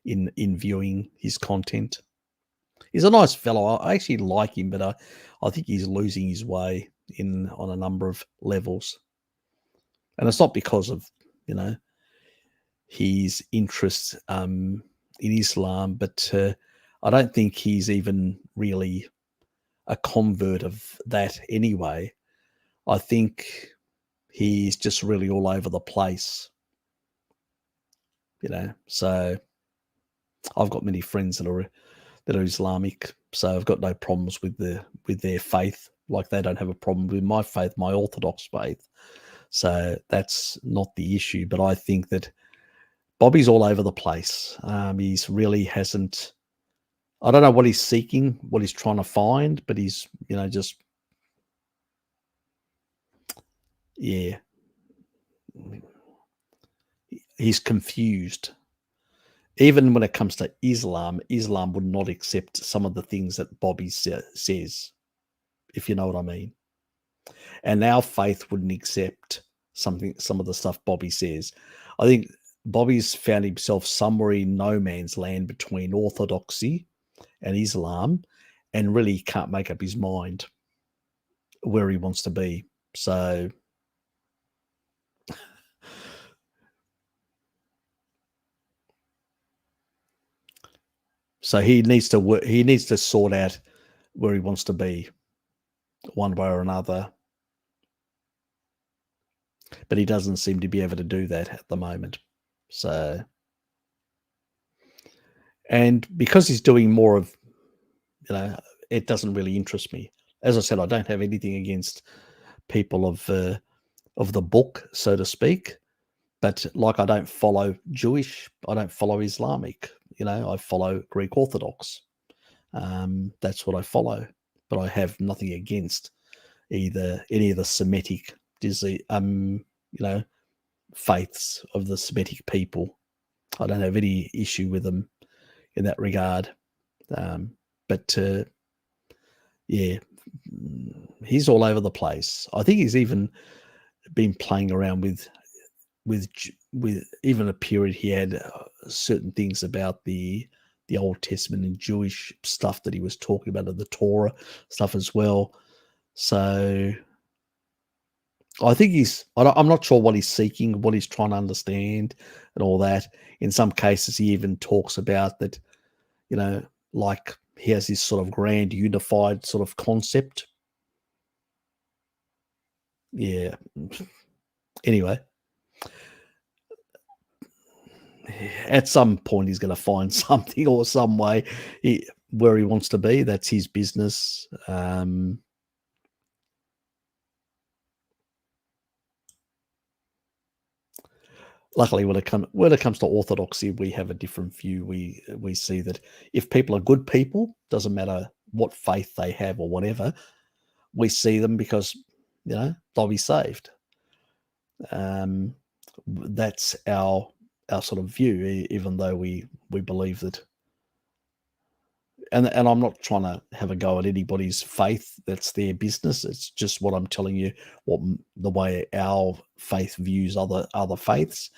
in viewing his content. He's a nice fellow. I actually like him, but I think he's losing his way. on a number of levels. And it's not because of, his interest in Islam, but I don't think he's even really a convert of that anyway. I think he's just really all over the place, So I've got many friends that are Islamic, so I've got no problems with their faith. Like they don't have a problem with my faith, my Orthodox faith. So that's not the issue. But I think that Bobby's all over the place. He's really hasn't. I don't know what he's seeking, what he's trying to find, but he's just he's confused. Even when it comes to Islam would not accept some of the things that Bobby says, if you know what I mean. And our faith wouldn't accept some of the stuff Bobby says. I think Bobby's found himself somewhere in no man's land between Orthodoxy and Islam, and really can't make up his mind where he wants to be. So he needs to work. He needs to sort out where he wants to be, one way or another. But he doesn't seem to be able to do that at the moment. So, and because he's doing more of, it doesn't really interest me. As I said, I don't have anything against people of the book, so to speak. But like, I don't follow Jewish. I don't follow Islamic. I follow Greek Orthodox. That's what I follow. But I have nothing against any of the Semitic disease, faiths of the Semitic people. I don't have any issue with them in that regard. But he's all over the place. I think he's even been playing around with even a period he had certain things about the Old Testament and Jewish stuff that he was talking about, of the Torah stuff as well. So I think I'm not sure what he's seeking, what he's trying to understand and all that. In some cases, he even talks about that, like he has this sort of grand unified sort of concept. Yeah. Anyway, at some point he's going to find something or some way where he wants to be. That's his business. Luckily, when it comes to orthodoxy, we have a different view. We see that if people are good people, doesn't matter what faith they have or whatever, we see them because they'll be saved. That's our sort of view, even though we believe that. And I'm not trying to have a go at anybody's faith. That's their business. It's just what I'm telling you, the way our faith views other faiths.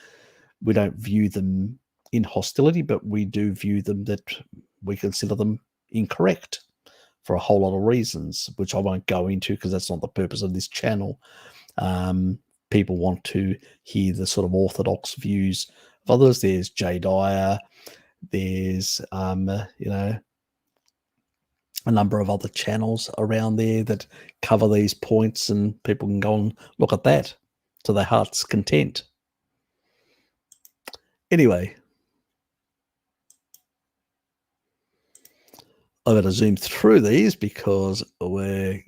We don't view them in hostility, but we do view them that we consider them incorrect for a whole lot of reasons, which I won't go into because that's not the purpose of this channel. People want to hear the sort of orthodox views of others. There's Jay Dyer. There's, a number of other channels around there that cover these points, and people can go and look at that to their heart's content. Anyway, I've got to zoom through these because I don't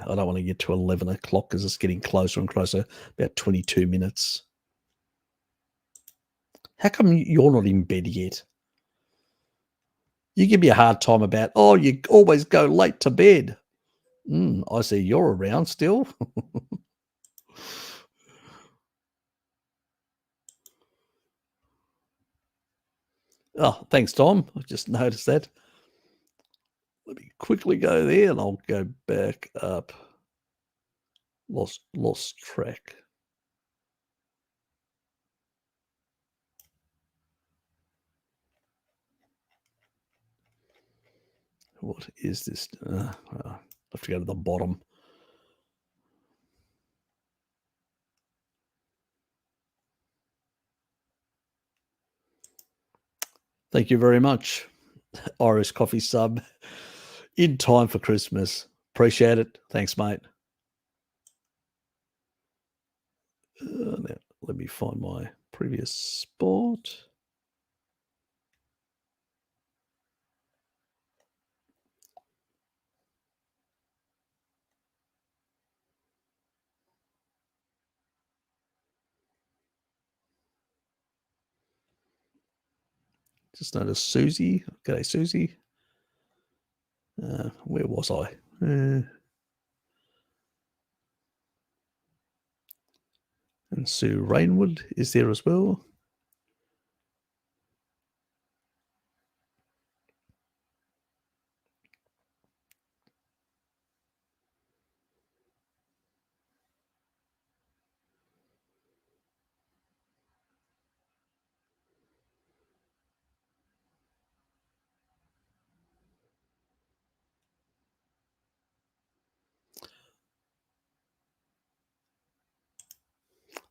want to get to 11 o'clock because it's getting closer and closer, about 22 minutes. How come you're not in bed yet? You give me a hard time about, you always go late to bed. I see you're around still. Oh, thanks, Tom. I just noticed that. Let me quickly go there and I'll go back up. Lost track. What is this? I have to go to the bottom. Thank you very much. Irish coffee sub in time for Christmas. Appreciate it. Thanks, mate. Now, let me find my previous spot. Just noticed Susie. G'day, Susie. Where was I? And Sue Rainwood is there as well.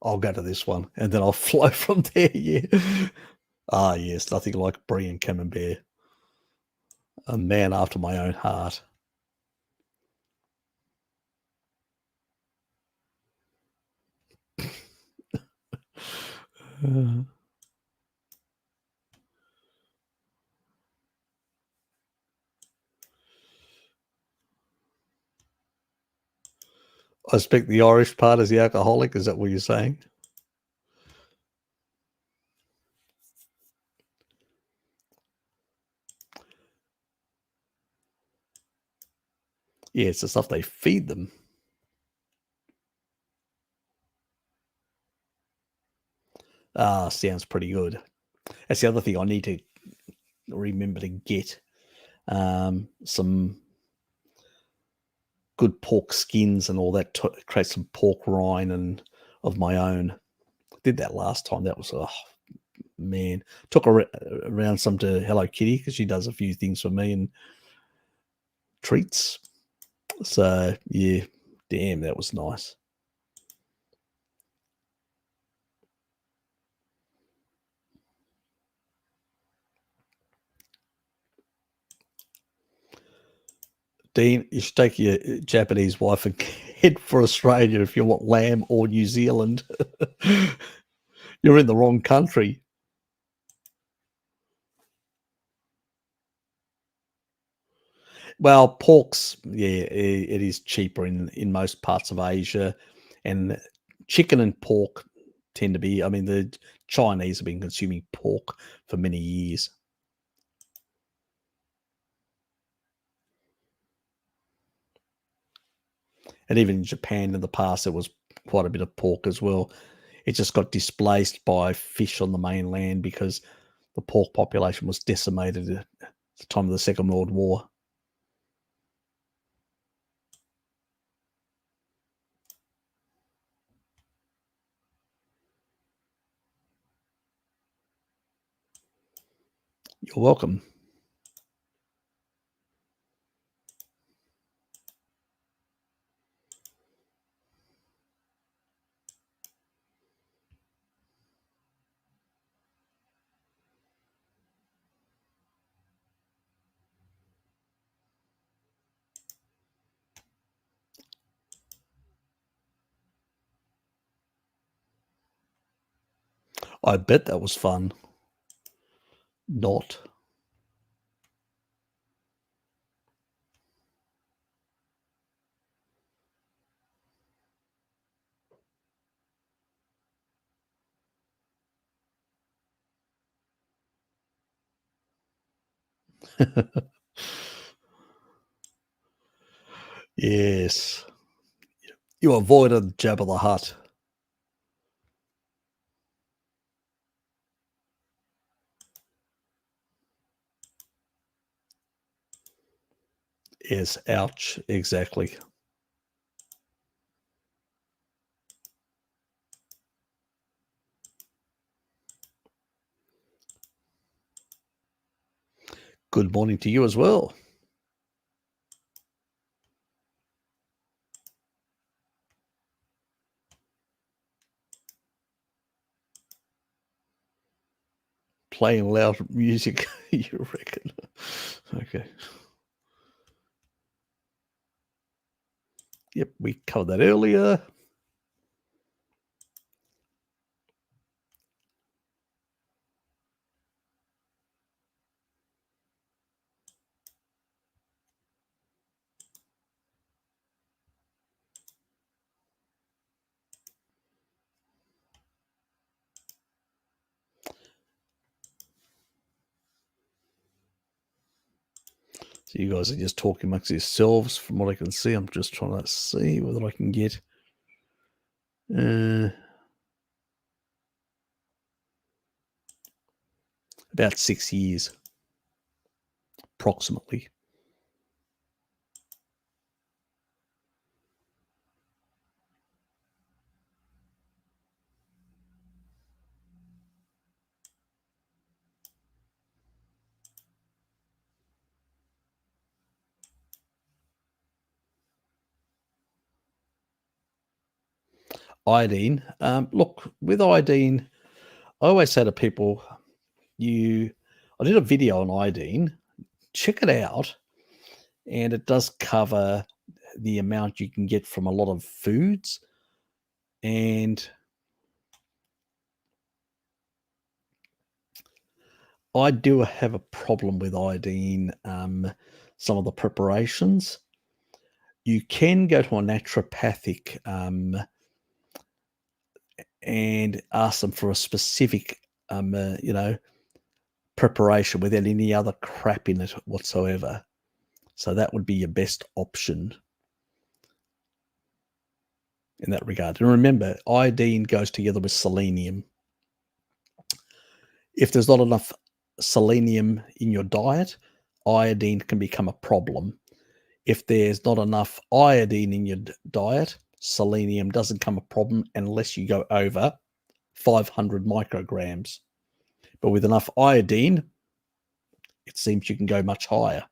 I'll go to this one and then I'll flow from there. Yeah. Ah, yes, nothing like brie and camembert. A man after my own heart. I expect the Irish part is the alcoholic. Is that what you're saying? Yeah, it's the stuff they feed them. Ah, sounds pretty good. That's the other thing I need to remember to get some good pork skins and all that to create some pork rind and of my own. Did that last time. That was man. Took around some to Hello Kitty because she does a few things for me and treats. So yeah, damn, that was nice. Dean, you should take your Japanese wife and head for Australia if you want lamb or New Zealand. You're in the wrong country. Well, pork's it is cheaper in most parts of Asia, and chicken and pork tend to be. I mean, the Chinese have been consuming pork for many years, and even in Japan in the past there was quite a bit of pork as well. It just got displaced by fish on the mainland because the pork population was decimated at the time of the Second World War. You're welcome. I bet that was fun. Not. Yes. You avoided Jabba the Hutt. Yes, ouch, exactly. Good morning to you as well. playing loud music, you reckon? Okay. Yep, we covered that earlier. So you guys are just talking amongst yourselves from what I can see. I'm just trying to see whether I can get about 6 years, approximately. Iodine. Look, with iodine, I always say to people, I did a video on iodine. Check it out, and it does cover the amount you can get from a lot of foods. And I do have a problem with iodine, some of the preparations. You can go to a naturopathic and ask them for a specific, preparation without any other crap in it whatsoever. So that would be your best option in that regard. And remember, iodine goes together with selenium. If there's not enough selenium in your diet, iodine can become a problem. If there's not enough iodine in your diet, selenium doesn't become a problem unless you go over 500 micrograms. But with enough iodine, it seems you can go much higher.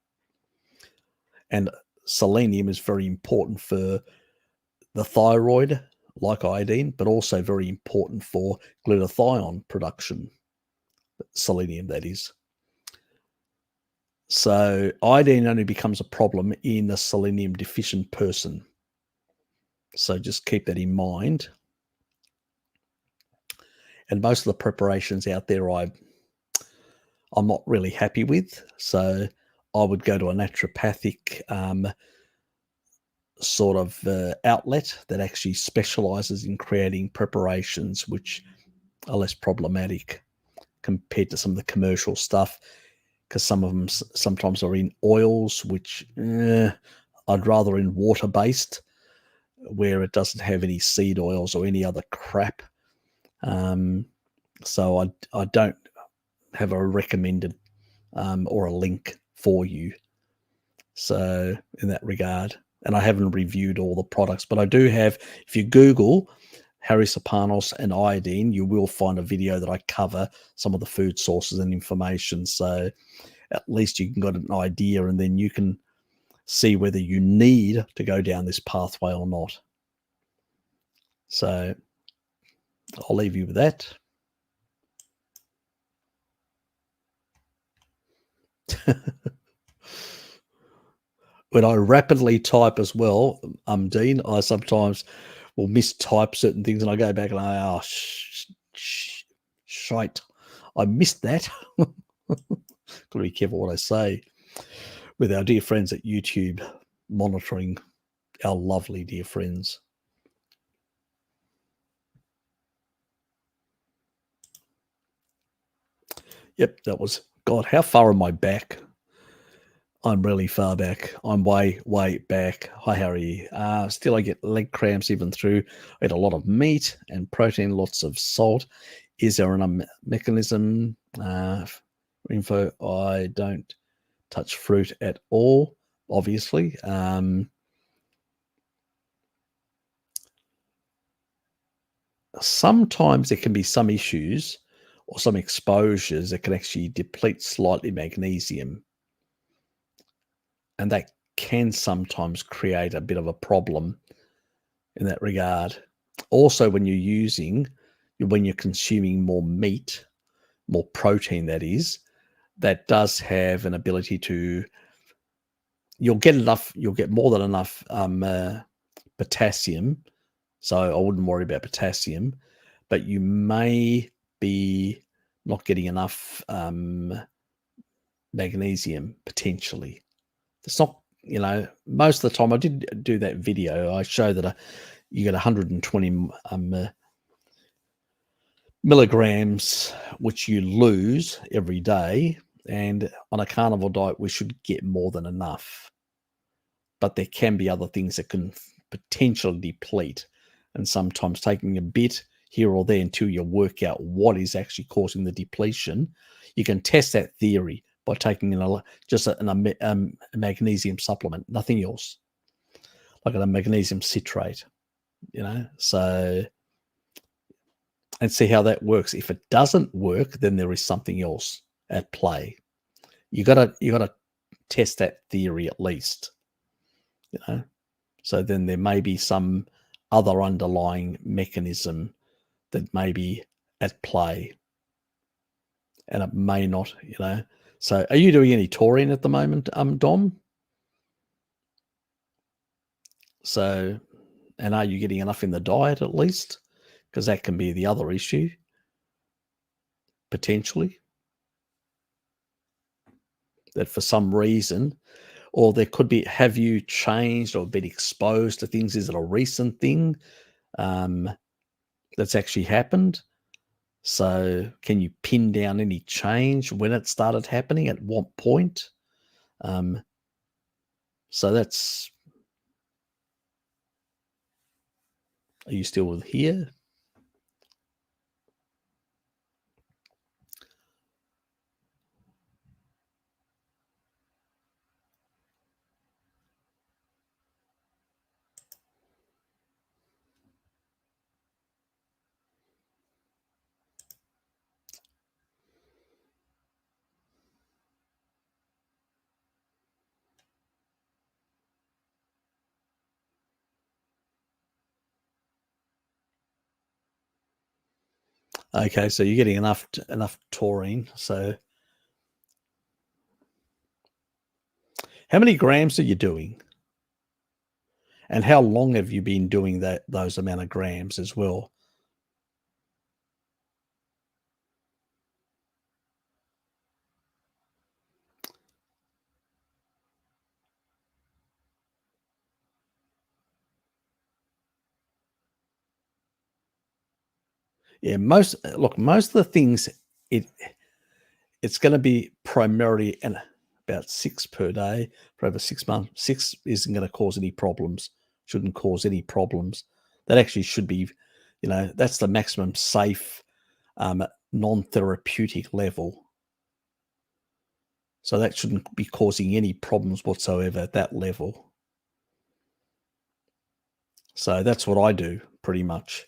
And selenium is very important for the thyroid, like iodine, but also very important for glutathione production. Selenium, that is. So iodine only becomes a problem in a selenium deficient person. So just keep that in mind. And most of the preparations out there I'm not really happy with. So I would go to a naturopathic sort of outlet that actually specializes in creating preparations which are less problematic compared to some of the commercial stuff, because some of them sometimes are in oils, which I'd rather in water-based, where it doesn't have any seed oils or any other crap. So I don't have a recommended or a link for you. So in that regard, and I haven't reviewed all the products, but I do have, if you Google Harry Serpanos and iodine, you will find a video that I cover some of the food sources and information. So at least you can get an idea, and then you can see whether you need to go down this pathway or not. So I'll leave you with that. When I rapidly type as well, Dean, I sometimes will mistype certain things, and I go back and shite, I missed that. Got to be careful what I say with our dear friends at YouTube monitoring, our lovely dear friends. Yep, that was, God, how far am I back? I'm really far back. I'm way, way back. Hi, Harry. Still, I get leg cramps even through. I eat a lot of meat and protein, lots of salt. Is there a mechanism? Info, I don't touch fruit at all, obviously. Sometimes there can be some issues or some exposures that can actually deplete slightly magnesium. And that can sometimes create a bit of a problem in that regard. Also, when you're consuming more meat, more protein that does have an ability to, you'll get more than enough potassium. So I wouldn't worry about potassium, but you may be not getting enough magnesium potentially. It's not, most of the time I did do that video. I show that you get 120 milligrams, which you lose every day. And on a carnivore diet, we should get more than enough. But there can be other things that can potentially deplete. And sometimes taking a bit here or there until you work out what is actually causing the depletion. You can test that theory by taking just a magnesium supplement, nothing else, like a magnesium citrate, so, and see how that works. If it doesn't work, then there is something else at play. You gotta test that theory at least, so then there may be some other underlying mechanism that may be at play, and it may not, So are you doing any taurine at the moment, Dom? So, and are you getting enough in the diet at least? Because that can be the other issue, potentially. That for some reason, or there could be, have you changed or been exposed to things? Is it a recent thing that's actually happened? So can you pin down any change when it started happening, at what point? So that's, are you still here? Okay, so you're getting enough taurine. So how many grams are you doing? And how long have you been doing those amount of grams as well? Yeah, most of the things, it's going to be primarily about 6 per day for over 6 months. 6 isn't going to cause any problems. Shouldn't cause any problems. That actually should be, that's the maximum safe non-therapeutic level. So that shouldn't be causing any problems whatsoever at that level. So that's what I do pretty much.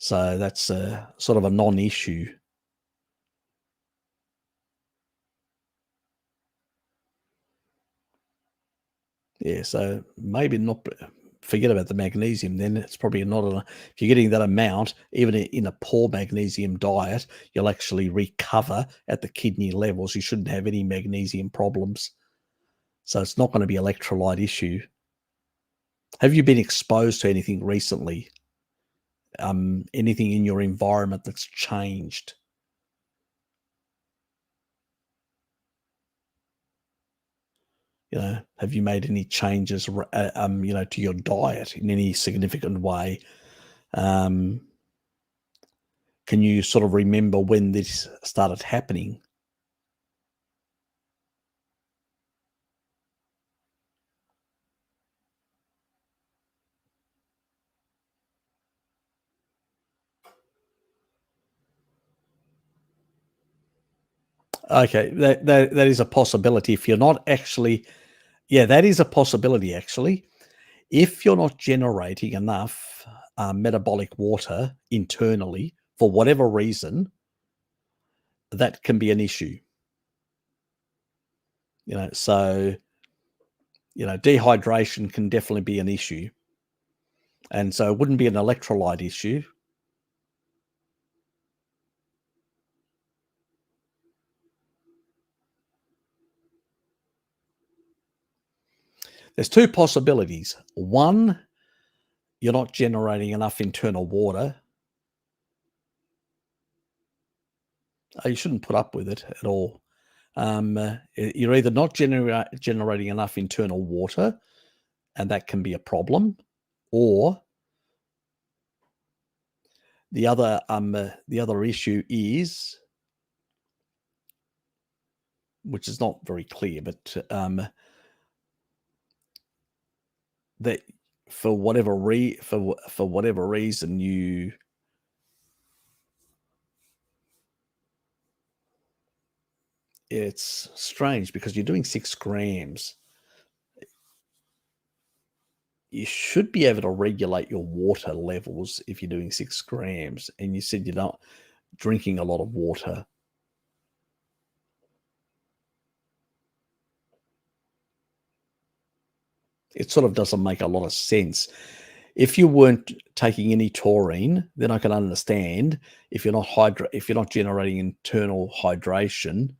So that's sort of a non-issue. Yeah, so maybe not forget about the magnesium then. It's probably not if you're getting that amount, even in a poor magnesium diet, you'll actually recover at the kidney levels. You shouldn't have any magnesium problems. So it's not going to be electrolyte issue. Have you been exposed to anything recently? Anything in your environment that's changed? Have you made any changes, to your diet in any significant way? Can you sort of remember when this started happening? Okay, that is a possibility. If you're not actually, yeah, that is a possibility actually. If you're not generating enough metabolic water internally for whatever reason, that can be an issue. So dehydration can definitely be an issue, and so it wouldn't be an electrolyte issue. There's two possibilities. One, you're not generating enough internal water. You shouldn't put up with it at all. You're either not generating enough internal water, and that can be a problem, or the other issue is, which is not very clear, but that for whatever reason it's strange because you're doing 6 grams. You should be able to regulate your water levels if you're doing 6 grams, and you said you're not drinking a lot of water. It sort of doesn't make a lot of sense. If you weren't taking any taurine, then I can understand. If you're not generating internal hydration,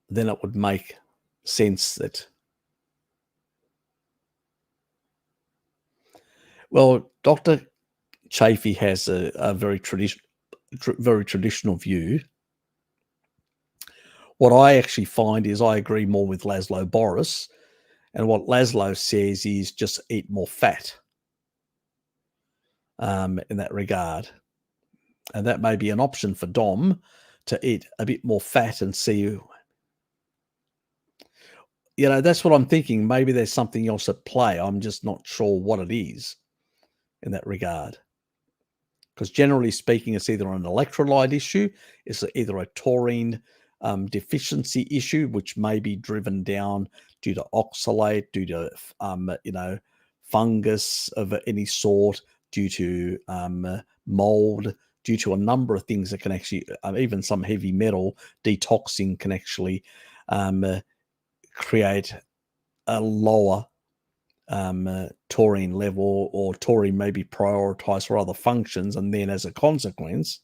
then it would make sense that. Well, Dr. Chafee has a very traditional view. What I actually find is I agree more with Laszlo Boris, and what Laszlo says is just eat more fat in that regard. And that may be an option for Dom, to eat a bit more fat and see. That's what I'm thinking. Maybe there's something else at play. I'm just not sure what it is in that regard. Because generally speaking, it's either an electrolyte issue, it's either a taurine deficiency issue, which may be driven down due to oxalate, due to fungus of any sort, due to mold, due to a number of things that can actually, even some heavy metal detoxing can actually create a lower taurine level, or taurine may be prioritized for other functions, and then as a consequence,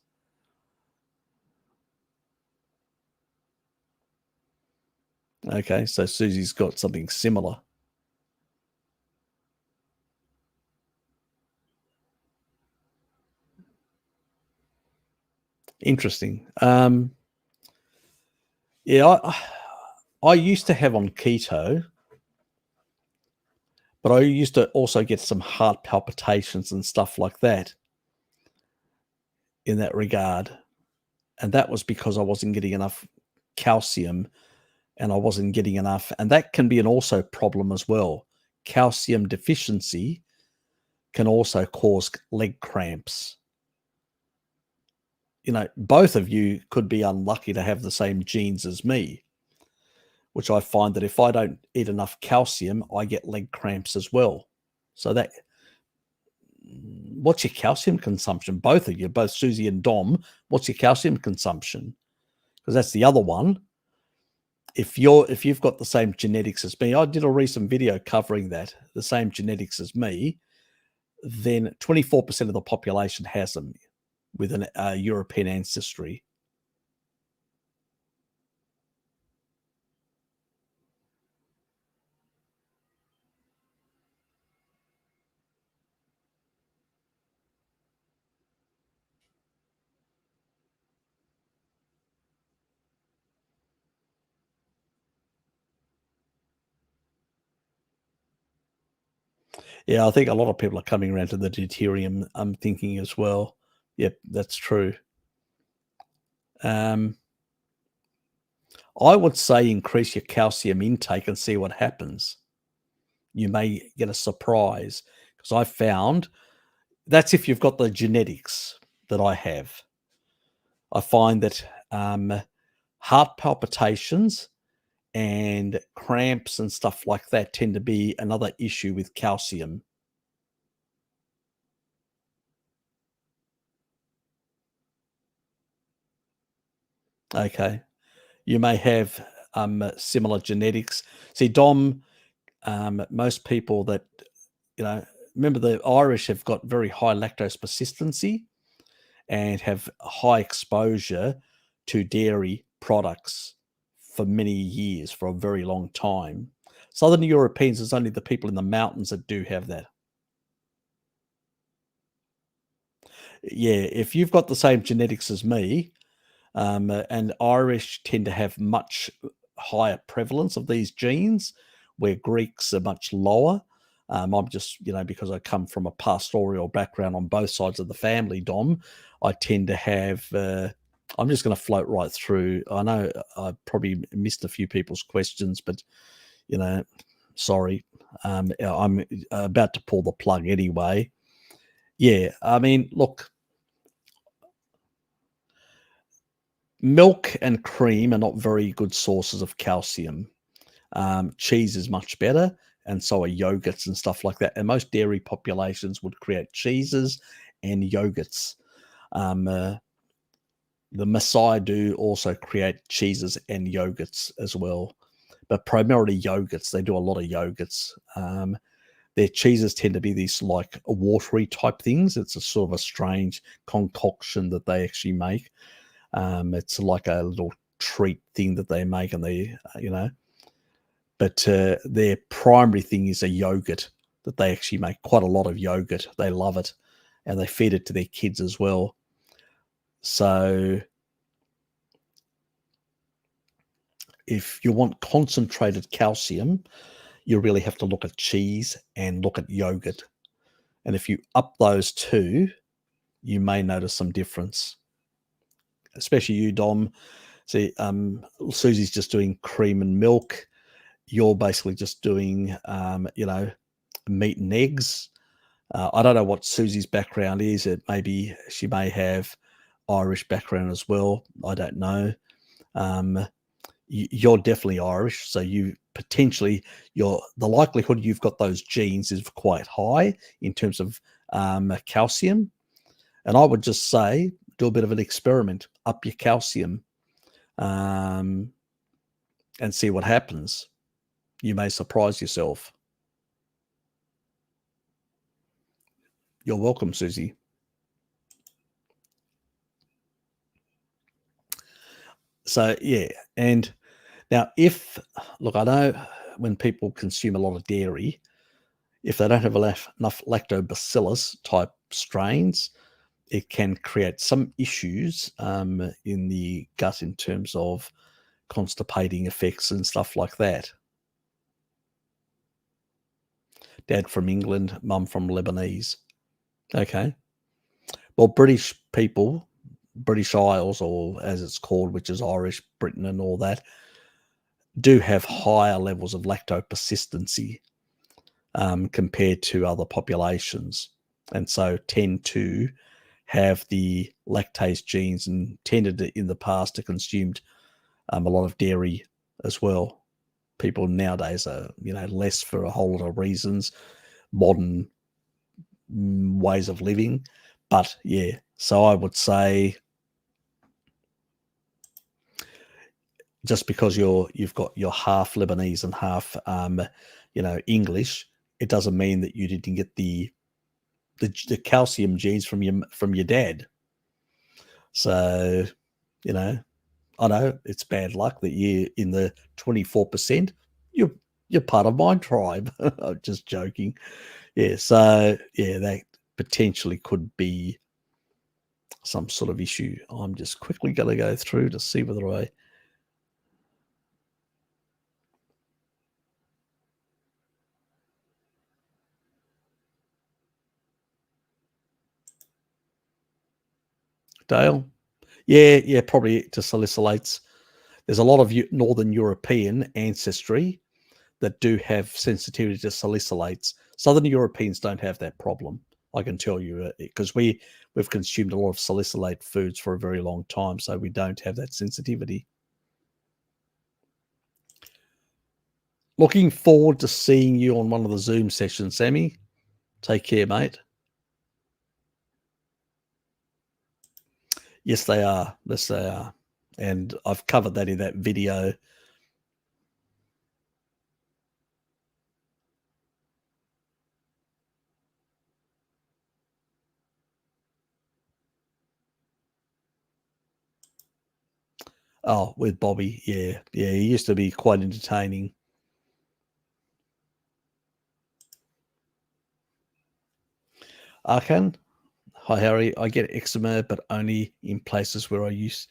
okay, so Susie's got something similar. Interesting. Yeah, I used to have on keto, but I used to also get some heart palpitations and stuff like that in that regard. And that was because I wasn't getting enough calcium, and I wasn't getting enough. And that can be an also problem as well. Calcium deficiency can also cause leg cramps. Both of you could be unlucky to have the same genes as me, which I find that if I don't eat enough calcium, I get leg cramps as well. So what's your calcium consumption? Both of you, both Susie and Dom, what's your calcium consumption? Because that's the other one. If you've got the same genetics as me, I did a recent video covering that, the same genetics as me, then 24% of the population has them with a European ancestry. Yeah, I think a lot of people are coming around to the deuterium, I'm thinking as well. Yep, that's true. I would say increase your calcium intake and see what happens. You may get a surprise, because I found that's if you've got the genetics that I have. I find that heart palpitations and cramps and stuff like that tend to be another issue with calcium. Okay. You may have similar genetics. See, Dom, most people that, remember the Irish have got very high lactose persistency and have high exposure to dairy products for many years, for a very long time. Southern Europeans is only the people in the mountains that do have that. Yeah, if you've got the same genetics as me, and Irish tend to have much higher prevalence of these genes, where Greeks are much lower. I'm just, because I come from a pastoral background on both sides of the family, Dom, I tend to have. I'm just going to float right through. I know I probably missed a few people's questions, but sorry. I'm about to pull the plug anyway. Yeah, I mean, look, milk and cream are not very good sources of calcium. Cheese is much better, and so are yogurts and stuff like that. And most dairy populations would create cheeses and yogurts. The Maasai do also create cheeses and yogurts as well, but primarily yogurts. They do a lot of yogurts. Their cheeses tend to be these like watery type things. It's a sort of a strange concoction that they actually make. It's like a little treat thing that they make, and but their primary thing is a yogurt that they actually make. Quite a lot of yogurt. They love it, and they feed it to their kids as well. So if you want concentrated calcium, you really have to look at cheese and look at yogurt. And if you up those two, you may notice some difference. Especially you, Dom. See, Susie's just doing cream and milk. You're basically just doing, meat and eggs. I don't know what Susie's background is. She may have Irish background as well. I don't know. You're definitely Irish, so the likelihood you've got those genes is quite high in terms of calcium. And I would just say, do a bit of an experiment, up your calcium, and see what happens. You may surprise yourself. You're welcome, Susie. So, yeah. And now I know when people consume a lot of dairy, if they don't have enough lactobacillus type strains, it can create some issues in the gut in terms of constipating effects and stuff like that. Dad from England, mum from Lebanese. Okay. Well, British people, British Isles, or as it's called, which is Irish, Britain, and all that, do have higher levels of lactopersistency compared to other populations, and so tend to have the lactase genes and tended to, in the past, to consumed a lot of dairy as well. People nowadays are, less for a whole lot of reasons, modern ways of living. But yeah, so I would say just because you've got your half Lebanese and half English, it doesn't mean that you didn't get the calcium genes from your dad. So, I know it's bad luck that you're in the 24%. You're part of my tribe. I'm just joking. Yeah, so yeah, that potentially could be some sort of issue. I'm just quickly going to go through to see whether I. Dale? Yeah, probably to salicylates. There's a lot of Northern European ancestry that do have sensitivity to salicylates. Southern Europeans don't have that problem, I can tell you, because we've consumed a lot of salicylate foods for a very long time, so we don't have that sensitivity. Looking forward to seeing you on one of the Zoom sessions, Sammy. Take care, mate. Yes, they are. Yes, they are. And I've covered that in that video. Oh, with Bobby, yeah. Yeah, he used to be quite entertaining. Arkan, hi Harry. I get eczema, but only in places where I've used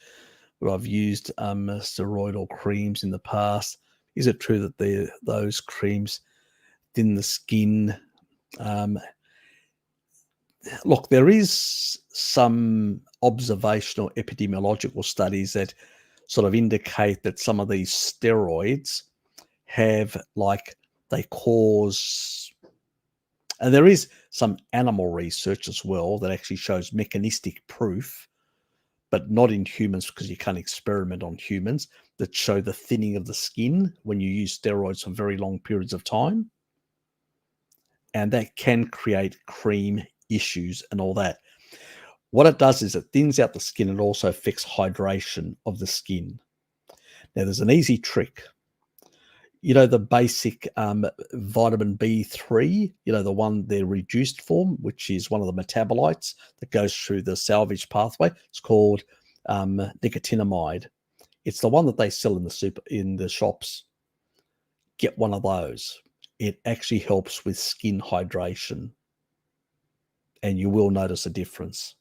steroidal creams in the past. Is it true that those creams thin the skin? Um, Look, there is some observational epidemiological studies that sort of indicate that some of these steroids have, like, they cause, and there is some animal research as well that actually shows mechanistic proof, but not in humans because you can't experiment on humans, that show the thinning of the skin when you use steroids for very long periods of time. And that can create cream issues and all that. What it does is it thins out the skin and also affects hydration of the skin. Now, there's an easy trick. You know, the basic vitamin B3, you know, the one, their reduced form, which is one of the metabolites that goes through the salvage pathway. It's called nicotinamide. It's the one that they sell in the shops. Get one of those. It actually helps with skin hydration, and you will notice a difference.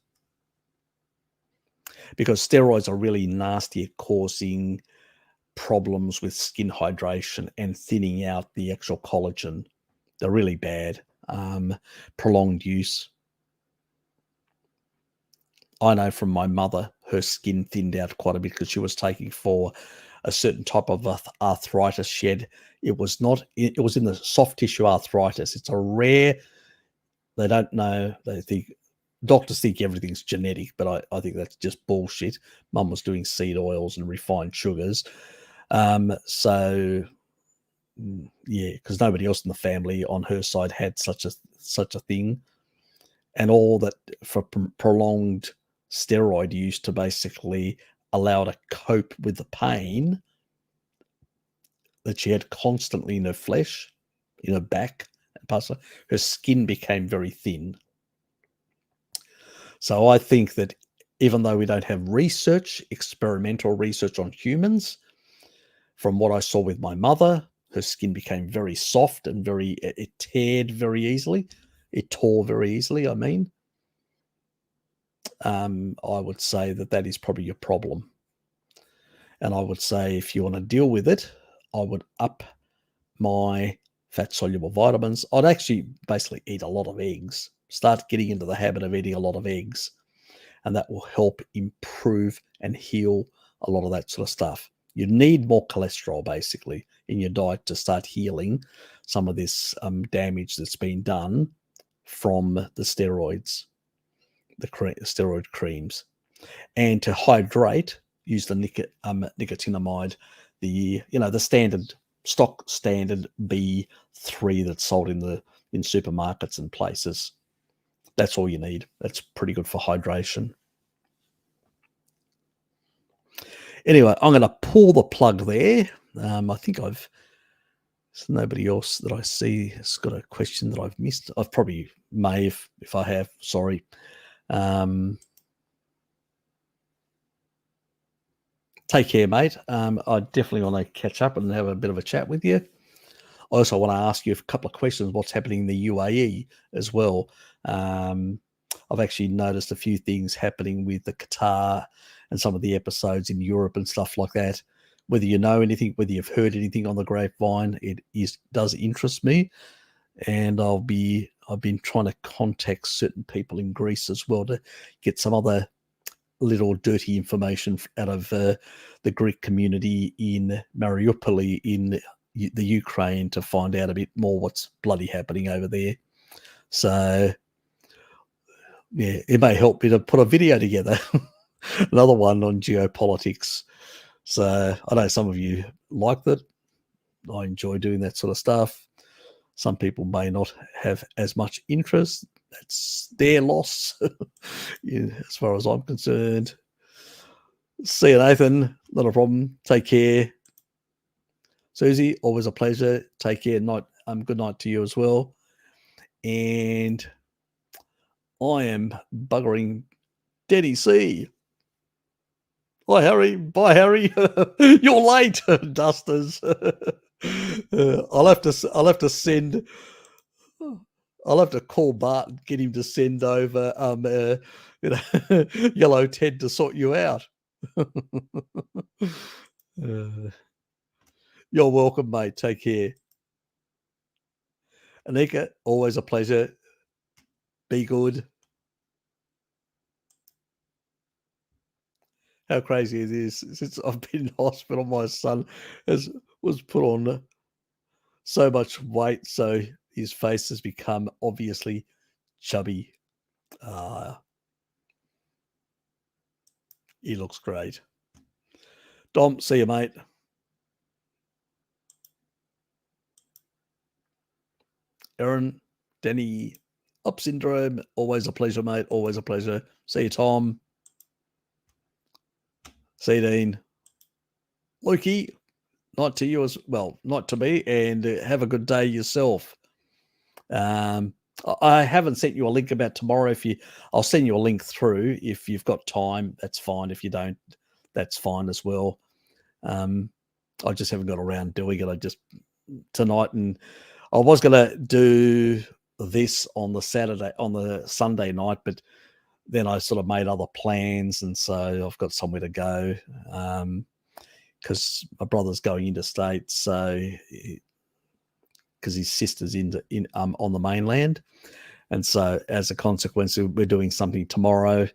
Because steroids are really nasty at causing problems with skin hydration and thinning out the actual collagen. They're really bad. Prolonged use. I know from my mother, her skin thinned out quite a bit because she was taking for a certain type of arthritis she had. It was in the soft tissue arthritis. It's a rare, they don't know, they think, doctors think everything's genetic, but I think that's just bullshit. Mum was doing seed oils and refined sugars. So yeah, because nobody else in the family on her side had such a thing, and all that for prolonged steroid use to basically allow her to cope with the pain that she had constantly in her flesh, in her back, and parts of her skin became very thin. So I think that even though we don't have experimental research on humans, from what I saw with my mother, her skin became very soft and it teared very easily. It tore very easily, I mean. I would say that is probably your problem. And I would say if you want to deal with it, I would up my fat-soluble vitamins. I'd actually basically eat a lot of eggs. Start getting into the habit of eating a lot of eggs. And that will help improve and heal a lot of that sort of stuff. You need more cholesterol, basically, in your diet to start healing some of this damage that's been done from the steroids, the steroid creams. And to hydrate, use the nicotinamide, the standard B3 that's sold in supermarkets and places. That's all you need. That's pretty good for hydration. Anyway, I'm going to pull the plug there. I think there's nobody else that I see has got a question that I've missed. I've probably may if I have. Sorry. Take care, mate. I definitely want to catch up and have a bit of a chat with you. I also want to ask you a couple of questions. What's happening in the UAE as well? I've actually noticed a few things happening with the Qatar and some of the episodes in Europe and stuff like that. Whether you know anything, whether you've heard anything on the grapevine, does interest me. And I've been trying to contact certain people in Greece as well to get some other little dirty information out of the Greek community in Mariupol in the Ukraine to find out a bit more what's bloody happening over there. So yeah, it may help me to put a video together. Another one on geopolitics. So I know some of you like that. I enjoy doing that sort of stuff. Some people may not have as much interest. That's their loss, as far as I'm concerned. See you, Nathan. Not a problem. Take care. Susie, always a pleasure. Take care. Good night to you as well. And I am buggering Denny C. Bye, Harry. Bye, Harry. You're late, Dusters. I'll have to send. I'll have to call Bart and get him to send over, Yellow Ted to sort you out. You're welcome, mate. Take care. Anika, always a pleasure. Be good. How crazy it is. Since I've been in hospital, my son was put on so much weight, so his face has become obviously chubby. He looks great. Dom, see you, mate. Aaron, Denny, Up Syndrome, always a pleasure, mate. Always a pleasure. See you, Tom. See you, Dean. Lukey, night to you as well, night to me, and have a good day yourself. I haven't sent you a link about tomorrow. I'll send you a link through if you've got time. That's fine. If you don't, that's fine as well. I just haven't got around doing it. I just tonight, and I was going to do this on the Sunday night, but then I sort of made other plans, and so I've got somewhere to go because my brother's going interstate, so because his sister's on the mainland, and so as a consequence, we're doing something tomorrow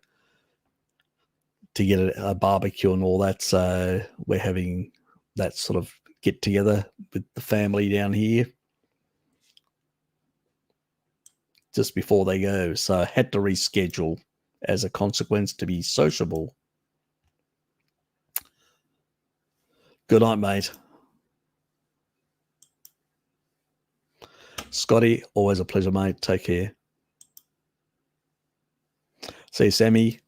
to get a barbecue and all that. So we're having that sort of get together with the family down here just before they go. So I had to reschedule as a consequence to be sociable. Good night, mate. Scotty, always a pleasure, mate. Take care. See you, Sammy.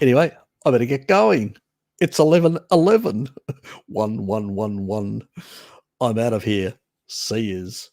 Anyway, I better get going. It's 11:11. 1111. I'm out of here. See yous.